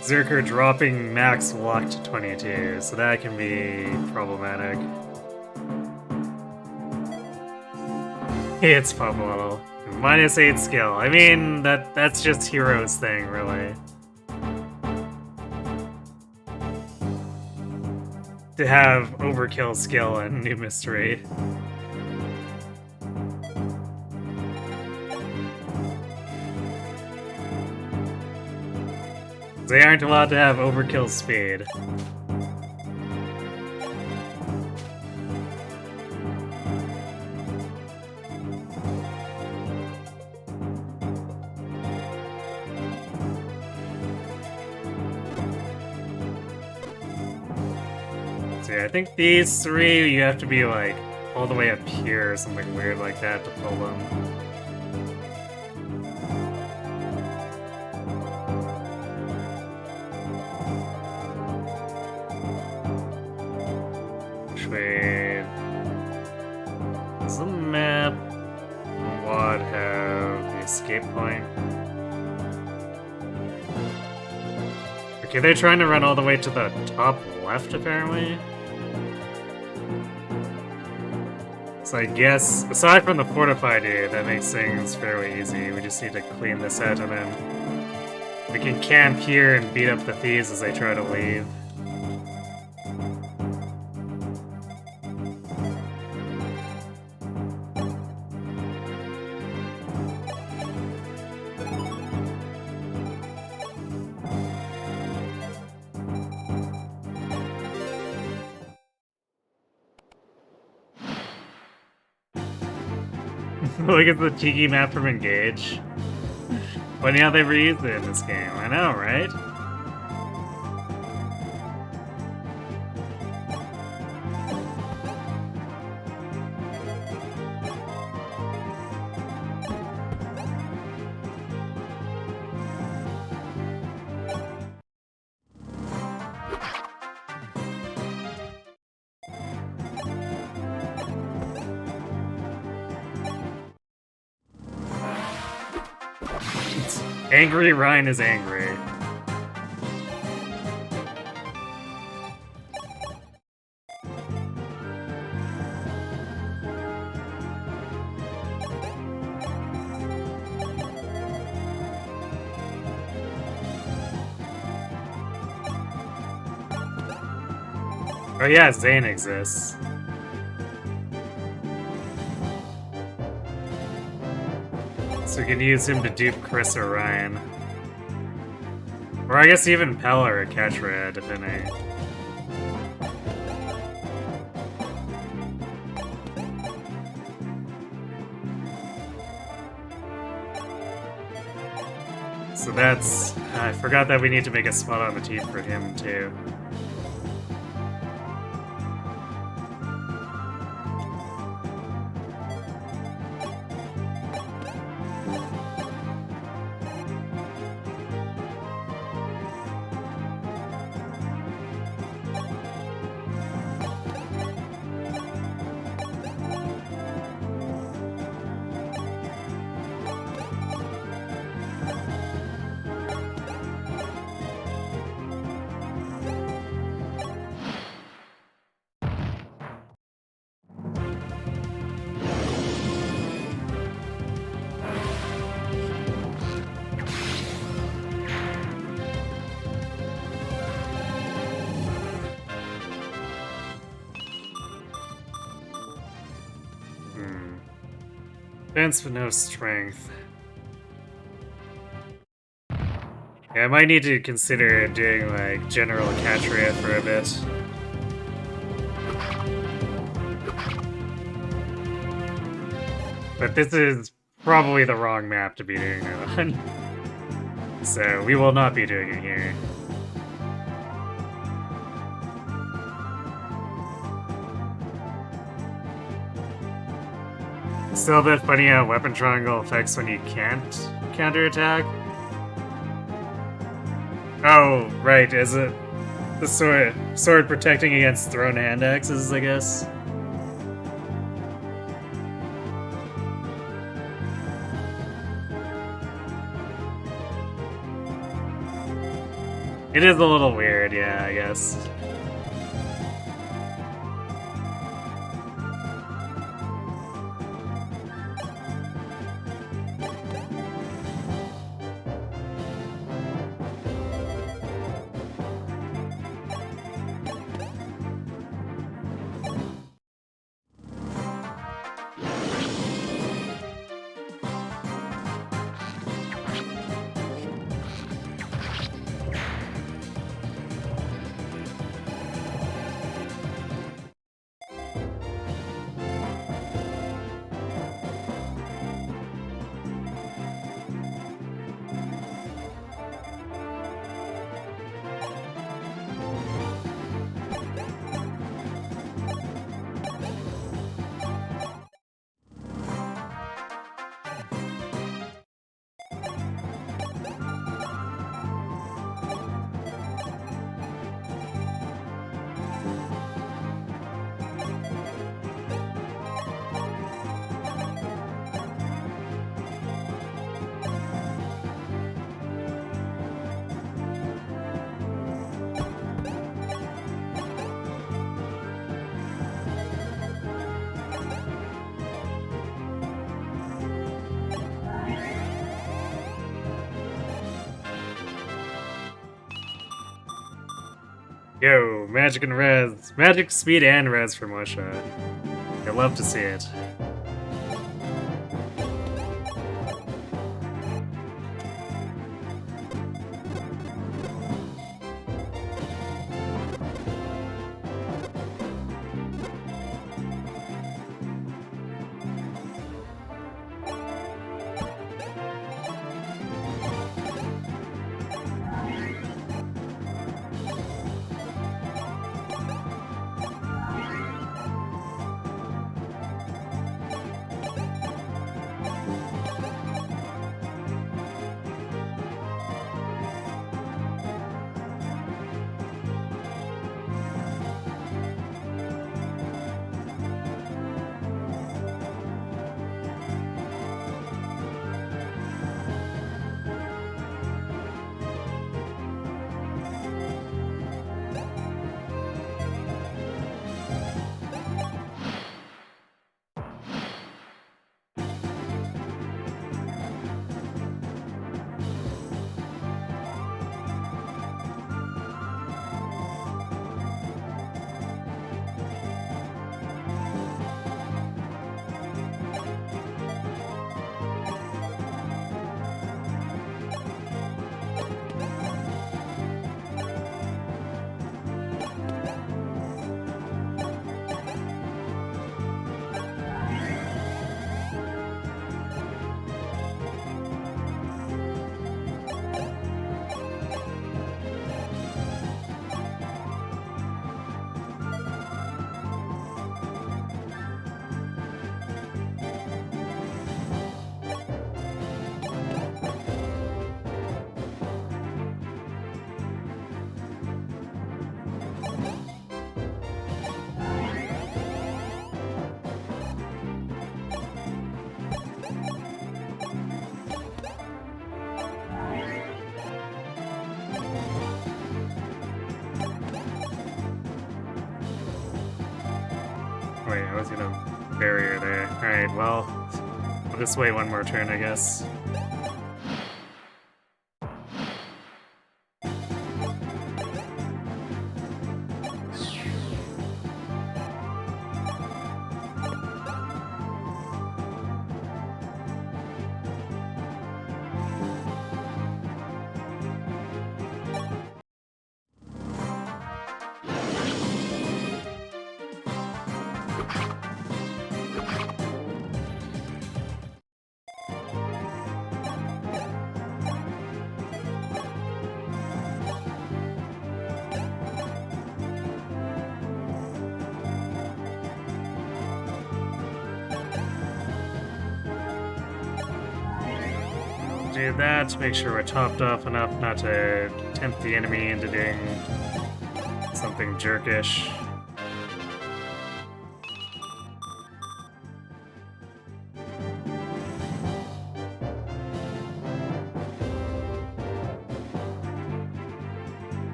Berserker dropping max luck to 22, so that can be problematic. It's pop level. Minus 8 skill. I mean, that's just Hero's thing, really. To have overkill skill and new mystery. They aren't allowed to have overkill speed. So yeah, I think these three you have to be like all the way up here or something weird like that to pull them. Which way does the map WAD have the escape point? Okay, they're trying to run all the way to the top left, apparently. So I guess, aside from the fortified area, that makes things fairly easy. We just need to clean this out, and then we can camp here and beat up the thieves as they try to leave. Look at the tiki map from Engage. Funny how they reused it in this game. I know, right? Angry Ryan is angry. Oh yeah, Zane exists. So we can use him to dupe Chris or Ryan. Or I guess even Pella or Ketchra, depending. So that's... I forgot that we need to make a spot on the team for him, too. Defense with no strength. Yeah, I might need to consider doing like General Catria for a bit. But this is probably the wrong map to be doing it on. So we will not be doing it here. Still a bit funny how weapon triangle affects when you can't counterattack. Oh, right, is it the sword protecting against thrown hand axes, I guess? It is a little weird, yeah, I guess. Yo, magic and res. Magic, speed, and res for Moshe. I love to see it. Wait, I was gonna barrier there. Alright, well, I'll just wait one more turn, I guess. Do that to make sure we're topped off enough not to tempt the enemy into doing something jerkish.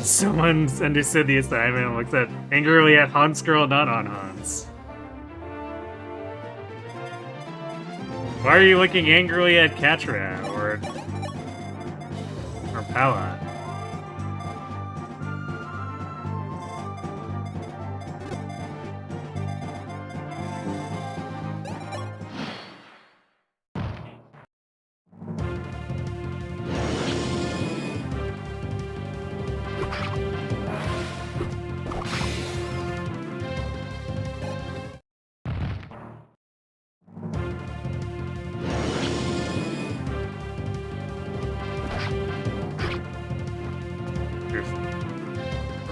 Someone understood the assignment and looked at angrily at Hans girl, not on Hans. Why are you looking angrily at Katra or Pala?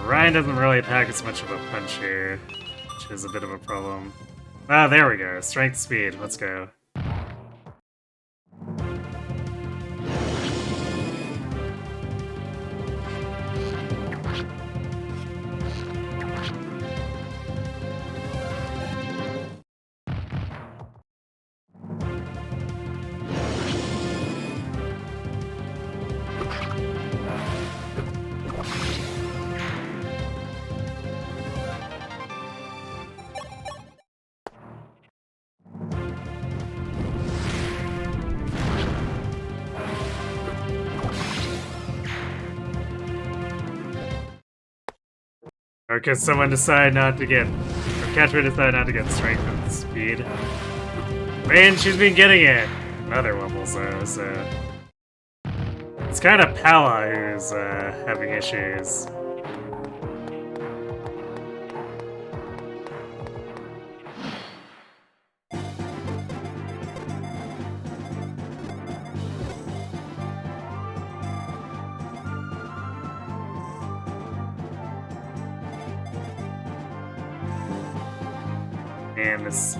Ryan doesn't really pack as much of a punch here, which is a bit of a problem. Ah, there we go. Strength, speed. Let's go. Or could someone decide not to get... Or Catcher decide not to get strength and speed? Man, she's been getting it! Another Wumbles, though, so... It's kind of Pala who's having issues. Man, this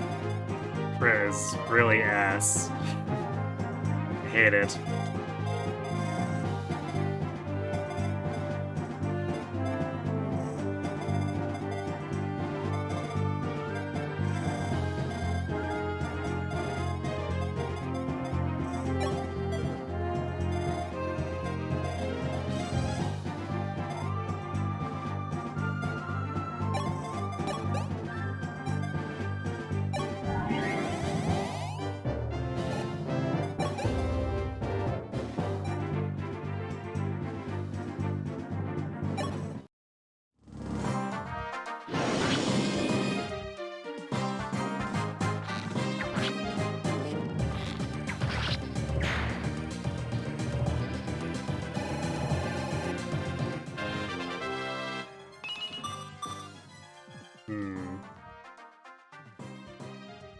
prayer is really ass. I hate it.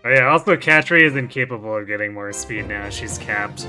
Oh yeah, also Katri is incapable of getting more speed now, she's capped.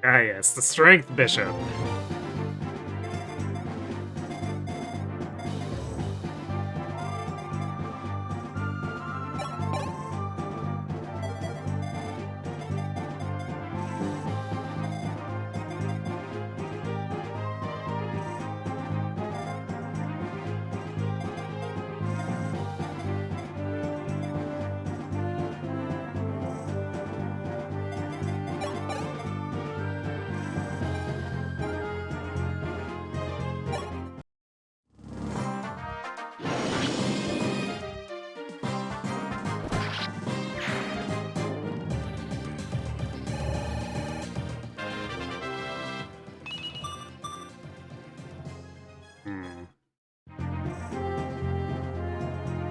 Ah yes, the Strength Bishop.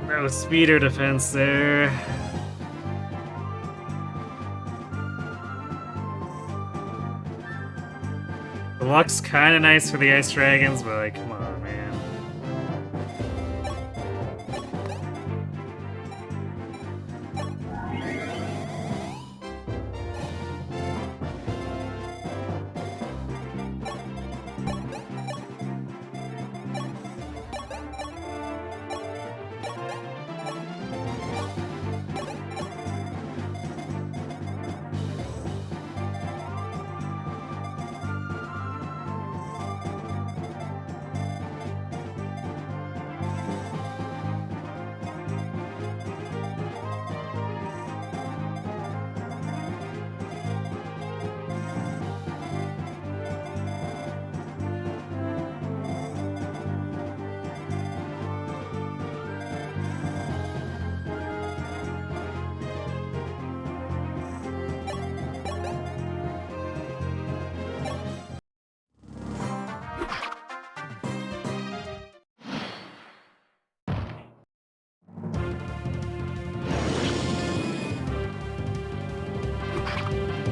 No speed or defense there. The luck's kinda nice for the Ice Dragons, but like, come on, man.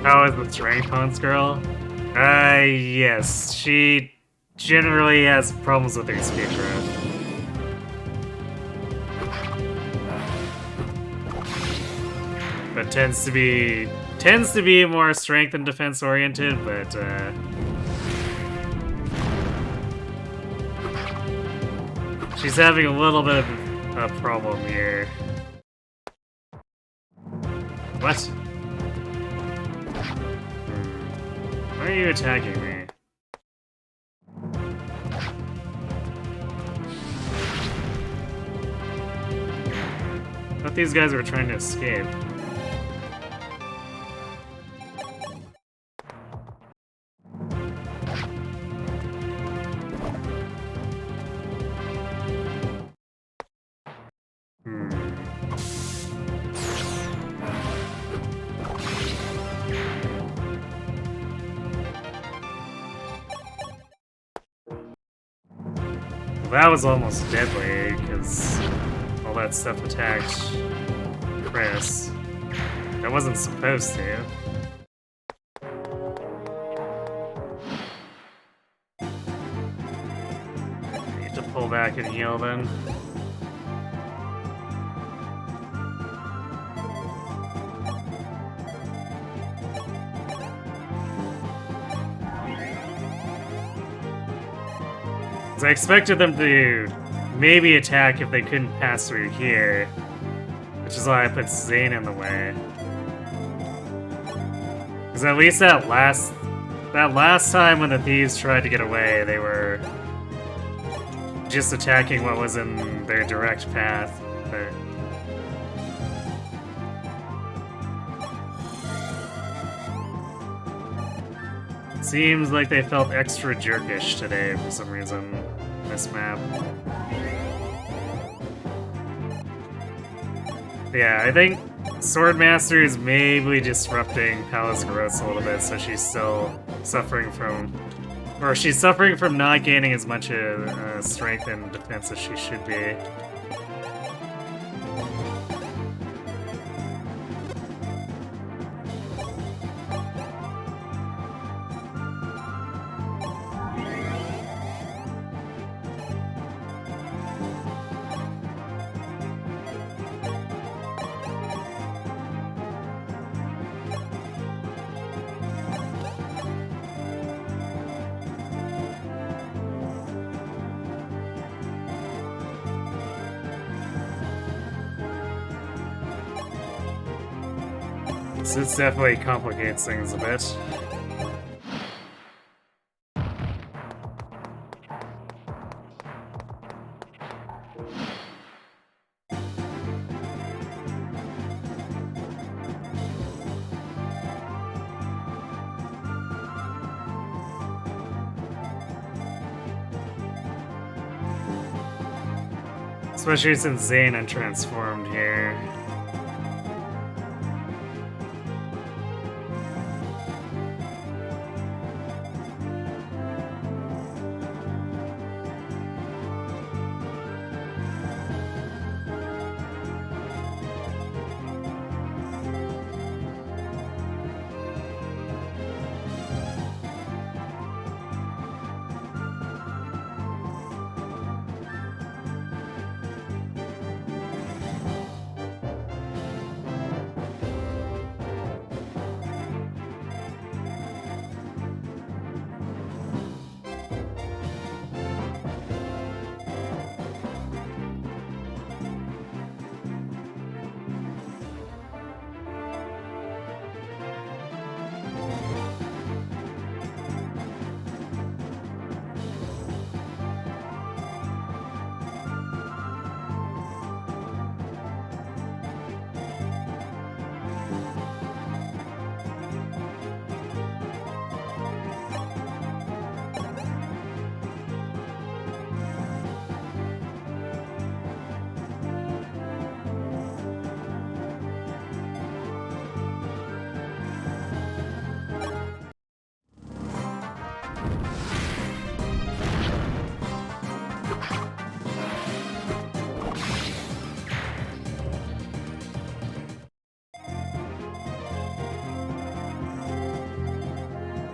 How is the strength hunts girl? Yes. She generally has problems with her speed growth. But tends to be more strength and defense oriented, but she's having a little bit of a problem here. What? Why are you attacking me? I thought these guys were trying to escape. That was almost deadly, because all that stuff attacked Chris. That wasn't supposed to. Need to pull back and heal then. I expected them to maybe attack if they couldn't pass through here, which is why I put Zane in the way. Because at least that last time when the thieves tried to get away, they were just attacking what was in their direct path. But seems like they felt extra jerkish today for some reason, this map. Yeah, I think Swordmaster is maybe disrupting Palace growth a little bit, so she's still suffering from... Or she's suffering from not gaining as much strength and defense as she should be. So this definitely complicates things a bit. Especially since Zane untransformed here.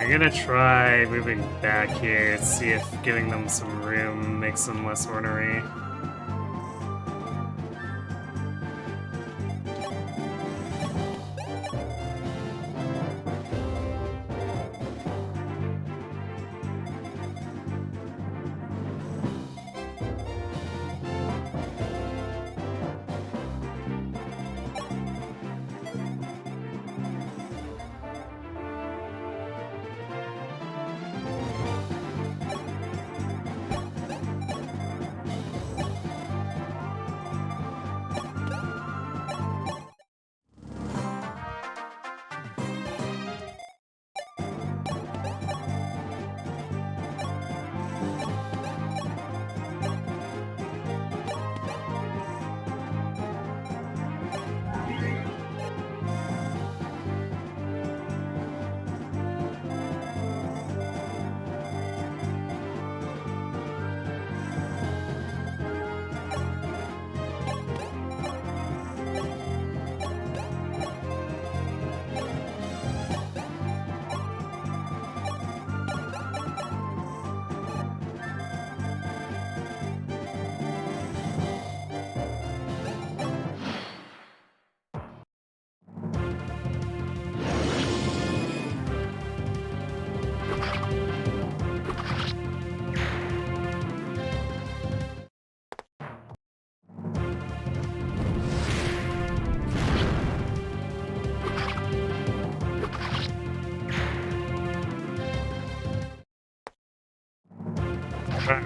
I'm gonna try moving back here, see if giving them some room makes them less ornery.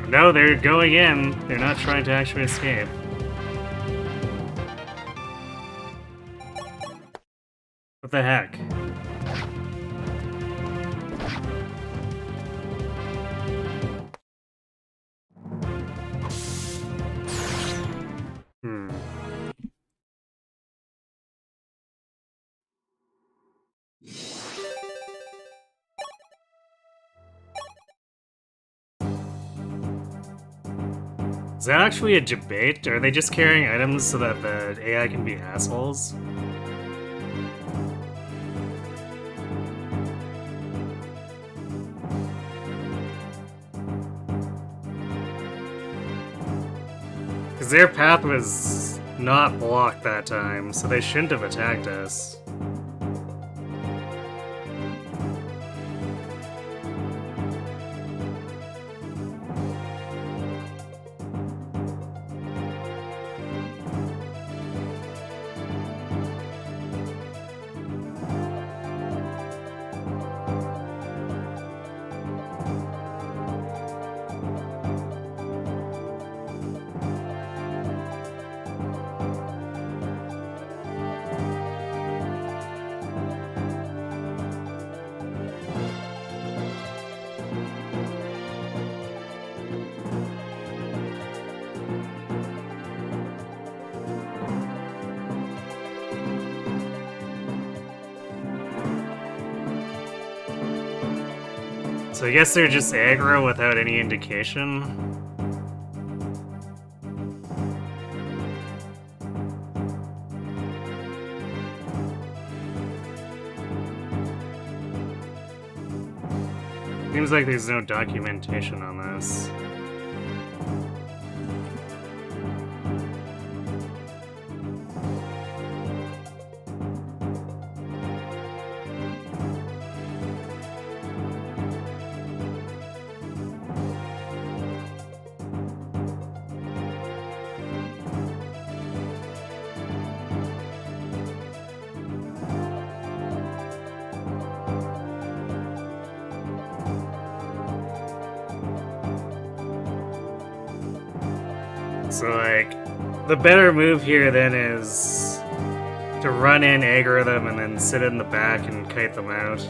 No, they're going in. They're not trying to actually escape. What the heck? Is that actually a debate? Are they just carrying items so that the AI can be assholes? Because their path was not blocked that time, so they shouldn't have attacked us. So I guess they're just aggro without any indication. Seems like there's no documentation on this. So, like, the better move here then is to run in, aggro them, and then sit in the back and kite them out.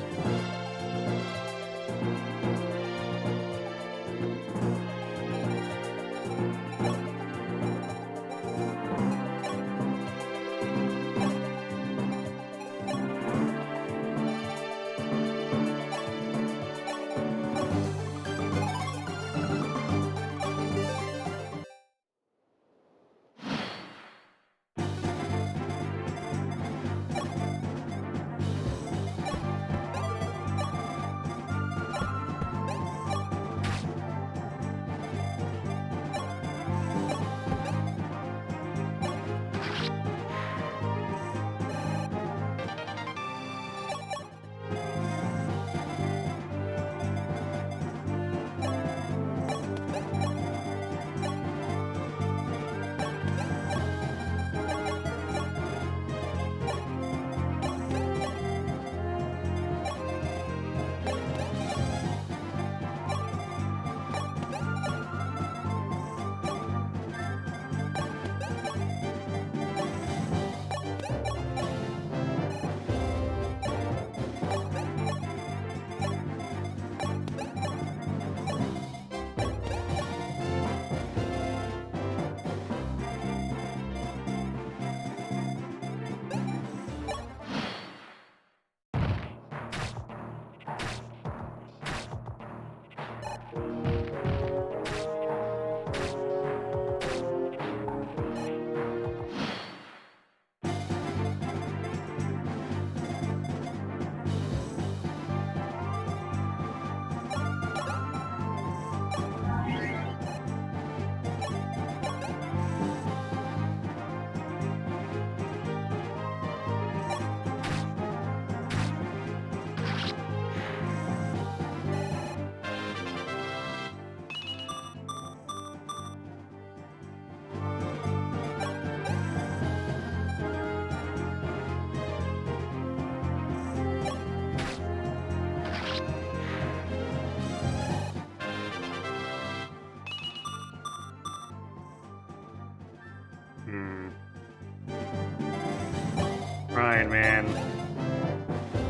Trying, man.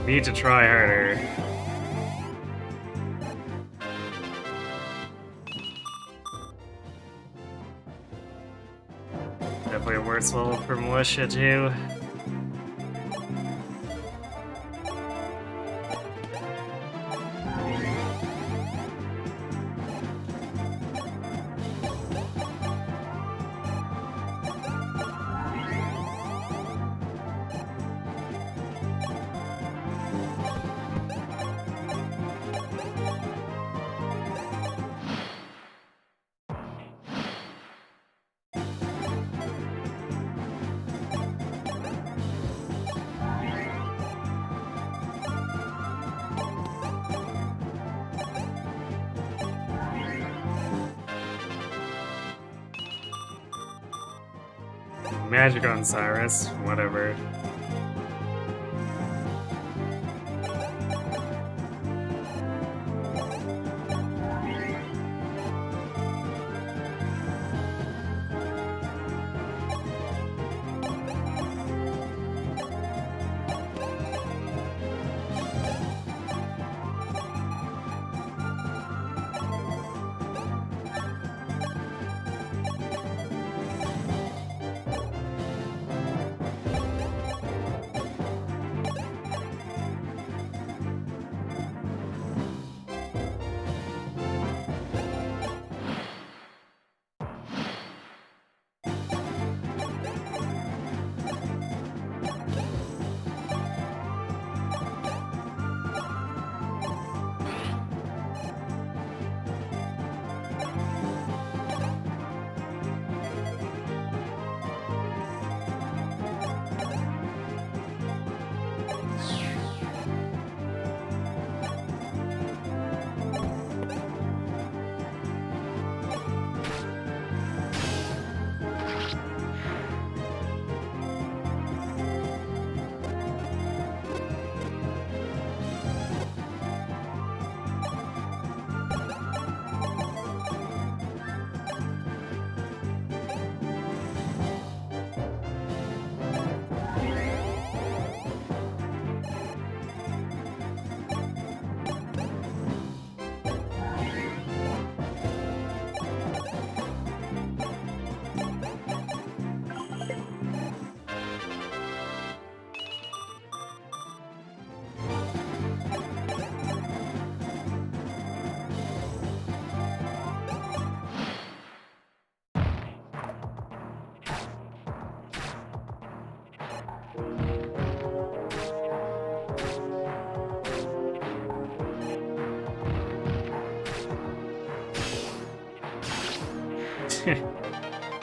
Need to try harder. Definitely a worse level for militia, too. Magic on Cyrus, whatever.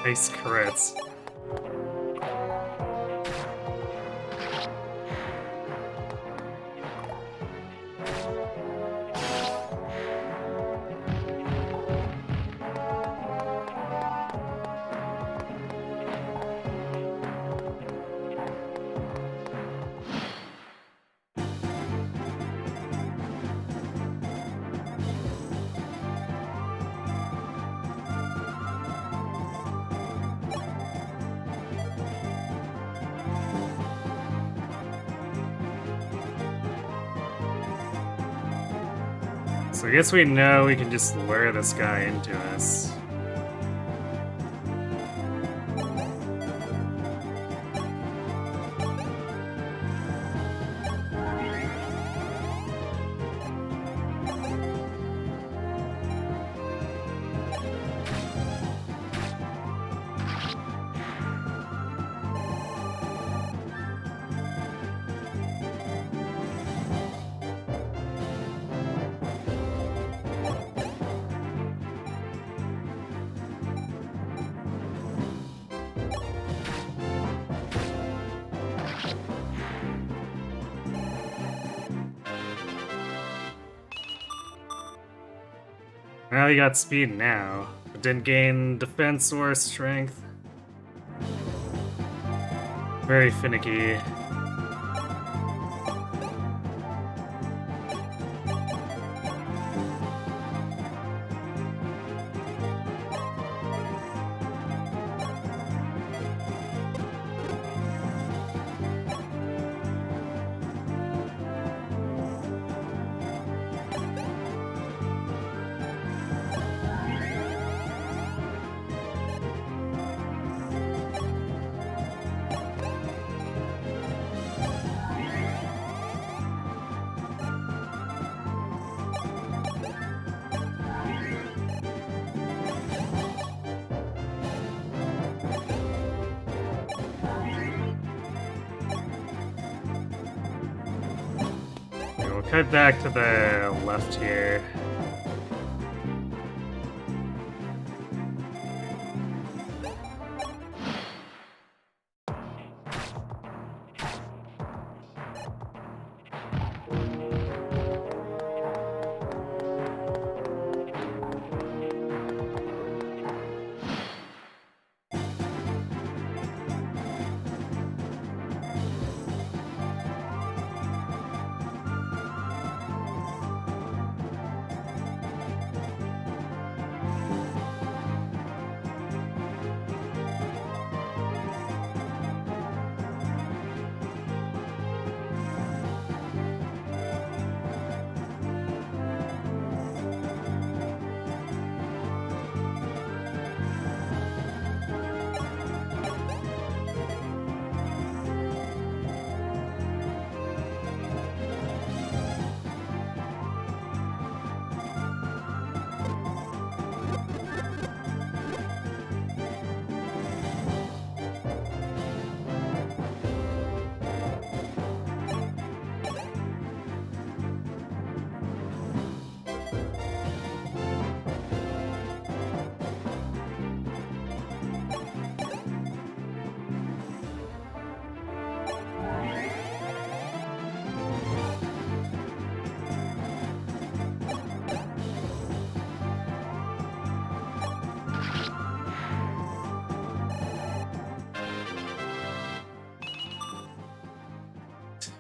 Nice crits. So I guess we know we can just lure this guy into us. Well, he got speed now, but didn't gain defense or strength. Very finicky. cut back to the left here.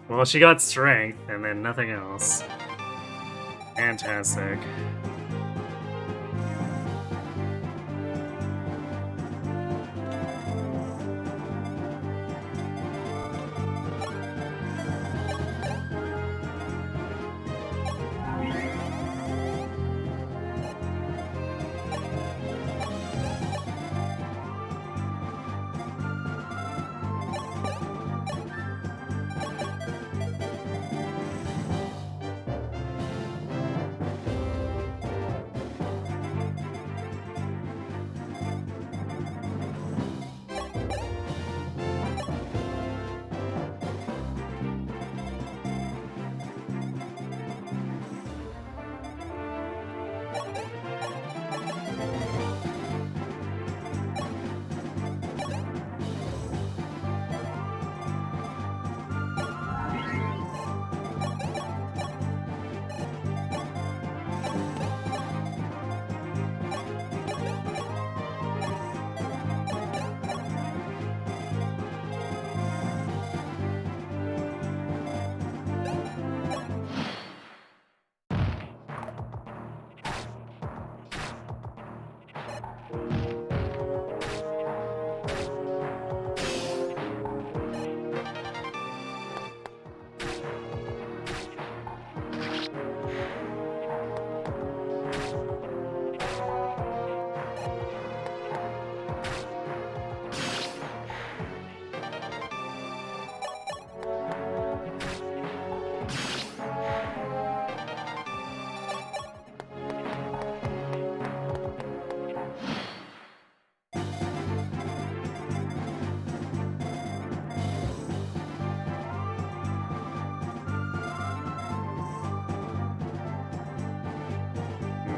Well, she got strength, and then nothing else. Fantastic.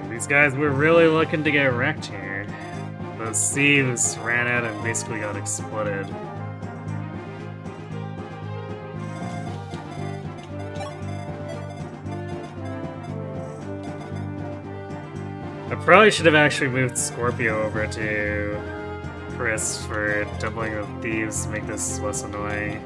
These guys were really looking to get wrecked here. Those thieves ran out and basically got exploded. I probably should have actually moved Scorpio over to Chris for doubling the thieves to make this less annoying.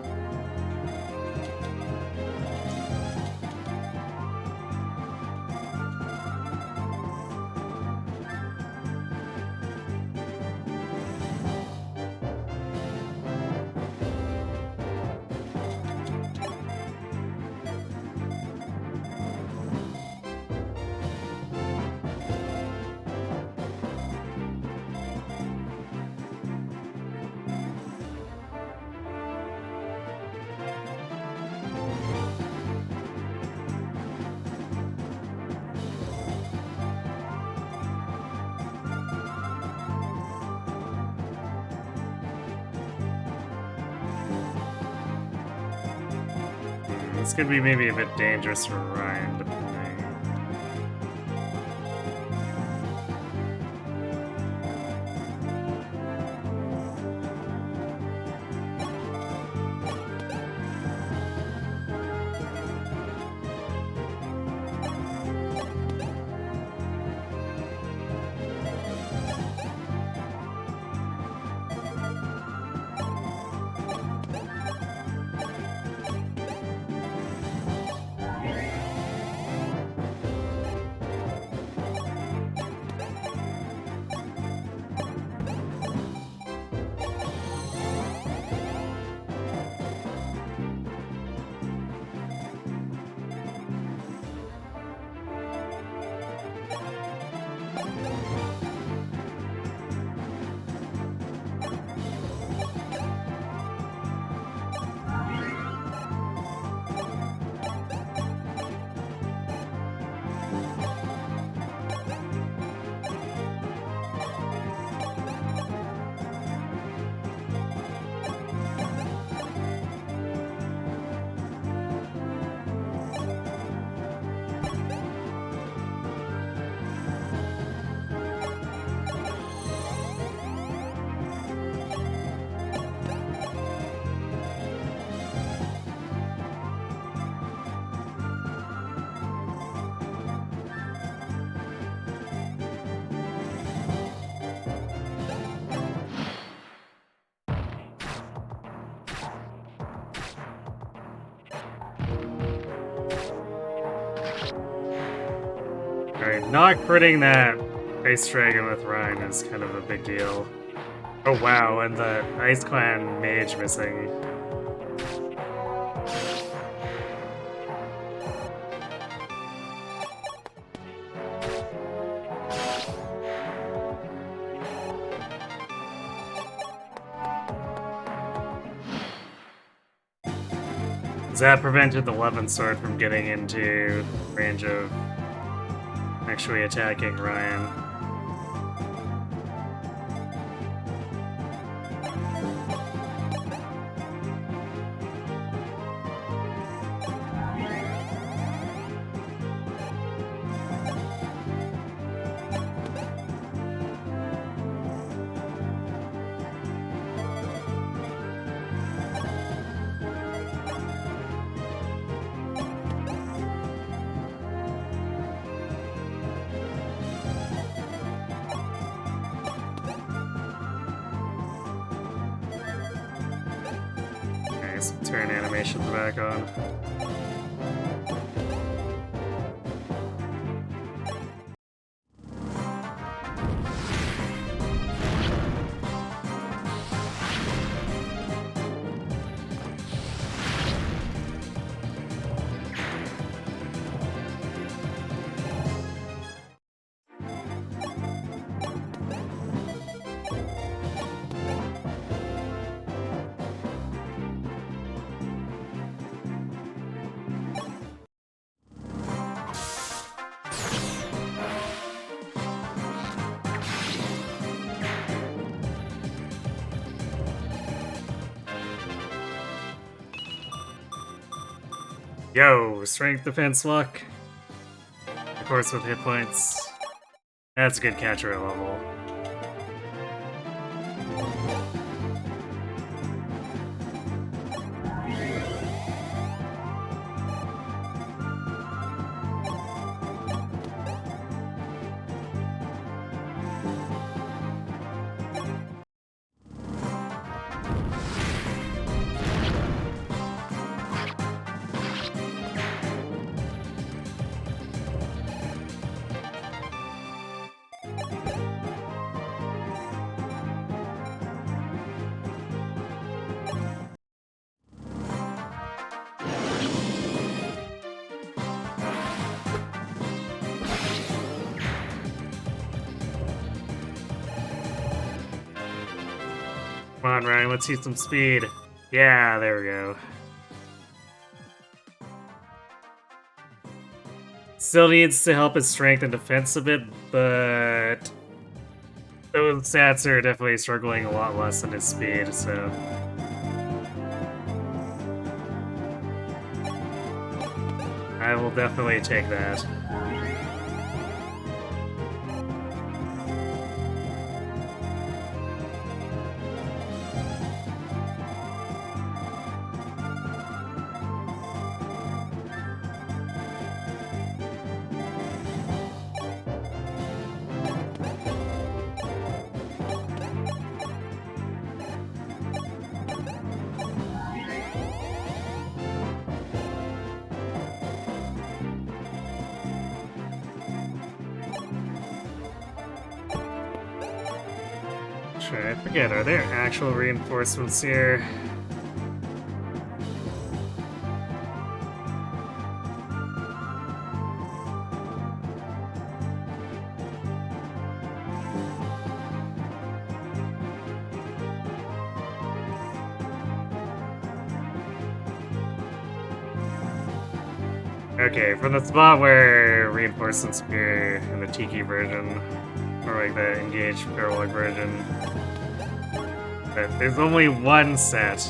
This could be maybe a bit dangerous for Ryan, depending. Alright, not critting that Ice Dragon with Ryan is kind of a big deal. Oh wow, and the Ice Clan Mage missing. That prevented the 11th sword from getting into range of actually attacking Ryan. Turn animations back on. Yo, strength, defense, luck. Of course, with hit points. That's a good catcher level. Come on, Ryan, let's see some speed. Yeah, there we go. Still needs to help his strength and defense a bit, but those stats are definitely struggling a lot less than his speed, so... I will definitely take that. I forget, are there actual reinforcements here? Okay, from the spot where reinforcements appear in the Tiki version, or like the engaged paralog version, but there's only one set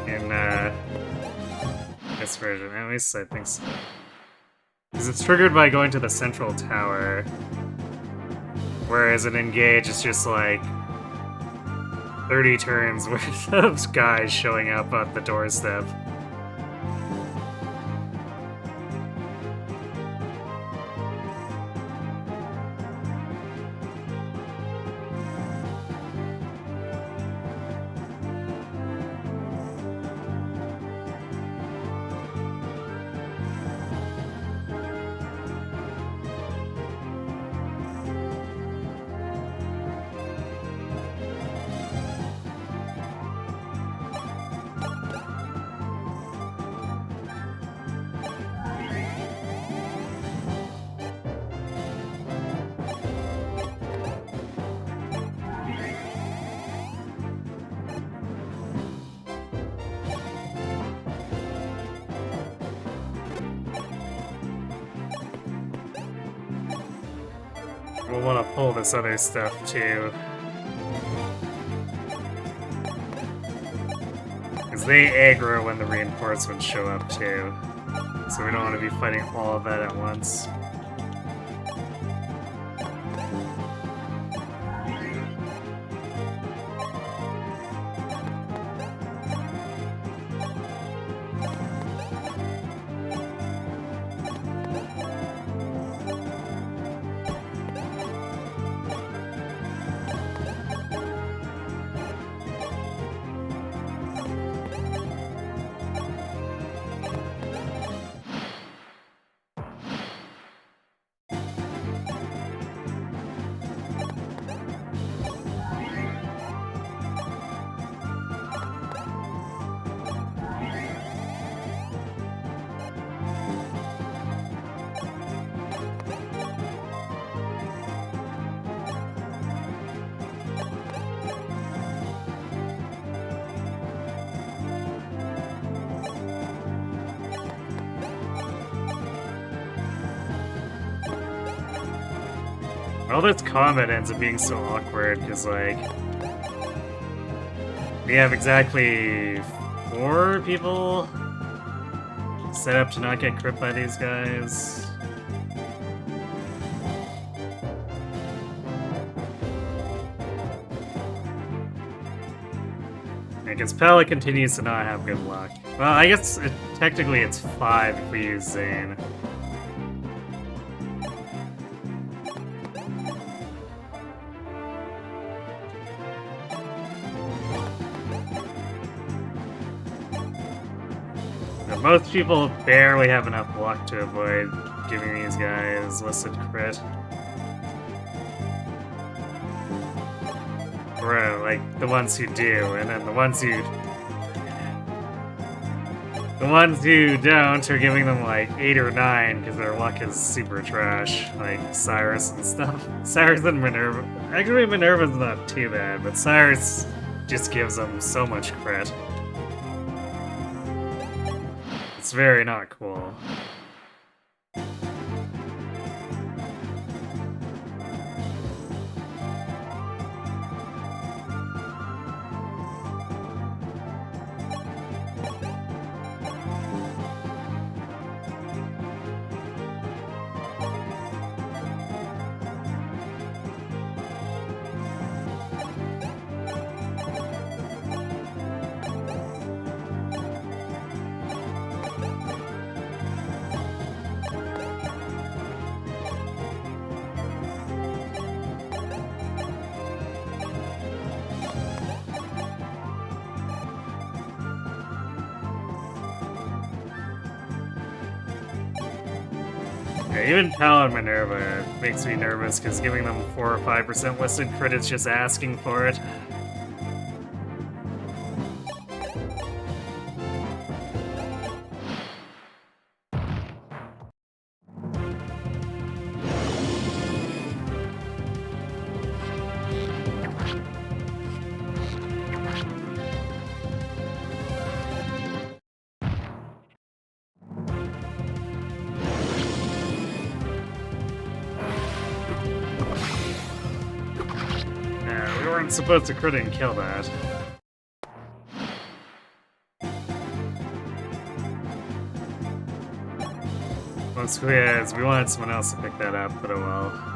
in this version, at least I think so. Because it's triggered by going to the central tower, whereas an engage is just like 30 turns worth of guys showing up at the doorstep. We'll want to pull this other stuff too. Because they aggro when the reinforcements show up too. So we don't want to be fighting all of that at once. All this combat ends up being so awkward, because, like, we have exactly 4 people set up to not get crit by these guys. Because Pella continues to not have good luck. Well, I guess technically it's 5 if we use Zane. Most people barely have enough luck to avoid giving these guys listed crit. Or, like, the ones who do, and then the ones who don't are giving them, like, 8 or 9 because their luck is super trash, like Cyrus and stuff. Cyrus and Minerva. Actually, Minerva's not too bad, but Cyrus just gives them so much crit. It's very not cool. Yeah, even Pal and Minerva makes me nervous because giving them 4 or 5% listed crit is just asking for it. Yeah, we weren't supposed to crit and kill that. Well, Squeeze, we wanted someone else to pick that up, but oh well.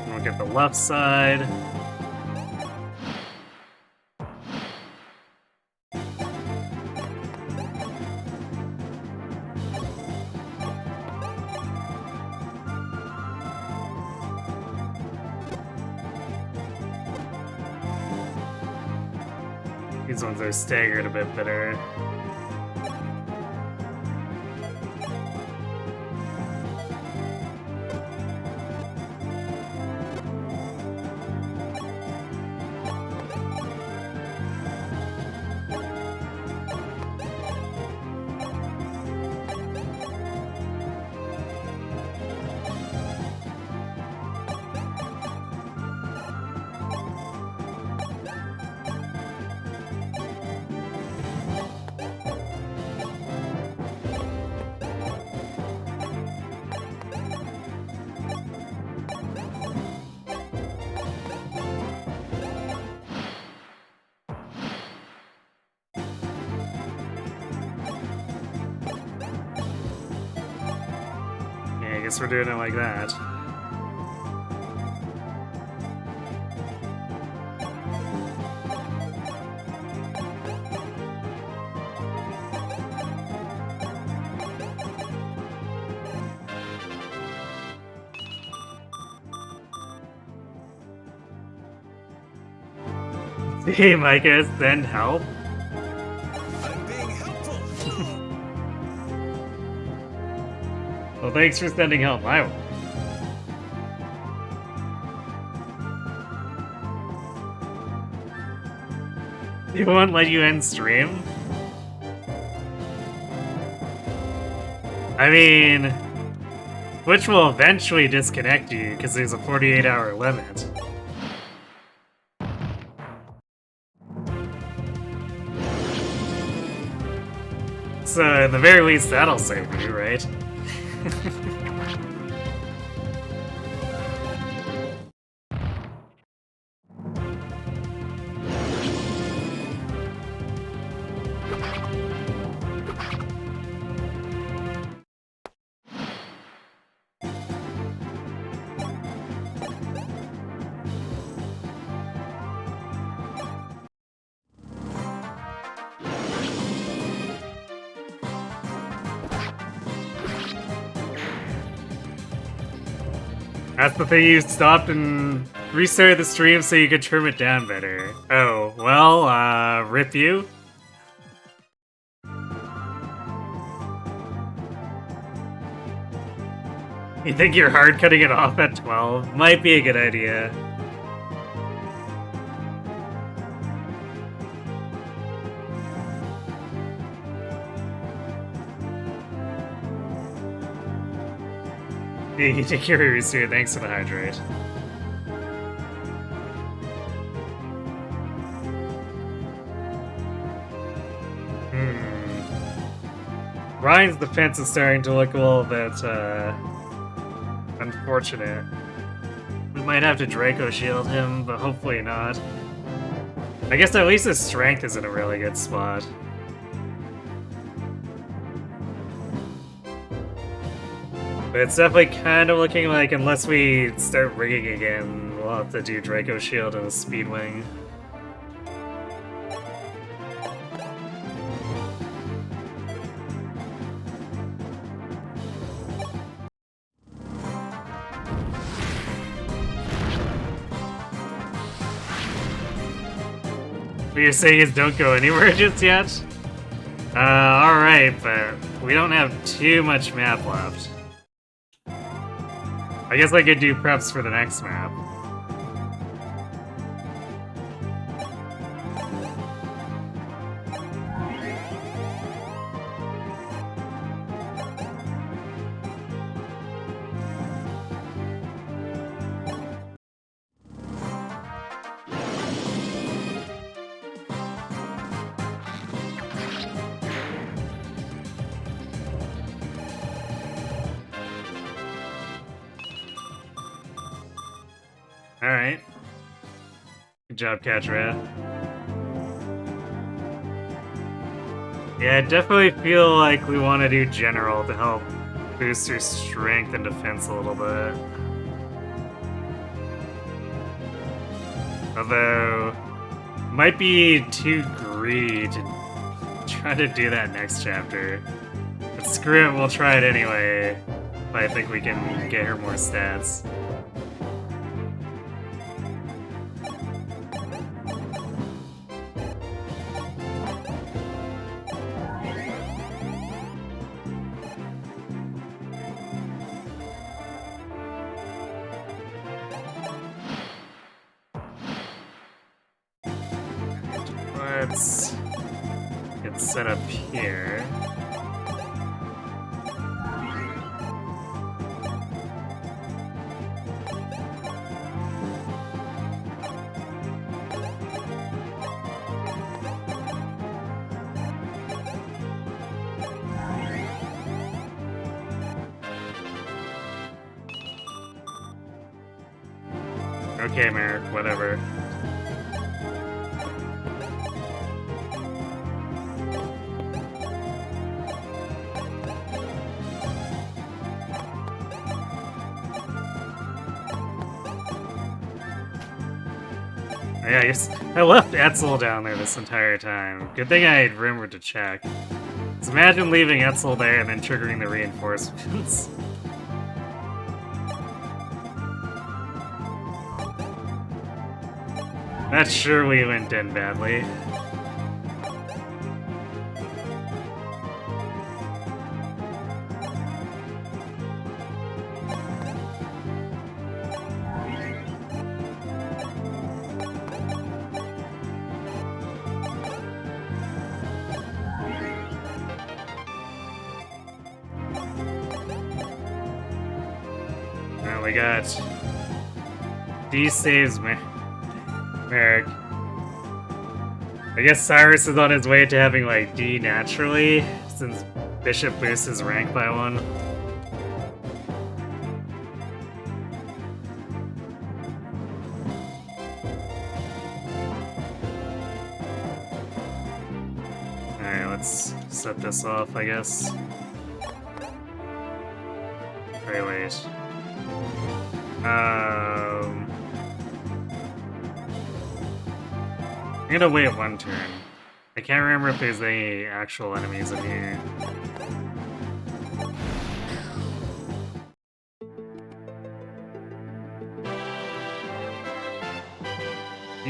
We'll get the left side. These ones are staggered a bit better. Yeah, I guess we're doing it like that. Hey, Micah, send help. I'm being helpful. Well, thanks for sending help. I will. They won't let you end stream? I mean, Twitch will eventually disconnect you because there's a 48-hour limit. So, at the very least, that'll save you, right? That's the thing, you stopped and restarted the stream so you could trim it down better. Oh, well, rip you? You think you're hard cutting it off at 12? Might be a good idea. You take care of your suit. Thanks for the hydrate. Ryan's defense is starting to look a little bit, unfortunate. We might have to Draco Shield him, but hopefully not. I guess at least his strength is in a really good spot. But it's definitely kind of looking like, unless we start rigging again, we'll have to do Draco Shield and a Speed Wing. What you're saying is don't go anywhere just yet? Alright, but we don't have too much map left. I guess I could do preps for the next map. Alright. Good job, Katra. Yeah, I definitely feel like we want to do General to help boost your strength and defense a little bit. Although, might be too greedy to try to do that next chapter. But screw it, we'll try it anyway. If I think we can get her more stats. Let's get set up here. Okay, Merrick, whatever. Yeah, I left Etzel down there this entire time. Good thing I remembered to check. Just imagine leaving Etzel there and then triggering the reinforcements. That surely went in badly. We got D saves Merrick. I guess Cyrus is on his way to having like D naturally, since Bishop boosts his rank by 1. Alright, let's set this off, I guess. Wait. I'm gonna wait 1 turn. I can't remember if there's any actual enemies in here.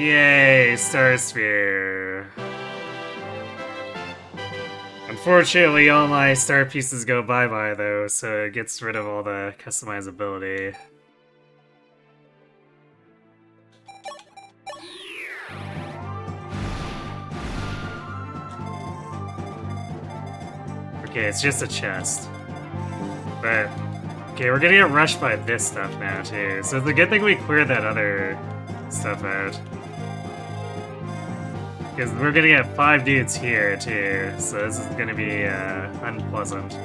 Yay, Star Sphere. Unfortunately, all my star pieces go bye-bye though, so it gets rid of all the customizability. Okay, it's just a chest. But, okay, we're gonna get rushed by this stuff now too, so it's a good thing we cleared that other stuff out. Because we're gonna get 5 dudes here too, so this is gonna be unpleasant.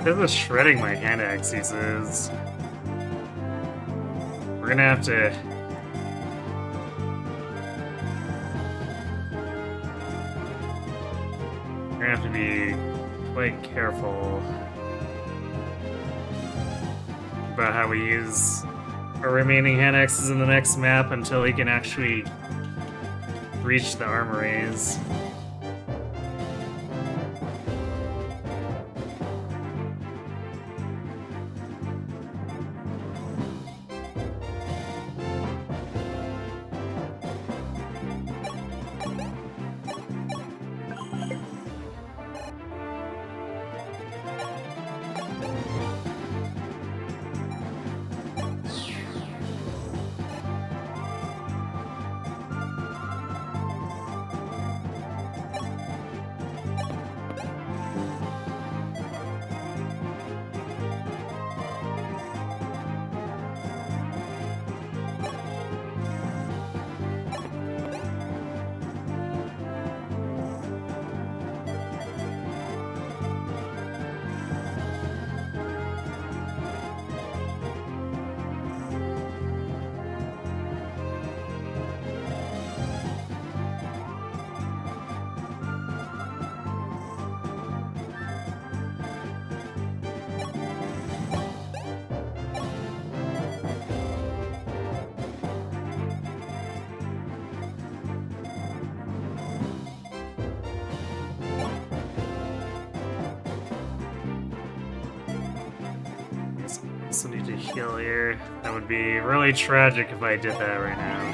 This is shredding my hand axes. We're gonna have to. We're gonna have to be quite careful about how we use our remaining hand axes in the next map until we can actually reach the armories. Also need to heal here. That would be really tragic if I did that right now.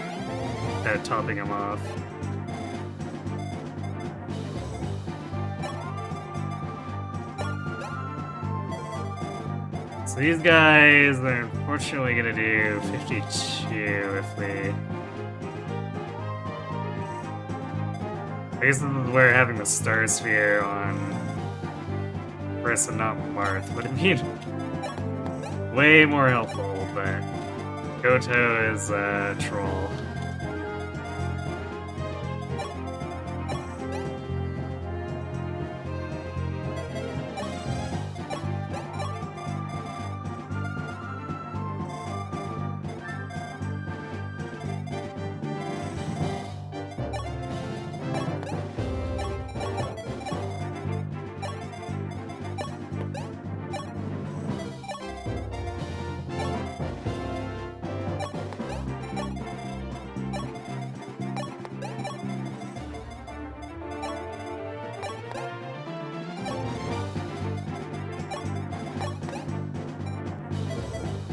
Without topping him off. So these guys are unfortunately gonna do 52 if we... I guess this is where having the Star Sphere on first and not Marth would have been way more helpful, but Goto is a troll.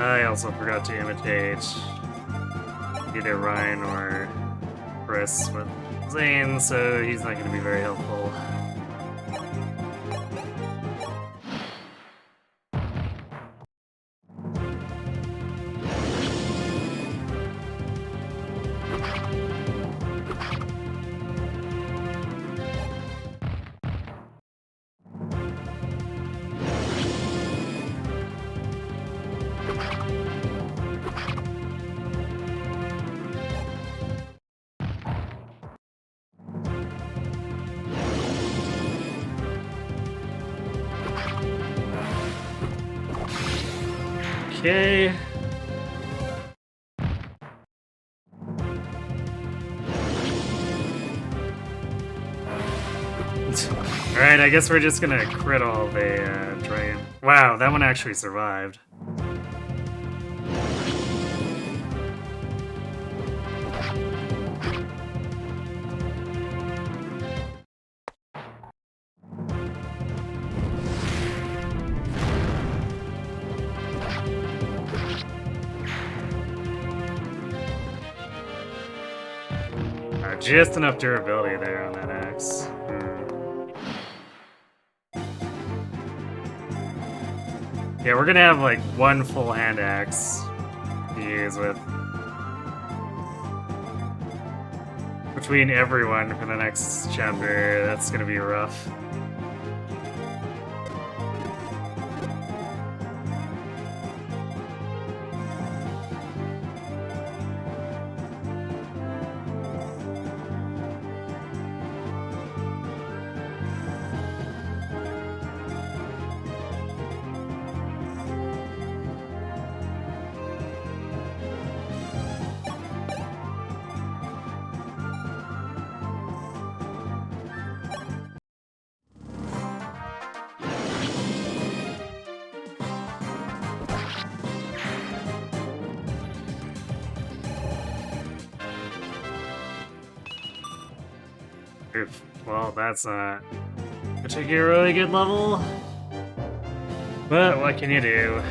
I also forgot to imitate either Ryan or Chris with Zane, so he's not going to be very helpful. Okay. Alright, I guess we're just gonna crit all the dragon. Wow, that one actually survived. Just enough durability there on that axe. Yeah, we're gonna have like one full hand axe to use with between everyone for the next chapter. That's gonna be rough. Oof. Well, that's not a particularly good level. But what can you do?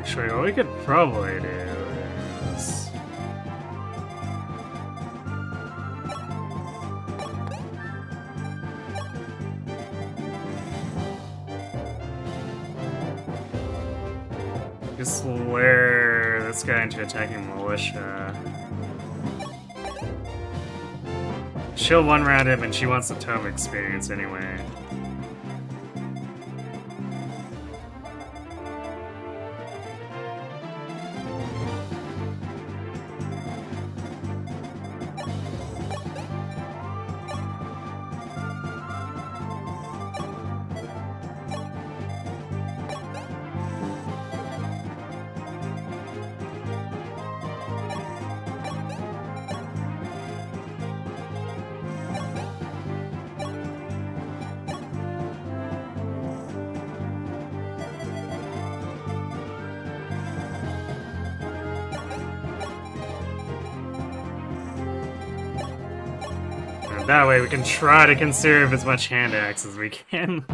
Actually, what we could probably do is... just lure this guy into attacking militia. She'll one-round him and she wants the tome experience anyway. That way we can try to conserve as much hand axe as we can.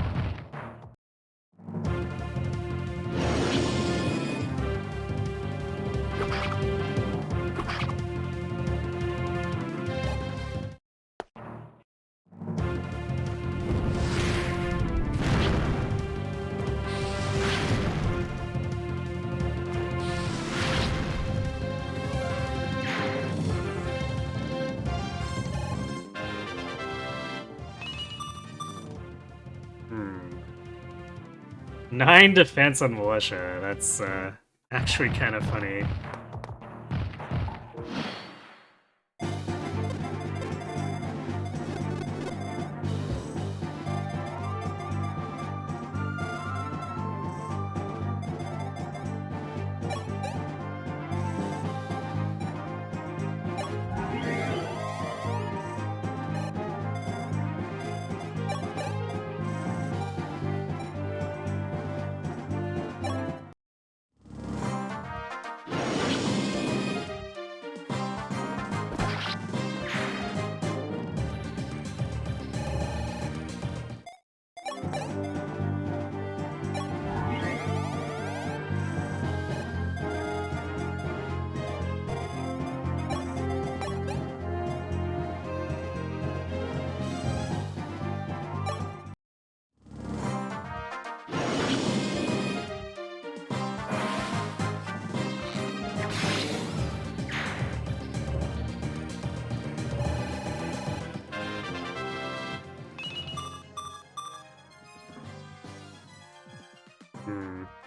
Nine defense on militia. That's actually kind of funny.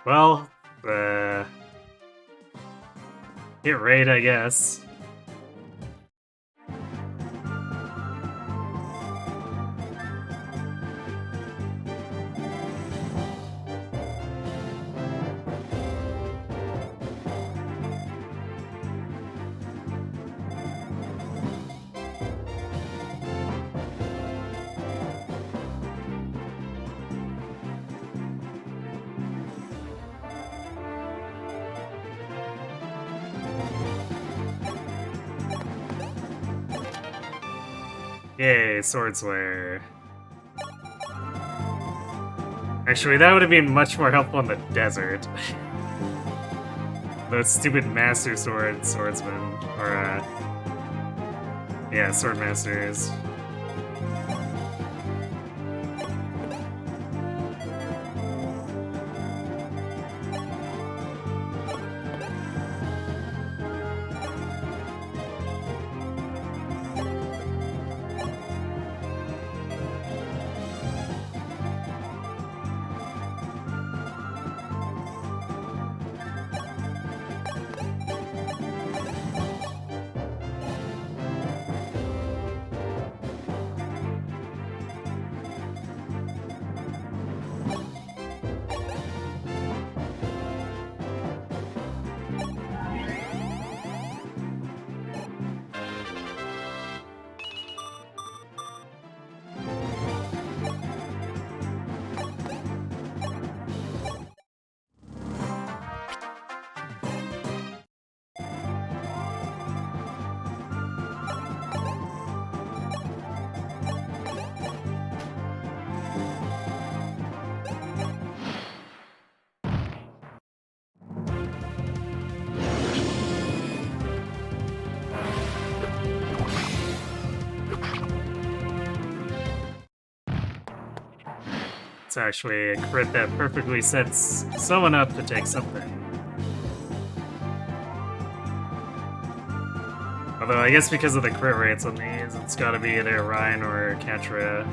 Well, hit rate, I guess. Yay, Sword Slayer. Actually, that would have been much more helpful in the desert. Those stupid Master Swordsmen. Or, yeah, Swordmasters. It's actually a crit that perfectly sets someone up to take something. Although I guess because of the crit rates on these, it's gotta be either Ryan or Catra.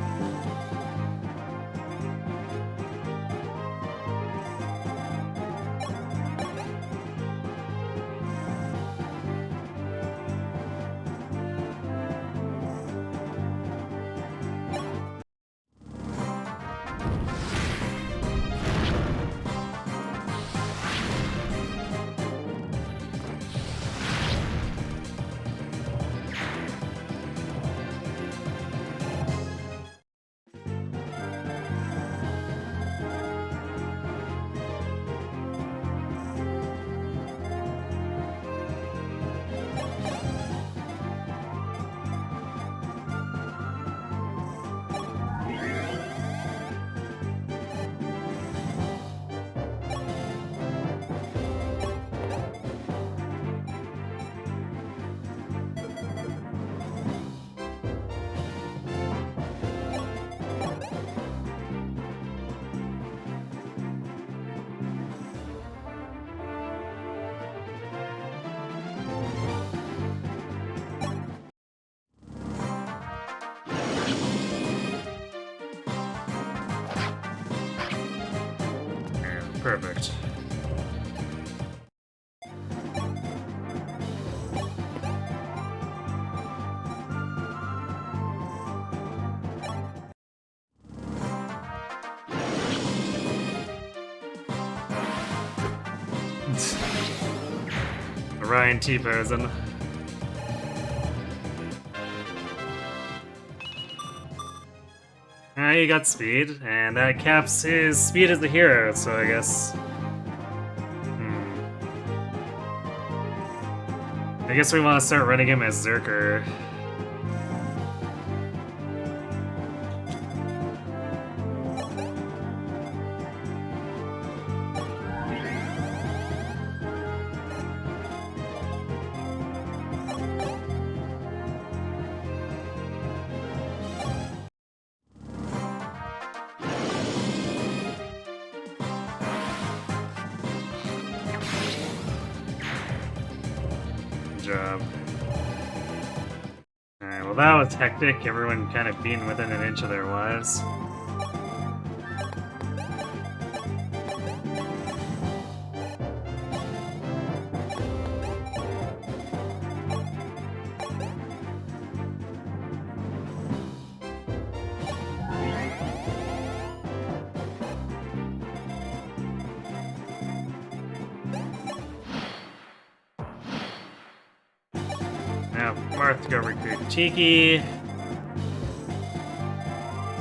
Perfect. Ryan T-posing. He got speed, and that caps his speed as a hero, so I guess... I guess we want to start running him as Zerker. Job. Alright, well that was hectic, everyone kind of being within an inch of their lives. Now, Marth go recruit Tiki.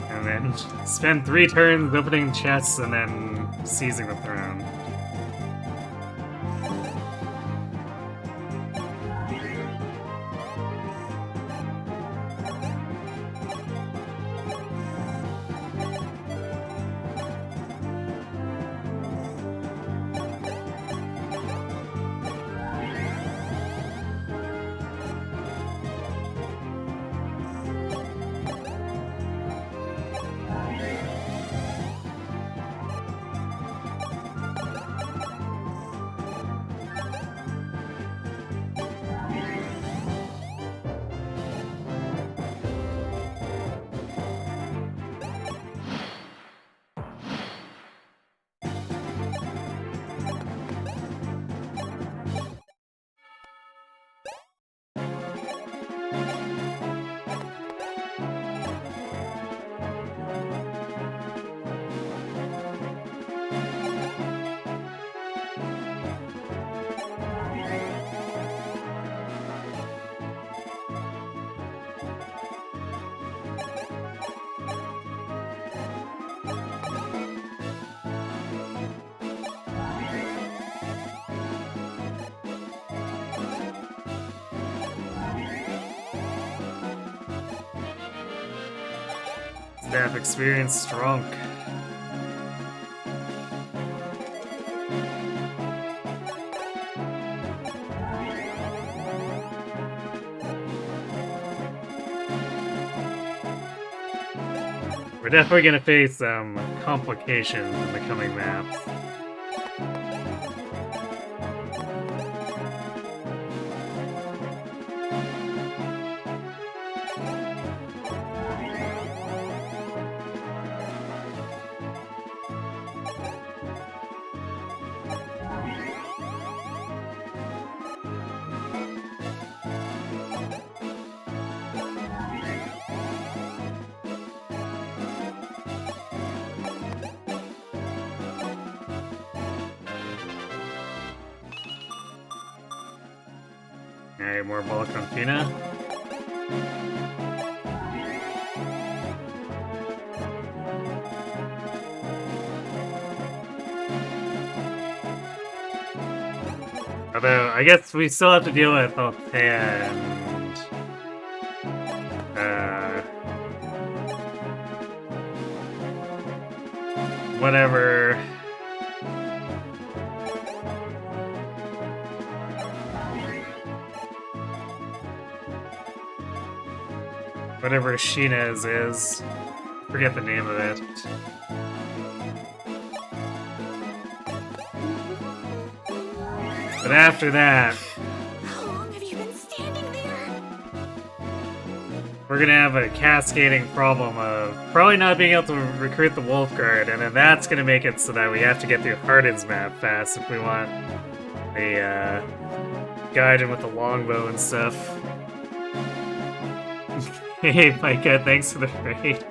And then spend 3 turns opening chests and then seizing the throne. Staff experience strong. We're definitely gonna face complications in the coming maps. Alright, more bulk on Fina. Although, I guess we still have to deal with Althea and... whatever... whatever Sheena's is. Forget the name of it. But after that, How long have you been standing there? we're gonna have a cascading problem of probably not being able to recruit the Wolf Guard, and then that's gonna make it so that we have to get through Hardin's map fast if we want a guide with the longbow and stuff. Hey, Micah, thanks for the raid.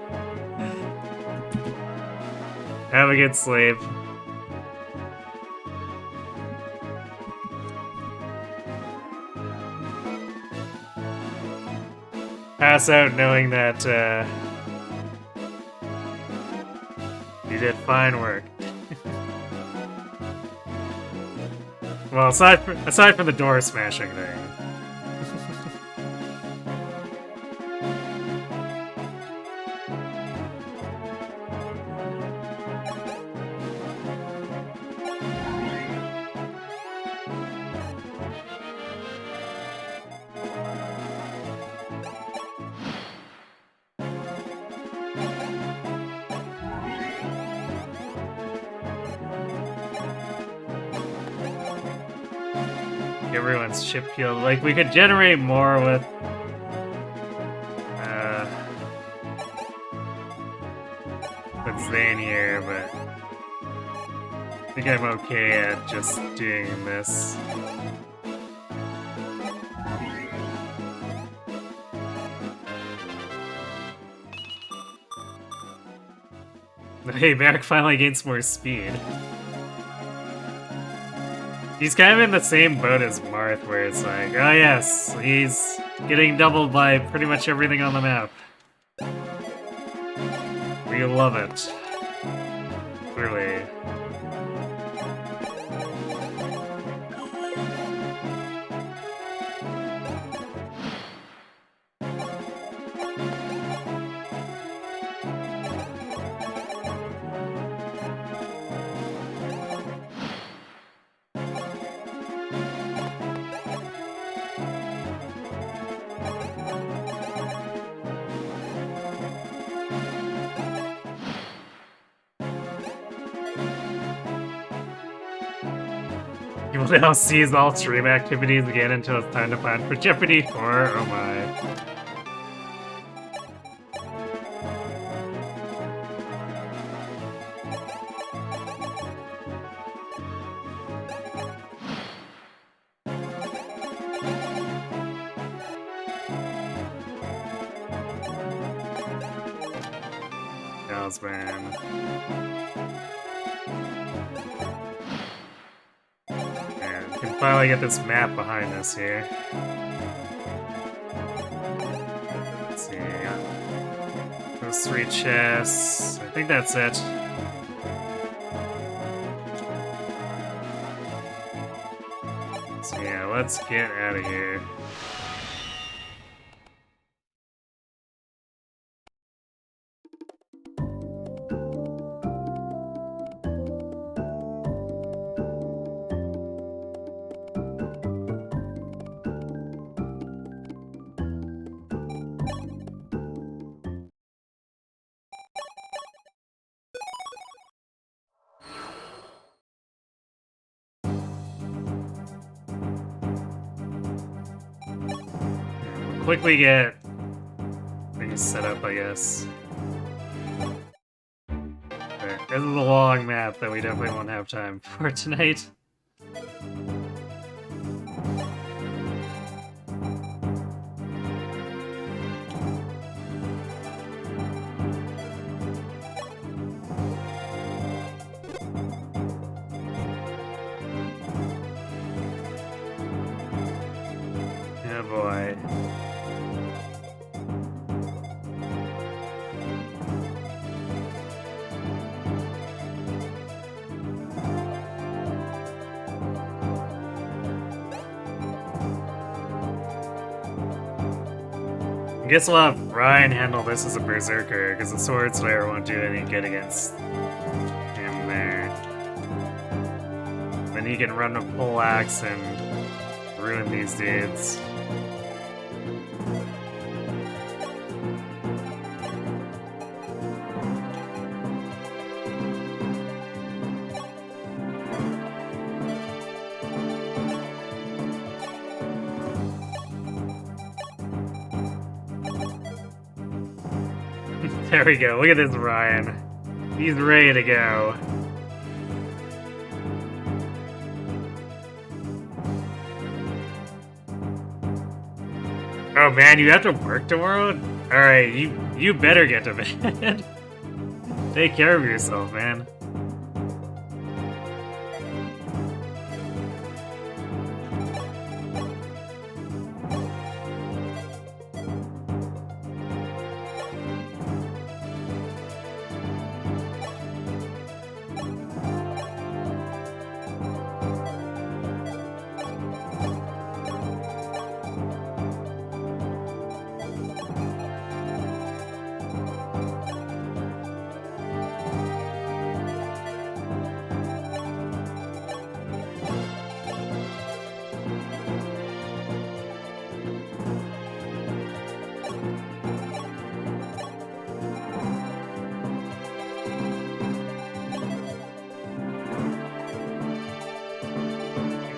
Have a good sleep. Pass out knowing that you did fine work. Well, aside from the door smashing thing. Everyone's chip healed. Like, we could generate more with Zane here, but I think I'm okay at just doing this. Hey, Merrick finally gains more speed. He's kind of in the same boat as Marth, where it's like, oh yes, he's getting doubled by pretty much everything on the map. We love it. Clearly. You will now seize all stream activities again until it's time to plan for Pt4. Oh my. Hells, man. We can finally get this map behind us here. Let's see. Those 3 chests. I think that's it. So yeah, let's get out of here. quickly get things set up, I guess. Okay, this is a long map that we definitely won't have time for tonight. Oh boy. I guess we'll have Ryan handle this as a berserker, because the sword slayer won't do any good against him there. Then he can run a pole axe and ruin these dudes. There we go. Look at this Ryan. He's ready to go. Oh man, you have to work tomorrow? Alright, you better get to bed. Take care of yourself, man.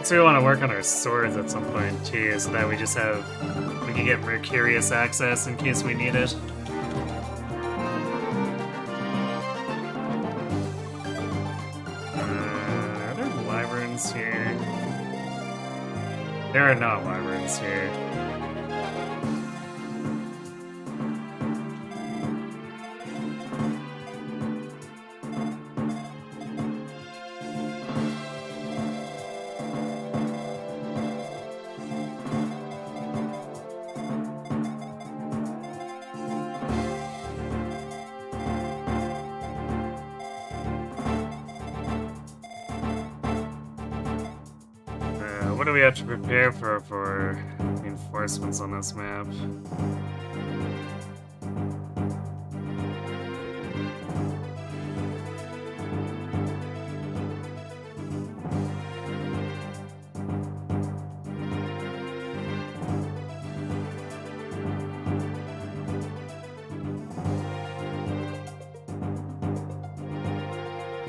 So we want to work on our swords at some point too, so that we can get Mercurius access in case we need it. Are there wyverns here? There are not wyverns here. What do we have to prepare for reinforcements on this map?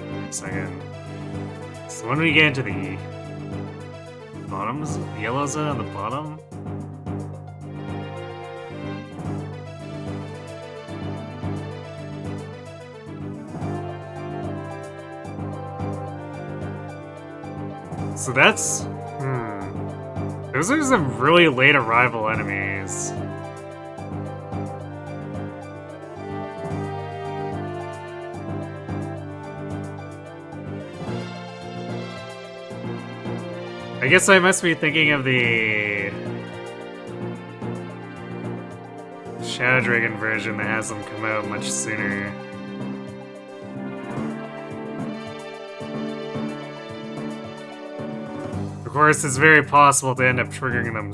Wait a second. So when we get into the bottoms, yellows on the bottom. So that's those are some really late arrival enemies. I guess I must be thinking of the Shadow Dragon version that has them come out much sooner. Of course, it's very possible to end up triggering them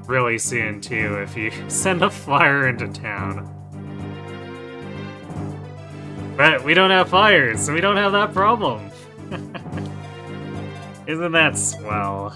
really soon too if you send a fire into town. But we don't have fires, so we don't have that problem. Isn't that swell?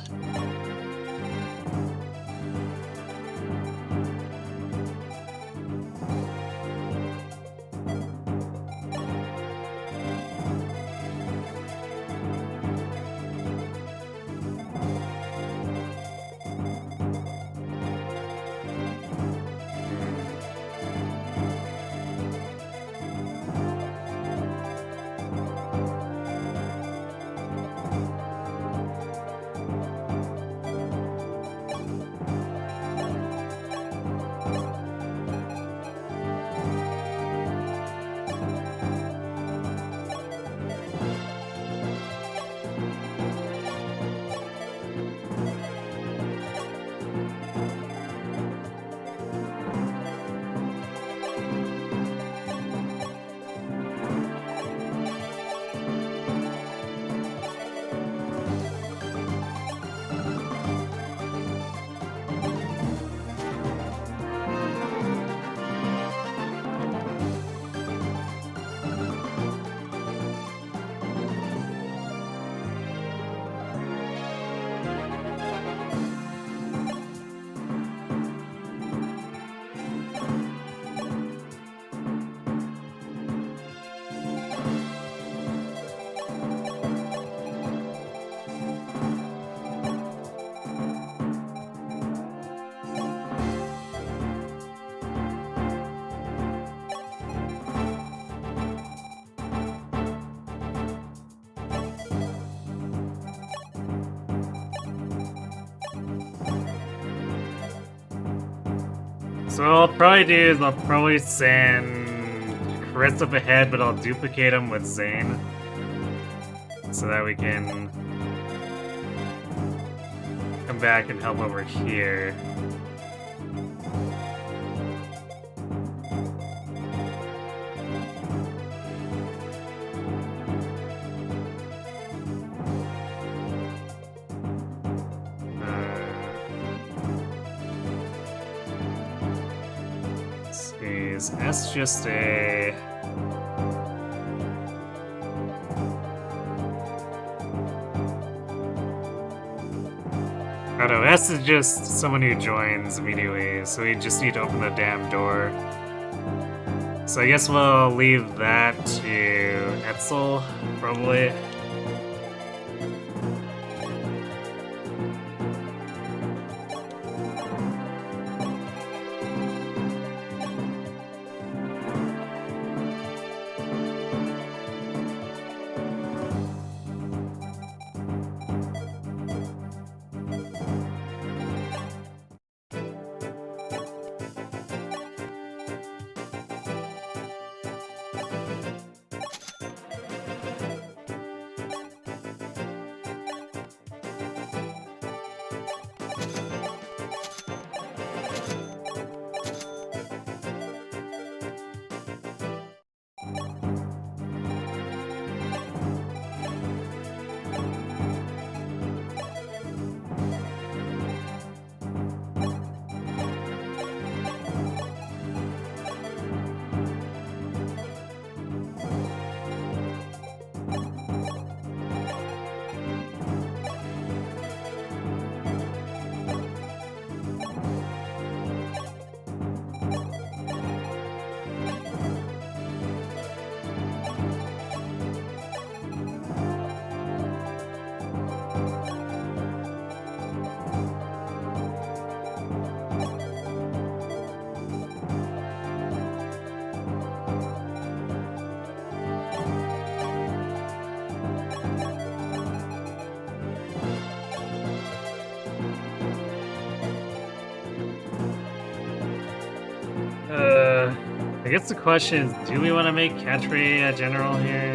So what I'll probably do is I'll probably send Chris up ahead, but I'll duplicate him with Zane. So that we can come back and help over here. Is S just a... Oh no, S is just someone who joins immediately, so we just need to open the damn door. So I guess we'll leave that to Etzel, probably. I guess the question is, do we want to make Katri a general here?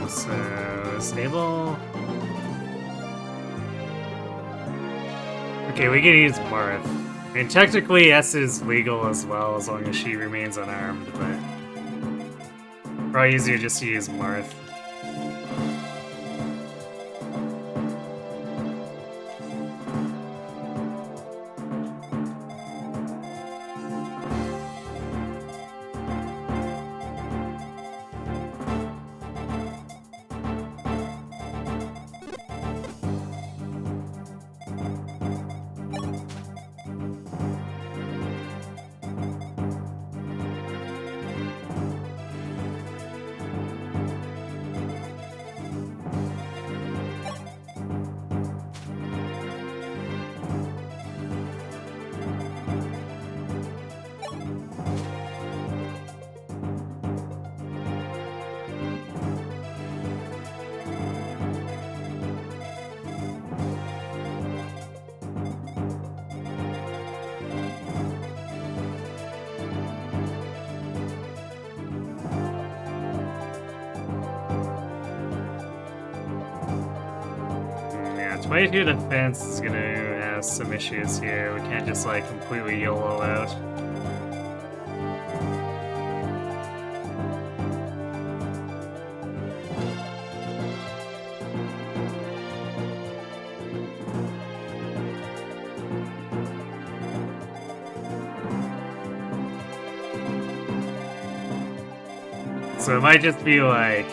So, stable. Okay, we can use Marth. I mean, technically S is legal as well, as long as she remains unarmed, but probably easier just to use Marth. Yeah, 22 defense is gonna have some issues here. We can't just like completely YOLO out. So it might just be like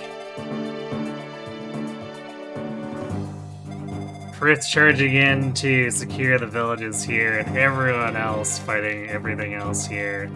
Fritz charging in to secure the villages here and everyone else fighting everything else here.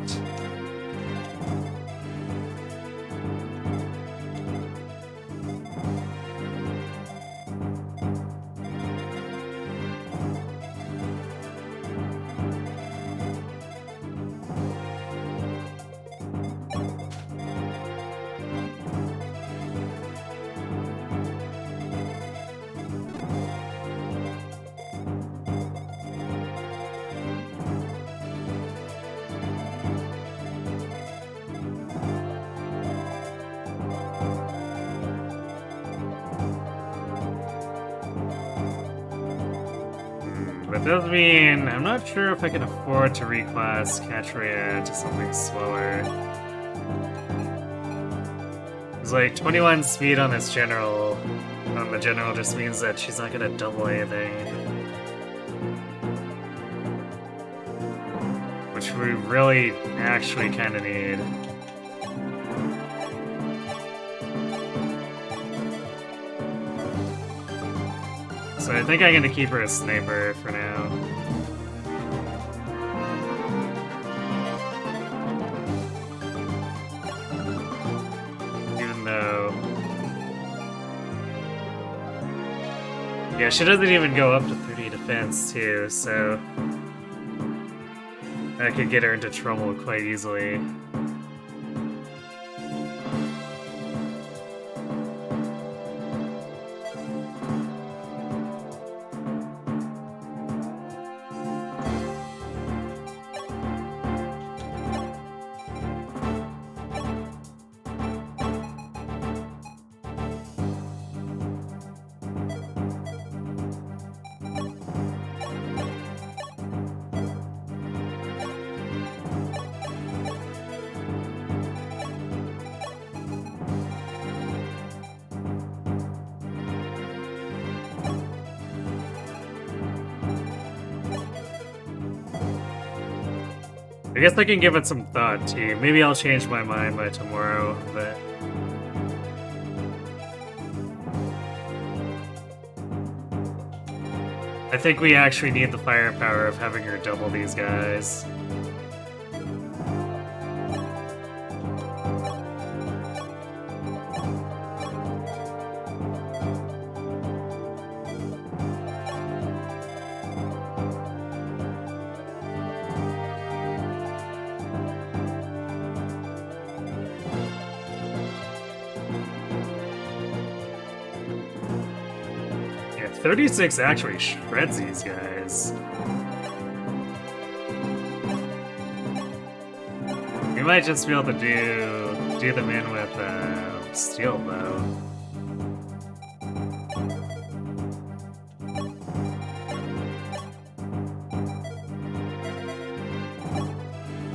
But does mean I'm not sure if I can afford to reclass Katria to something slower. It's like 21 speed on this general. On the general just means that she's not gonna double anything. Which we really actually kinda need. So I think I'm gonna keep her a sniper for now. Even though... Yeah, she doesn't even go up to 30 defense too, so... That could get her into trouble quite easily. I guess I can give it some thought too. Maybe I'll change my mind by tomorrow, but... I think we actually need the firepower of having her double these guys. Yeah, 36 actually shreds these guys. We might just be able to do them in with steel though.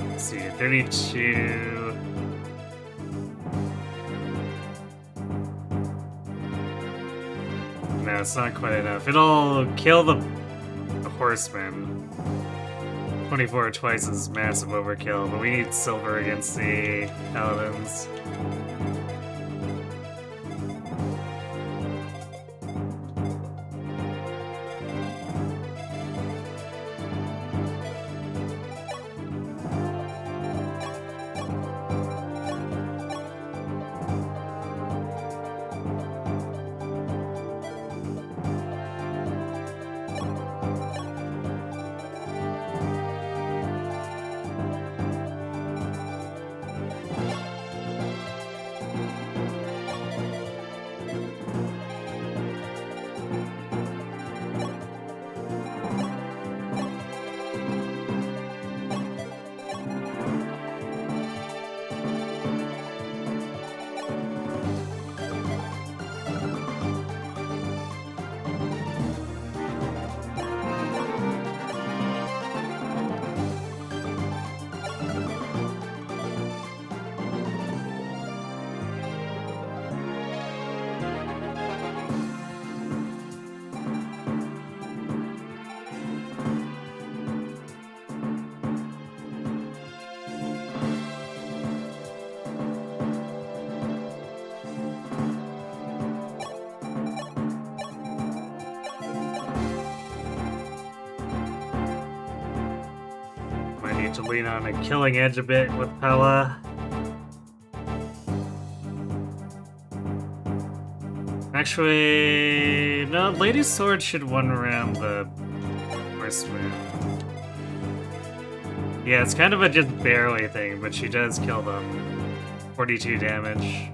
Let's see, 32. No, it's not quite enough. It'll kill the horseman. 24 twice is massive overkill, but we need silver against the paladins. To lean on a killing edge a bit with Pella. Actually, no, Lady's Sword should one around the horseman. Yeah, it's kind of a just barely thing, but she does kill them. 42 damage.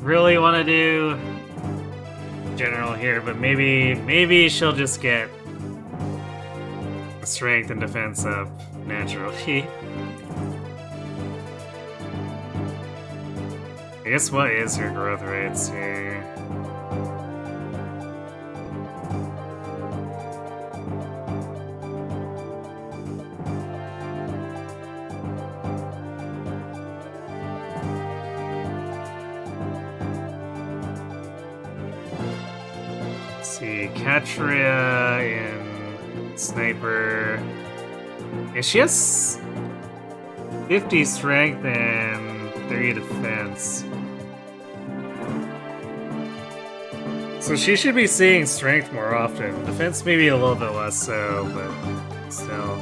really want to do general here, but maybe she'll just get strength and defense up naturally. I guess what is her growth rates here? Let's see, Katria in Sniper. Yeah, she has 50 strength and 30 defense. So she should be seeing strength more often. Defense maybe a little bit less so, but still.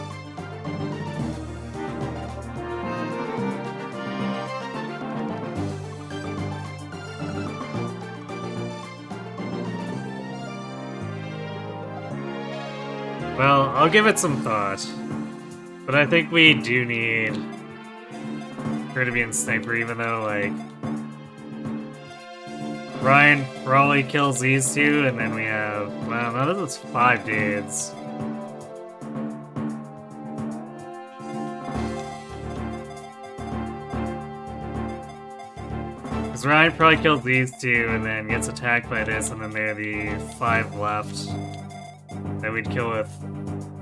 Well, I'll give it some thought. But I think we do need her to be in Sniper, even though, like, Ryan probably kills these two, and then we have, well, no, this is 5 dudes. Because Ryan probably kills these two, and then gets attacked by this, and then there are the 5 left that we'd kill with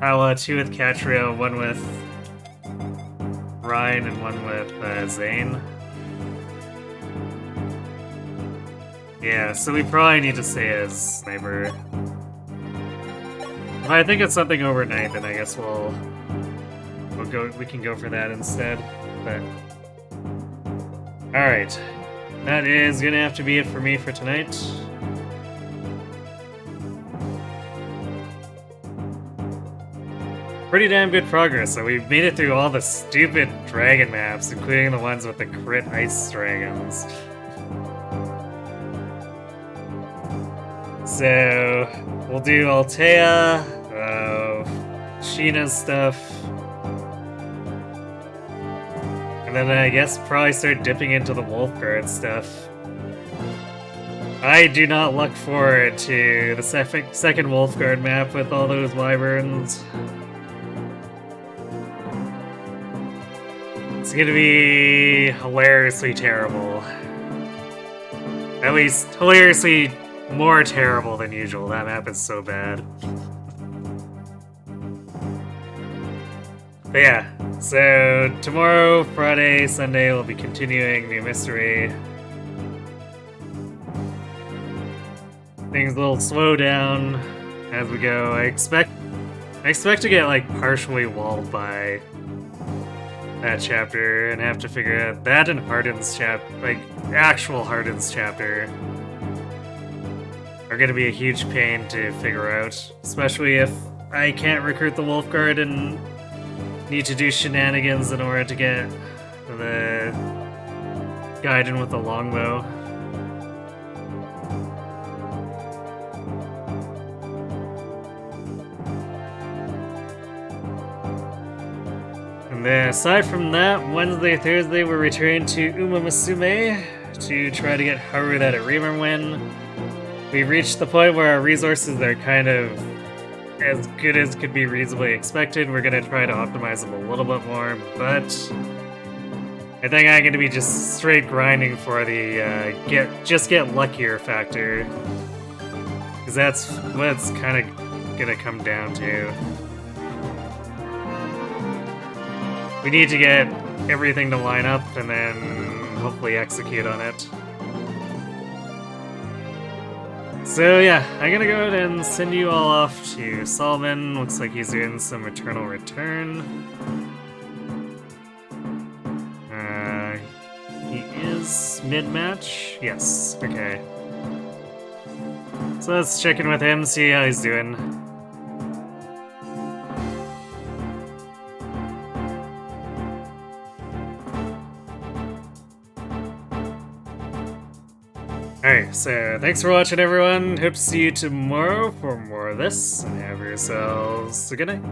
Hala, 2 with Katria, 1 with Ryan, and 1 with Zane. Yeah, so we probably need to stay as Sniper. If I think it's something overnight, then I guess we can go for that instead. But alright. That is gonna have to be it for me for tonight. Pretty damn good progress, so we've made it through all the stupid dragon maps, including the ones with the crit ice dragons. So, we'll do Altea, Sheena's stuff, and then I guess probably start dipping into the Wolfguard stuff. I do not look forward to the second Wolfguard map with all those wyverns. It's gonna be hilariously terrible. At least, hilariously more terrible than usual. That map is so bad. But yeah, so tomorrow, Friday, Sunday, we'll be continuing New Mystery. Things will slow down as we go. I expect to get like partially walled by that chapter and have to figure out that and Harden's actual Harden's chapter are gonna be a huge pain to figure out, especially if I can't recruit the Wolfguard and need to do shenanigans in order to get the Gaiden with the longbow. And then aside from that, Wednesday, Thursday, we're returning to Umamasume to try to get Haru that Arima win. We've reached the point where our resources are kind of as good as could be reasonably expected. We're going to try to optimize them a little bit more, but I think I'm going to be just straight grinding for the get luckier factor, because that's what it's kind of going to come down to. We need to get everything to line up and then hopefully execute on it. So yeah, I'm gonna go ahead and send you all off to Solomon. Looks like he's doing some Eternal Return. He is mid-match? Yes, okay. So let's check in with him, see how he's doing. Alright, so thanks for watching, everyone. Hope to see you tomorrow for more of this, and have yourselves a good night.